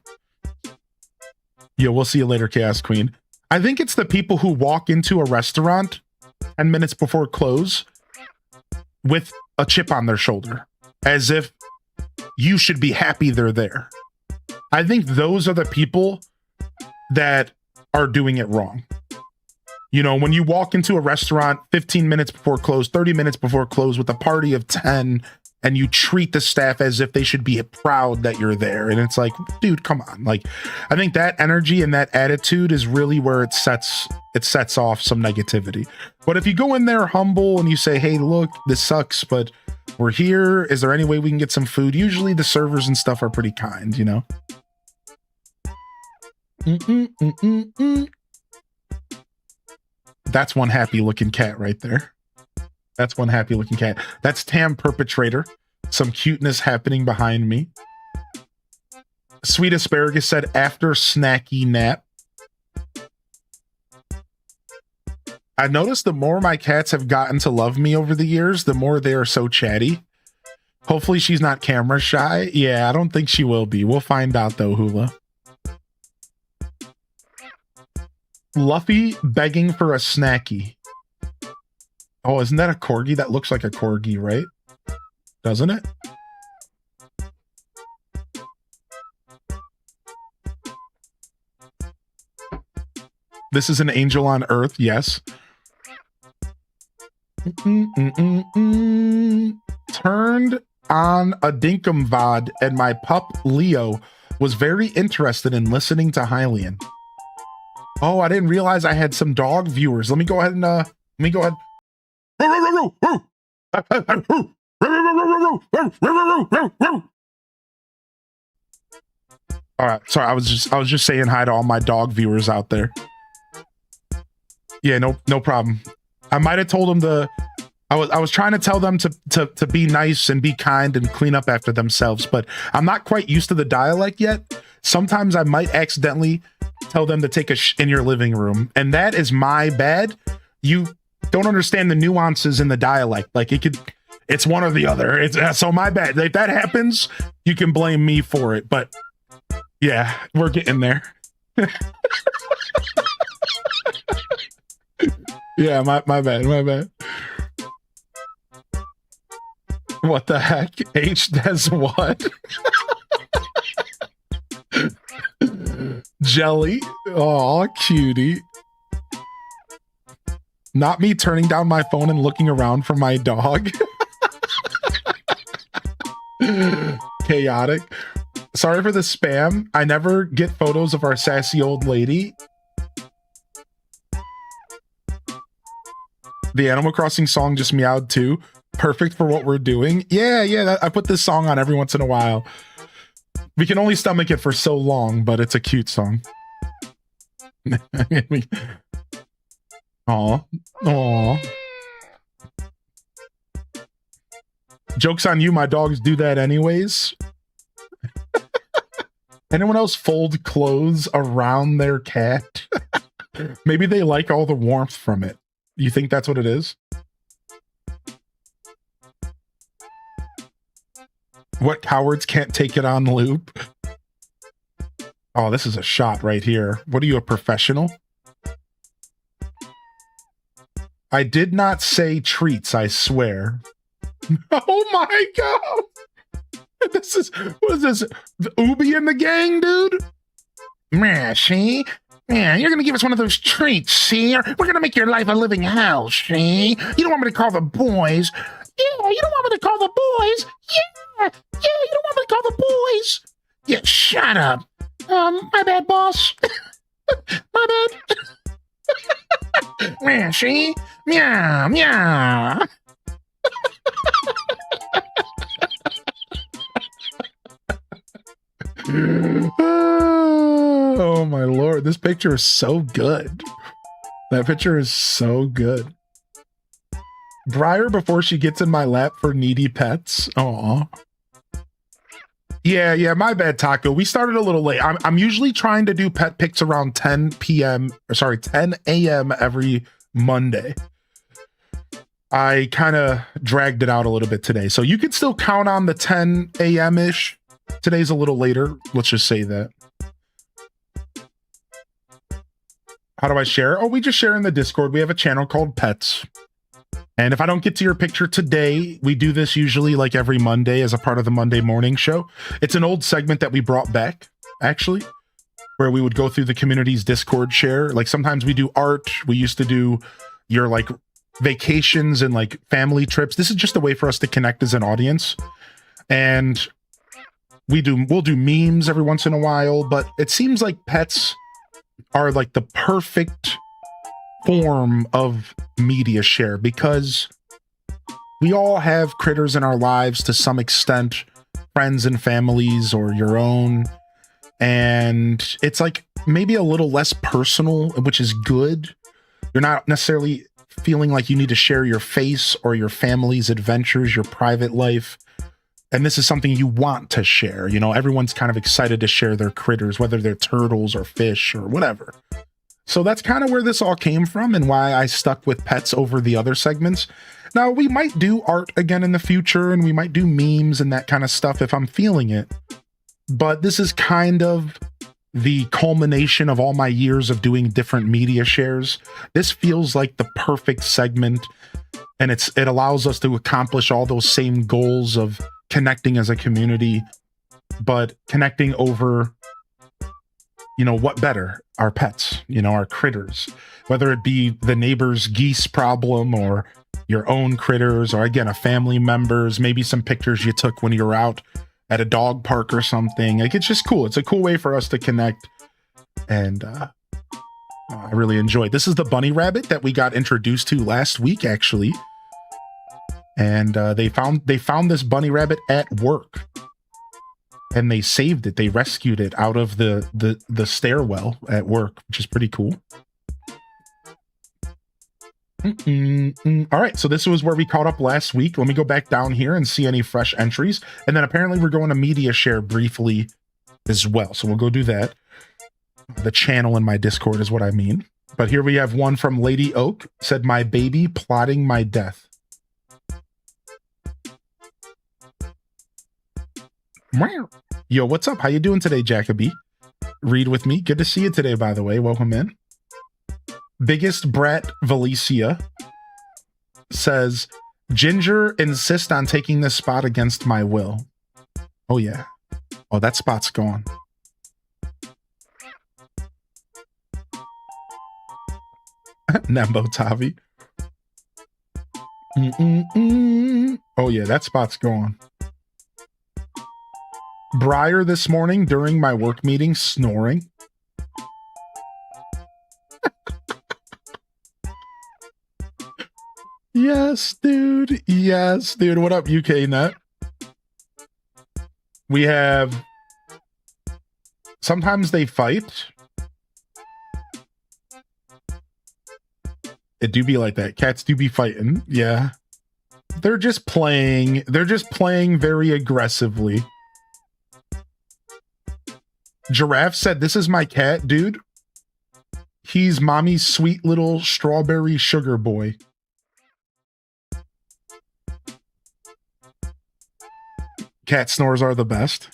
Speaker 1: Yeah, we'll see you later, Chaos Queen. I think it's the people who walk into a restaurant 10 minutes before close with a chip on their shoulder, as if you should be happy they're there. I think those are the people that are doing it wrong. You know, when you walk into a restaurant 15 minutes before close, 30 minutes before close with a party of 10, and you treat the staff as if they should be proud that you're there. And it's like, dude, come on. Like, I think that energy and that attitude is really where it sets off some negativity. But if you go in there humble and you say, hey, look, this sucks, but we're here. Is there any way we can get some food? Usually the servers and stuff are pretty kind, you know? That's one happy looking cat right there. That's one happy looking cat. That's Tam Perpetrator. Some cuteness happening behind me. Sweet Asparagus said after snacky nap. I noticed the more my cats have gotten to love me over the years, the more they are so chatty. Hopefully she's not camera shy. Yeah, I don't think she will be. We'll find out though, Hula. Luffy begging for a snacky. Oh, isn't that a corgi? That looks like a corgi, right? Doesn't it? This is an angel on earth, yes. Turned on a dinkum VOD and my pup Leo was very interested in listening to Hylian. Oh, I didn't realize I had some dog viewers. Let me go ahead and all right, sorry, I was just saying hi to all my dog viewers out there. Yeah, no problem. I might have told them I was trying to tell them to be nice and be kind and clean up after themselves, but I'm not quite used to the dialect yet. Sometimes I might accidentally tell them to take a in your living room, and that is my bad. You don't understand the nuances in the dialect. Like it's one or the other. It's so my bad. If that happens, you can blame me for it. But yeah, we're getting there. Yeah, my bad. What the heck? H does what? Jelly. Oh, cutie. Not me turning down my phone and looking around for my dog. Chaotic. Sorry for the spam. I never get photos of our sassy old lady. The Animal Crossing song just meowed too. Perfect for what we're doing. Yeah, I put this song on every once in a while. We can only stomach it for so long, but it's a cute song. Aw. Aw. Joke's on you, my dogs do that anyways. Anyone else fold clothes around their cat? Maybe they like all the warmth from it. You think that's what it is? What cowards can't take it on loop? Oh, this is a shot right here. What are you, a professional? I did not say treats, I swear. Oh my god! This is, what is this? The Ubi and the gang, dude? Man, see? Yeah, you're gonna give us one of those treats, see? We're gonna make your life a living hell, see? You don't want me to call the boys. Yeah, you don't want me to call the boys. Yeah, you don't want me to call the boys. Yeah, shut up. My bad, boss. My bad. Man, see? Meow, meow. Oh my lord, this picture is so good. That picture is so good. Briar before she gets in my lap for needy pets. Aw. Yeah, my bad, Taco. We started a little late. I'm usually trying to do pet pics around 10 a.m. every Monday. I kind of dragged it out a little bit today. So you could still count on the 10 a.m.-ish. Today's a little later. Let's just say that. How do I share? Oh, we just share in the Discord. We have a channel called Pets. And if I don't get to your picture today, we do this usually like every Monday as a part of the Monday morning show. It's an old segment that we brought back, actually, where we would go through the community's Discord share. Like sometimes we do art. We used to do your like vacations and like family trips. This is just a way for us to connect as an audience. And we'll do memes every once in a while, but it seems like pets are like the perfect form of media share because we all have critters in our lives to some extent, friends and families or your own. And it's like maybe a little less personal, which is good. You're not necessarily feeling like you need to share your face or your family's adventures, your private life. And this is something you want to share. You know, everyone's kind of excited to share their critters, whether they're turtles or fish or whatever. So that's kind of where this all came from and why I stuck with pets over the other segments. Now, we might do art again in the future and we might do memes and that kind of stuff if I'm feeling it. But this is kind of the culmination of all my years of doing different media shares. This feels like the perfect segment, and it allows us to accomplish all those same goals of connecting as a community, but connecting over, you know, what better? Our pets, you know, our critters, whether it be the neighbor's geese problem or your own critters, or again, a family member's, maybe some pictures you took when you were out at a dog park or something. Like, it's just cool. It's a cool way for us to connect. And I really enjoyed. This is the bunny rabbit that we got introduced to last week, actually. And they found this bunny rabbit at work. And they saved it. They rescued it out of the stairwell at work, which is pretty cool. All right, so this was where we caught up last week. Let me go back down here and see any fresh entries. And then apparently we're going to media share briefly as well. So we'll go do that. The channel in my Discord is what I mean. But here we have one from Lady Oak. Said, my baby plotting my death. Yo, what's up? How you doing today, Jacoby? Read with me. Good to see you today, by the way. Welcome in. Biggest Brat Valicia says, Ginger insists on taking this spot against my will. Oh, yeah. Oh, that spot's gone. Nembo Tavi. Oh, yeah, that spot's gone. Briar this morning during my work meeting snoring. Yes, dude. Yes, dude. What up, UK Net? We have Sometimes they fight. It do be like that. Cats do be fighting. Yeah. They're just playing. They're just playing very aggressively. Giraffe said, "This is my cat, dude. He's mommy's sweet little strawberry sugar boy." Cat snores are the best.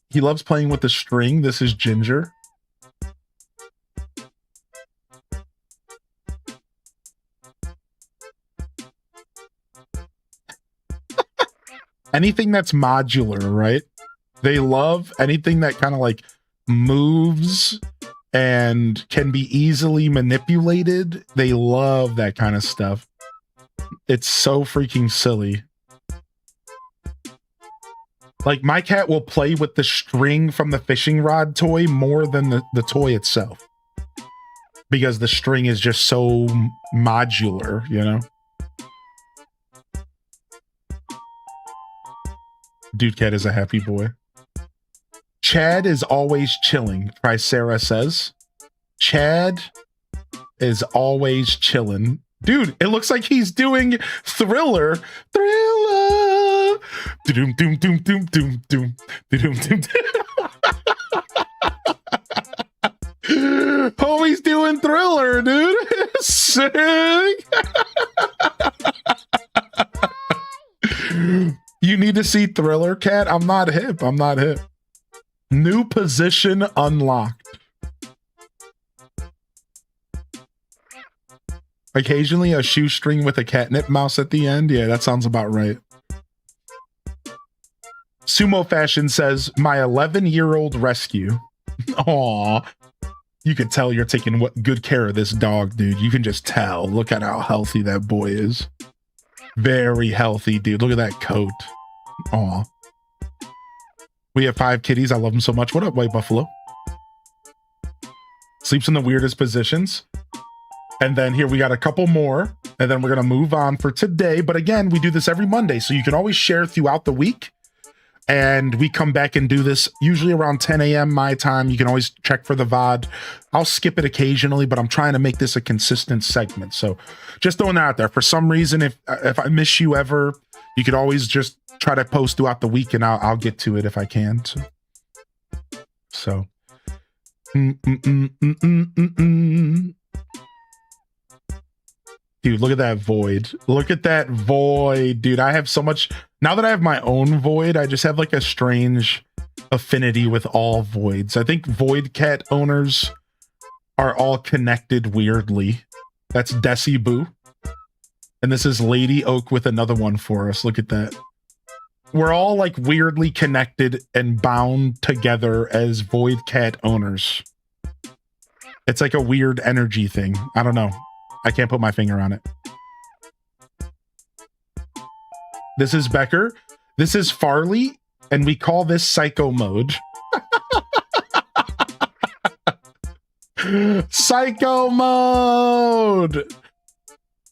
Speaker 1: He loves playing with the string. This is Ginger. Anything that's modular, right? They love anything that kind of like moves and can be easily manipulated. They love that kind of stuff. It's so freaking silly. Like, my cat will play with the string from the fishing rod toy more than the toy itself. Because the string is just so modular, you know? Dude cat is a happy boy. Chad is always chilling, Tricera says. Chad is always chilling. Dude, it looks like he's doing Thriller. Thriller. Doom doom doom doom doom doom doom doom. Homie's doing Thriller, dude. Sick. You need to see Thriller, cat. I'm not hip. I'm not hip. New position unlocked. Occasionally a shoestring with a catnip mouse at the end. Yeah, that sounds about right. Sumo Fashion says, my 11-year-old rescue. Aw. You can tell you're taking good care of this dog, dude. You can just tell. Look at how healthy that boy is. Very healthy, dude. Look at that coat. Aw. We have 5 kitties. I love them so much. What up, White Buffalo? Sleeps in the weirdest positions. And then here we got a couple more. And then we're going to move on for today. But again, we do this every Monday. So you can always share throughout the week. And we come back and do this usually around 10 a.m. my time. You can always check for the VOD. I'll skip it occasionally, but I'm trying to make this a consistent segment. So just throwing that out there. For some reason, if I miss you ever, you could always just try to post throughout the week and I'll get to it if I can. So. Dude, look at that void. Look at that void, dude. I have so much. Now that I have my own void, I just have like a strange affinity with all voids. I think void cat owners are all connected weirdly. That's Desi Boo. And this is Lady Oak with another one for us. Look at that. We're all like weirdly connected and bound together as void cat owners. It's like a weird energy thing. I don't know. I can't put my finger on it. This is Becker. This is Farley. And we call this psycho mode. Psycho mode.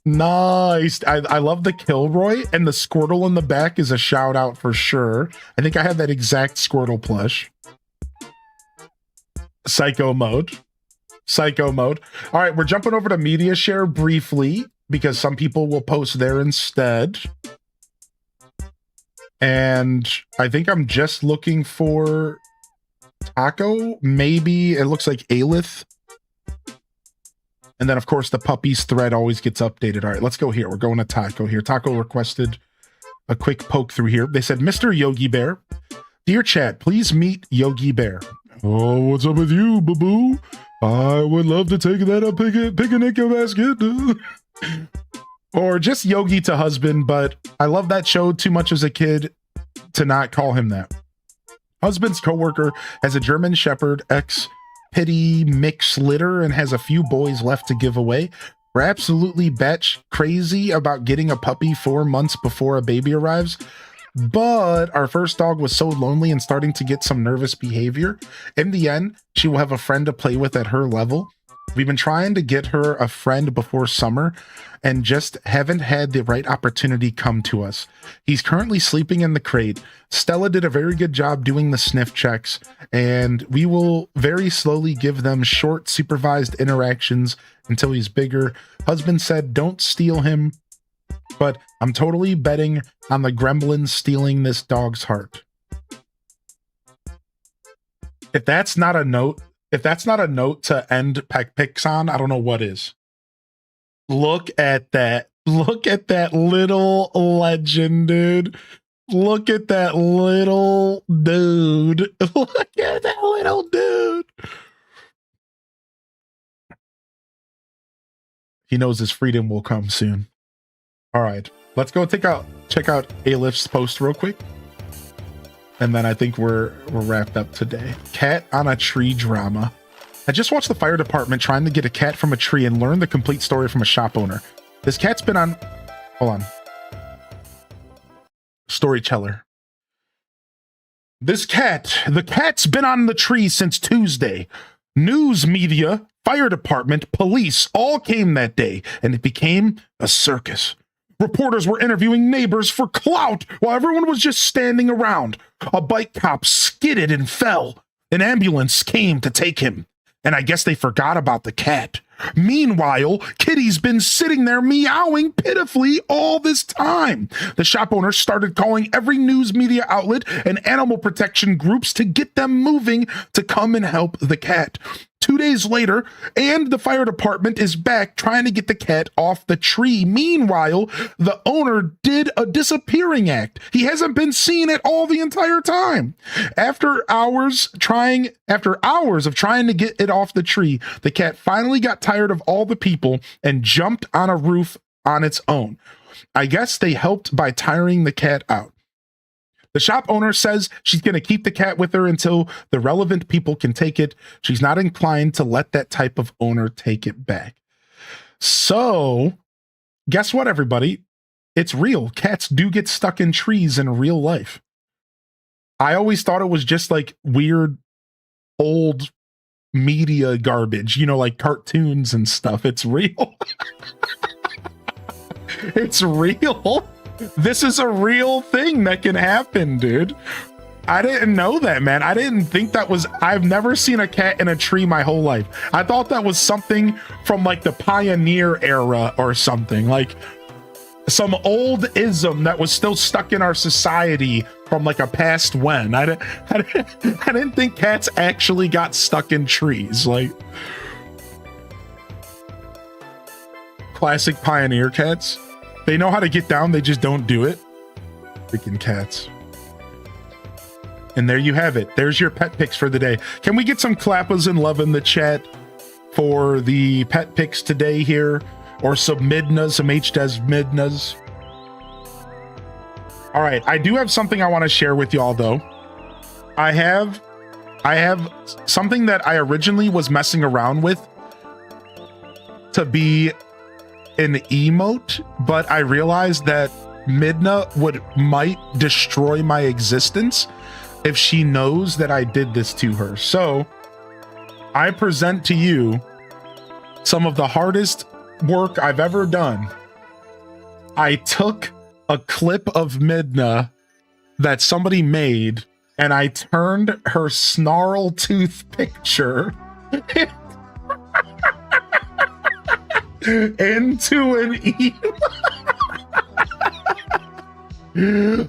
Speaker 1: Nice. I love the Kilroy, and the Squirtle in the back is a shout out for sure. I think I have that exact Squirtle plush. Psycho mode. Psycho mode. All right, we're jumping over to media share briefly because some people will post there instead. And I think I'm just looking for Taco. Maybe it looks like Alith. And then, of course, the puppies thread always gets updated. All right, let's go here. We're going to Taco here. Taco requested a quick poke through here. They said, Mr. Yogi Bear, dear chat, please meet Yogi Bear. Oh, what's up with you, boo-boo? I would love to take that up picnic basket. Or just Yogi to husband, but I love that show too much as a kid to not call him that. Husband's coworker has a German Shepherd ex-pity mix litter and has a few boys left to give away. We're absolutely batch crazy about getting a puppy 4 months before a baby arrives. But our first dog was so lonely and starting to get some nervous behavior. In the end, she will have a friend to play with at her level. We've been trying to get her a friend before summer and just haven't had the right opportunity come to us. He's currently sleeping in the crate. Stella did a very good job doing the sniff checks, and we will very slowly give them short supervised interactions until he's bigger. Husband said don't steal him, but I'm totally betting on the gremlins stealing this dog's heart. If that's not a note to end Peck Picks on, I don't know what is. Look at that. Look at that little legend, dude. Look at that little dude. Look at that little dude. He knows his freedom will come soon. All right, let's go check out Alif's post real quick. And then I think we're wrapped up today. Cat on a tree drama. I just watched the fire department trying to get a cat from a tree and learn the complete story from a shop owner. This cat's been on... Hold on. Storyteller. The cat's been on the tree since Tuesday. News media, fire department, police all came that day, and it became a circus. Reporters were interviewing neighbors for clout while everyone was just standing around. A bike cop skidded and fell. An ambulance came to take him. And I guess they forgot about the cat. Meanwhile, Kitty's been sitting there meowing pitifully all this time. The shop owner started calling every news media outlet and animal protection groups to get them moving to come and help the cat. 2 days later, and the fire department is back trying to get the cat off the tree. Meanwhile, the owner did a disappearing act. He hasn't been seen at all the entire time. After hours of trying to get it off the tree, the cat finally got tired of all the people and jumped on a roof on its own. I guess they helped by tiring the cat out. The shop owner says she's going to keep the cat with her until the relevant people can take it. She's not inclined to let that type of owner take it back. So, guess what, everybody? It's real. Cats do get stuck in trees in real life. I always thought it was just like weird old media garbage, you know, like cartoons and stuff. It's real. It's real. This is a real thing that can happen, dude. I didn't know that, man. I didn't think that was... I've never seen a cat in a tree my whole life. I thought that was something from like the pioneer era or something, like some old ism that was still stuck in our society from like a past when. I didn't think cats actually got stuck in trees. Like classic pioneer cats. They know how to get down, they just don't do it. Freaking cats. And there you have it. There's your pet picks for the day. Can we get some clappas and love in the chat for the pet picks today here? Or some midnas, some HDES midnas. All right, I do have something I want to share with y'all though. I have something that I originally was messing around with to be an emote, but I realized that Midna might destroy my existence if she knows that I did this to her. So I present to you some of the hardest work I've ever done. I took a clip of Midna that somebody made and I turned her snarl tooth picture into an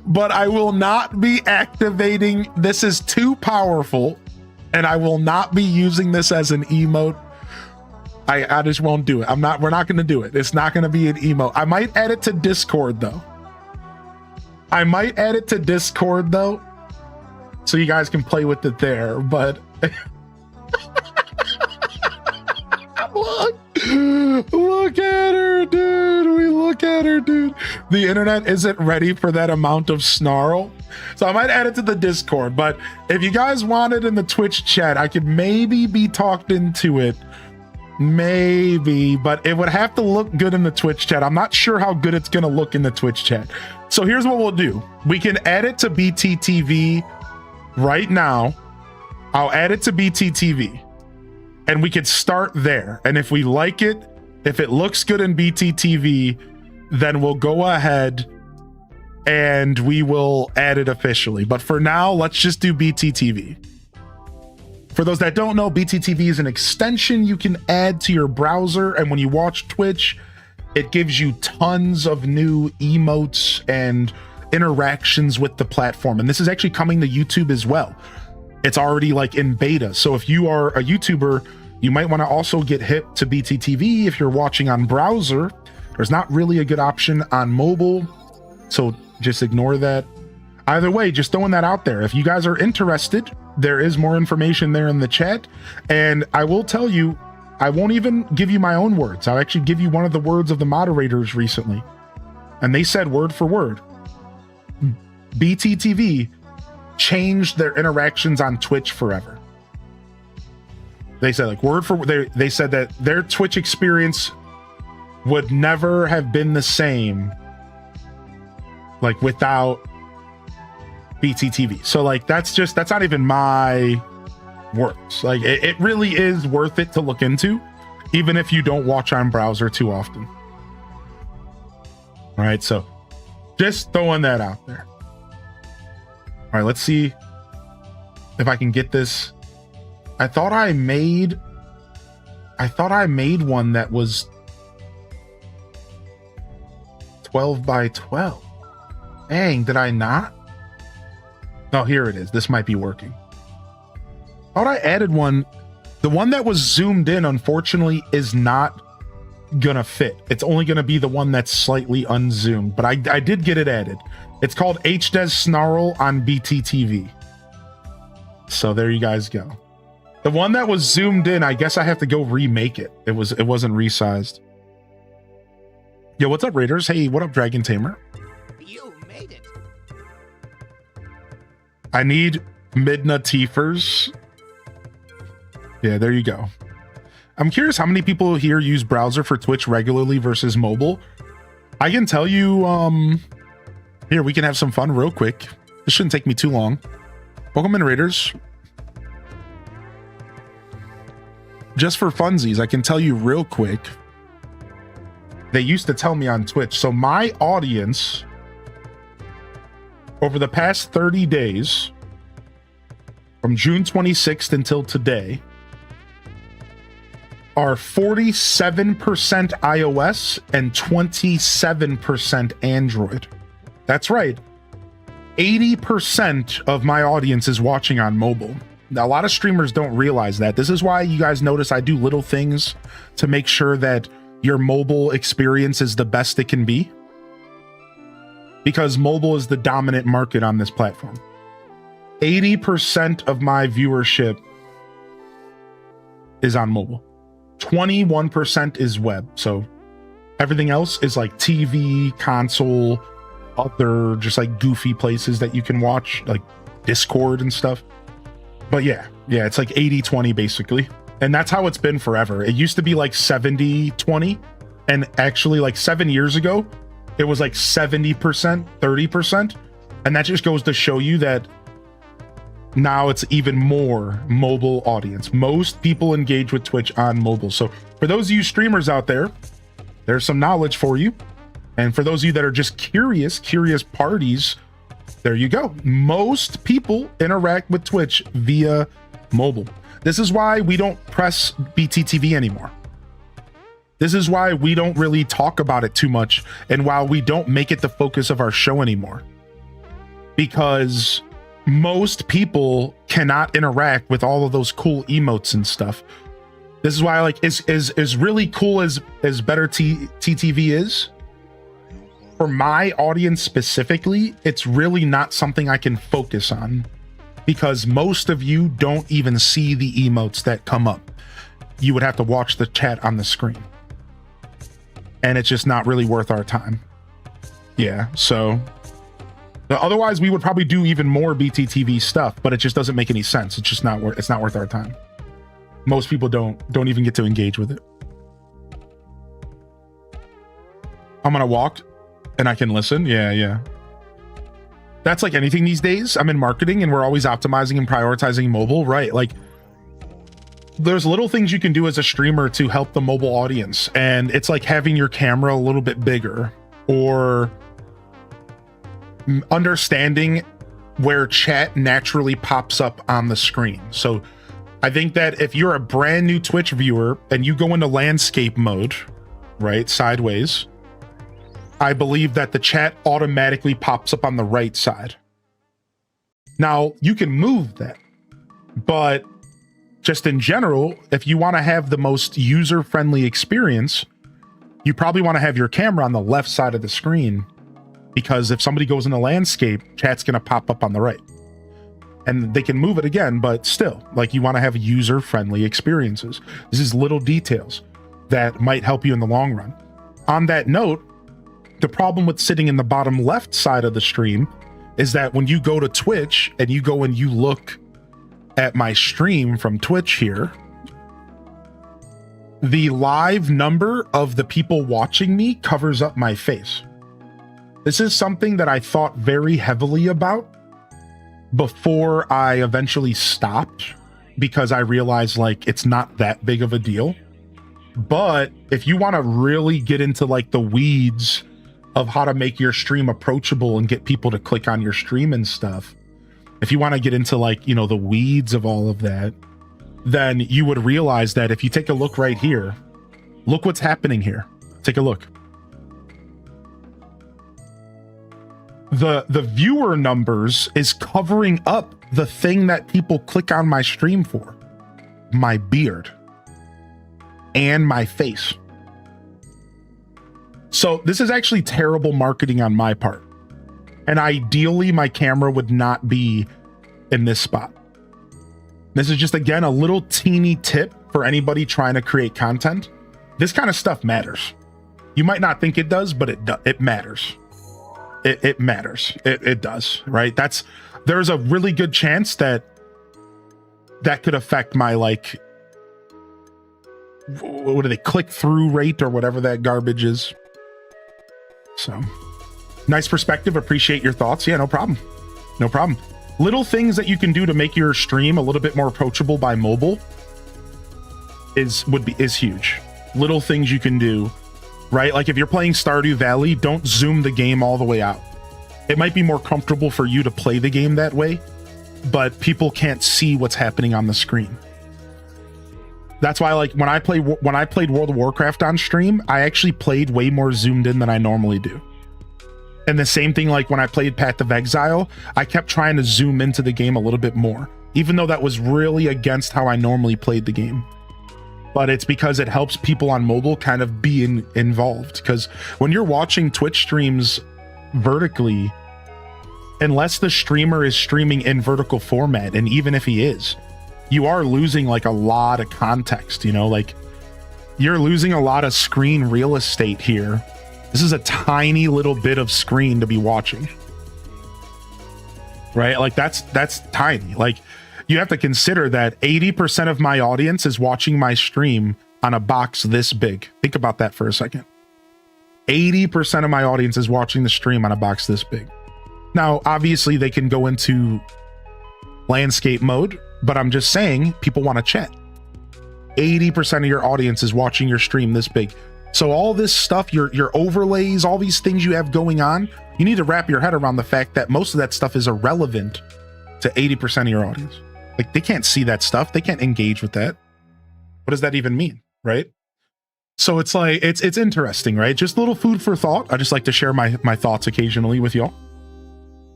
Speaker 1: but I will not be activating. This is too powerful and I will not be using this as an emote. I just won't do it. We're not going to do it. It's not going to be an emote. I might add it to Discord though. So you guys can play with it there, but Look at her, dude. Look at her, dude. The internet isn't ready for that amount of snarl. So I might add it to the Discord, but if you guys want it in the Twitch chat, I could maybe be talked into it. Maybe, but it would have to look good in the Twitch chat. I'm not sure how good it's going to look in the Twitch chat. So here's what we'll do. We can add it to BTTV right now. I'll add it to BTTV. and we could start there. And if we like it, if it looks good in BTTV, then we'll go ahead and we will add it officially. But for now, let's just do BTTV. For those that don't know, BTTV is an extension you can add to your browser, and when you watch Twitch, it gives you tons of new emotes and interactions with the platform. And this is actually coming to YouTube as well. It's already like in beta. So if you are a YouTuber, you might want to also get hip to BTTV. If you're watching on browser, there's not really a good option on mobile, so just ignore that. Either way, just throwing that out there. If you guys are interested, there is more information there in the chat. And I will tell you, I won't even give you my own words. I'll actually give you one of the words of the moderators recently. And they said word for word, BTTV changed their interactions on Twitch forever. They said like word for they said that their Twitch experience would never have been the same like without BTTV. So like that's not even my words. Like it really is worth it to look into, even if you don't watch on browser too often. All right, so just throwing that out there. All right, let's see if I can get this. I thought I made one that was 12 by 12. Dang, did I not? Oh, here it is. This might be working. Thought I added one. The one that was zoomed in, unfortunately, is not gonna fit. It's only gonna be the one that's slightly unzoomed, but I did get it added. It's called HDes Snarl on BTTV. So there you guys go. The one that was zoomed in, I guess I have to go remake it. It wasn't resized. Yo, what's up, Raiders? Hey, what up, Dragon Tamer?
Speaker 6: You made it.
Speaker 1: I need Midna Tiefers. Yeah, there you go. I'm curious how many people here use browser for Twitch regularly versus mobile. I can tell you, here, we can have some fun real quick. This shouldn't take me too long. Welcome in, Raiders. Just for funsies, I can tell you real quick. They used to tell me on Twitch. So my audience over the past 30 days, from June 26th until today, are 47% iOS and 27% Android. That's right. 80% of my audience is watching on mobile. Now, a lot of streamers don't realize that. This is why you guys notice I do little things to make sure that your mobile experience is the best it can be. Because mobile is the dominant market on this platform. 80% of my viewership is on mobile. 21% is web. So everything else is like TV, console, other just like goofy places that you can watch, like Discord and stuff. But yeah, it's like 80-20 basically. And that's how it's been forever. It used to be like 70-20. And actually like 7 years ago, it was like 70%, 30%. And that just goes to show you that now it's even more mobile audience. Most people engage with Twitch on mobile. So for those of you streamers out there, there's some knowledge for you. And for those of you that are just curious parties, there you go. Most people interact with Twitch via mobile. This is why we don't press BTTV anymore. This is why we don't really talk about it too much, and why we don't make it the focus of our show anymore. Because most people cannot interact with all of those cool emotes and stuff. This is why, like, is really cool as better TTV is. For my audience specifically, it's really not something I can focus on, because most of you don't even see the emotes that come up. You would have to watch the chat on the screen. And it's just not really worth our time. Yeah, so otherwise we would probably do even more BTTV stuff, but it just doesn't make any sense. It's just not worth our time. Most people don't even get to engage with it. I'm gonna walk and I can listen. Yeah. That's like anything these days. I'm in marketing and we're always optimizing and prioritizing mobile, right? Like there's little things you can do as a streamer to help the mobile audience, and it's like having your camera a little bit bigger, or understanding where chat naturally pops up on the screen. So I think that if you're a brand new Twitch viewer and you go into landscape mode, right, sideways, I believe that the chat automatically pops up on the right side. Now, you can move that, but just in general, if you want to have the most user-friendly experience, you probably want to have your camera on the left side of the screen, because if somebody goes in the landscape, chat's going to pop up on the right. And they can move it again, but still, like, you want to have user-friendly experiences. This is little details that might help you in the long run. On that note, the problem with sitting in the bottom left side of the stream is that when you go to Twitch and you go and you look at my stream from Twitch here, the live number of the people watching me covers up my face. This is something that I thought very heavily about before I eventually stopped, because I realized, like, it's not that big of a deal. But if you want to really get into like the weeds of how to make your stream approachable and get people to click on your stream and stuff, if you want to get into, like, you know, the weeds of all of that, then you would realize that if you take a look right here, look what's happening here. Take a look. The viewer numbers is covering up the thing that people click on my stream for: my beard and my face. So this is actually terrible marketing on my part. And ideally, my camera would not be in this spot. This is just, again, a little teeny tip for anybody trying to create content. This kind of stuff matters. You might not think it does, but it matters. It matters. It does, right? There's a really good chance that could affect my, like, what do they, click-through rate or whatever that garbage is. So, nice perspective. Appreciate your thoughts. Yeah, no problem. No problem. Little things that you can do to make your stream a little bit more approachable by mobile is huge. Little things you can do, right? Like if you're playing Stardew Valley, don't zoom the game all the way out. It might be more comfortable for you to play the game that way, but people can't see what's happening on the screen. That's why, like, when I played World of Warcraft on stream, I actually played way more zoomed in than I normally do. And the same thing, like when I played Path of Exile, I kept trying to zoom into the game a little bit more, even though that was really against how I normally played the game. But it's because it helps people on mobile kind of be involved. Because when you're watching Twitch streams vertically, unless the streamer is streaming in vertical format, and even if he is, you are losing like a lot of context, you know, like you're losing a lot of screen real estate here. This is a tiny little bit of screen to be watching, right? Like that's tiny. Like you have to consider that 80% of my audience is watching my stream on a box this big. Think about that for a second. 80% of my audience is watching the stream on a box this big. Now, obviously they can go into landscape mode, but I'm just saying people want to chat. 80% of your audience is watching your stream this big. So all this stuff, your overlays, all these things you have going on, you need to wrap your head around the fact that most of that stuff is irrelevant to 80% of your audience. Like they can't see that stuff. They can't engage with that. What does that even mean, right? So it's like, it's interesting, right? Just a little food for thought. I just like to share my thoughts occasionally with y'all.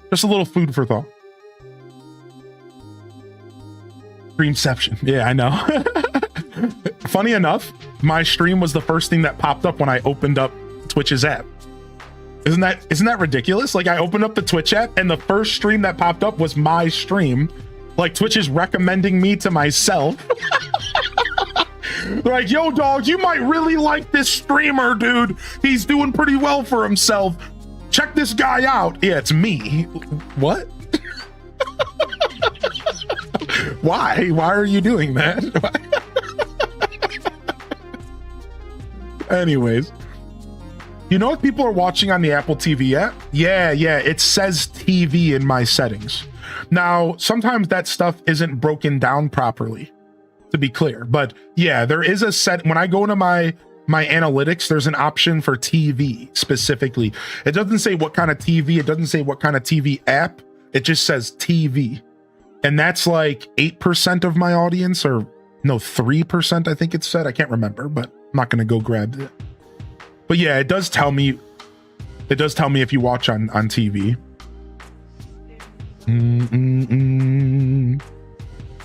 Speaker 1: Just a little food for thought. Dreamception. Yeah, I know. Funny enough, my stream was the first thing that popped up when I opened up Twitch's app. Isn't that ridiculous? Like I opened up the Twitch app and the first stream that popped up was my stream. Like Twitch is recommending me to myself. They're like, yo dog, you might really like this streamer, dude. He's doing pretty well for himself. Check this guy out. Yeah, it's me. What? Why are you doing that? Anyways, you know if people are watching on the Apple TV app? Yeah, it says TV in my settings. Now, sometimes that stuff isn't broken down properly. to be clear. But yeah, there is a set when I go into my analytics, there's an option for TV specifically. It doesn't say what kind of TV, it doesn't say what kind of TV app, it just says TV. And that's like 8% of my audience, or no, 3%, I think it said. I can't remember, but I'm not gonna go grab it. But yeah, it does tell me if you watch on TV.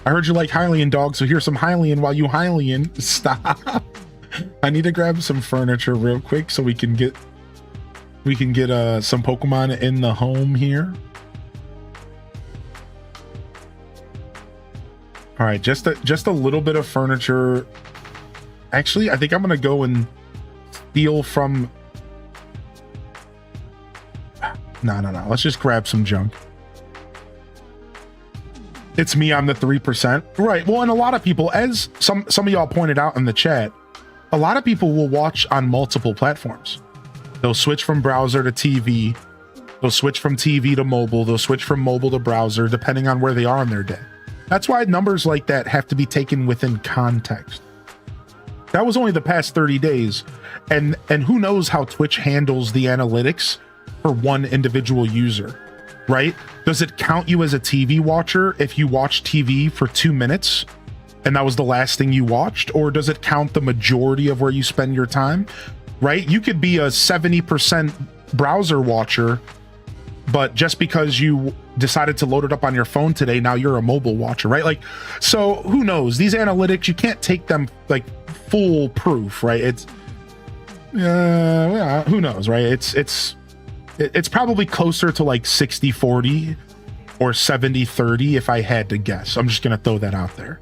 Speaker 1: I heard you like Hylian, dog, so here's some Hylian while you Hylian. Stop. I need to grab some furniture real quick so we can get some Pokemon in the home here. All right, just a little bit of furniture. Actually, I think I'm gonna go and steal from. No. Let's just grab some junk. It's me, I'm the 3%. Right. Well, and a lot of people, as some of y'all pointed out in the chat, a lot of people will watch on multiple platforms. They'll switch from browser to TV. They'll switch from TV to mobile. They'll switch from mobile to browser, depending on where they are in their day. That's why numbers like that have to be taken within context. That was only the past 30 days. And who knows how Twitch handles the analytics for one individual user, right? Does it count you as a TV watcher if you watch TV for 2 minutes and that was the last thing you watched? Or does it count the majority of where you spend your time, right? You could be a 70% browser watcher, but just because you decided to load it up on your phone today, now you're a mobile watcher, right? Like, so who knows? These analytics, you can't take them like foolproof, right? It's, yeah, who knows, right? It's probably closer to like 60-40 or 70-30 if I had to guess. I'm just going to throw that out there.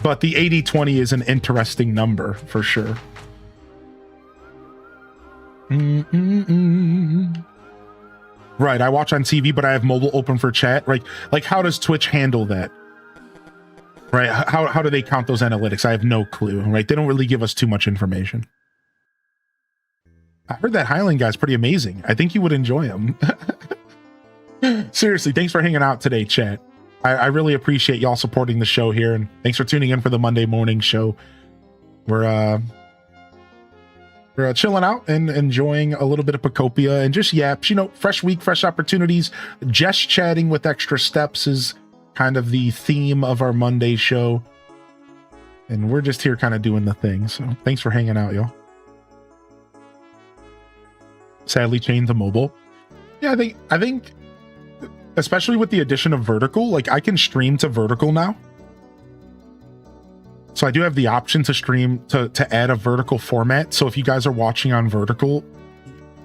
Speaker 1: But the 80-20 is an interesting number for sure. Right, I watch on TV, but I have mobile open for chat. Like how does Twitch handle that? Right, how do they count those analytics? I have no clue, right? They don't really give us too much information. I heard that Highland guy's pretty amazing. I think you would enjoy him. Seriously, thanks for hanging out today, chat. I really appreciate y'all supporting the show here, and thanks for tuning in for the Monday morning show. We're chilling out and enjoying a little bit of Pokopia and just yaps, you know, fresh week, fresh opportunities. Just chatting with extra steps is kind of the theme of our Monday show. And we're just here kind of doing the thing. So thanks for hanging out, y'all. Sadly changed to mobile. Yeah, I think especially with the addition of vertical, like I can stream to vertical now. So I do have the option to stream to add a vertical format. So if you guys are watching on vertical,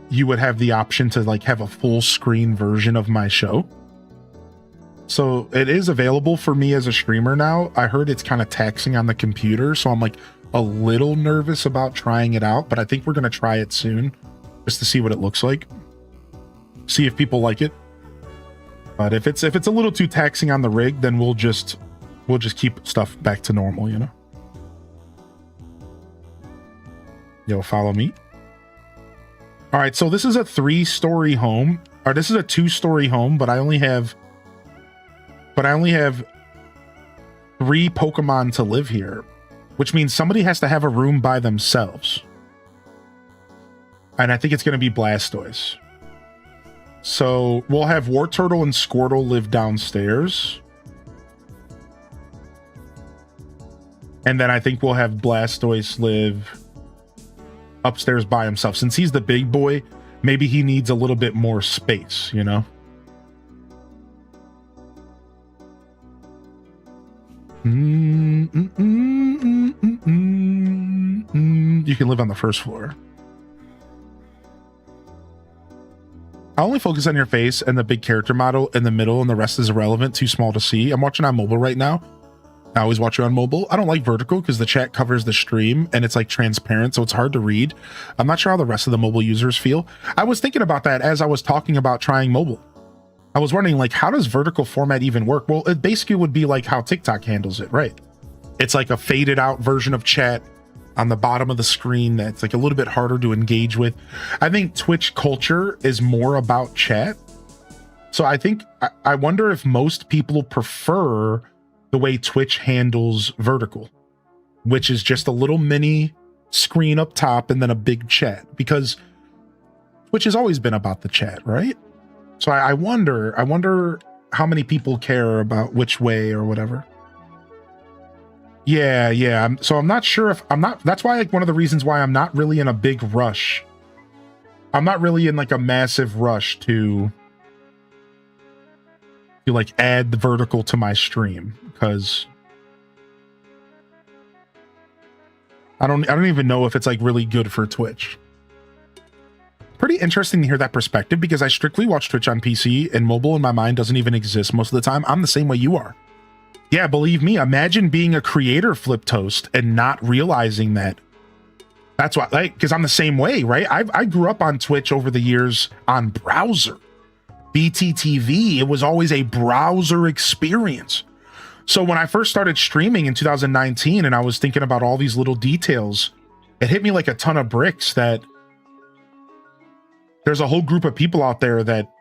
Speaker 1: you would have the option to like have a full screen version of my show. So it is available for me as a streamer now. I heard it's kind of taxing on the computer, so I'm like a little nervous about trying it out, but I think we're going to try it soon just to see what it looks like. See if people like it. But if it's a little too taxing on the rig, then we'll just keep stuff back to normal, you know. Yo, follow me. All right, so this is a 3-story home, or this is a 2-story home, but I only have 3 Pokemon to live here, which means somebody has to have a room by themselves. And I think it's going to be Blastoise. So we'll have Wartortle and Squirtle live downstairs. And then I think we'll have Blastoise live upstairs by himself. Since he's the big boy, maybe he needs a little bit more space, you know? You can live on the first floor. I only focus on your face and the big character model in the middle, and the rest is irrelevant, too small to see. I'm watching on mobile right now. I always watch you on mobile. I don't like vertical because the chat covers the stream and it's like transparent, so it's hard to read. I'm not sure how the rest of the mobile users feel. I was thinking about that as I was talking about trying mobile. I was wondering, like, how does vertical format even work? Well, it basically would be like how TikTok handles it, right? It's like a faded out version of chat on the bottom of the screen that's like a little bit harder to engage with. I think Twitch culture is more about chat. So I think, I wonder if most people prefer the way Twitch handles vertical, which is just a little mini screen up top and then a big chat, because Twitch has always been about the chat, right? So I wonder how many people care about which way or whatever. Yeah. So I'm not sure if that's why, like, one of the reasons why I'm not really in a big rush. I'm not really in like a massive rush to like add the vertical to my stream, because I don't even know if it's like really good for Twitch. Pretty interesting to hear that perspective, because I strictly watch Twitch on PC, and mobile in my mind doesn't even exist most of the time. I'm the same way you are. Yeah, believe me, imagine being a creator, Flip Toast, and not realizing that. That's why, like, because I'm the same way, right? I grew up on Twitch over the years on browser. BTTV, it was always a browser experience. So when I first started streaming in 2019 and I was thinking about all these little details, it hit me like a ton of bricks that there's a whole group of people out there that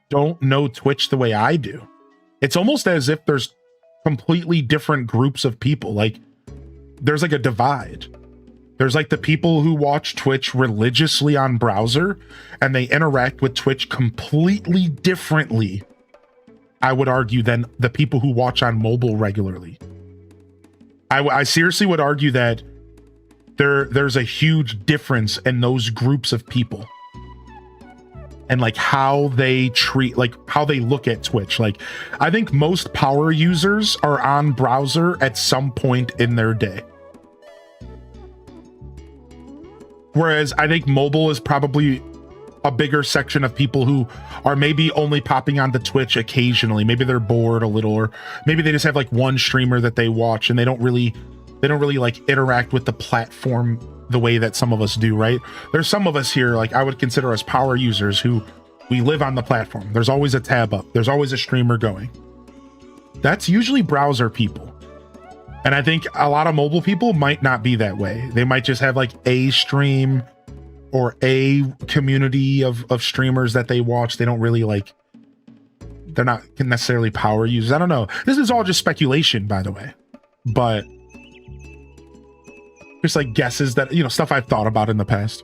Speaker 1: don't know Twitch the way I do. It's almost as if there's completely different groups of people. Like, there's like a divide. There's like the people who watch Twitch religiously on browser and they interact with Twitch completely differently, I would argue, than the people who watch on mobile regularly. I seriously would argue that there's a huge difference in those groups of people and like how they treat, like how they look at Twitch. Like, I think most power users are on browser at some point in their day. Whereas I think mobile is probably a bigger section of people who are maybe only popping onto Twitch occasionally. Maybe they're bored a little, or maybe they just have like one streamer that they watch and they don't really like interact with the platform the way that some of us do, right? There's some of us here, like I would consider us power users, who we live on the platform. There's always a tab up. There's always a streamer going. That's usually browser people. And I think a lot of mobile people might not be that way. They might just have like a stream or a community of streamers that they watch. They don't really like, they're not necessarily power users. I don't know. This is all just speculation, by the way. But just like guesses that, you know, stuff I've thought about in the past.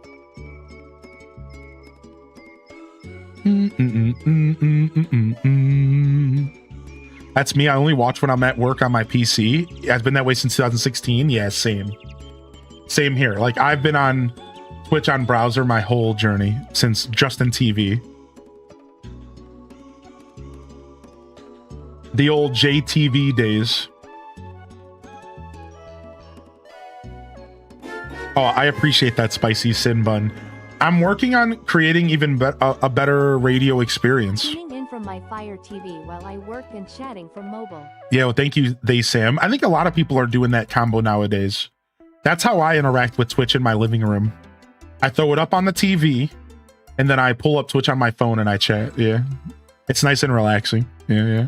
Speaker 1: That's me. I only watch when I'm at work on my PC. I've been that way since 2016. Yeah, same here. Like, I've been on Twitch on browser my whole journey since Justin TV. The old JTV days. Oh, I appreciate that, Spicy Sin Bun. I'm working on creating even a better radio experience.
Speaker 7: Tuning in from my Fire TV while I work and chatting from mobile.
Speaker 1: Yeah, well, thank you, They Sam. I think a lot of people are doing that combo nowadays. That's how I interact with Twitch in my living room. I throw it up on the TV, and then I pull up Twitch on my phone and I chat. Yeah, it's nice and relaxing. Yeah.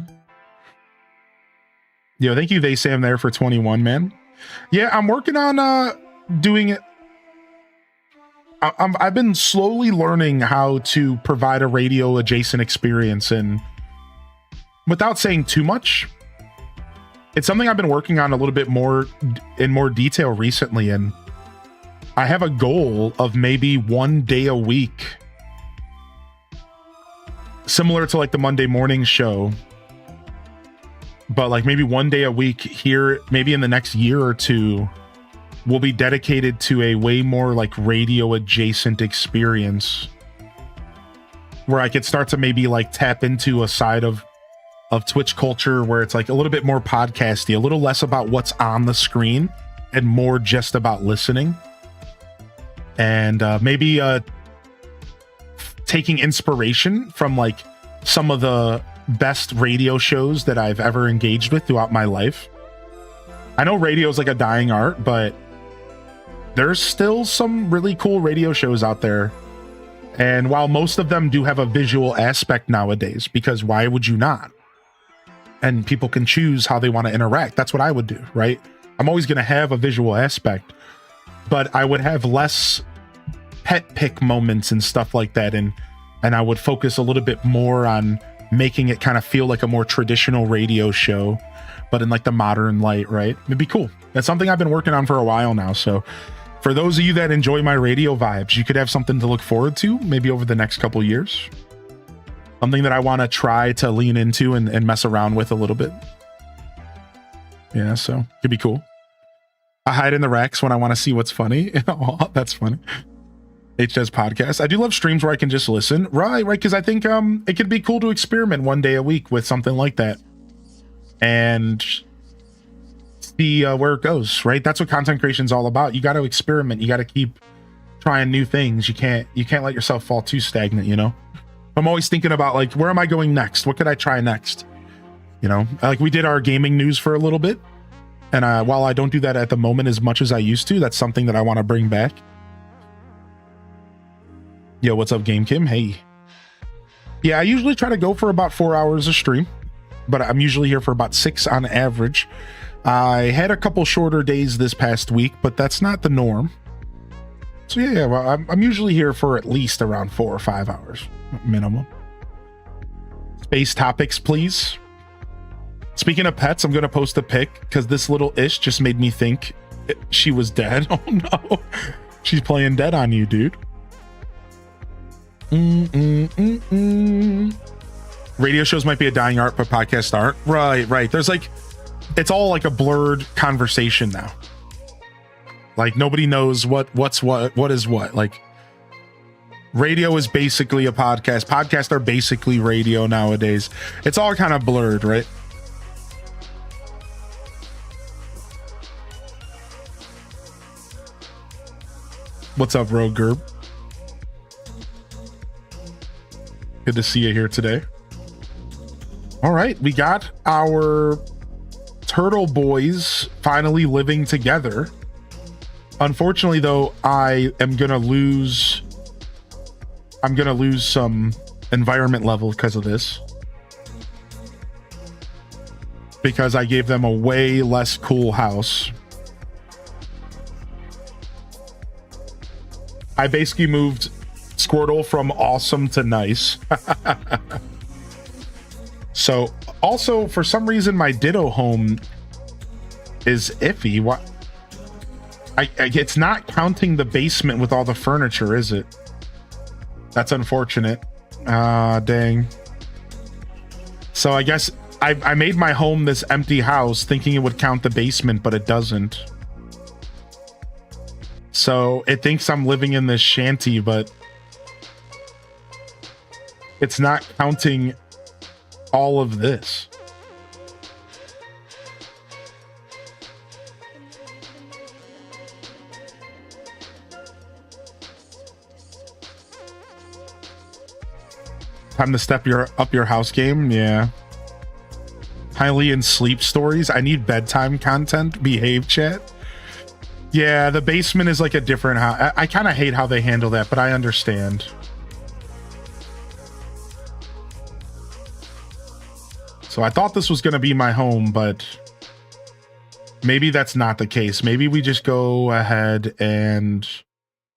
Speaker 1: Yo, thank you, They Sam, there for 21, man. Yeah, I'm working on doing it. I've been slowly learning how to provide a radio adjacent experience, and without saying too much, it's something I've been working on a little bit more in more detail recently. And I have a goal of maybe one day a week, similar to like the Monday morning show, but like maybe one day a week here, maybe in the next year or two, will be dedicated to a way more like radio adjacent experience, where I could start to maybe like tap into a side of Twitch culture where it's like a little bit more podcasty, a little less about what's on the screen and more just about listening. And maybe taking inspiration from like some of the best radio shows that I've ever engaged with throughout my life. I know radio is like a dying art, but there's still some really cool radio shows out there. And while most of them do have a visual aspect nowadays, because why would you not? And people can choose how they want to interact. That's what I would do, right? I'm always going to have a visual aspect, but I would have less pet pick moments and stuff like that. And I would focus a little bit more on making it kind of feel like a more traditional radio show, but in like the modern light, right? It'd be cool. That's something I've been working on for a while now. So for those of you that enjoy my radio vibes, you could have something to look forward to maybe over the next couple years. Something that I want to try to lean into and mess around with a little bit. Yeah, so could be cool. I hide in the racks when I want to see what's funny. Oh, that's funny. H does podcast. I do love streams where I can just listen. Right, because I think it could be cool to experiment one day a week with something like that. And see where it goes, right? That's what content creation is all about. You got to experiment. You got to keep trying new things. You can't let yourself fall too stagnant, you know? I'm always thinking about like, where am I going next? What could I try next? You know, like we did our gaming news for a little bit. And while I don't do that at the moment as much as I used to, that's something that I want to bring back. Yo, what's up, Game Kim? Hey. Yeah, I usually try to go for about 4 hours a stream, but I'm usually here for about 6 on average. I had a couple shorter days this past week, but that's not the norm. So yeah, well, I'm usually here for at least around 4 or 5 hours minimum. Space topics, please. Speaking of pets, I'm going to post a pic because this little ish just made me think she was dead. Oh no. She's playing dead on you, dude. Radio shows might be a dying art, but podcasts aren't. Right. There's like, it's all like a blurred conversation now. Like nobody knows what is what. Like radio is basically a podcast. Podcasts are basically radio nowadays. It's all kind of blurred, right? What's up, Rogue Gerb? Good to see you here today. All right, we got our turtle boys finally living together. Unfortunately, though, I'm gonna lose some environment level because of this. Because I gave them a way less cool house. I basically moved Squirtle from awesome to nice. So also for some reason my Ditto home is iffy. What? It's not counting the basement with all the furniture, is it? That's unfortunate. Dang. So I guess I made my home this empty house thinking it would count the basement, but it doesn't. So it thinks I'm living in this shanty, but it's not counting all of this. Time to step up your house game. Yeah. Highly in sleep stories. I need bedtime content. Behave, chat. Yeah, the basement is like a different house. I kind of hate how they handle that, but I understand. So I thought this was going to be my home, but maybe that's not the case. Maybe we just go ahead and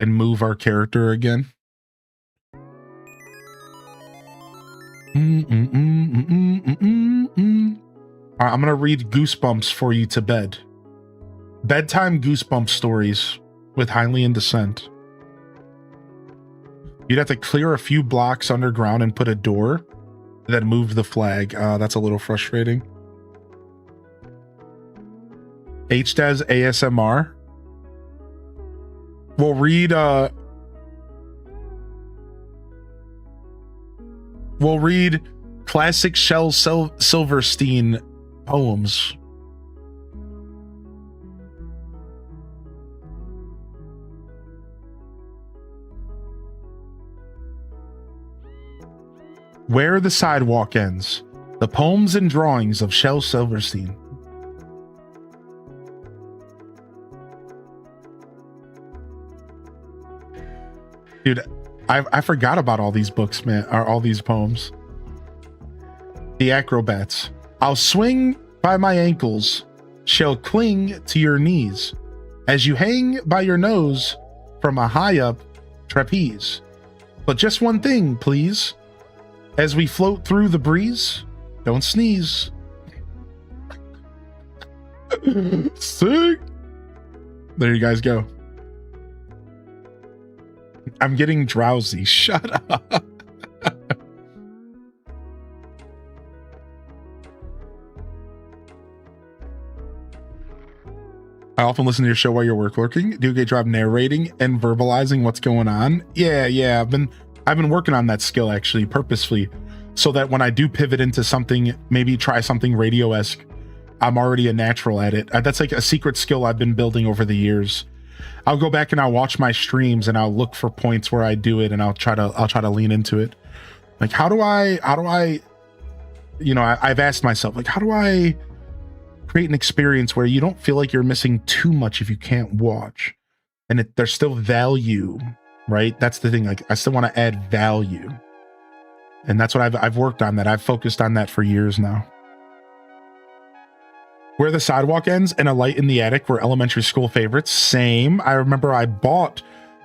Speaker 1: move our character again. All right, I'm going to read Goosebumps for you to bed. Bedtime Goosebumps stories with Hylian descent. You'd have to clear a few blocks underground and put a door that moved the flag. That's a little frustrating. HDAS ASMR. We'll read classic Shel Silverstein poems. Where the Sidewalk Ends. The poems and drawings of Shel Silverstein. Dude, I forgot about all these books, man, or all these poems. The Acrobats. I'll swing by my ankles, shall cling to your knees, as you hang by your nose from a high up trapeze. But just one thing, please. as we float through the breeze. Don't sneeze. Sick. There you guys go. I'm getting drowsy. Shut up. I often listen to your show while you're work lurking. Do a good job narrating and verbalizing what's going on. Yeah. I've been working on that skill actually purposefully, so that when I do pivot into something, maybe try something radio-esque, I'm already a natural at it. That's like a secret skill I've been building over the years. I'll go back and I'll watch my streams and I'll look for points where I do it, and I'll try to lean into it. Like, how do I, you know, I've asked myself, like, how do I create an experience where you don't feel like you're missing too much if you can't watch, and there's still value, right? That's the thing. Like, I still want to add value, and that's what I've worked on. That I've focused on that for years now. Where the sidewalk ends and a light in the attic were elementary school favorites. Same. I remember I bought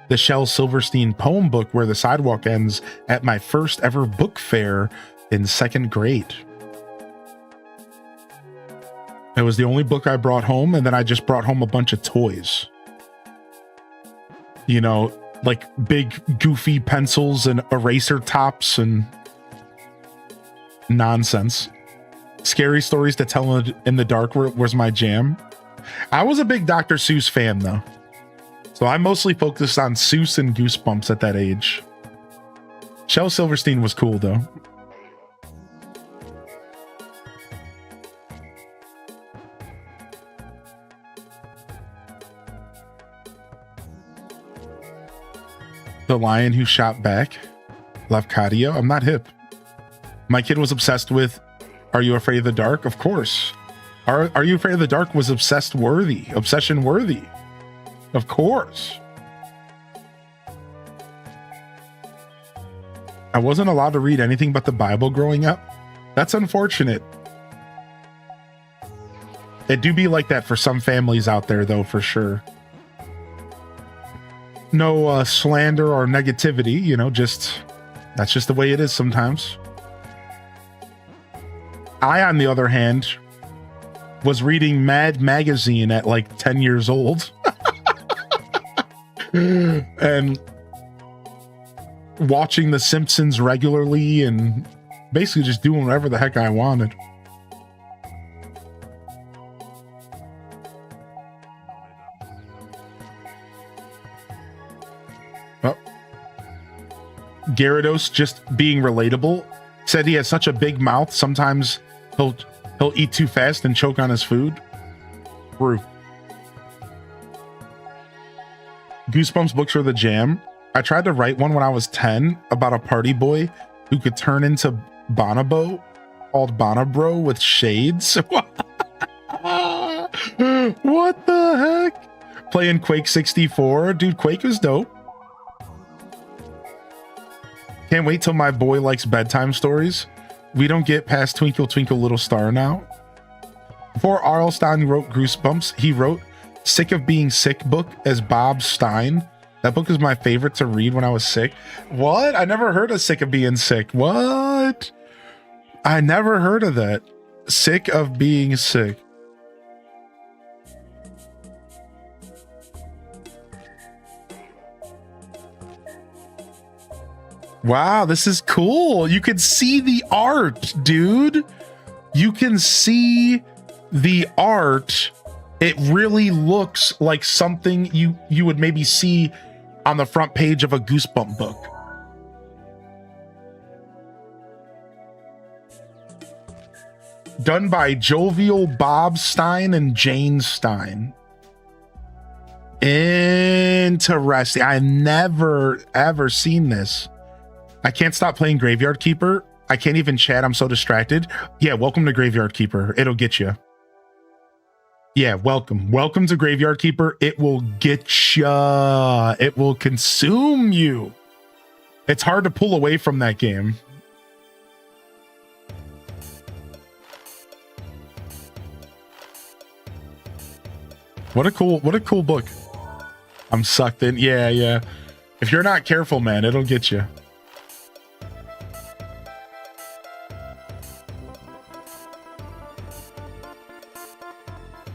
Speaker 1: the Shel Silverstein poem book Where the Sidewalk Ends at my first ever book fair in 2nd grade. It was the only book I brought home, and then I just brought home a bunch of toys. You know, like big goofy pencils and eraser tops and nonsense. Scary stories to tell in the dark was my jam. I was a big Dr. Seuss fan though, so I mostly focused on Seuss and Goosebumps at that age. Shel Silverstein was cool though. The Lion Who Shot Back, Lafcadio. I'm not hip. My kid was obsessed with Are You Afraid of the Dark? Of course. Are You Afraid of the Dark was obsession worthy. Of course. I wasn't allowed to read anything but the Bible growing up. That's unfortunate. It do be like that for some families out there though, for sure. No slander or negativity, you know, that's just the way it is sometimes. I, on the other hand, was reading Mad Magazine at like 10 years old. And watching The Simpsons regularly and basically just doing whatever the heck I wanted. Gyarados just being relatable. Said he has such a big mouth, sometimes he'll eat too fast and choke on his food. True. Goosebumps books are the jam. I tried to write one when I was 10 about a party boy who could turn into Bonobo, called Bonobro with shades. What the heck? Playing Quake 64. Dude, Quake was dope. Can't wait till my boy likes bedtime stories. We don't get past Twinkle Twinkle Little Star now. Before R.L. Stein wrote Goosebumps, he wrote Sick of Being Sick book as Bob Stein. That book is my favorite to read when I was sick. What? I never heard of Sick of Being Sick. What? I never heard of that. Sick of Being Sick. Wow, this is cool. You can see the art, dude. You can see the art. It really looks like something you would maybe see on the front page of a Goosebump book. Done by Jovial Bob Stein and Jane Stein. Interesting. I never ever seen this. I can't stop playing Graveyard Keeper. I can't even chat. I'm so distracted. Yeah, welcome to Graveyard Keeper. It'll get you. Yeah, welcome. Welcome to Graveyard Keeper. It will get ya. It will consume you. It's hard to pull away from that game. What a cool book. I'm sucked in. Yeah. If you're not careful, man, it'll get you.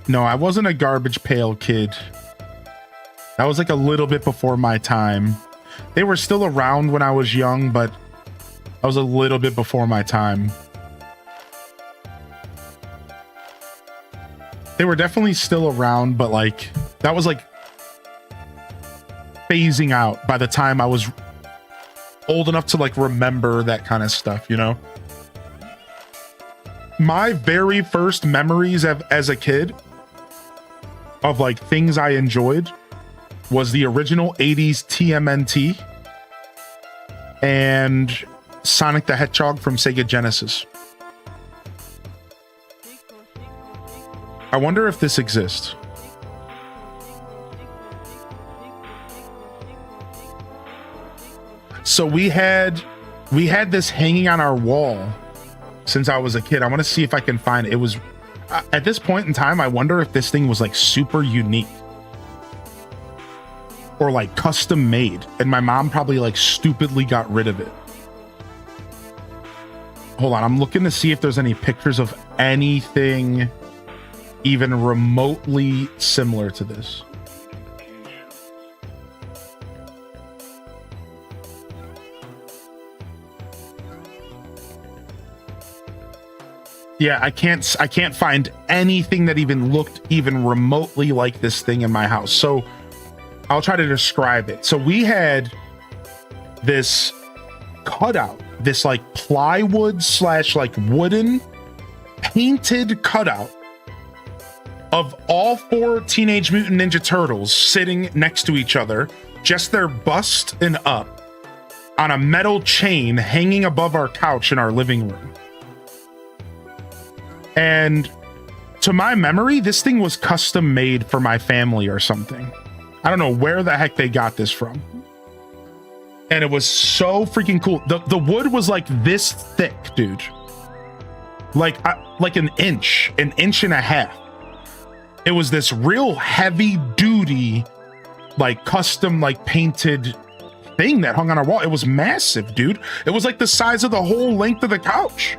Speaker 1: No, I wasn't a Garbage Pail Kid. That was like a little bit before my time. They were still around when I was young, but I was a little bit before my time. They were definitely still around, but like that was like phasing out by the time I was old enough to like remember that kind of stuff, you know? My very first memories as a kid of like things I enjoyed was the original 80s TMNT and Sonic the Hedgehog from Sega Genesis. I wonder if this exists. So we had this hanging on our wall since I was a kid. I want to see if I can find it. It was at this point in time, I wonder if this thing was like super unique or like custom made, and my mom probably like stupidly got rid of it. Hold on, I'm looking to see if there's any pictures of anything even remotely similar to this. Yeah, I can't find anything that even looked even remotely like this thing in my house. So I'll try to describe it. So we had this cutout, this like plywood / like wooden painted cutout of all 4 Teenage Mutant Ninja Turtles sitting next to each other, just their bust and up on a metal chain hanging above our couch in our living room. And to my memory, this thing was custom made for my family or something. I don't know where the heck they got this from. And it was so freaking cool. The wood was like this thick, dude. Like an inch and a half. It was this real heavy duty, like custom, like painted thing that hung on our wall. It was massive, dude. It was like the size of the whole length of the couch.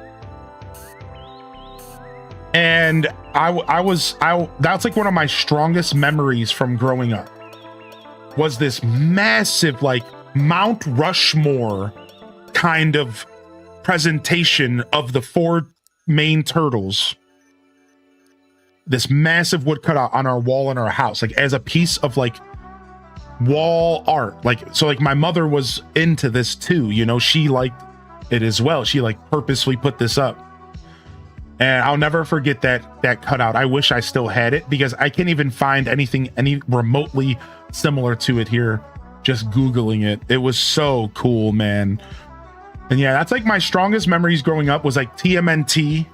Speaker 1: And that's like one of my strongest memories from growing up, was this massive like Mount Rushmore kind of presentation of the 4 main turtles. This massive wood cutout on our wall in our house, like as a piece of like wall art. Like, so like my mother was into this too, you know, she liked it as well. She like purposely put this up. And I'll never forget that cutout. I wish I still had it, because I can't even find anything any remotely similar to it here. Just Googling it. It was so cool, man. And yeah, that's like my strongest memories growing up was like TMNT,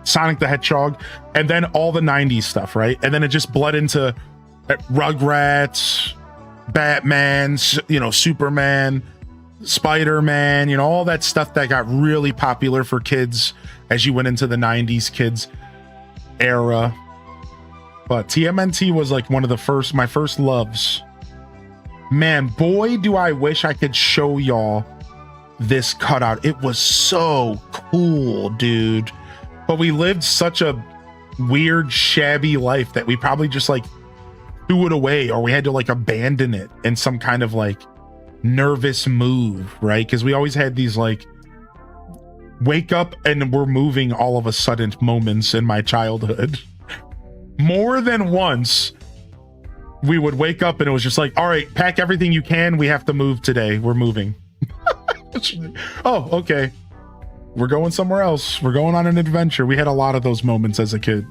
Speaker 1: Sonic the Hedgehog, and then all the 90s stuff, right? And then it just bled into Rugrats, Batman, you know, Superman, Spider-Man, you know, all that stuff that got really popular for kids as you went into the 90s kids era. But TMNT was like one of my first loves. Man, boy, do I wish I could show y'all this cutout. It was so cool, dude. But we lived such a weird, shabby life that we probably just like threw it away, or we had to like abandon it in some kind of like nervous move, right? Because we always had these like wake up and we're moving all of a sudden moments in my childhood. More than once we would wake up and it was just like, all right, pack everything you can, we have to move today, we're moving. Oh, okay, we're going somewhere else, we're going on an adventure. We had a lot of those moments as a kid.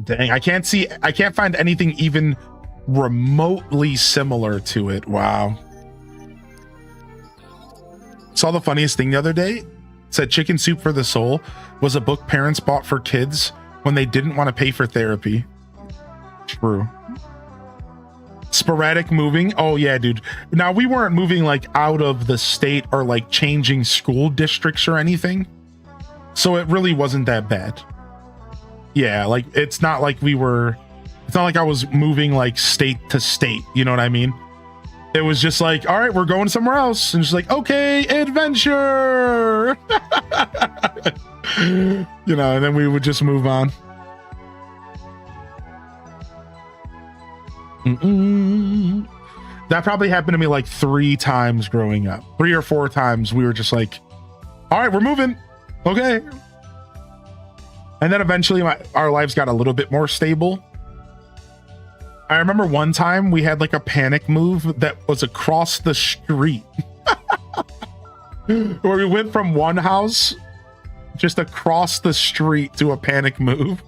Speaker 1: Dang, I can't find anything even remotely similar to it. Wow. Saw the funniest thing the other day. It said Chicken Soup for the Soul was a book parents bought for kids when they didn't want to pay for therapy. True. Sporadic moving. Oh yeah, dude. Now we weren't moving like out of the state or like changing school districts or anything, so it really wasn't that bad. Yeah, like it's not like I was moving like state to state, you know what I mean? It was just like, all right, we're going somewhere else, and just like, okay, adventure. You know, and then we would just move on. Mm-mm. That probably happened to me like 3 times growing up. 3 or 4 times we were just like, all right, we're moving. Okay. And then eventually our lives got a little bit more stable. I remember one time we had like a panic move that was across the street. Where we went from one house just across the street to a panic move.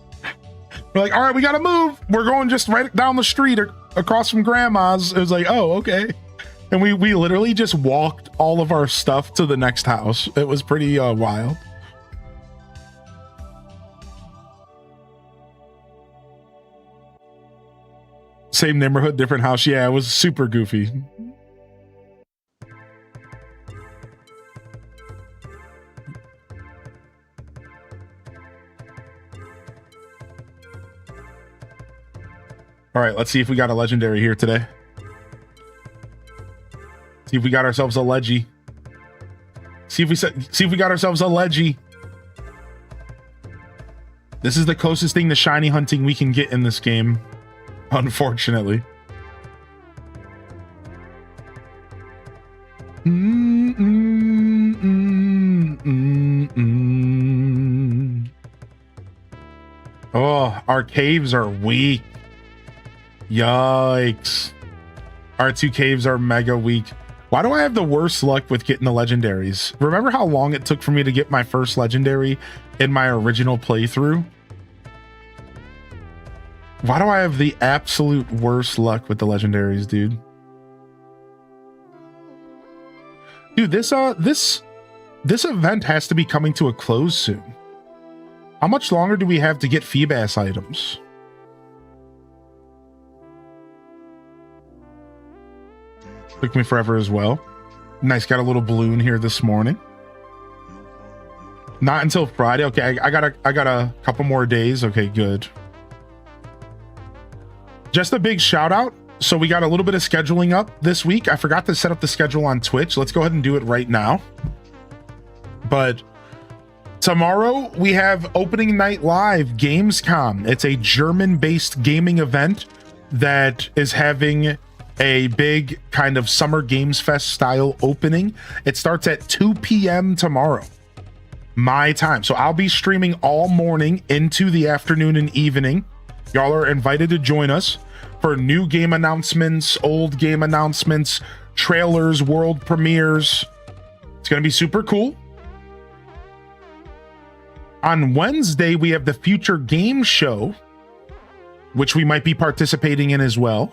Speaker 1: We're like, all right, we gotta move. We're going just right down the street across from grandma's. It was like, oh, okay. And we literally just walked all of our stuff to the next house. It was pretty wild. Same neighborhood, different house. Yeah, it was super goofy. All right, let's see if we got a legendary here today. See if we got ourselves a leggy. See if we got ourselves a leggy. This is the closest thing to shiny hunting we can get in this game, unfortunately. Oh, our caves are weak. Yikes. Our 2 caves are mega weak. Why do I have the worst luck with getting the legendaries? Remember how long it took for me to get my first legendary in my original playthrough? Why do I have the absolute worst luck with the legendaries, dude? Dude, this event has to be coming to a close soon. How much longer do we have to get Feebas items? Took me forever as well. Nice, got a little balloon here this morning. Not until Friday. Okay, I got a couple more days. Okay, good. Just a big shout out. So we got a little bit of scheduling up this week. I forgot to set up the schedule on Twitch. Let's go ahead and do it right now. But tomorrow we have opening night live Gamescom. It's a German-based gaming event that is having a big kind of Summer Games Fest style opening. It starts at 2 p.m. tomorrow, my time. So I'll be streaming all morning into the afternoon and evening. Y'all are invited to join us for new game announcements, old game announcements, trailers, world premieres. It's going to be super cool. On Wednesday, we have the Future Game Show, which we might be participating in as well.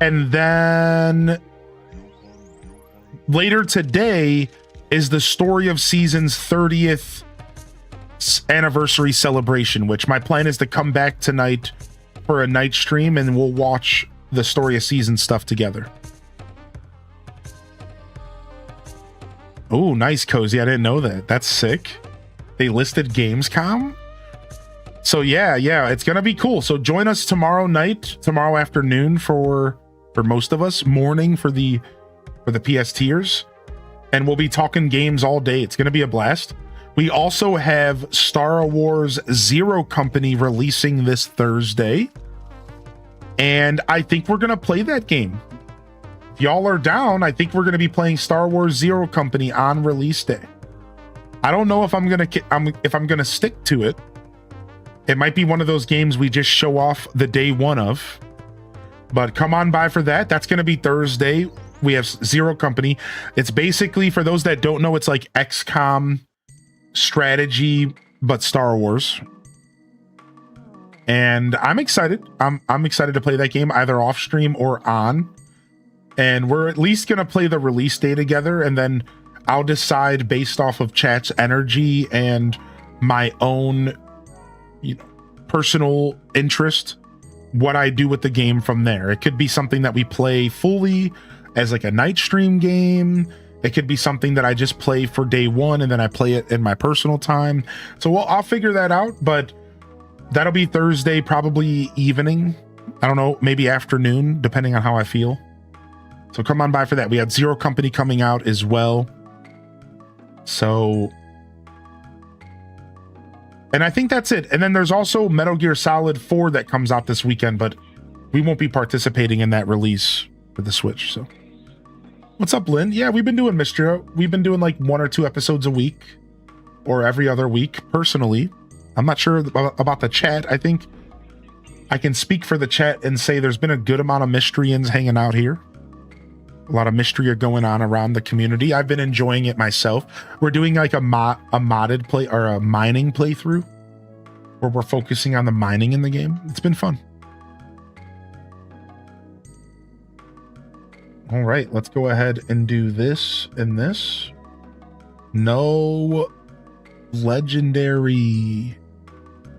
Speaker 1: And then later today is the Story of Season's 30th anniversary celebration, which my plan is to come back tonight for a night stream and we'll watch the Story of Season stuff together. Oh, nice, Cozy. I didn't know that. That's sick. They listed Gamescom. So yeah, it's going to be cool. So join us tomorrow night, tomorrow afternoon for most of us, morning for the PS tiers, and we'll be talking games all day. It's going to be a blast. We also have Star Wars Zero Company releasing this Thursday, and I think we're going to play that game. If y'all are down, I think we're going to be playing Star Wars Zero Company on release day. I don't know if I'm going to stick to it. It might be one of those games we just show off the day one of. But come on by for that. That's going to be Thursday. We have Zero Company. It's basically, for those that don't know, it's like XCOM strategy, but Star Wars. And I'm excited. I'm excited to play that game either off stream or on. And we're at least going to play the release day together. And then I'll decide based off of chat's energy and my own, personal interest, what I do with the game from there. It could be something that we play fully as like a night stream game. It could be something that I just play for day one and then I play it in my personal time. So I'll figure that out, but that'll be Thursday, probably evening. I don't know, maybe afternoon, depending on how I feel. So come on by for that. We had Zero Company coming out as well. So And I think that's it. And then there's also Metal Gear Solid 4 that comes out this weekend, but we won't be participating in that release for the Switch. So what's up, Lynn? Yeah, we've been doing Mystria. We've been doing like 1 or 2 episodes a week or every other week personally. I'm not sure about the chat. I think I can speak for the chat and say there's been a good amount of Mystrians hanging out here. A lot of Mystria going on around the community. I've been enjoying it myself. We're doing like a modded play or a mining playthrough where we're focusing on the mining in the game. It's been fun. All right, let's go ahead and do this and this. No legendary.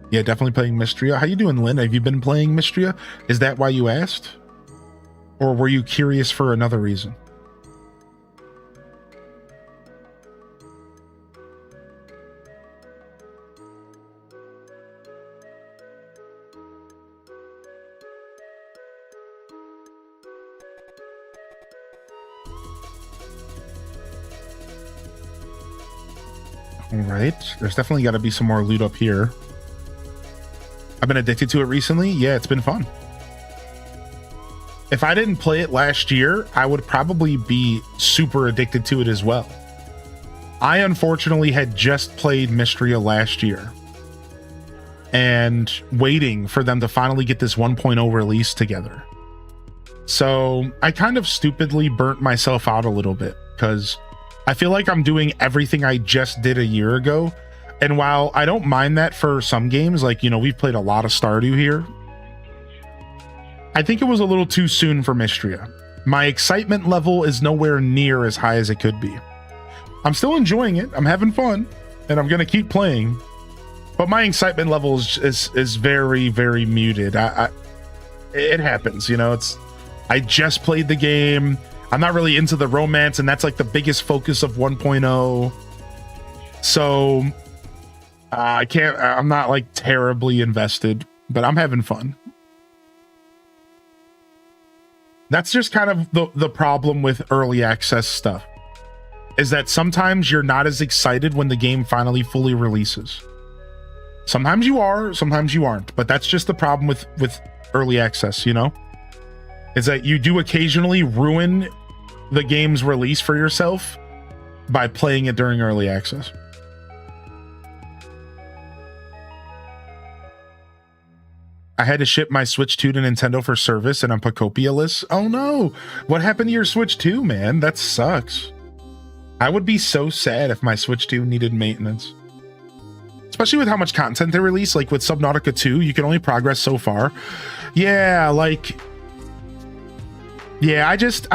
Speaker 1: Yeah, definitely playing Mystria. How you doing, Lynn? Have you been playing Mystria? Is that why you asked? Or were you curious for another reason? All right, there's definitely got to be some more loot up here. I've been addicted to it recently. Yeah, it's been fun. If I didn't play it last year, I would probably be super addicted to it as well. I unfortunately had just played Mystria last year and waiting for them to finally get this 1.0 release together. So I kind of stupidly burnt myself out a little bit because I feel like I'm doing everything I just did a year ago. And while I don't mind that for some games, like, you know, we've played a lot of Stardew here, I think it was a little too soon for Mystria. My excitement level is nowhere near as high as it could be. I'm still enjoying it. I'm having fun, and I'm going to keep playing. But my excitement level is very, very muted. It happens, you know. I just played the game. I'm not really into the romance, and that's like the biggest focus of 1.0. So I'm not like terribly invested, but I'm having fun. That's just kind of the problem with early access stuff, is that sometimes you're not as excited when the game finally fully releases. Sometimes you are, sometimes you aren't, but that's just the problem with early access, you know? Is that you do occasionally ruin the game's release for yourself by playing it during early access. I had to ship my Switch 2 to Nintendo for service and I'm Pokopia-less. Oh no! What happened to your Switch 2, man? That sucks. I would be so sad if my Switch 2 needed maintenance. Especially with how much content they release, like with Subnautica 2, you can only progress so far. Yeah, like... Yeah, I just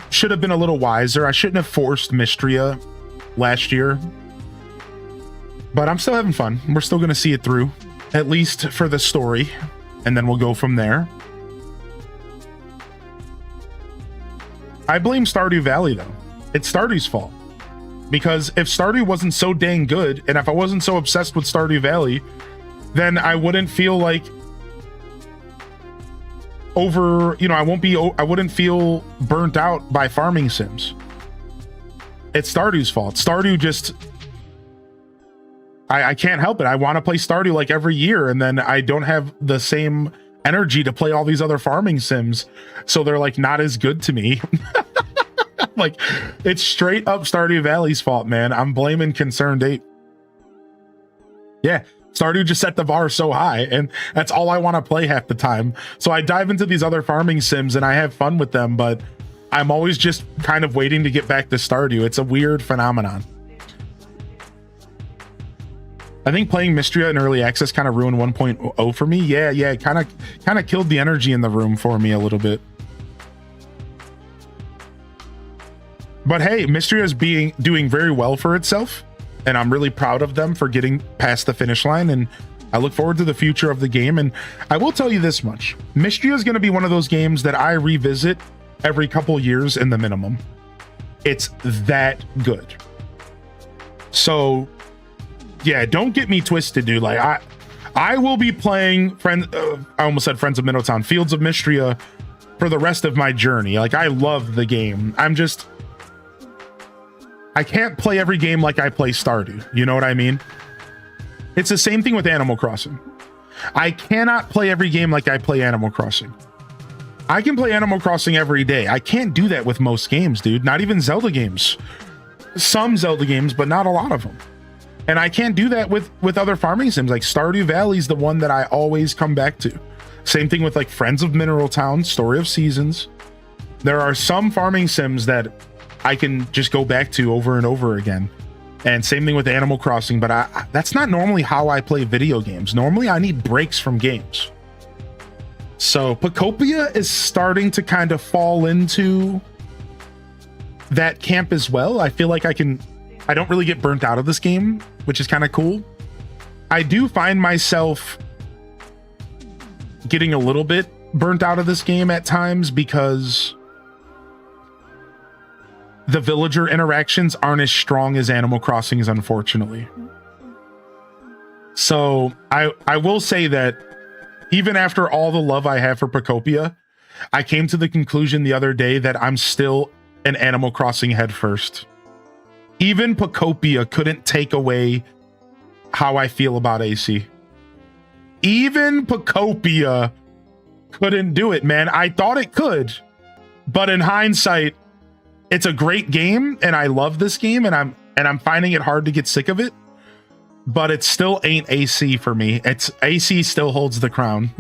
Speaker 1: should have been a little wiser. I shouldn't have forced Mystria last year. But I'm still having fun. We're still going to see it through. At least for the story, and then we'll go from there. I blame Stardew Valley, though. It's Stardew's fault. Because if Stardew wasn't so dang good, and if I wasn't so obsessed with Stardew Valley, then I wouldn't feel like I wouldn't feel burnt out by farming sims. It's Stardew's fault. Stardew just... I can't help it. I want to play Stardew like every year, and then I don't have the same energy to play all these other farming sims, so they're like not as good to me. Like, it's straight up Stardew Valley's fault, man. I'm blaming Concerned Ape. Yeah, Stardew just set the bar so high, and that's all I want to play half the time. So I dive into these other farming sims and I have fun with them, but I'm always just kind of waiting to get back to Stardew. It's a weird phenomenon. I think playing Mystria in early access kind of ruined 1.0 for me. Yeah, it kind of killed the energy in the room for me a little bit. But hey, Mystria is doing very well for itself, and I'm really proud of them for getting past the finish line, and I look forward to the future of the game. And I will tell you this much. Mystria is going to be one of those games that I revisit every couple years in the minimum. It's that good. So... yeah, don't get me twisted, dude. Like, I will be playing I almost said Friends of Middletown, Fields of Mystria for the rest of my journey. Like, I love the game. I can't play every game like I play Stardew. You know what I mean? It's the same thing with Animal Crossing. I cannot play every game like I play Animal Crossing. I can play Animal Crossing every day. I can't do that with most games, dude. Not even Zelda games. Some Zelda games, but not a lot of them. And I can't do that with other farming sims. Like Stardew Valley is the one that I always come back to. Same thing with like Friends of Mineral Town, Story of Seasons. There are some farming sims that I can just go back to over and over again. And same thing with Animal Crossing, but that's not normally how I play video games. Normally I need breaks from games. So Pokopia is starting to kind of fall into that camp as well. I feel like I don't really get burnt out of this game, which is kind of cool. I do find myself getting a little bit burnt out of this game at times because the villager interactions aren't as strong as Animal Crossing's, unfortunately. So I will say that even after all the love I have for Pokopia, I came to the conclusion the other day that I'm still an Animal Crossing head first. Even Pokopia couldn't take away how I feel about AC. Even Pokopia couldn't do it, man. I thought it could, but in hindsight, it's a great game and I love this game and I'm finding it hard to get sick of it, but it still ain't AC for me. It's AC still holds the crown.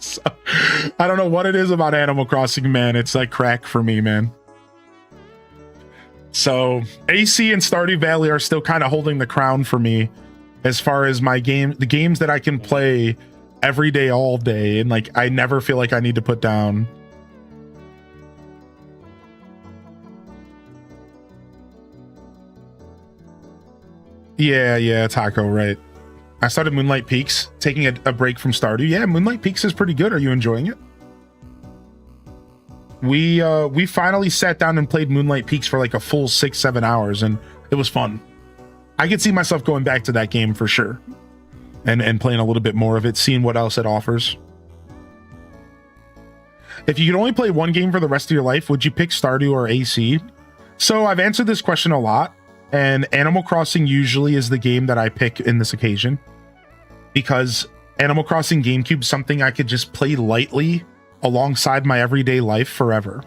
Speaker 1: So, I don't know what it is about Animal Crossing, man. It's like crack for me, man. So AC and Stardew Valley are still kind of holding the crown for me as far as the games that I can play every day, all day. And like, I never feel like I need to put down. Yeah, Taco, right. I started Moonlight Peaks, taking a break from Stardew. Yeah, Moonlight Peaks is pretty good. Are you enjoying it? We finally sat down and played Moonlight Peaks for like a full 6-7 hours, and it was fun. I could see myself going back to that game for sure, and playing a little bit more of it, seeing what else it offers. If you could only play one game for the rest of your life, would you pick Stardew or AC? So I've answered this question a lot, and Animal Crossing usually is the game that I pick in this occasion, because Animal Crossing GameCube is something I could just play lightly alongside my everyday life forever.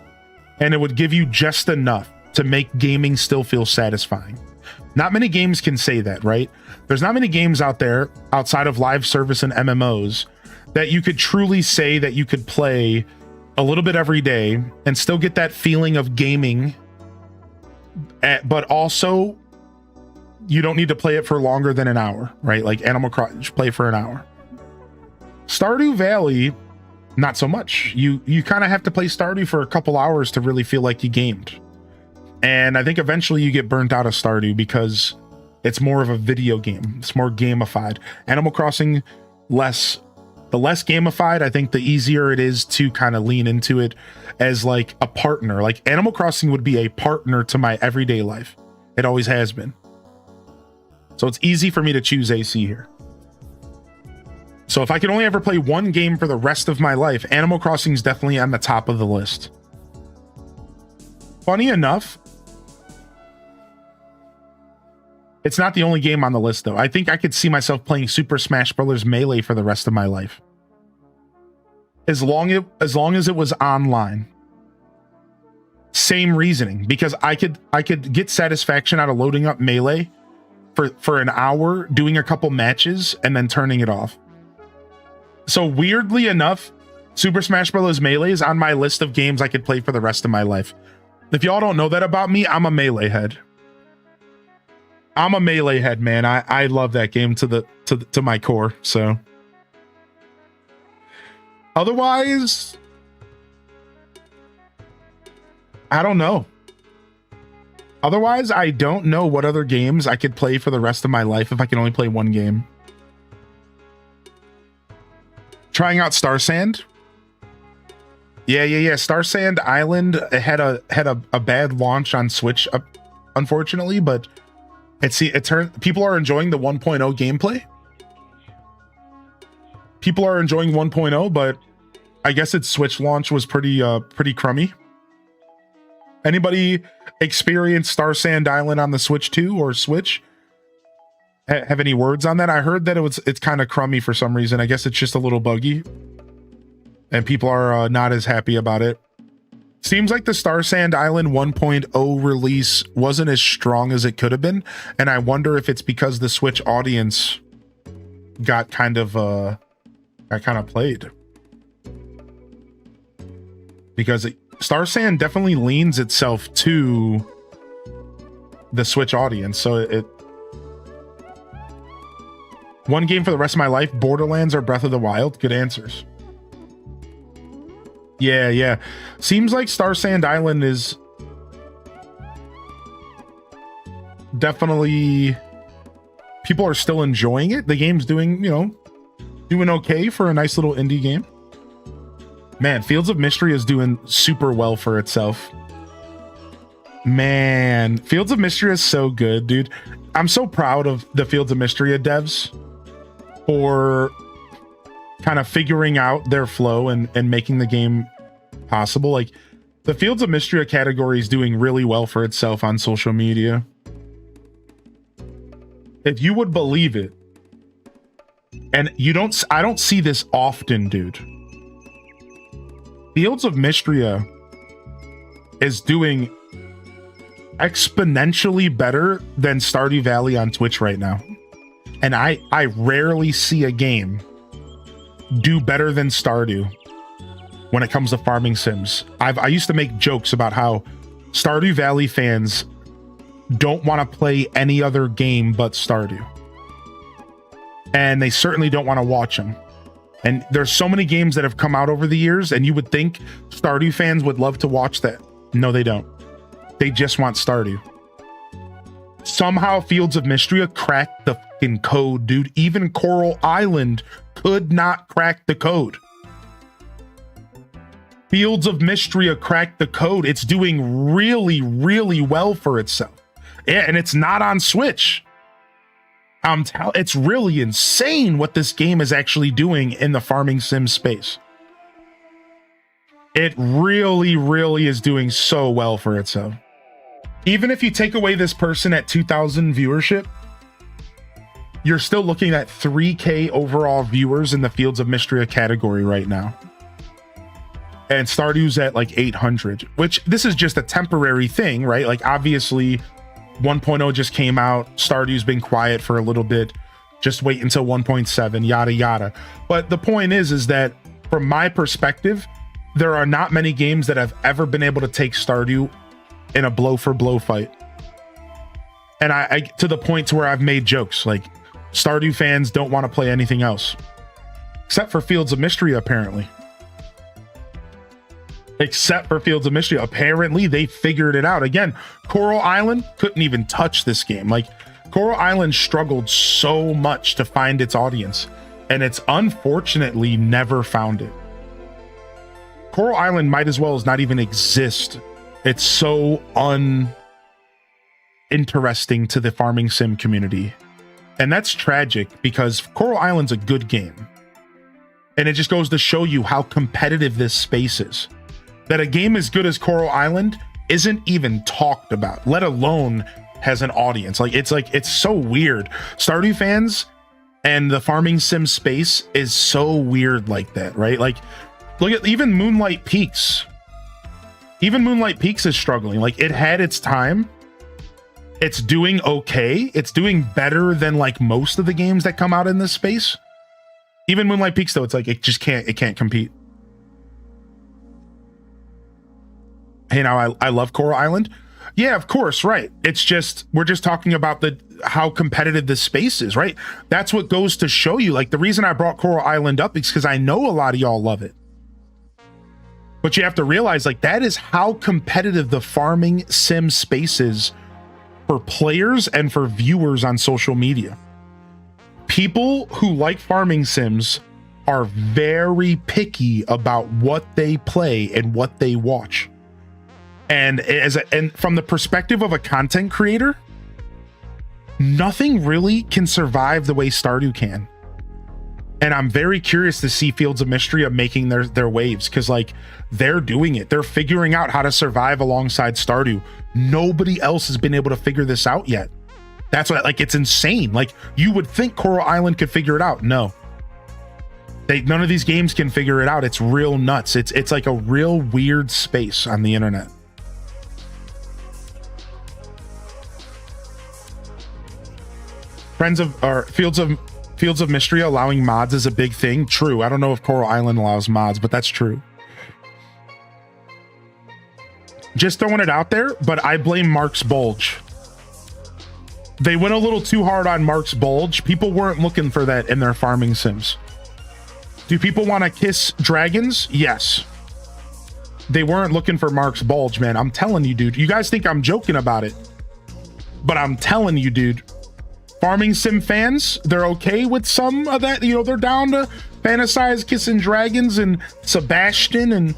Speaker 1: And it would give you just enough to make gaming still feel satisfying. Not many games can say that, right? There's not many games out there outside of live service and MMOs that you could truly say that you could play a little bit every day and still get that feeling of gaming, but also you don't need to play it for longer than an hour, right? Like Animal Crossing, play for an hour. Stardew Valley, not so much. You kind of have to play Stardew for a couple hours to really feel like you gamed. And I think eventually you get burnt out of Stardew because it's more of a video game. It's more gamified. Animal Crossing, the less gamified. I think the easier it is to kind of lean into it as like a partner. Like Animal Crossing would be a partner to my everyday life. It always has been. So it's easy for me to choose AC here. So if I could only ever play one game for the rest of my life, Animal Crossing is definitely on the top of the list. Funny enough, it's not the only game on the list, though. I think I could see myself playing Super Smash Bros. Melee for the rest of my life, as long as it was online. Same reasoning, because I could get satisfaction out of loading up Melee for an hour, doing a couple matches, and then turning it off. So weirdly enough, Super Smash Bros. Melee is on my list of games I could play for the rest of my life. If y'all don't know that about me, I'm a Melee head. I'm a Melee head, man. I love that game to my core. So otherwise, I don't know. Otherwise, I don't know what other games I could play for the rest of my life if I can only play one game. Trying out Star Sand. Yeah. Star Sand Island had a bad launch on Switch, unfortunately, but people are enjoying the 1.0 gameplay. People are enjoying 1.0, but I guess its Switch launch was pretty crummy. Anybody experience Star Sand Island on the Switch 2 or Switch? have any words on that? I heard that it's kind of crummy for some reason. I guess it's just a little buggy, and people are not as happy about it. Seems like the Star Sand Island 1.0 release wasn't as strong as it could have been, and I wonder if it's because the Switch audience got kind of played. Because Star Sand definitely leans itself to the Switch audience, so it. One game for the rest of my life: Borderlands or Breath of the Wild? Good answers. Yeah. Seems like Star Sand Island is definitely, people are still enjoying it. The game's doing okay for a nice little indie game. Man, Fields of Mystery is doing super well for itself. Man, Fields of Mystery is so good, dude. I'm so proud of the Fields of Mystery devs for kind of figuring out their flow and making the game possible. Like, the Fields of Mystery category is doing really well for itself on social media. If you would believe it, and I don't see this often, dude. Fields of Mystery is doing exponentially better than Stardew Valley on Twitch right now. And I rarely see a game do better than Stardew when it comes to farming sims. I used to make jokes about how Stardew Valley fans don't want to play any other game but Stardew. And they certainly don't want to watch them. And there's so many games that have come out over the years, and you would think Stardew fans would love to watch that. No, they don't. They just want Stardew. Somehow Fields of Mystery cracked the fucking code, dude. Even Coral Island could not crack the code. Fields of Mystery cracked the code. It's doing really, really well for itself. Yeah, and it's not on Switch. It's really insane what this game is actually doing in the farming sim space. It really, really is doing so well for itself. Even if you take away this person at 2,000 viewership, you're still looking at 3K overall viewers in the Fields of Mystery category right now. And Stardew's at like 800, which this is just a temporary thing, right? Like, obviously 1.0 just came out. Stardew's been quiet for a little bit. Just wait until 1.7, yada, yada. But the point is that from my perspective, there are not many games that have ever been able to take Stardew in a blow for blow fight. And I to the point to where I've made jokes like Stardew fans don't want to play anything else except for Fields of Mystery, apparently. Except for Fields of Mystery. Apparently they figured it out. Again, Coral Island couldn't even touch this game. Like, Coral Island struggled so much to find its audience, and it's unfortunately never found it. Coral Island might as well as not even exist. It's so uninteresting to the farming sim community. And that's tragic because Coral Island's a good game. And it just goes to show you how competitive this space is. That a game as good as Coral Island isn't even talked about, let alone has an audience. It's so weird. Stardew fans and the farming sim space is so weird like that, right? Like, look at even Moonlight Peaks. Even Moonlight Peaks is struggling. Like, it had its time. It's doing okay. It's doing better than like most of the games that come out in this space. Even Moonlight Peaks, though, it's like it can't compete. Hey, now I love Coral Island. Yeah, of course, right. It's just, we're just talking about how competitive this space is, right? That's what goes to show you. Like, the reason I brought Coral Island up is because I know a lot of y'all love it. But you have to realize, like, that is how competitive the farming sim space is for players and for viewers on social media. People who like farming sims are very picky about what they play and what they watch. And from the perspective of a content creator, nothing really can survive the way Stardew can. And I'm very curious to see Fields of Mystery of making their waves, because like they're doing it. They're figuring out how to survive alongside Stardew. Nobody else has been able to figure this out yet. That's what, like, it's insane. Like, you would think Coral Island could figure it out. No. None of these games can figure it out. It's real nuts. It's like a real weird space on the internet. Fields of Mystery allowing mods is a big thing. True. I don't know if Coral Island allows mods, but that's true. Just throwing it out there, but I blame Mark's Bulge. They went a little too hard on Mark's Bulge. People weren't looking for that in their farming sims. Do people want to kiss dragons? Yes. They weren't looking for Mark's Bulge, man. I'm telling you, dude. You guys think I'm joking about it, but I'm telling you, dude. Farming sim fans, they're okay with some of that. You know, they're down to fantasize kissing dragons and Sebastian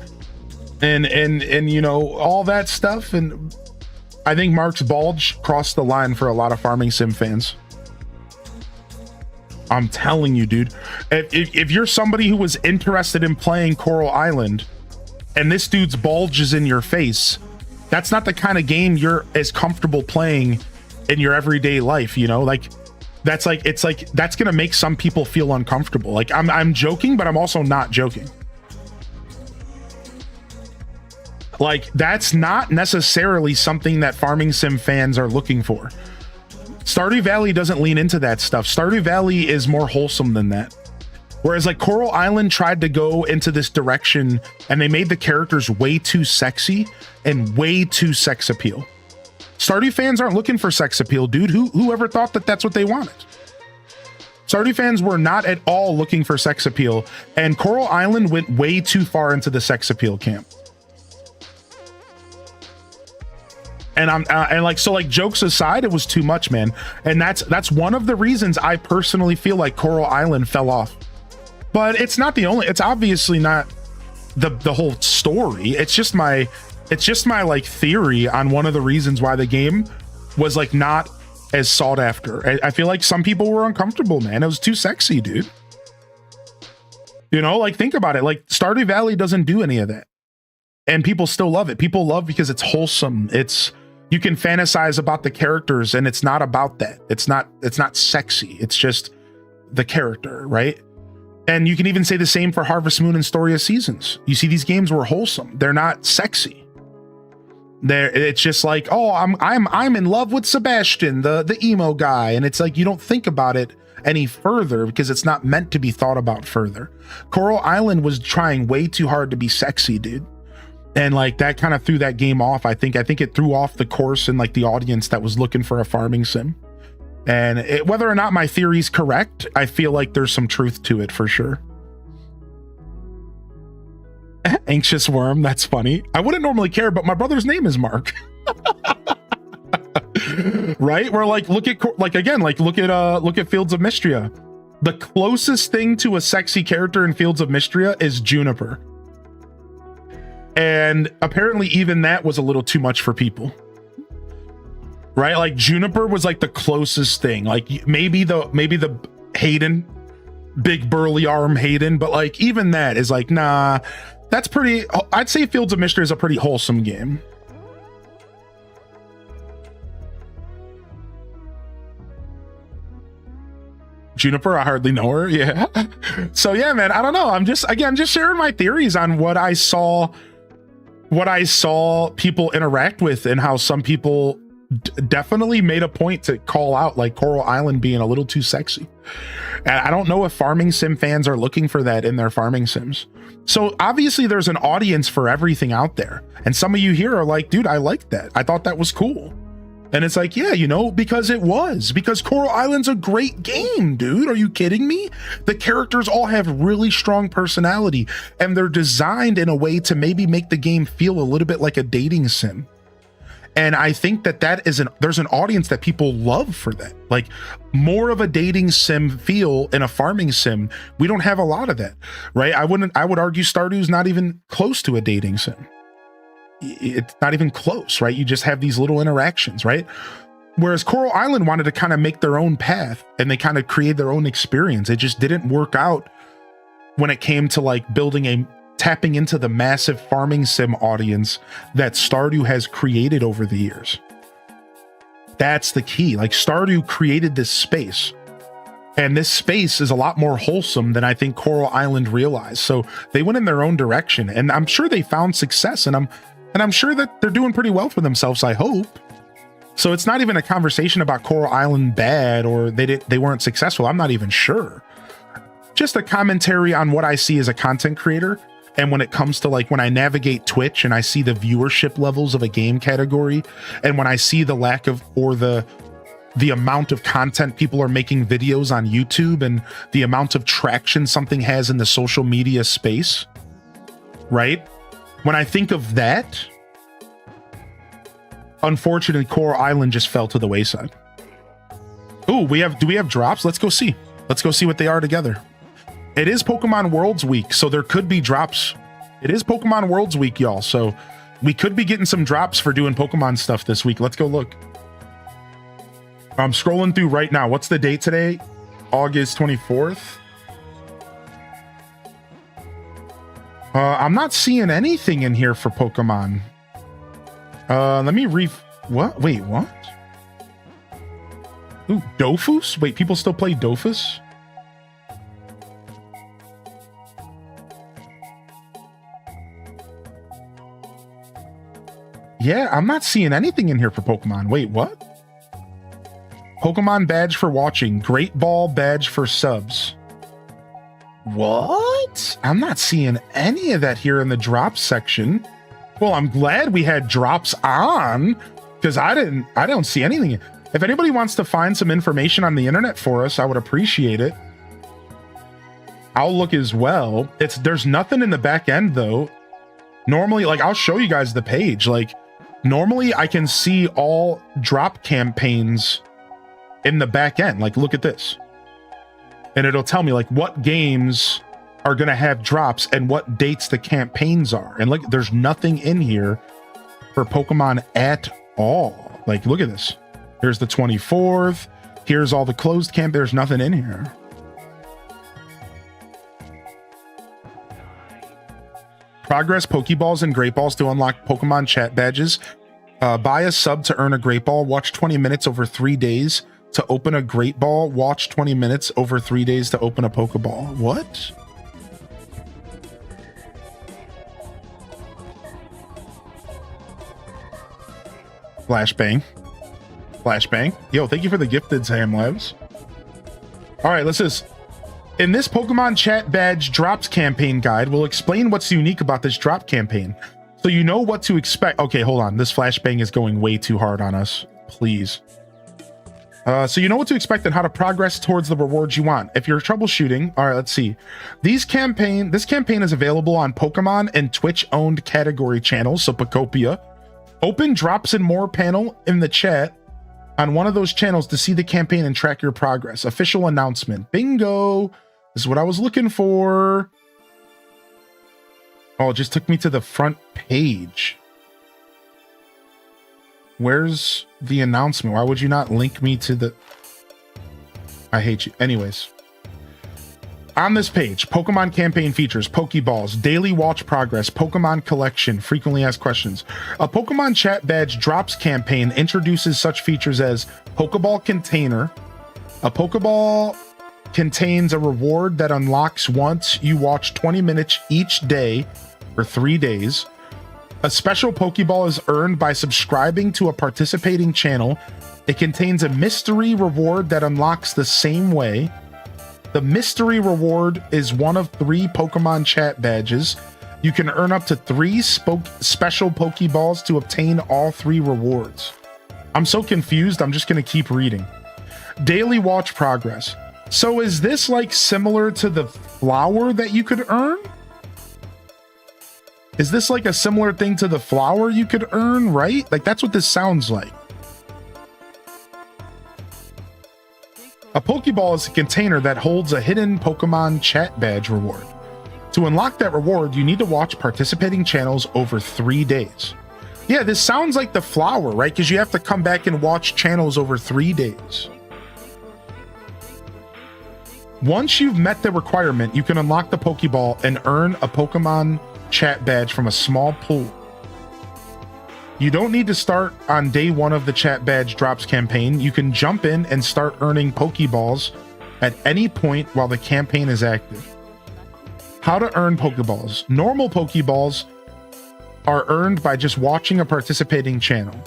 Speaker 1: and you know, all that stuff. And I think Mark's Bulge crossed the line for a lot of farming sim fans. I'm telling you, dude. If you're somebody who was interested in playing Coral Island and this dude's bulge is in your face, that's not the kind of game you're as comfortable playing in your everyday life, you know? Like, that's gonna make some people feel uncomfortable. Like, I'm joking, but I'm also not joking. Like, that's not necessarily something that farming sim fans are looking for. Stardew Valley doesn't lean into that stuff. Stardew Valley is more wholesome than that. Whereas like Coral Island tried to go into this direction and they made the characters way too sexy and way too sex appeal. Stardew fans aren't looking for sex appeal, dude. Whoever thought that that's what they wanted? Stardew fans were not at all looking for sex appeal, and Coral Island went way too far into the sex appeal camp. And like jokes aside, it was too much, man. And that's one of the reasons I personally feel like Coral Island fell off. But it's not the only. It's obviously not the whole story. It's just my like theory on one of the reasons why the game was like not as sought after. I feel like some people were uncomfortable, man. It was too sexy, dude. You know, like, think about it. Like, Stardew Valley doesn't do any of that, and people still love it. People love because it's wholesome. You can fantasize about the characters, and it's not about that. It's not sexy. It's just the character, right? And you can even say the same for Harvest Moon and Story of Seasons. You see, these games were wholesome. They're not sexy. It's just like, oh, I'm in love with Sebastian, the emo guy, and it's like you don't think about it any further because it's not meant to be thought about further. Coral Island was trying way too hard to be sexy, dude. And like that kind of threw that game off. I think it threw off the course and like the audience that was looking for a farming sim. And whether or not my theory's correct, I feel like there's some truth to it for sure. Anxious worm, that's funny. I wouldn't normally care, but my brother's name is Mark. Right? We're like, look at Fields of Mystria. The closest thing to a sexy character in Fields of Mystria is Juniper. And apparently even that was a little too much for people, right? Like Juniper was like the closest thing, like maybe the Hayden, big burly arm Hayden, but like even that is like, nah, that's pretty. I'd say Fields of Mystery is a pretty wholesome game. Juniper, I hardly know her. Yeah. So yeah, man, I don't know. I'm just sharing my theories on what I saw people interact with, and how some people definitely made a point to call out like Coral Island being a little too sexy. And I don't know if farming sim fans are looking for that in their farming sims. So obviously there's an audience for everything out there. And some of you here are like, dude, I like that. I thought that was cool. And it's like, yeah, you know, because Coral Island's a great game, dude. Are you kidding me? The characters all have really strong personality, and they're designed in a way to maybe make the game feel a little bit like a dating sim. And I think there's an audience that people love for that. Like more of a dating sim feel in a farming sim. We don't have a lot of that, right? I would argue Stardew's not even close to a dating sim. It's not even close, right? You just have these little interactions, right? Whereas Coral Island wanted to kind of make their own path, and they kind of create their own experience. It just didn't work out when it came to like tapping into the massive farming sim audience that Stardew has created over the years. That's the key. Like Stardew created this space. And this space is a lot more wholesome than I think Coral Island realized. So they went in their own direction, and I'm sure they found success, and I'm sure that they're doing pretty well for themselves, I hope. So it's not even a conversation about Coral Island bad or they weren't successful. I'm not even sure. Just a commentary on what I see as a content creator. And when it comes to like when I navigate Twitch and I see the viewership levels of a game category, and when I see the lack of or the amount of content people are making videos on YouTube and the amount of traction something has in the social media space, right? When I think of that, unfortunately, Coral Island just fell to the wayside. Ooh, do we have drops? Let's go see. Let's go see what they are together. It is Pokemon Worlds Week, so there could be drops. It is Pokemon Worlds Week, y'all, so we could be getting some drops for doing Pokemon stuff this week. Let's go look. I'm scrolling through right now. What's the date today? August 24th. I'm not seeing anything in here for Pokemon. Let me what? Wait, what? Ooh, Dofus? Wait, people still play Dofus? Yeah, I'm not seeing anything in here for Pokemon. Wait, what? Pokemon badge for watching. Great Ball badge for subs. What? I'm not seeing any of that here in the drops section. Well, I'm glad we had drops on because I don't see anything. If anybody wants to find some information on the internet for us, I would appreciate it. I'll look as well. There's nothing in the back end though. Normally, like I'll show you guys the page. Like normally I can see all drop campaigns in the back end. Like look at this. And it'll tell me like what games are going to have drops and what dates the campaigns are. And like there's nothing in here for Pokemon at all. Like look at this. Here's the 24th. Here's all the closed camp. There's nothing in here. Progress Pokeballs and Great Balls to unlock Pokemon chat badges. Buy a sub to earn a Great Ball. Watch 20 minutes over 3 days to open a Great Ball. Watch 20 minutes over 3 days to open a Pokeball. What? Flashbang. Flashbang. Yo, thank you for the gifted, Sam Labs. All right, let's just... In this Pokemon Chat Badge Drops Campaign Guide, we'll explain what's unique about this drop campaign. So you know what to expect. Okay, hold on. This flashbang is going way too hard on us. Please. So you know what to expect and how to progress towards the rewards you want. If you're troubleshooting, all right, let's see. This campaign is available on Pokemon and Twitch-owned category channels, so Pokopia. Open Drops and More panel in the chat on one of those channels to see the campaign and track your progress. Official announcement. Bingo! This is what I was looking for. Oh, it just took me to the front page. Where's the announcement? Why would you not link me to the... I hate you. Anyways. On this page, Pokemon campaign features, Pokeballs, daily watch progress, Pokemon collection, frequently asked questions. A Pokemon Chat Badge Drops campaign introduces such features as Pokeball Container. A Pokeball contains a reward that unlocks once you watch 20 minutes each day for 3 days. A special Pokeball is earned by subscribing to a participating channel. It contains a mystery reward that unlocks the same way. The mystery reward is one of 3 Pokemon Chat Badges. You can earn up to 3 special Pokeballs to obtain all 3 rewards. I'm so confused, I'm just going to keep reading. Daily watch progress. So is this like similar to the flower that you could earn? Is this like a similar thing to the flower you could earn, right? Like that's what this sounds like. A Pokeball is a container that holds a hidden Pokemon Chat Badge reward. To unlock that reward, you need to watch participating channels over 3 days. Yeah, this sounds like the flower, right? Because you have to come back and watch channels over 3 days. Once you've met the requirement, you can unlock the Pokeball and earn a Pokemon Chat Badge from a small pool. You don't need to start on day 1 of the chat badge drops campaign. You can jump in and start earning Pokeballs at any point while the campaign is active. How to earn Pokeballs. Normal Pokeballs are earned by just watching a participating channel.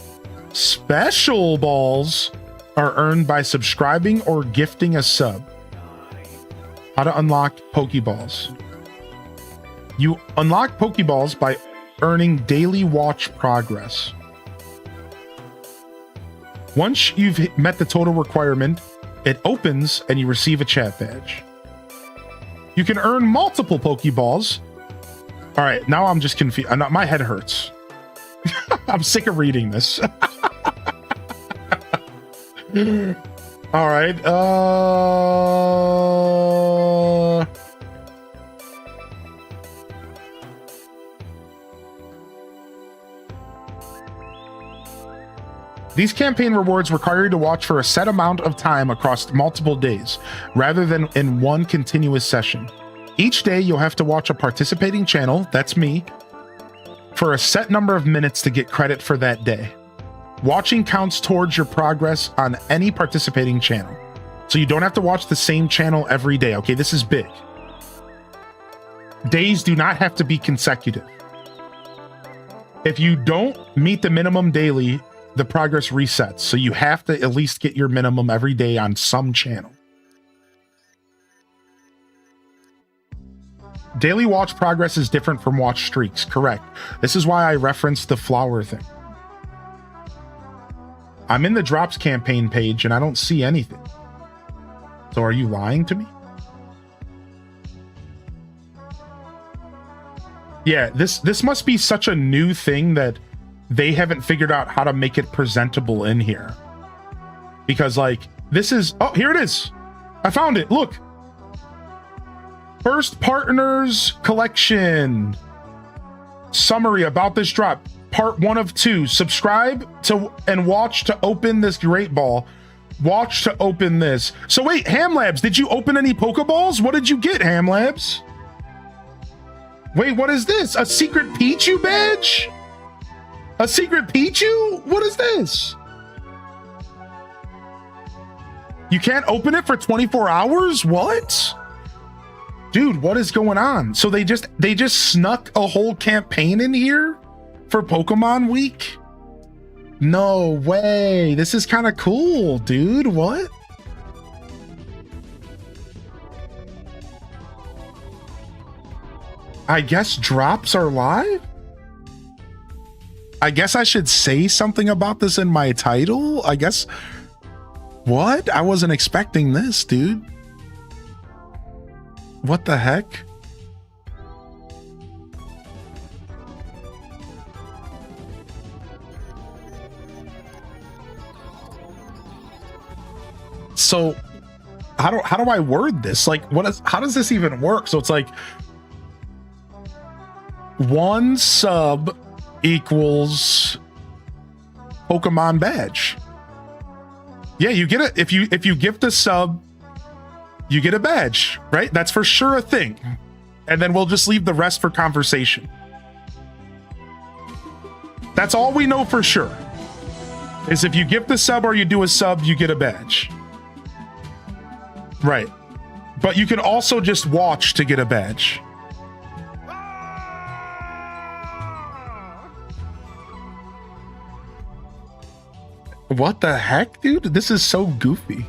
Speaker 1: Special balls are earned by subscribing or gifting a sub. How to unlock Pokeballs. You unlock Pokeballs by earning daily watch progress. Once you've met the total requirement, it opens and you receive a chat badge. You can earn multiple Pokeballs. All right, now I'm just confused. My head hurts. I'm sick of reading this. All right. These campaign rewards require you to watch for a set amount of time across multiple days, rather than in one continuous session. Each day, you'll have to watch a participating channel, that's me, for a set number of minutes to get credit for that day. Watching counts towards your progress on any participating channel. So you don't have to watch the same channel every day. Okay, this is big. Days do not have to be consecutive. If you don't meet the minimum daily, the progress resets. So you have to at least get your minimum every day on some channel. Daily watch progress is different from watch streaks, correct. This is why I referenced the flower thing. I'm in the drops campaign page and I don't see anything. So are you lying to me? Yeah, this must be such a new thing that they haven't figured out how to make it presentable in here. Because like, this is, oh, here it is. I found it, look. First Partners Collection. Summary about this drop. Part 1 of 2. Subscribe to and watch to open this Great Ball. Watch to open this. So wait, Ham Labs, did you open any Pokeballs? What did you get, Ham Labs? Wait, what is this? A secret Pichu badge? A secret Pichu? What is this? You can't open it for 24 hours? What? Dude, what is going on? So they just snuck a whole campaign in here for Pokemon Week? No way. This is kind of cool, dude. What? I guess drops are live? I guess I should say something about this in my title? I guess. What? I wasn't expecting this, dude. What the heck? So how do I word this? Like, how does this even work? So it's like 1 sub equals Pokemon badge. Yeah, you get it. If you gift a sub, you get a badge, right? That's for sure a thing. And then we'll just leave the rest for conversation. That's all we know for sure. Is if you gift a sub or you do a sub, you get a badge. Right. But you can also just watch to get a badge. What the heck, dude? This is so goofy.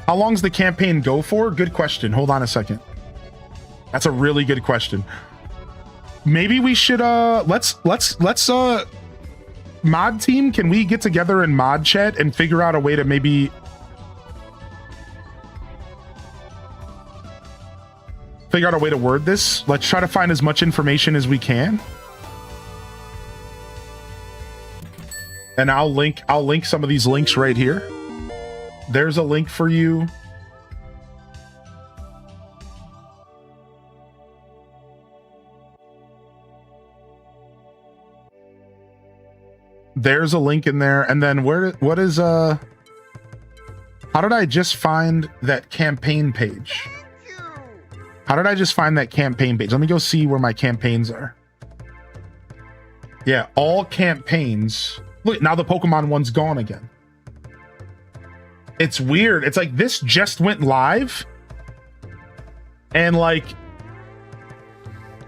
Speaker 1: How long's the campaign go for? Good question. Hold on a second. That's a really good question. Maybe we should let's mod team, can we get together in mod chat and figure out a way to maybe figure out a way to word this? Let's try to find as much information as we can. And I'll link some of these links right here. There's a link for you. There's a link in there. And then what is how did I just find that campaign page? How did I just find that campaign page? Let me go see where my campaigns are. Yeah, all campaigns. Look, now the Pokemon one's gone again. It's weird. It's like this just went live. And like,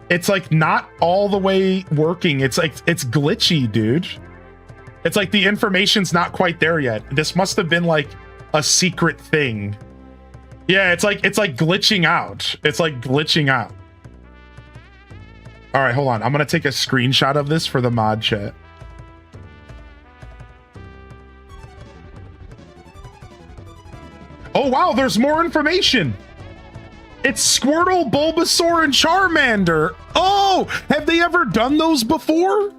Speaker 1: it's like not all the way working. It's like, it's glitchy, dude. It's like the information's not quite there yet. This must have been like a secret thing. Yeah, it's like glitching out. It's like glitching out. All right, hold on. I'm going to take a screenshot of this for the mod chat. Oh, wow, there's more information. It's Squirtle, Bulbasaur, and Charmander. Oh, have they ever done those before?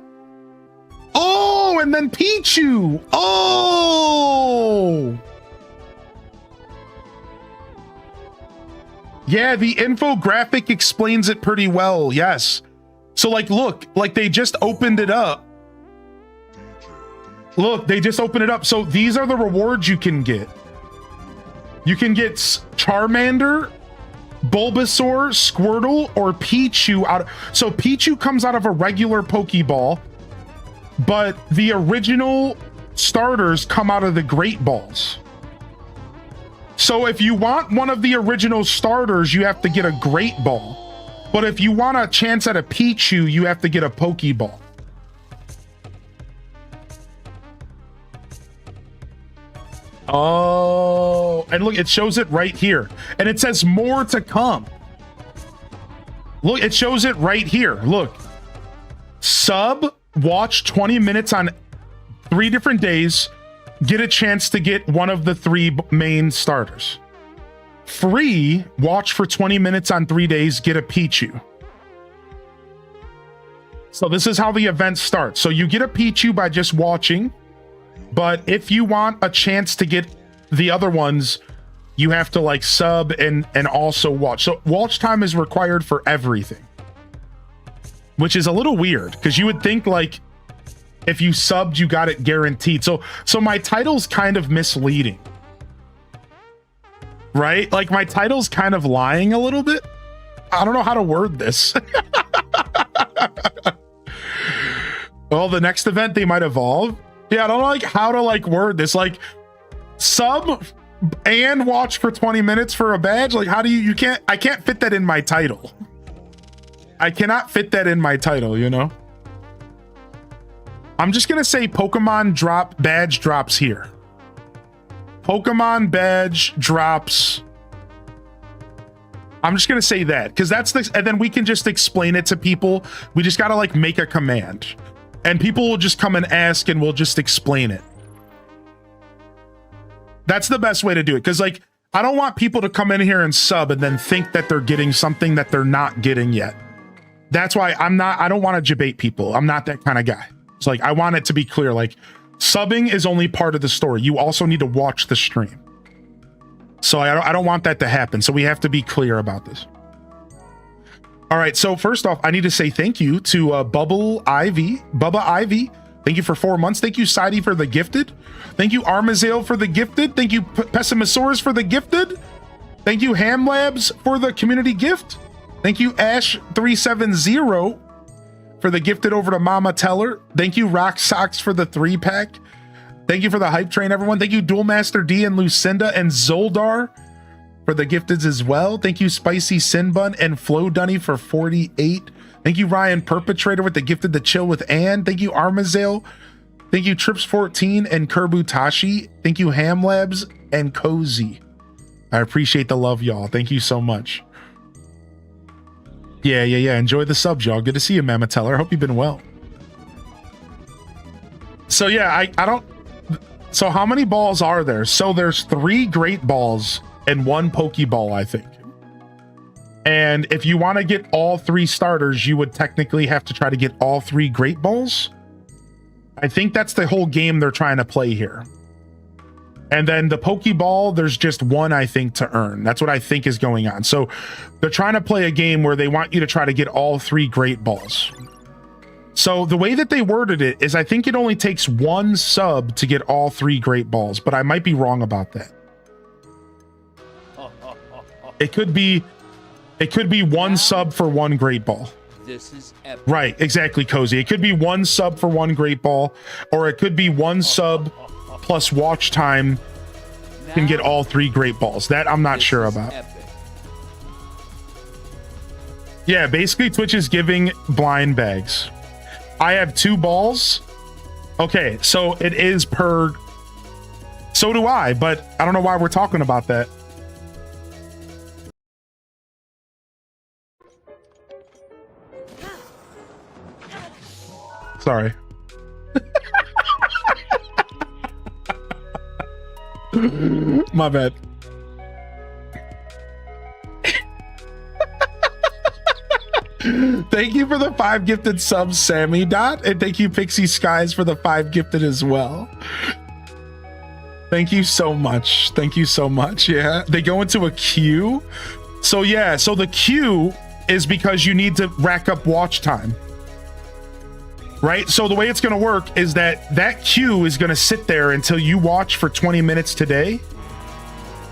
Speaker 1: Oh, and then Pichu. Oh. Yeah, the infographic explains it pretty well. Yes. So like, look, like they just opened it up. Look, they just opened it up. So these are the rewards you can get. You can get Charmander, Bulbasaur, Squirtle, or Pichu out. So Pichu comes out of a regular Pokeball, but the original starters come out of the Great Balls. So if you want one of the original starters, you have to get a Great Ball. But if you want a chance at a Pichu, you have to get a Pokeball. Oh, and look, it shows it right here. And it says more to come. Look, it shows it right here. Look. Sub, watch 20 minutes on 3 different days. Get a chance to get one of the 3 main starters. Free, watch for 20 minutes on 3 days, get a Pichu. So this is how the event starts. So you get a Pichu by just watching, but if you want a chance to get the other ones, you have to like sub and also watch. So watch time is required for everything, which is a little weird because you would think like if you subbed, you got it guaranteed. So my title's kind of misleading. Right? Like my title's kind of lying a little bit. I don't know how to word this. Well, the next event they might evolve. Yeah, I don't know like how to like word this. Like sub and watch for 20 minutes for a badge. Like how do you can't, I can't fit that in my title. I cannot fit that in my title, you know? I'm just gonna say Pokemon drop badge drops here. Pokemon badge drops. I'm just gonna say that because that's the, and then we can just explain it to people. We just gotta like make a command, and people will just come and ask, and we'll just explain it. That's the best way to do it because like I don't want people to come in here and sub and then think that they're getting something that they're not getting yet. That's why I don't want to debate people. I'm not that kind of guy. It's like I want it to be clear, like subbing is only part of the story. You also need to watch the stream. So I don't want that to happen. So we have to be clear about this. All right. So first off, I need to say thank you to Bubba Ivy. Thank you for 4 months. Thank you, Sidey, for the gifted. Thank you, Armazale, for the gifted. Thank you, Pessimosaurus, for the gifted. Thank you, Ham Labs, for the community gift. Thank you, Ash370, for the gifted over to Mama Teller. Thank you, Rock Socks, for the 3-pack. Thank you for the hype train, everyone. Thank you, Dual Master D and Lucinda and Zoldar for the gifteds as well. Thank you, Spicy Sinbun and Flo Dunny for 48. Thank you, Ryan Perpetrator, with the gifted to chill with Ann. Thank you, Armazale. Thank you, Trips14 and Kerbutashi. Thank you, Ham Labs and Cozy. I appreciate the love, y'all. Thank you so much. Yeah. Enjoy the subs, y'all. Good to see you, Mama Teller. I hope you've been well. So yeah, I don't. So how many balls are there? So there's 3 great balls and 1 Pokeball, I think. And if you want to get all 3 starters, you would technically have to try to get all 3 great balls. I think that's the whole game they're trying to play here. And then the Pokeball, there's just 1, I think, to earn. That's what I think is going on. So they're trying to play a game where they want you to try to get all 3 great balls. So the way that they worded it is I think it only takes 1 sub to get all 3 great balls, but I might be wrong about that. It could be 1 sub for 1 great ball.
Speaker 6: This is epic.
Speaker 1: Right, exactly, Cozy. It could be 1 sub for 1 great ball, or it could be 1 sub plus watch time can get all 3 great balls. That I'm not sure about.
Speaker 6: Epic.
Speaker 1: Yeah, basically Twitch is giving blind bags. I have 2 balls. Okay, so it is per. So do I, but I don't know why we're talking about that. Sorry. My bad. Thank you for the 5 gifted subs, Sammy Dot, and thank you Pixie Skies for the 5 gifted as well. Thank you so much. Thank you so much. Yeah, they go into a queue. So yeah, so the queue is because you need to rack up watch time. Right? So the way it's going to work is that queue is going to sit there until you watch for 20 minutes today.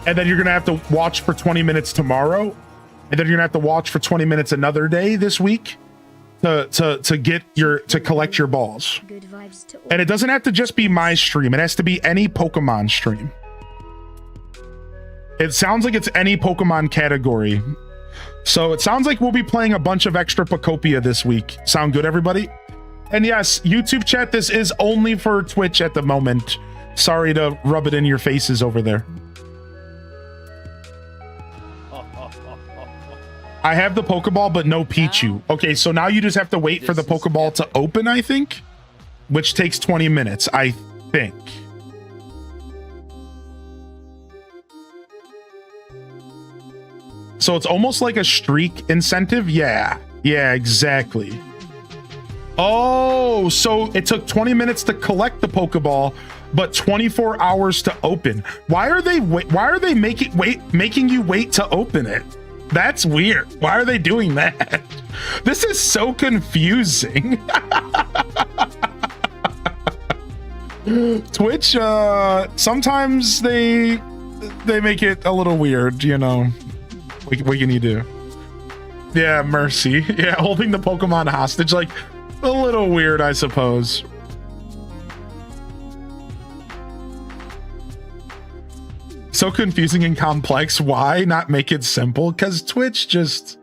Speaker 1: And then you're going to have to watch for 20 minutes tomorrow. And then you're gonna have to watch for 20 minutes another day this week to collect your balls.
Speaker 7: Good vibes to all.
Speaker 1: And it doesn't have to just be my stream. It has to be any Pokemon stream. It sounds like it's any Pokemon category. So it sounds like we'll be playing a bunch of extra Pokopia this week. Sound good, everybody? And yes, YouTube chat, this is only for Twitch at the moment. Sorry to rub it in your faces over there. I have the Pokeball, but no Pichu. Okay, so now you just have to wait for the Pokeball to open, I think, which takes 20 minutes, I think. So it's almost like a streak incentive. Yeah, exactly. Oh, so it took 20 minutes to collect the Pokeball, but 24 hours to open. Why are they making you wait to open it? That's weird. Why are they doing that? This is so confusing. Twitch, sometimes they make it a little weird, you know. What can you do? Yeah, Mercy. Yeah, holding the Pokemon hostage, like a little weird, I suppose. So confusing and complex. Why not make it simple? Because Twitch just,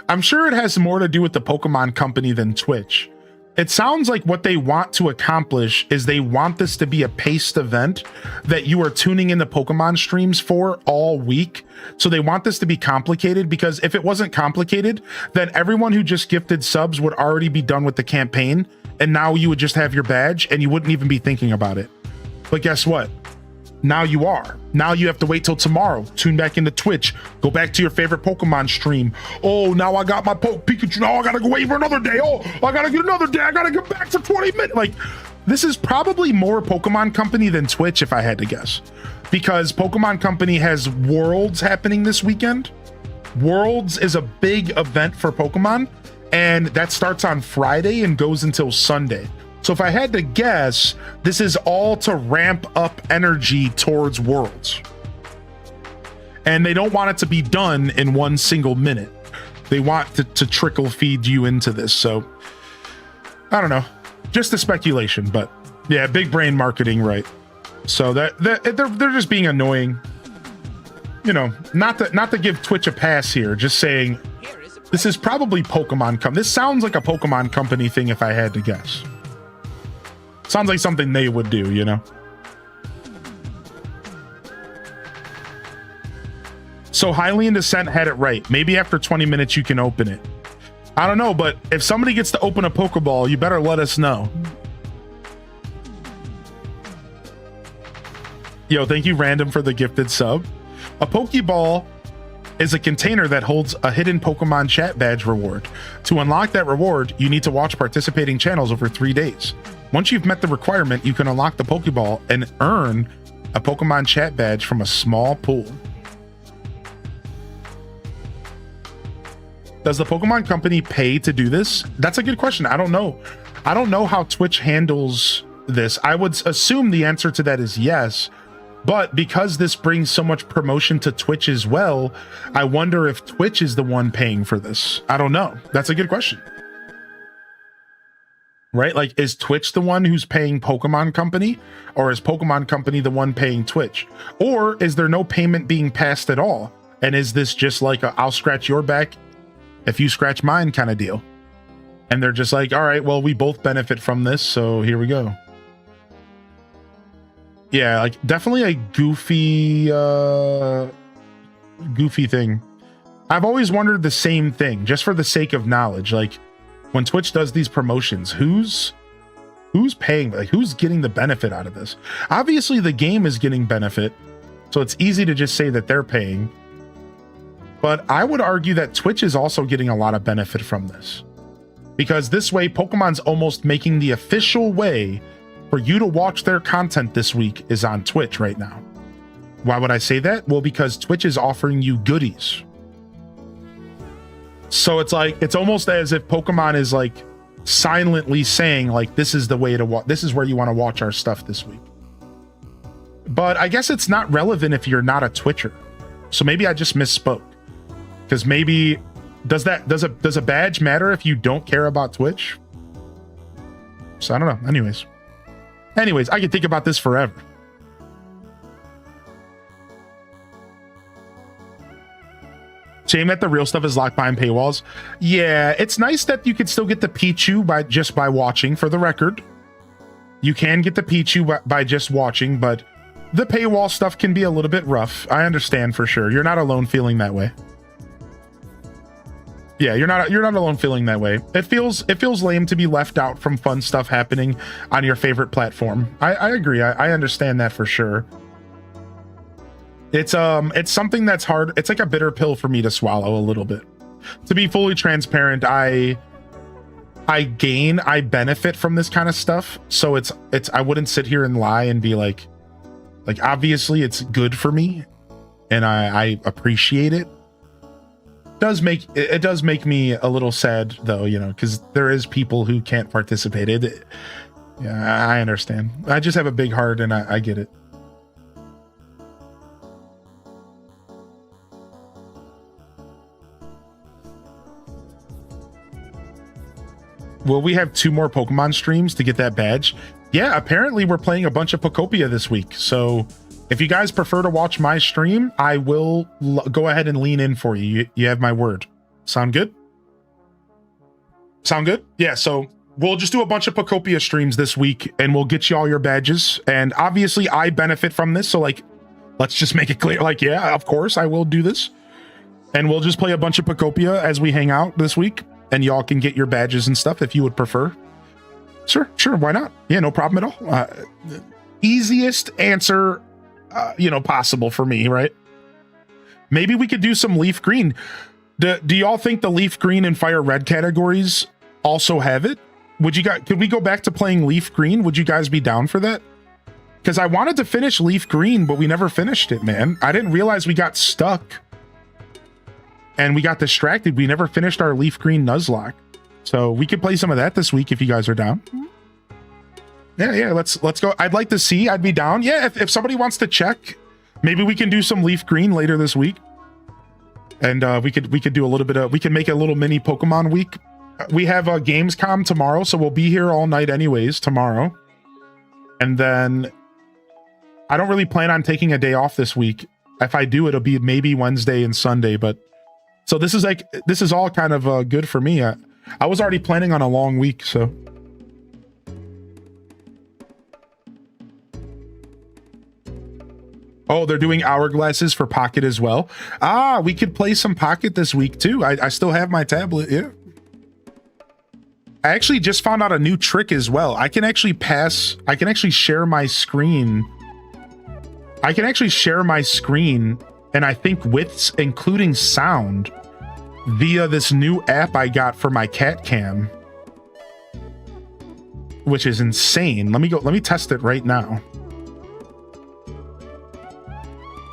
Speaker 1: I'm sure it has more to do with the Pokemon company than Twitch. It sounds like what they want to accomplish is they want this to be a paced event that you are tuning into Pokemon streams for all week. So they want this to be complicated, because if it wasn't complicated, then everyone who just gifted subs would already be done with the campaign. And now you would just have your badge and you wouldn't even be thinking about it. But guess what? Now you are. Now you have to wait till tomorrow. Tune back into Twitch. Go back to your favorite Pokemon stream. Oh, now I got my Pikachu. Now I gotta go wait for another day. Oh, I gotta get another day. I gotta get back for 20 minutes. Like, this is probably more Pokemon Company than Twitch, if I had to guess. Because Pokemon Company has Worlds happening this weekend. Worlds is a big event for Pokemon, and that starts on Friday and goes until Sunday. So if I had to guess, this is all to ramp up energy towards Worlds. And they don't want it to be done in one single minute. They want to trickle feed you into this. So I don't know, just a speculation, but yeah, big brain marketing, right? So that they're just being annoying. You know, not to give Twitch a pass here, just saying this is probably Pokemon Company. This sounds like a Pokemon Company thing if I had to guess. Sounds like something they would do, you know? So Hylian Descent had it right. Maybe after 20 minutes you can open it. I don't know, but if somebody gets to open a Pokeball, you better let us know. Yo, thank you, Random, for the gifted sub. A Pokeball is a container that holds a hidden Pokemon chat badge reward. To unlock that reward, you need to watch participating channels over 3 days. Once you've met the requirement, you can unlock the Pokeball and earn a Pokemon chat badge from a small pool. Does the Pokemon Company pay to do this? That's a good question. I don't know. I don't know how Twitch handles this. I would assume the answer to that is yes. But because this brings so much promotion to Twitch as well, I wonder if Twitch is the one paying for this. I don't know. That's a good question. right? Like, is Twitch the one who's paying Pokemon Company, or is Pokemon Company the one paying Twitch? Or is there no payment being passed at all? And is this just like a I'll scratch your back if you scratch mine kind of deal? And they're just like, all right, well, we both benefit from this, so here we go. Yeah, like definitely a goofy thing. I've always wondered the same thing, just for the sake of knowledge. Like, when Twitch does these promotions, who's paying? Like, who's getting the benefit out of this? Obviously, the game is getting benefit, so it's easy to just say that they're paying. But I would argue that Twitch is also getting a lot of benefit from this, because this way, Pokemon's almost making the official way for you to watch their content this week is on Twitch right now. Why would I say that? Well, because Twitch is offering you goodies. So it's like, it's almost as if Pokemon is like silently saying like, this is the way to watch, this is where you want to watch our stuff this week. But I guess it's not relevant if you're not a Twitcher. So maybe I just misspoke. Because maybe, does a badge matter if you don't care about Twitch? So I don't know. Anyways, I could think about this forever. Shame that the real stuff is locked behind paywalls. Yeah, it's nice that you could still get the Pichu by watching, for the record. You can get the Pichu by just watching, but the paywall stuff can be a little bit rough. I understand for sure. You're not alone feeling that way. Yeah, you're not alone feeling that way. It feels lame to be left out from fun stuff happening on your favorite platform. I agree. I understand that for sure. It's something that's hard. It's like a bitter pill for me to swallow a little bit. To be fully transparent, I benefit from this kind of stuff. So it's I wouldn't sit here and lie and be like obviously it's good for me and I appreciate it. It does make me a little sad though, you know, because there is people who can't participate. Yeah, I understand. I just have a big heart and I get it. Will we have 2 more Pokemon streams to get that badge? Yeah, apparently we're playing a bunch of Pokopia this week. So if you guys prefer to watch my stream, I will go ahead and lean in for you. You have my word. Sound good? Sound good? Yeah, so we'll just do a bunch of Pokopia streams this week and we'll get you all your badges. And obviously I benefit from this. So like, let's just make it clear. Like, yeah, of course I will do this. And we'll just play a bunch of Pokopia as we hang out this week. And y'all can get your badges and stuff if you would prefer. Sure, why not? Yeah, no problem at all. Easiest answer, possible for me, right? Maybe we could do some leaf green. Do y'all think the leaf green and fire red categories also have it? Could we go back to playing leaf green? Would you guys be down for that? Because I wanted to finish leaf green, but we never finished it, man. I didn't realize we got stuck. And we got distracted. We never finished our leaf green Nuzlocke. So we could play some of that this week if you guys are down. Yeah, let's go. I'd like to see. I'd be down. Yeah, if somebody wants to check, maybe we can do some leaf green later this week. And we could do a little bit of, we can make a little mini Pokemon week. We have a Gamescom tomorrow, so we'll be here all night anyways tomorrow. And then I don't really plan on taking a day off this week. If I do, it'll be maybe Wednesday and Sunday, but so this is all kind of good for me. I was already planning on a long week, so. Oh, they're doing hourglasses for Pocket as well. Ah, we could play some Pocket this week too. I still have my tablet, yeah. I actually just found out a new trick as well. I can actually share my screen. I can actually share my screen, and I think with including sound, via this new app I got for my cat cam, which is insane. Let me test it right now.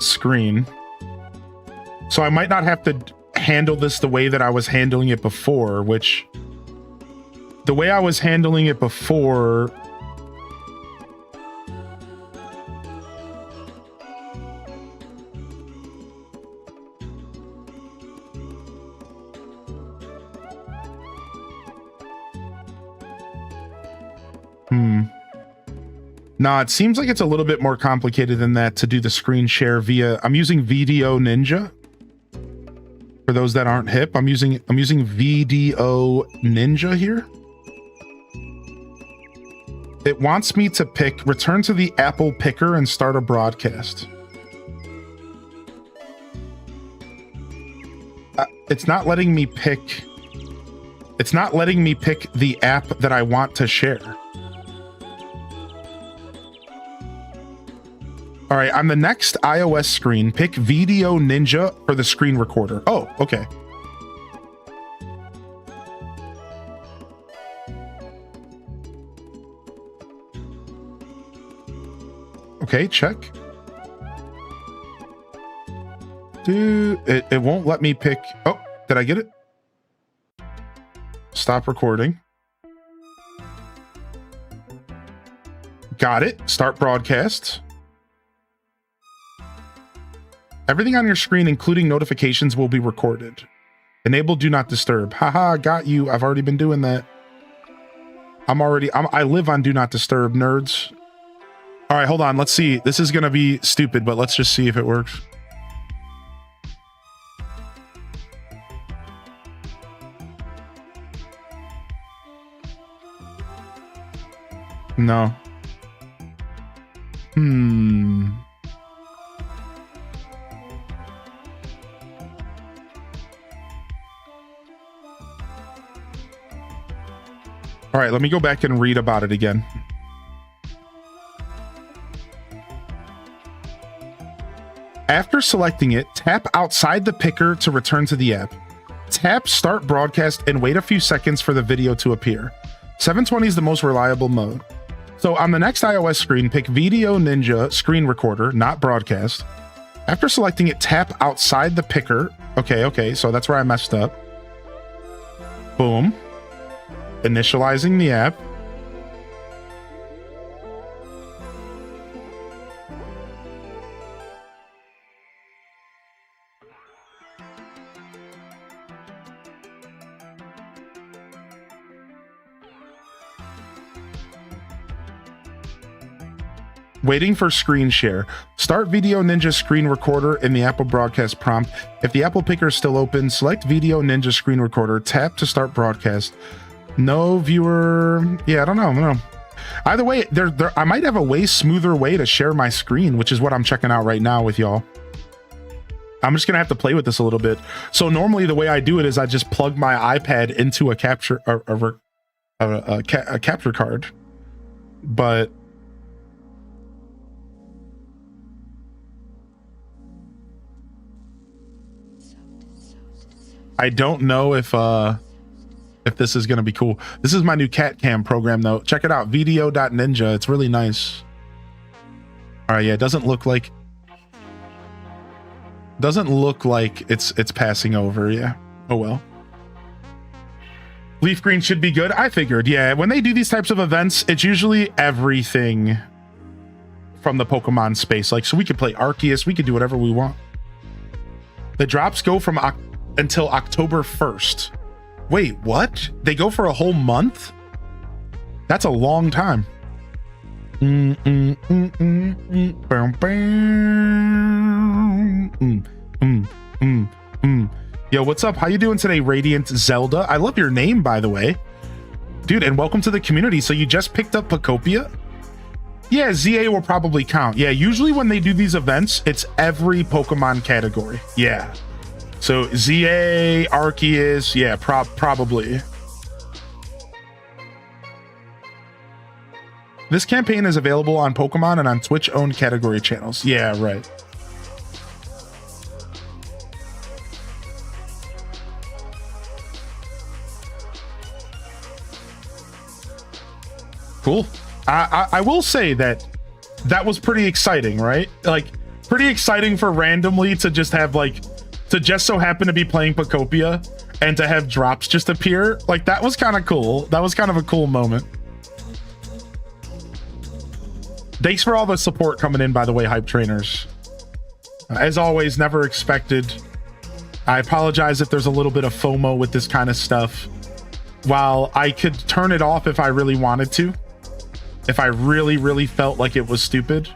Speaker 1: Screen. So I might not have to handle this the way that I was handling it before, which the way I was handling it before, Nah, it seems like it's a little bit more complicated than that to do the screen share via. I'm using Video Ninja. For those that aren't hip, I'm using Video Ninja here. It wants me to return to the Apple picker and start a broadcast. It's not letting me pick. It's not letting me pick the app that I want to share. All right, on the next iOS screen, pick Video Ninja for the screen recorder. Oh, okay. Okay, check. Dude, it won't let me pick. Oh, did I get it? Stop recording. Got it. Start broadcast. Everything on your screen, including notifications, will be recorded. Enable Do Not Disturb. Haha, got you. I've already been doing that. I live on Do Not Disturb, nerds. All right, hold on. Let's see. This is going to be stupid, but let's just see if it works. No. All right, let me go back and read about it again. After selecting it, tap outside the picker to return to the app. Tap Start Broadcast and wait a few seconds for the video to appear. 720 is the most reliable mode. So on the next iOS screen, pick Video Ninja Screen Recorder, not Broadcast. After selecting it, tap outside the picker. Okay, so that's where I messed up. Boom. Initializing the app. Waiting for screen share. Start Video Ninja Screen Recorder in the Apple Broadcast prompt. If the Apple picker is still open, select Video Ninja Screen Recorder, tap to start broadcast. No viewer. Yeah, I don't know. Either way, I might have a way smoother way to share my screen, which is what I'm checking out right now with y'all. I'm just gonna have to play with this a little bit. So normally the way I do it is I just plug my iPad into a capture capture card, but I don't know if this is going to be cool. This is my new cat cam program though. Check it out, video.ninja. It's really nice. All right, yeah, it doesn't look like it's passing over. Yeah. Oh well. Leaf green should be good. I figured. Yeah, when they do these types of events, it's usually everything from the Pokemon space. Like, so we could play Arceus, we could do whatever we want. The drops go from until October 1st. Wait, what? They go for a whole month? That's a long time. Yo, what's up? How you doing today, Radiant Zelda? I love your name, by the way. Dude, and welcome to the community. So you just picked up Pokopia? Yeah, ZA will probably count. Yeah, usually when they do these events, it's every Pokemon category. Yeah. So ZA, Arceus, yeah, probably. This campaign is available on Pokemon and on Twitch-owned category channels. Yeah, right. Cool. I will say that was pretty exciting, right? Like, pretty exciting for randomly to just have like, to just so happen to be playing Pokopia and to have drops just appear. Like, that was kind of cool. That was kind of a cool moment. Thanks for all the support coming in, by the way, hype trainers. As always, never expected. I apologize if there's a little bit of FOMO with this kind of stuff. While I could turn it off if I really wanted to, if I really, really felt like it was stupid.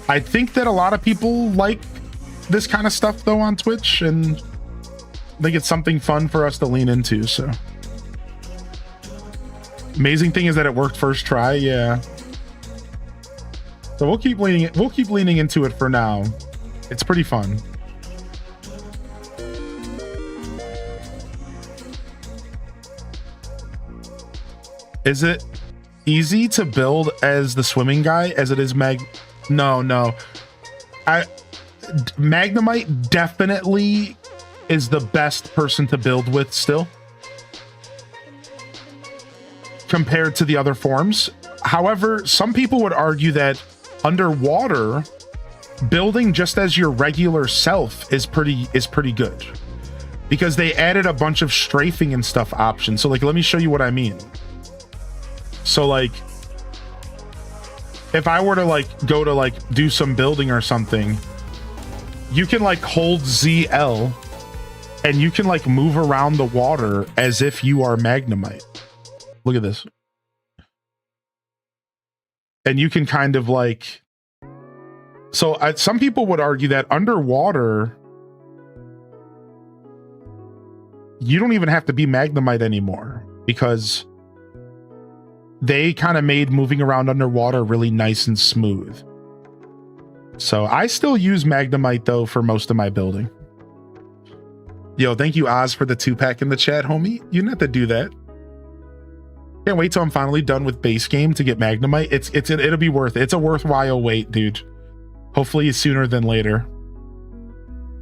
Speaker 1: I think that a lot of people like this kind of stuff though on Twitch, and I think it's something fun for us to lean into. So amazing thing is that it worked first try. Yeah. So we'll keep leaning into it for now. It's pretty fun. Is it easy to build as the swimming guy as it is No. Magnemite definitely is the best person to build with still compared to the other forms. However, some people would argue that underwater building just as your regular self is pretty good because they added a bunch of strafing and stuff options. So like, let me show you what I mean. So like, if I were to like go to like do some building or something, you can like hold ZL and you can like move around the water as if you are Magnemite. Look at this. And you can kind of like, so some people would argue that underwater, you don't even have to be Magnemite anymore because they kind of made moving around underwater really nice and smooth. So I still use Magnemite though for most of my building. Yo, thank you Oz for the 2-pack in the chat, homie. You didn't have to do that. Can't wait till I'm finally done with base game to get Magnemite. It'll be worth it. It's a worthwhile wait, dude. Hopefully sooner than later.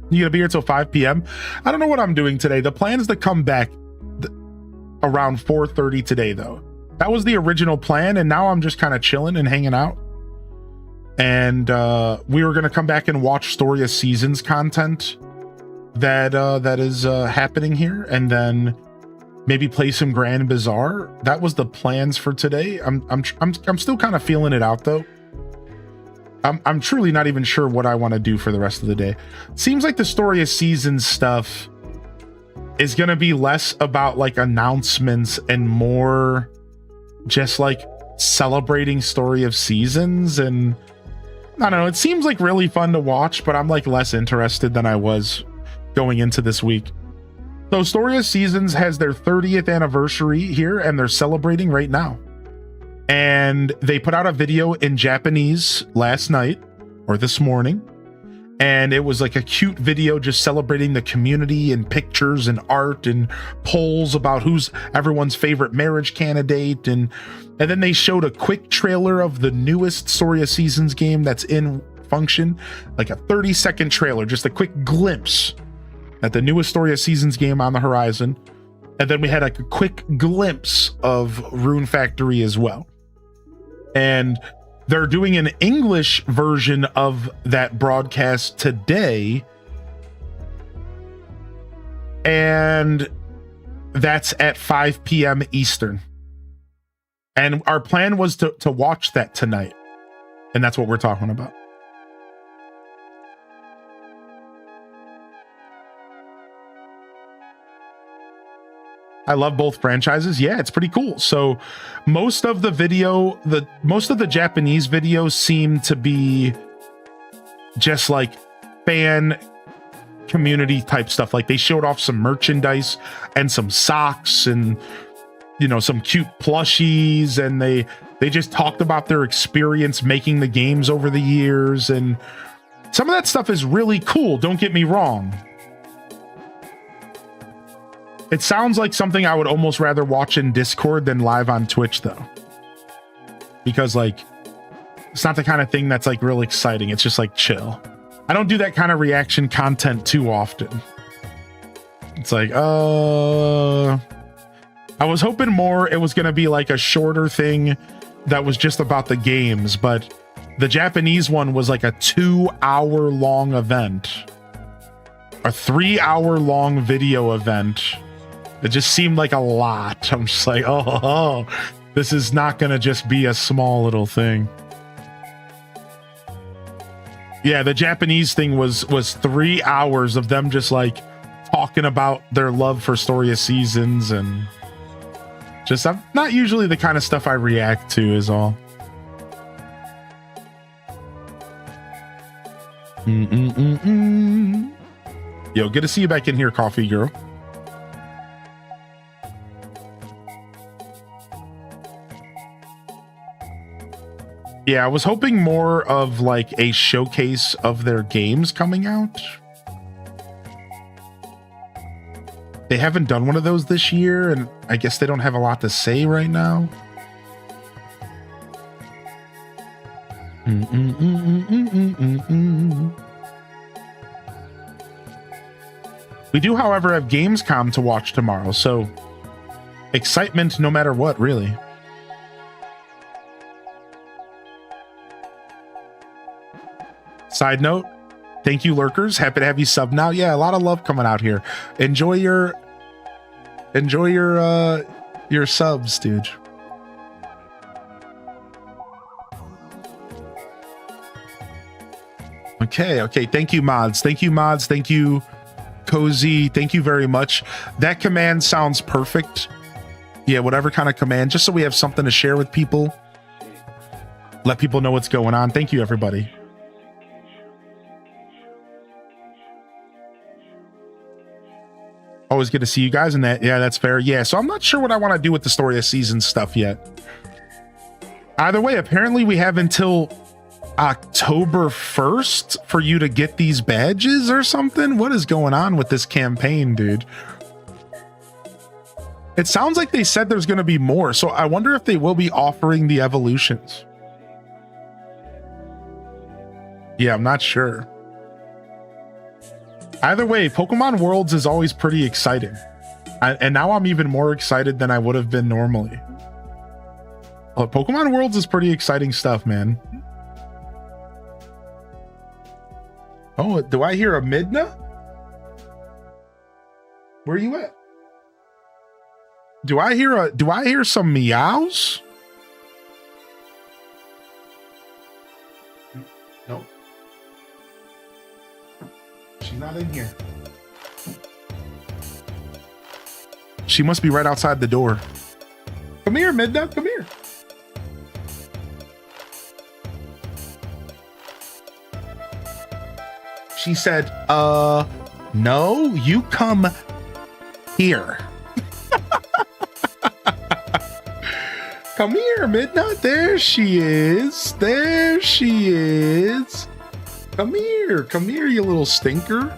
Speaker 1: You gonna be here till 5 p.m.? I don't know what I'm doing today. The plan is to come back around 4:30 today though. That was the original plan, and now I'm just kind of chilling and hanging out. And we were gonna come back and watch Story of Seasons content that is happening here, and then maybe play some Grand Bazaar. That was the plans for today. I'm still kind of feeling it out though. I'm truly not even sure what I want to do for the rest of the day. Seems like the Story of Seasons stuff is gonna be less about like announcements and more just like celebrating Story of Seasons. And I don't know, it seems like really fun to watch, but I'm like less interested than I was going into this week. So Story of Seasons has their 30th anniversary here, and they're celebrating right now. And they put out a video in Japanese last night or this morning, and it was like a cute video just celebrating the community and pictures and art and polls about who's everyone's favorite marriage candidate. And then they showed a quick trailer of the newest Story of Seasons game that's in function, like a 30-second trailer, just a quick glimpse at the newest Story of Seasons game on the horizon. And then we had like a quick glimpse of Rune Factory as well. And they're doing an English version of that broadcast today. And that's at 5 p.m. Eastern. And our plan was to watch that tonight. And that's what we're talking about. I love both franchises. Yeah, it's pretty cool. So most of the Japanese videos seem to be just like fan community type stuff. Like they showed off some merchandise and some socks and, you know, some cute plushies, and they just talked about their experience making the games over the years, and some of that stuff is really cool, don't get me wrong. It sounds like something I would almost rather watch in Discord than live on Twitch though, because like it's not the kind of thing that's like real exciting. It's just like chill. I don't do that kind of reaction content too often. It's like I was hoping more it was going to be like a shorter thing that was just about the games, but the Japanese one was like a 2-hour long event, a 3-hour long video event. It just seemed like a lot. I'm just like, oh, this is not going to just be a small little thing. Yeah, the Japanese thing was 3 hours of them just like talking about their love for Story of Seasons, and just I'm not usually the kind of stuff I react to is all. Yo, good to see you back in here, coffee girl. Yeah, I was hoping more of like a showcase of their games coming out. They haven't done one of those this year, and I guess they don't have a lot to say right now. We do, however, have Gamescom to watch tomorrow, so excitement no matter what, really. Side note, thank you, lurkers. Happy to have you sub now. Yeah, a lot of love coming out here. Enjoy your subs, dude. Okay. Thank you, mods. Thank you, Cozy. Thank you very much. That command sounds perfect. Yeah, whatever kind of command, just so we have something to share with people. Let people know what's going on. Thank you, everybody. Always good to see you guys in that. Yeah, that's fair. Yeah, so I'm not sure what I want to do with the story of season stuff yet. Either way, apparently we have until October 1st for you to get these badges or something. What is going on with this campaign, dude? It sounds like they said there's going to be more, so I wonder if they will be offering the evolutions. Yeah, I'm not sure. Either way, Pokemon Worlds is always pretty exciting. And now I'm even more excited than I would have been normally. Oh, Pokemon Worlds is pretty exciting stuff, man. Oh, do I hear a Midna? Where are you at? Do I hear some meows? Nope. She's not in here. She must be right outside the door. Come here, Midna. Come here. She said, no, you come here. Come here, Midna. There she is. There she is. Come here. Come here, you little stinker.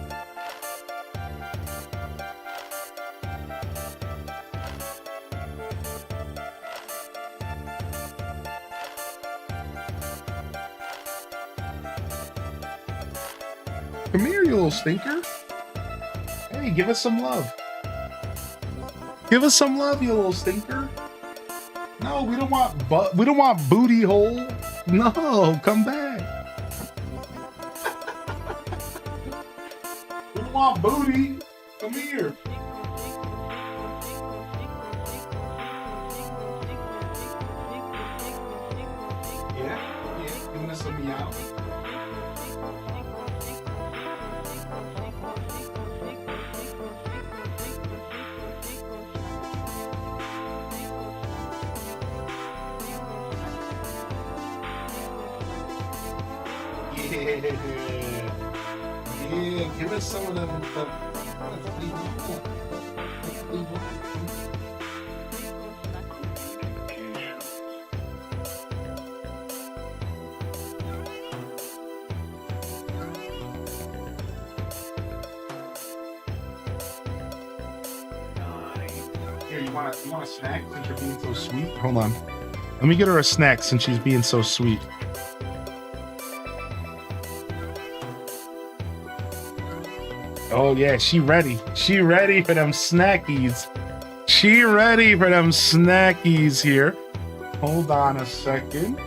Speaker 1: Come here, you little stinker. Hey, give us some love. Give us some love, you little stinker. No, we don't want booty hole. No, come back. We don't want booty. Come here. Yeah, giving us some meow. Yeah, give us some of them. Here, you want a snack since you're being so sweet? Hold on. Let me get her a snack since she's being so sweet. Oh yeah, she ready. She ready for them snackies. She ready for them snackies here. Hold on a second.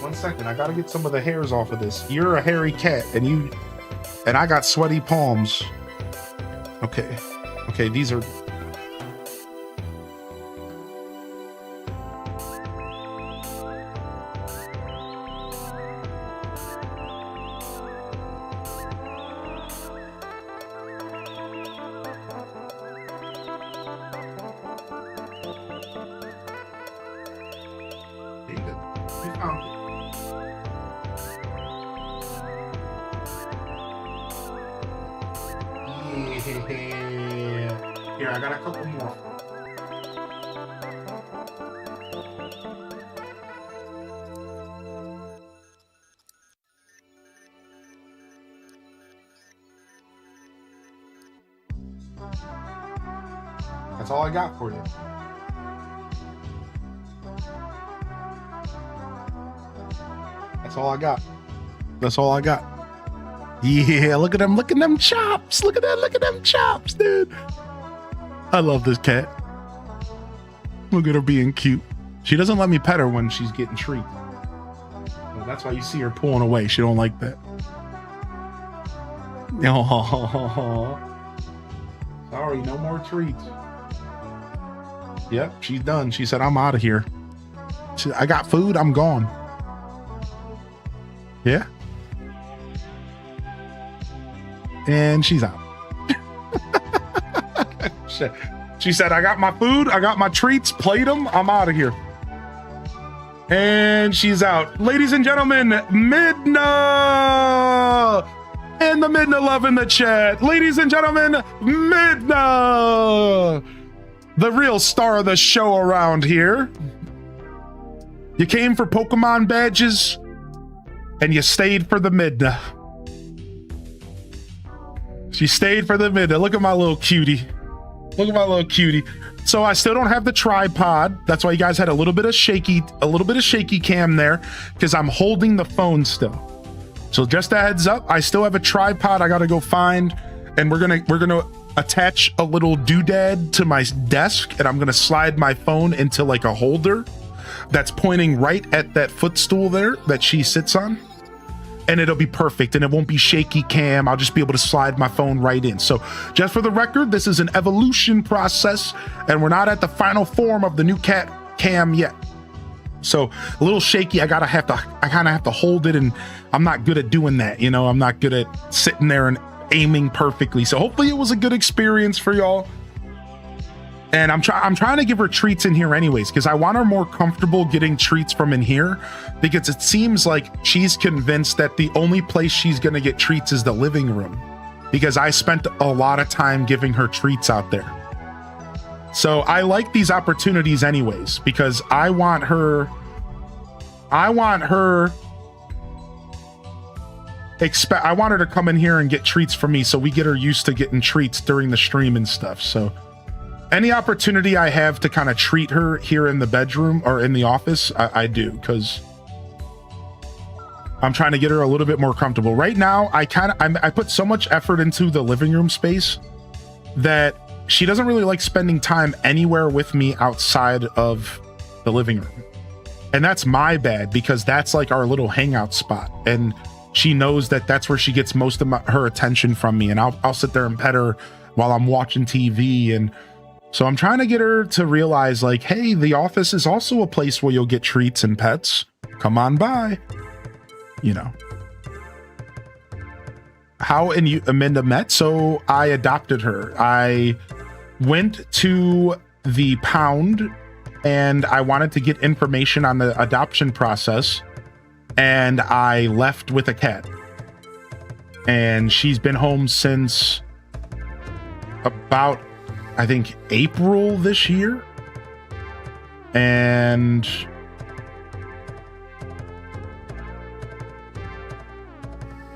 Speaker 1: One second, I gotta get some of the hairs off of this. You're a hairy cat, and I got sweaty palms. Okay. Okay, these are... I found it. Yeah. Here, I got a couple more. That's all I got for you. That's all I got. That's all I got. Yeah, look at them. Look at them chops. Look at that. Look at them chops, dude. I love this cat. Look at her being cute. She doesn't let me pet her when she's getting treats. Well, that's why you see her pulling away. She don't like that. Oh, sorry, no more treats. Yep, she's done. She said, I'm out of here. She said, I got food. I'm gone. Yeah. And she's out. She said, I got my food. I got my treats. Played them. I'm out of here. And she's out. Ladies and gentlemen, Midna! And the Midna love in the chat. Ladies and gentlemen, Midna! The real star of the show around here. You came for Pokemon badges, and you stayed for the Midna. She stayed for the Midna. Look at my little cutie. Look at my little cutie. So I still don't have the tripod. That's why you guys had a little bit of shaky cam there, because I'm holding the phone still. So just a heads up, I still have a tripod I gotta go find, and we're gonna attach a little doodad to my desk, and I'm gonna slide my phone into like a holder that's pointing right at that footstool there that she sits on. And it'll be perfect, and it won't be shaky cam. I'll just be able to slide my phone right in. So just for the record, this is an evolution process, and we're not at the final form of the new cat cam yet. So a little shaky. I kind of have to hold it, and I'm not good at doing that. You know, I'm not good at sitting there and aiming perfectly. So hopefully it was a good experience for y'all. And I'm trying to give her treats in here anyways, because I want her more comfortable getting treats from in here, because it seems like she's convinced that the only place she's going to get treats is the living room, because I spent a lot of time giving her treats out there. So I like these opportunities anyways, because I want her to come in here and get treats from me, so we get her used to getting treats during the stream and stuff. So any opportunity I have to kind of treat her here in the bedroom or in the office, I do, because I'm trying to get her a little bit more comfortable. Right now, I put so much effort into the living room space that she doesn't really like spending time anywhere with me outside of the living room. And that's my bad, because that's like our little hangout spot. And she knows that that's where she gets most of her attention from me. And I'll sit there and pet her while I'm watching TV. And so I'm trying to get her to realize, like, hey, the office is also a place where you'll get treats and pets. Come on by. You know. How and you, Amanda met? So I adopted her. I went to the pound and I wanted to get information on the adoption process. And I left with a cat. And she's been home since about, I think, April this year. And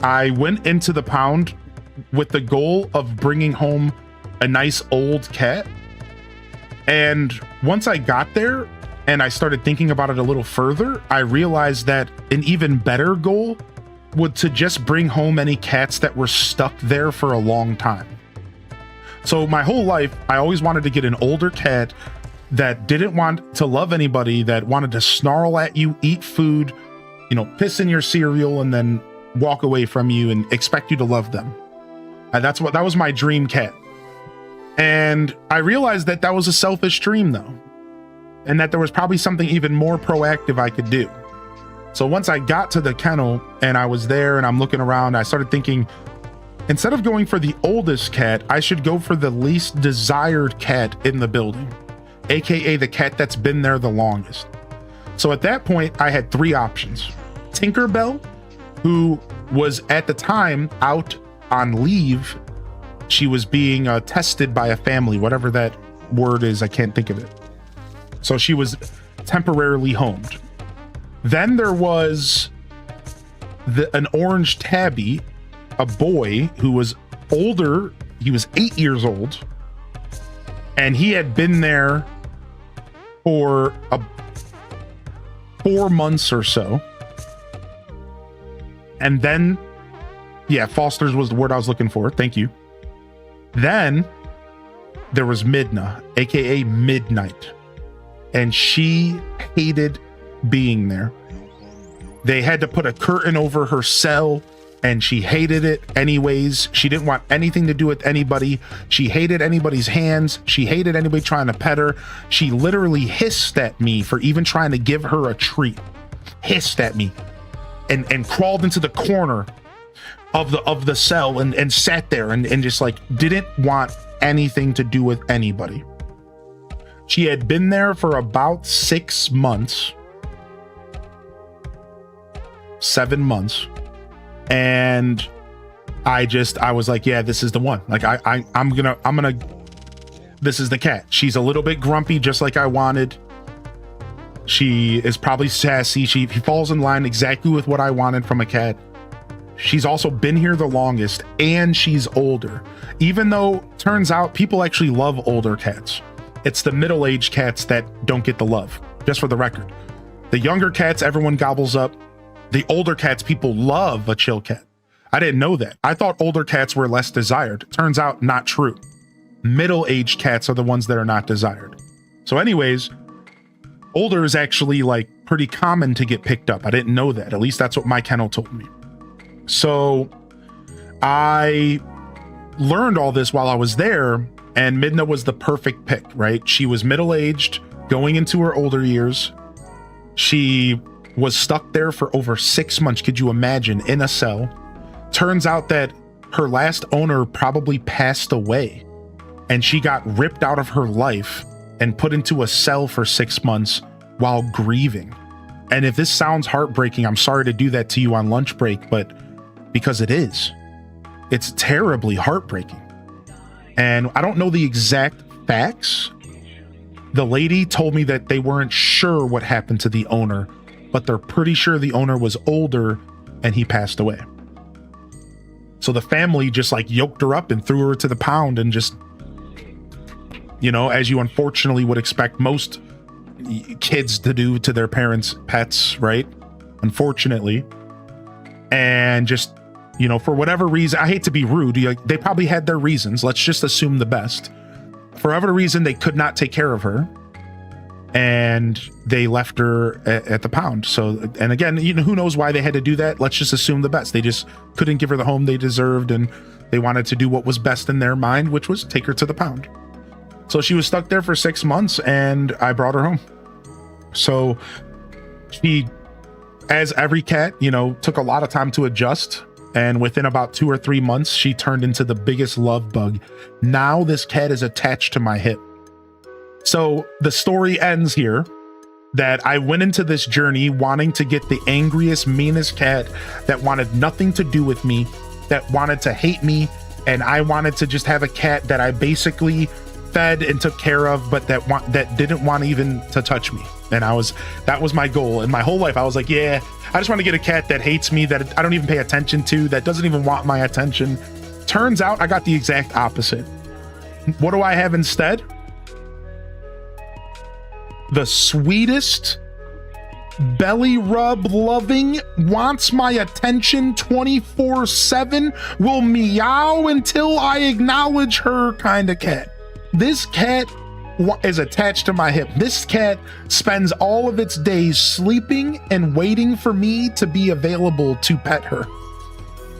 Speaker 1: I went into the pound with the goal of bringing home a nice old cat. And once I got there and I started thinking about it a little further, I realized that an even better goal would to just bring home any cats that were stuck there for a long time. So my whole life, I always wanted to get an older cat that didn't want to love anybody, that wanted to snarl at you, eat food, you know, piss in your cereal, and then walk away from you and expect you to love them. And that was my dream cat. And I realized that that was a selfish dream, though, and that there was probably something even more proactive I could do. So once I got to the kennel and I was there and I'm looking around, I started thinking, instead of going for the oldest cat, I should go for the least desired cat in the building, aka the cat that's been there the longest. So at that point, I had three options. Tinkerbell, who was at the time out on leave. She was being tested by a family, whatever that word is. I can't think of it. So she was temporarily homed. Then there was an orange tabby, a boy who was older. He was 8 years old, and he had been there for 4 months or so. And then, yeah, Foster's was the word I was looking for. Thank you. Then there was Midna, aka Midnight, and she hated being there. They had to put a curtain over her cell, and she hated it anyways. She didn't want anything to do with anybody. She hated anybody's hands. She hated anybody trying to pet her. She literally hissed at me for even trying to give her a treat. Hissed at me and crawled into the corner of the cell and sat there and just like didn't want anything to do with anybody. She had been there for about 6 months. 7 months. And I was like, yeah, this is the one. Like I'm gonna this is the cat. She's a little bit grumpy, just like I wanted. She is probably sassy. She falls in line exactly with what I wanted from a cat. She's also been here the longest, and she's older. Even though turns out people actually love older cats. It's the middle-aged cats that don't get the love, just for the record. The younger cats, everyone gobbles up. The older cats, people love a chill cat. I didn't know that. I thought older cats were less desired. Turns out not true. Middle-aged cats are the ones that are not desired. So anyways, older is actually like pretty common to get picked up. I didn't know that. At least that's what my kennel told me. So I learned all this while I was there, and Midna was the perfect pick, right? She was middle-aged, going into her older years. She was stuck there for over 6 months. Could you imagine? In a cell. Turns out that her last owner probably passed away, and she got ripped out of her life and put into a cell for 6 months while grieving. And if this sounds heartbreaking, I'm sorry to do that to you on lunch break, but because it is. It's terribly heartbreaking. And I don't know the exact facts. The lady told me that they weren't sure what happened to the owner, but they're pretty sure the owner was older and he passed away. So the family just like yoked her up and threw her to the pound and just, you know, as you unfortunately would expect most kids to do to their parents' pets, right? Unfortunately. And just, you know, for whatever reason, I hate to be rude, they probably had their reasons. Let's just assume the best. For whatever reason, they could not take care of her, and they left her at the pound. So, and again, you know, who knows why they had to do that? Let's just assume the best. They just couldn't give her the home they deserved, and they wanted to do what was best in their mind, which was take her to the pound. So she was stuck there for 6 months, and I brought her home. So she, as every cat, you know, took a lot of time to adjust. And within about 2 or 3 months, she turned into the biggest love bug. Now this cat is attached to my hip. So the story ends here that I went into this journey wanting to get the angriest, meanest cat that wanted nothing to do with me, that wanted to hate me. And I wanted to just have a cat that I basically fed and took care of, but that didn't want even to touch me. And that was my goal. And my whole life, I was like, yeah, I just want to get a cat that hates me, that I don't even pay attention to, that doesn't even want my attention. Turns out I got the exact opposite. What do I have instead? The sweetest, belly rub loving, wants my attention 24/7, will meow until I acknowledge her kind of cat. This cat is attached to my hip. This cat spends all of its days sleeping and waiting for me to be available to pet her.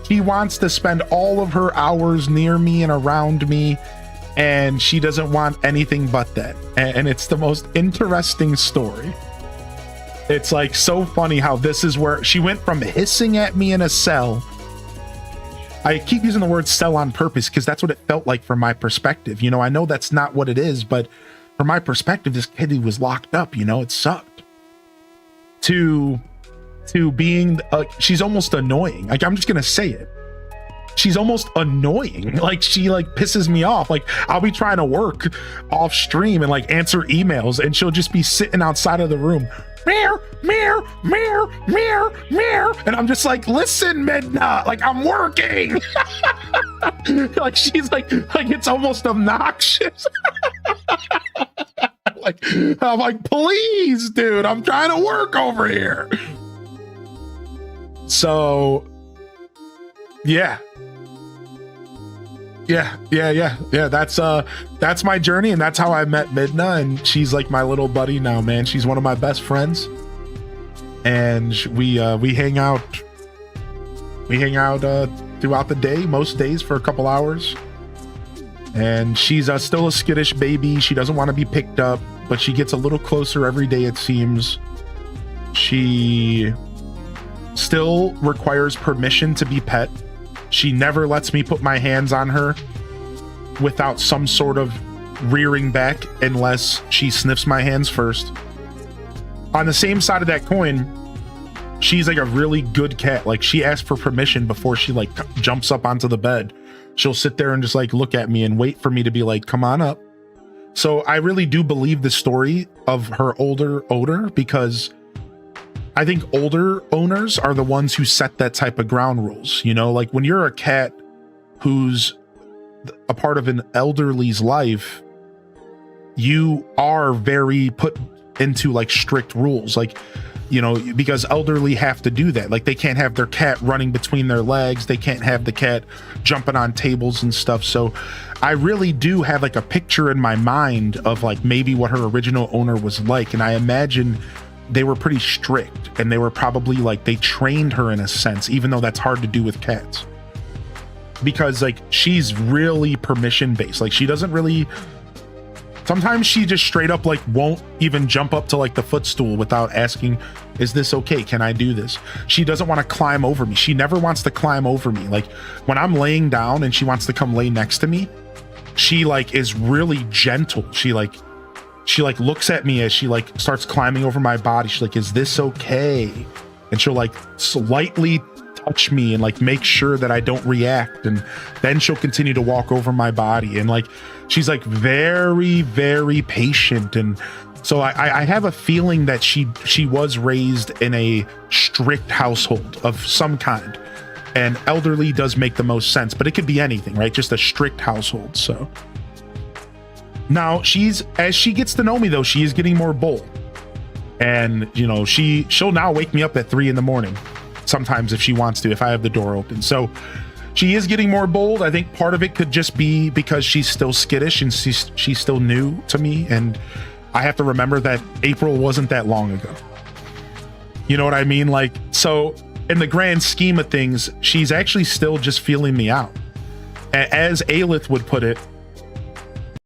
Speaker 1: She wants to spend all of her hours near me and around me, and she doesn't want anything but that. And it's the most interesting story. It's like so funny how this is where she went from hissing at me in a cell. I keep using the word cell on purpose because that's what it felt like from my perspective. You know, I know that's not what it is, but from my perspective, this kitty was locked up, you know, it sucked. to being she's almost annoying. Like, I'm just gonna say it. She's almost annoying. Like, she like pisses me off. Like, I'll be trying to work off stream and like answer emails, and she'll just be sitting outside of the room. Meow, meow, meow, meow, meow. And I'm just like, listen, Midna, like, I'm working. Like, she's like it's almost obnoxious. Like, I'm like, please, dude, I'm trying to work over here. So yeah. That's my journey, and that's how I met Midna, and she's like my little buddy now, man. She's one of my best friends, and we hang out. We hang out throughout the day, most days, for a couple hours. And she's still a skittish baby. She doesn't want to be picked up, but she gets a little closer every day, it seems. She still requires permission to be pet. She never lets me put my hands on her without some sort of rearing back unless she sniffs my hands first. On the same side of that coin, she's like a really good cat. Like, she asks for permission before she like jumps up onto the bed. She'll sit there and just like look at me and wait for me to be like, come on up. So I really do believe the story of her older odor, because I think older owners are the ones who set that type of ground rules. You know, like when you're a cat who's a part of an elderly's life, you are very put into like strict rules, like, you know, because elderly have to do that. Like, they can't have their cat running between their legs. They can't have the cat jumping on tables and stuff. So I really do have like a picture in my mind of like maybe what her original owner was like. And I imagine they were pretty strict, and they were probably like, they trained her in a sense, even though that's hard to do with cats, because like she's really permission based. Like, she doesn't really, sometimes she just straight up like won't even jump up to like the footstool without asking, is this okay? Can I do this? She doesn't want to climb over me. She never wants to climb over me. Like, when I'm laying down and she wants to come lay next to me, she like is really gentle. She looks at me as she like starts climbing over my body. She's like, is this okay? And she'll like slightly touch me and like make sure that I don't react, and then she'll continue to walk over my body. And like, she's like very, very patient. And so I have a feeling that she was raised in a strict household of some kind, and elderly does make the most sense, but it could be anything, right? Just a strict household. So now as she gets to know me though, she is getting more bold. And you know, she'll now wake me up at 3 a.m. sometimes if she wants to, if I have the door open. So she is getting more bold. I think part of it could just be because she's still skittish and she's still new to me, and I have to remember that April wasn't that long ago. You know what I mean? Like, so in the grand scheme of things, she's actually still just feeling me out. As Aelith would put it,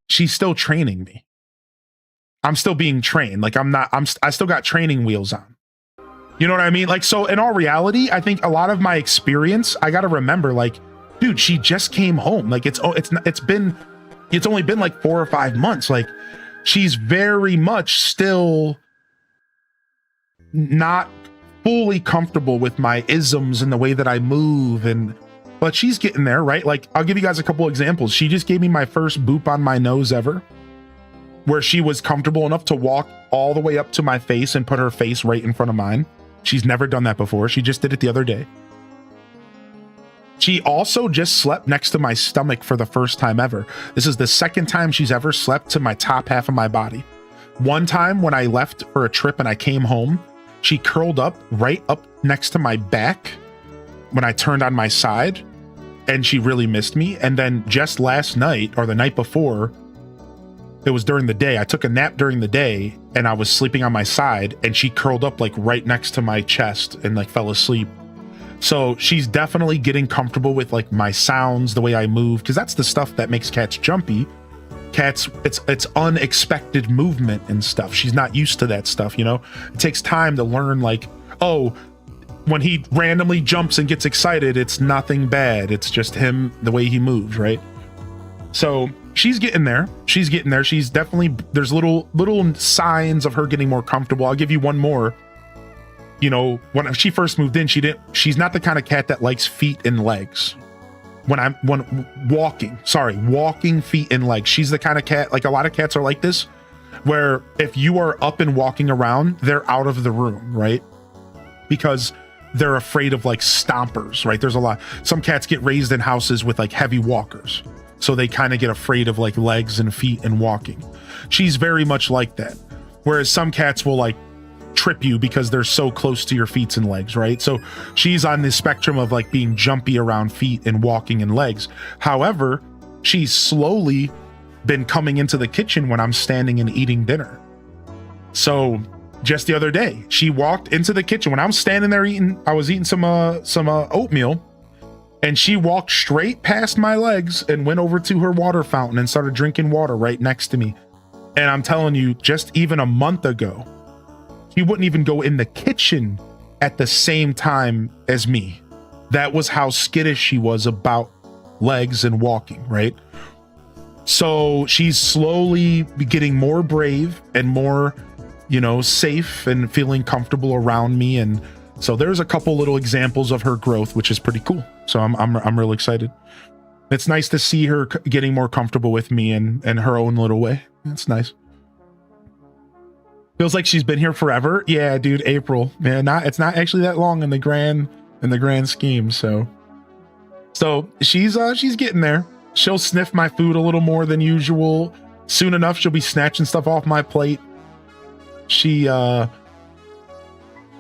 Speaker 1: she's still training me. I'm still being trained. Like, I still got training wheels on. You know what I mean? Like, so in all reality, I think a lot of my experience, I got to remember, like, dude, she just came home. Like, it's only been like 4 or 5 months. Like, she's very much still not fully comfortable with my isms and the way that I move, but she's getting there, right? Like, I'll give you guys a couple examples. She just gave me my first boop on my nose ever, where she was comfortable enough to walk all the way up to my face and put her face right in front of mine. She's never done that before. She just did it the other day. She also just slept next to my stomach for the first time ever. This is the second time she's ever slept to my top half of my body. One time when I left for a trip and I came home, she curled up right up next to my back when I turned on my side, and she really missed me. And then just last night, or the night before, it was during the day, I took a nap during the day and I was sleeping on my side, and she curled up like right next to my chest and like fell asleep. So she's definitely getting comfortable with like my sounds, the way I move, because that's the stuff that makes cats jumpy. Cats, it's unexpected movement and stuff. She's not used to that stuff, you know? It takes time to learn, like, oh, when he randomly jumps and gets excited, it's nothing bad. It's just him, the way he moves, right? So she's getting there. She's getting there. She's definitely, there's little signs of her getting more comfortable. I'll give you one more. you know, when she first moved in, she's not the kind of cat that likes feet and legs. When walking feet and legs. She's the kind of cat, like a lot of cats are like this, where if you are up and walking around, they're out of the room, right? Because they're afraid of like stompers, right? There's some cats get raised in houses with like heavy walkers. So they kind of get afraid of like legs and feet and walking. She's very much like that. Whereas some cats will like trip you because they're so close to your feet and legs, right? So she's on the spectrum of like being jumpy around feet and walking and legs. However, she's slowly been coming into the kitchen when I'm standing and eating dinner. So just the other day, she walked into the kitchen when I'm standing there eating. I was eating some oatmeal, and she walked straight past my legs and went over to her water fountain and started drinking water right next to me. And I'm telling you, just even a month ago, he wouldn't even go in the kitchen at the same time as me. That was how skittish she was about legs and walking, right? So she's slowly getting more brave and more, you know, safe and feeling comfortable around me. And so there's a couple little examples of her growth, which is pretty cool. So I'm really excited. It's nice to see her getting more comfortable with me in her own little way. It's nice. Feels like she's been here forever. Yeah, dude, April. Man, it's not actually that long in the grand scheme. So she's getting there. She'll sniff my food a little more than usual. Soon enough, she'll be snatching stuff off my plate. She a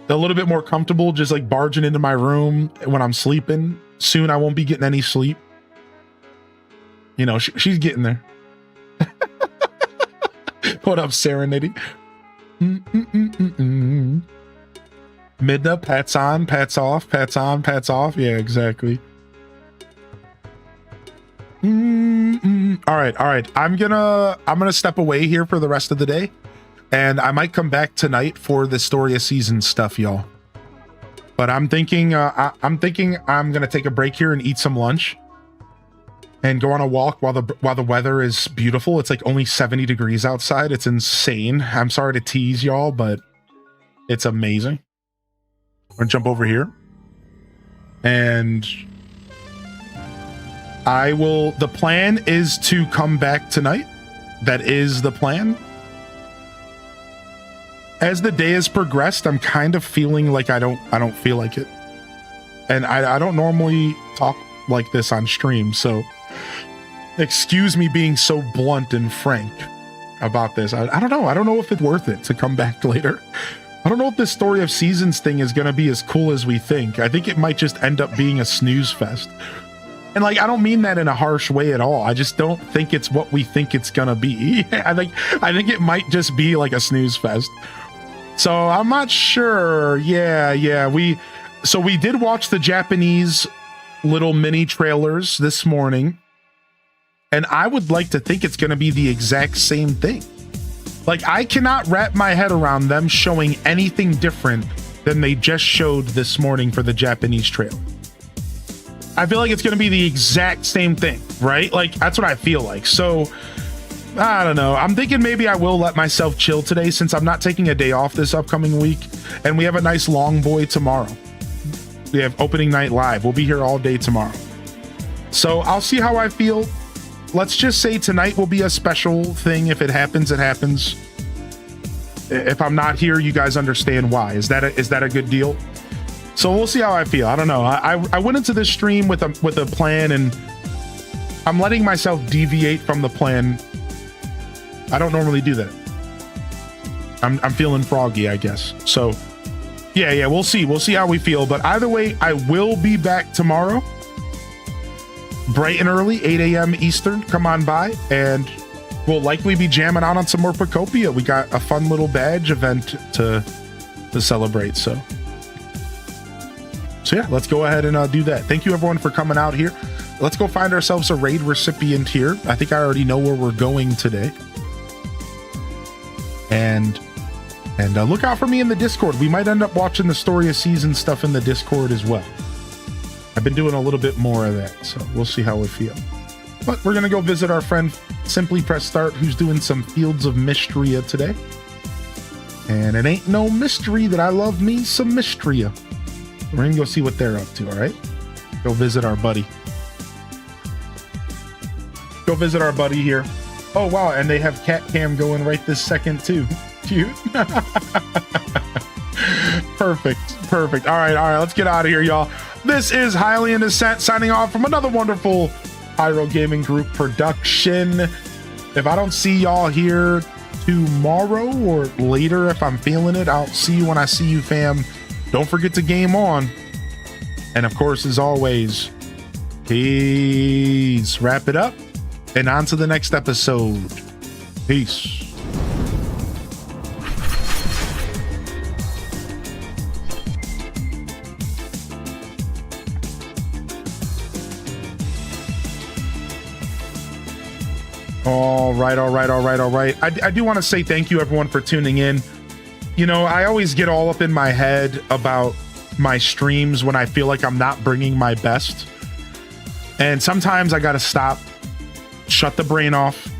Speaker 1: little bit more comfortable just like barging into my room when I'm sleeping. Soon I won't be getting any sleep. You know, she's getting there. What up, Serenity? Midna, pats on, pats off, pats on, pats off. Yeah, exactly. All right. I'm gonna step away here for the rest of the day, and I might come back tonight for the story of season stuff, y'all. But I'm thinking I'm gonna take a break here and eat some lunch and go on a walk while the weather is beautiful. It's like only 70 degrees outside. It's insane. I'm sorry to tease y'all, but it's amazing. I'm gonna jump over here, and the plan is to come back tonight. That is the plan. As the day has progressed, I'm kind of feeling like I don't feel like it. And I don't normally talk like this on stream, so excuse me being so blunt and frank about this. I don't know. I don't know if it's worth it to come back later. I don't know if this story of seasons thing is going to be as cool as we think. I think it might just end up being a snooze fest. And like, I don't mean that in a harsh way at all. I just don't think it's what we think it's going to be. I think it might just be like a snooze fest. So I'm not sure. Yeah. We did watch the Japanese little mini trailers this morning, and I would like to think it's going to be the exact same thing. Like, I cannot wrap my head around them showing anything different than they just showed this morning for the Japanese trailer. I feel like it's going to be the exact same thing, right? Like, that's what I feel like. So I don't know. I'm thinking maybe I will let myself chill today, since I'm not taking a day off this upcoming week, and we have a nice long boy tomorrow. We have opening night live. We'll be here all day tomorrow. So I'll see how I feel. Let's just say tonight will be a special thing. If it happens, it happens. If I'm not here, you guys understand why. Is that a good deal? So we'll see how I feel. I don't know. I went into this stream with a plan, and I'm letting myself deviate from the plan. I don't normally do that. I'm feeling froggy, I guess. So yeah, we'll see. We'll see how we feel. But either way, I will be back tomorrow, bright and early, 8 a.m. Eastern. Come on by, and we'll likely be jamming out on some more Pokopia. We got a fun little badge event to celebrate. So yeah, let's go ahead and do that. Thank you everyone for coming out here. Let's go find ourselves a raid recipient here. I think I already know where we're going today. And look out for me in the Discord. We might end up watching the story of season stuff in the Discord as well. I've been doing a little bit more of that, so we'll see how we feel. But we're gonna go visit our friend Simply Press Start, who's doing some Fields of Mysteria today. And it ain't no mystery that I love me some Mystria. We're gonna go see what they're up to, all right? Go visit our buddy. Go visit our buddy here. Oh, wow, and they have cat cam going right this second, too. Cute. Perfect. All right, let's get out of here, y'all. This is Highly in Descent signing off from another wonderful Pyro Gaming Group production. If I don't see y'all here tomorrow or later, if I'm feeling it, I'll see you when I see you, fam. Don't forget to game on. And of course, as always, peace. Wrap it up and on to the next episode. Peace. All right. I do want to say thank you, everyone, for tuning in. You know, I always get all up in my head about my streams when I feel like I'm not bringing my best. And sometimes I got to stop, shut the brain off,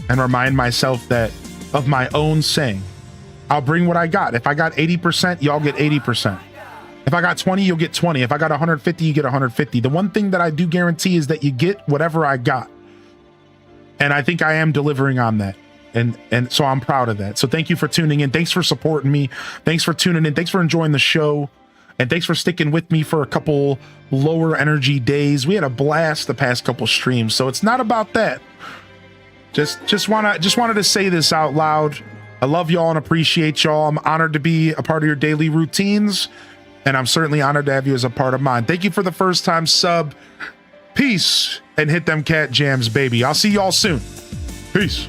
Speaker 1: and remind myself that of my own saying. I'll bring what I got. If I got 80%, y'all get 80%. If I got 20, you'll get 20. If I got 150, you get 150. The one thing that I do guarantee is that you get whatever I got. And I think I am delivering on that. And so I'm proud of that. So thank you for tuning in. Thanks for supporting me. Thanks for tuning in. Thanks for enjoying the show. And thanks for sticking with me for a couple lower energy days. We had a blast the past couple streams. So it's not about that. Just wanted to say this out loud. I love y'all and appreciate y'all. I'm honored to be a part of your daily routines. And I'm certainly honored to have you as a part of mine. Thank you for the first time sub. Peace. And hit them cat jams, baby. I'll see y'all soon. Peace.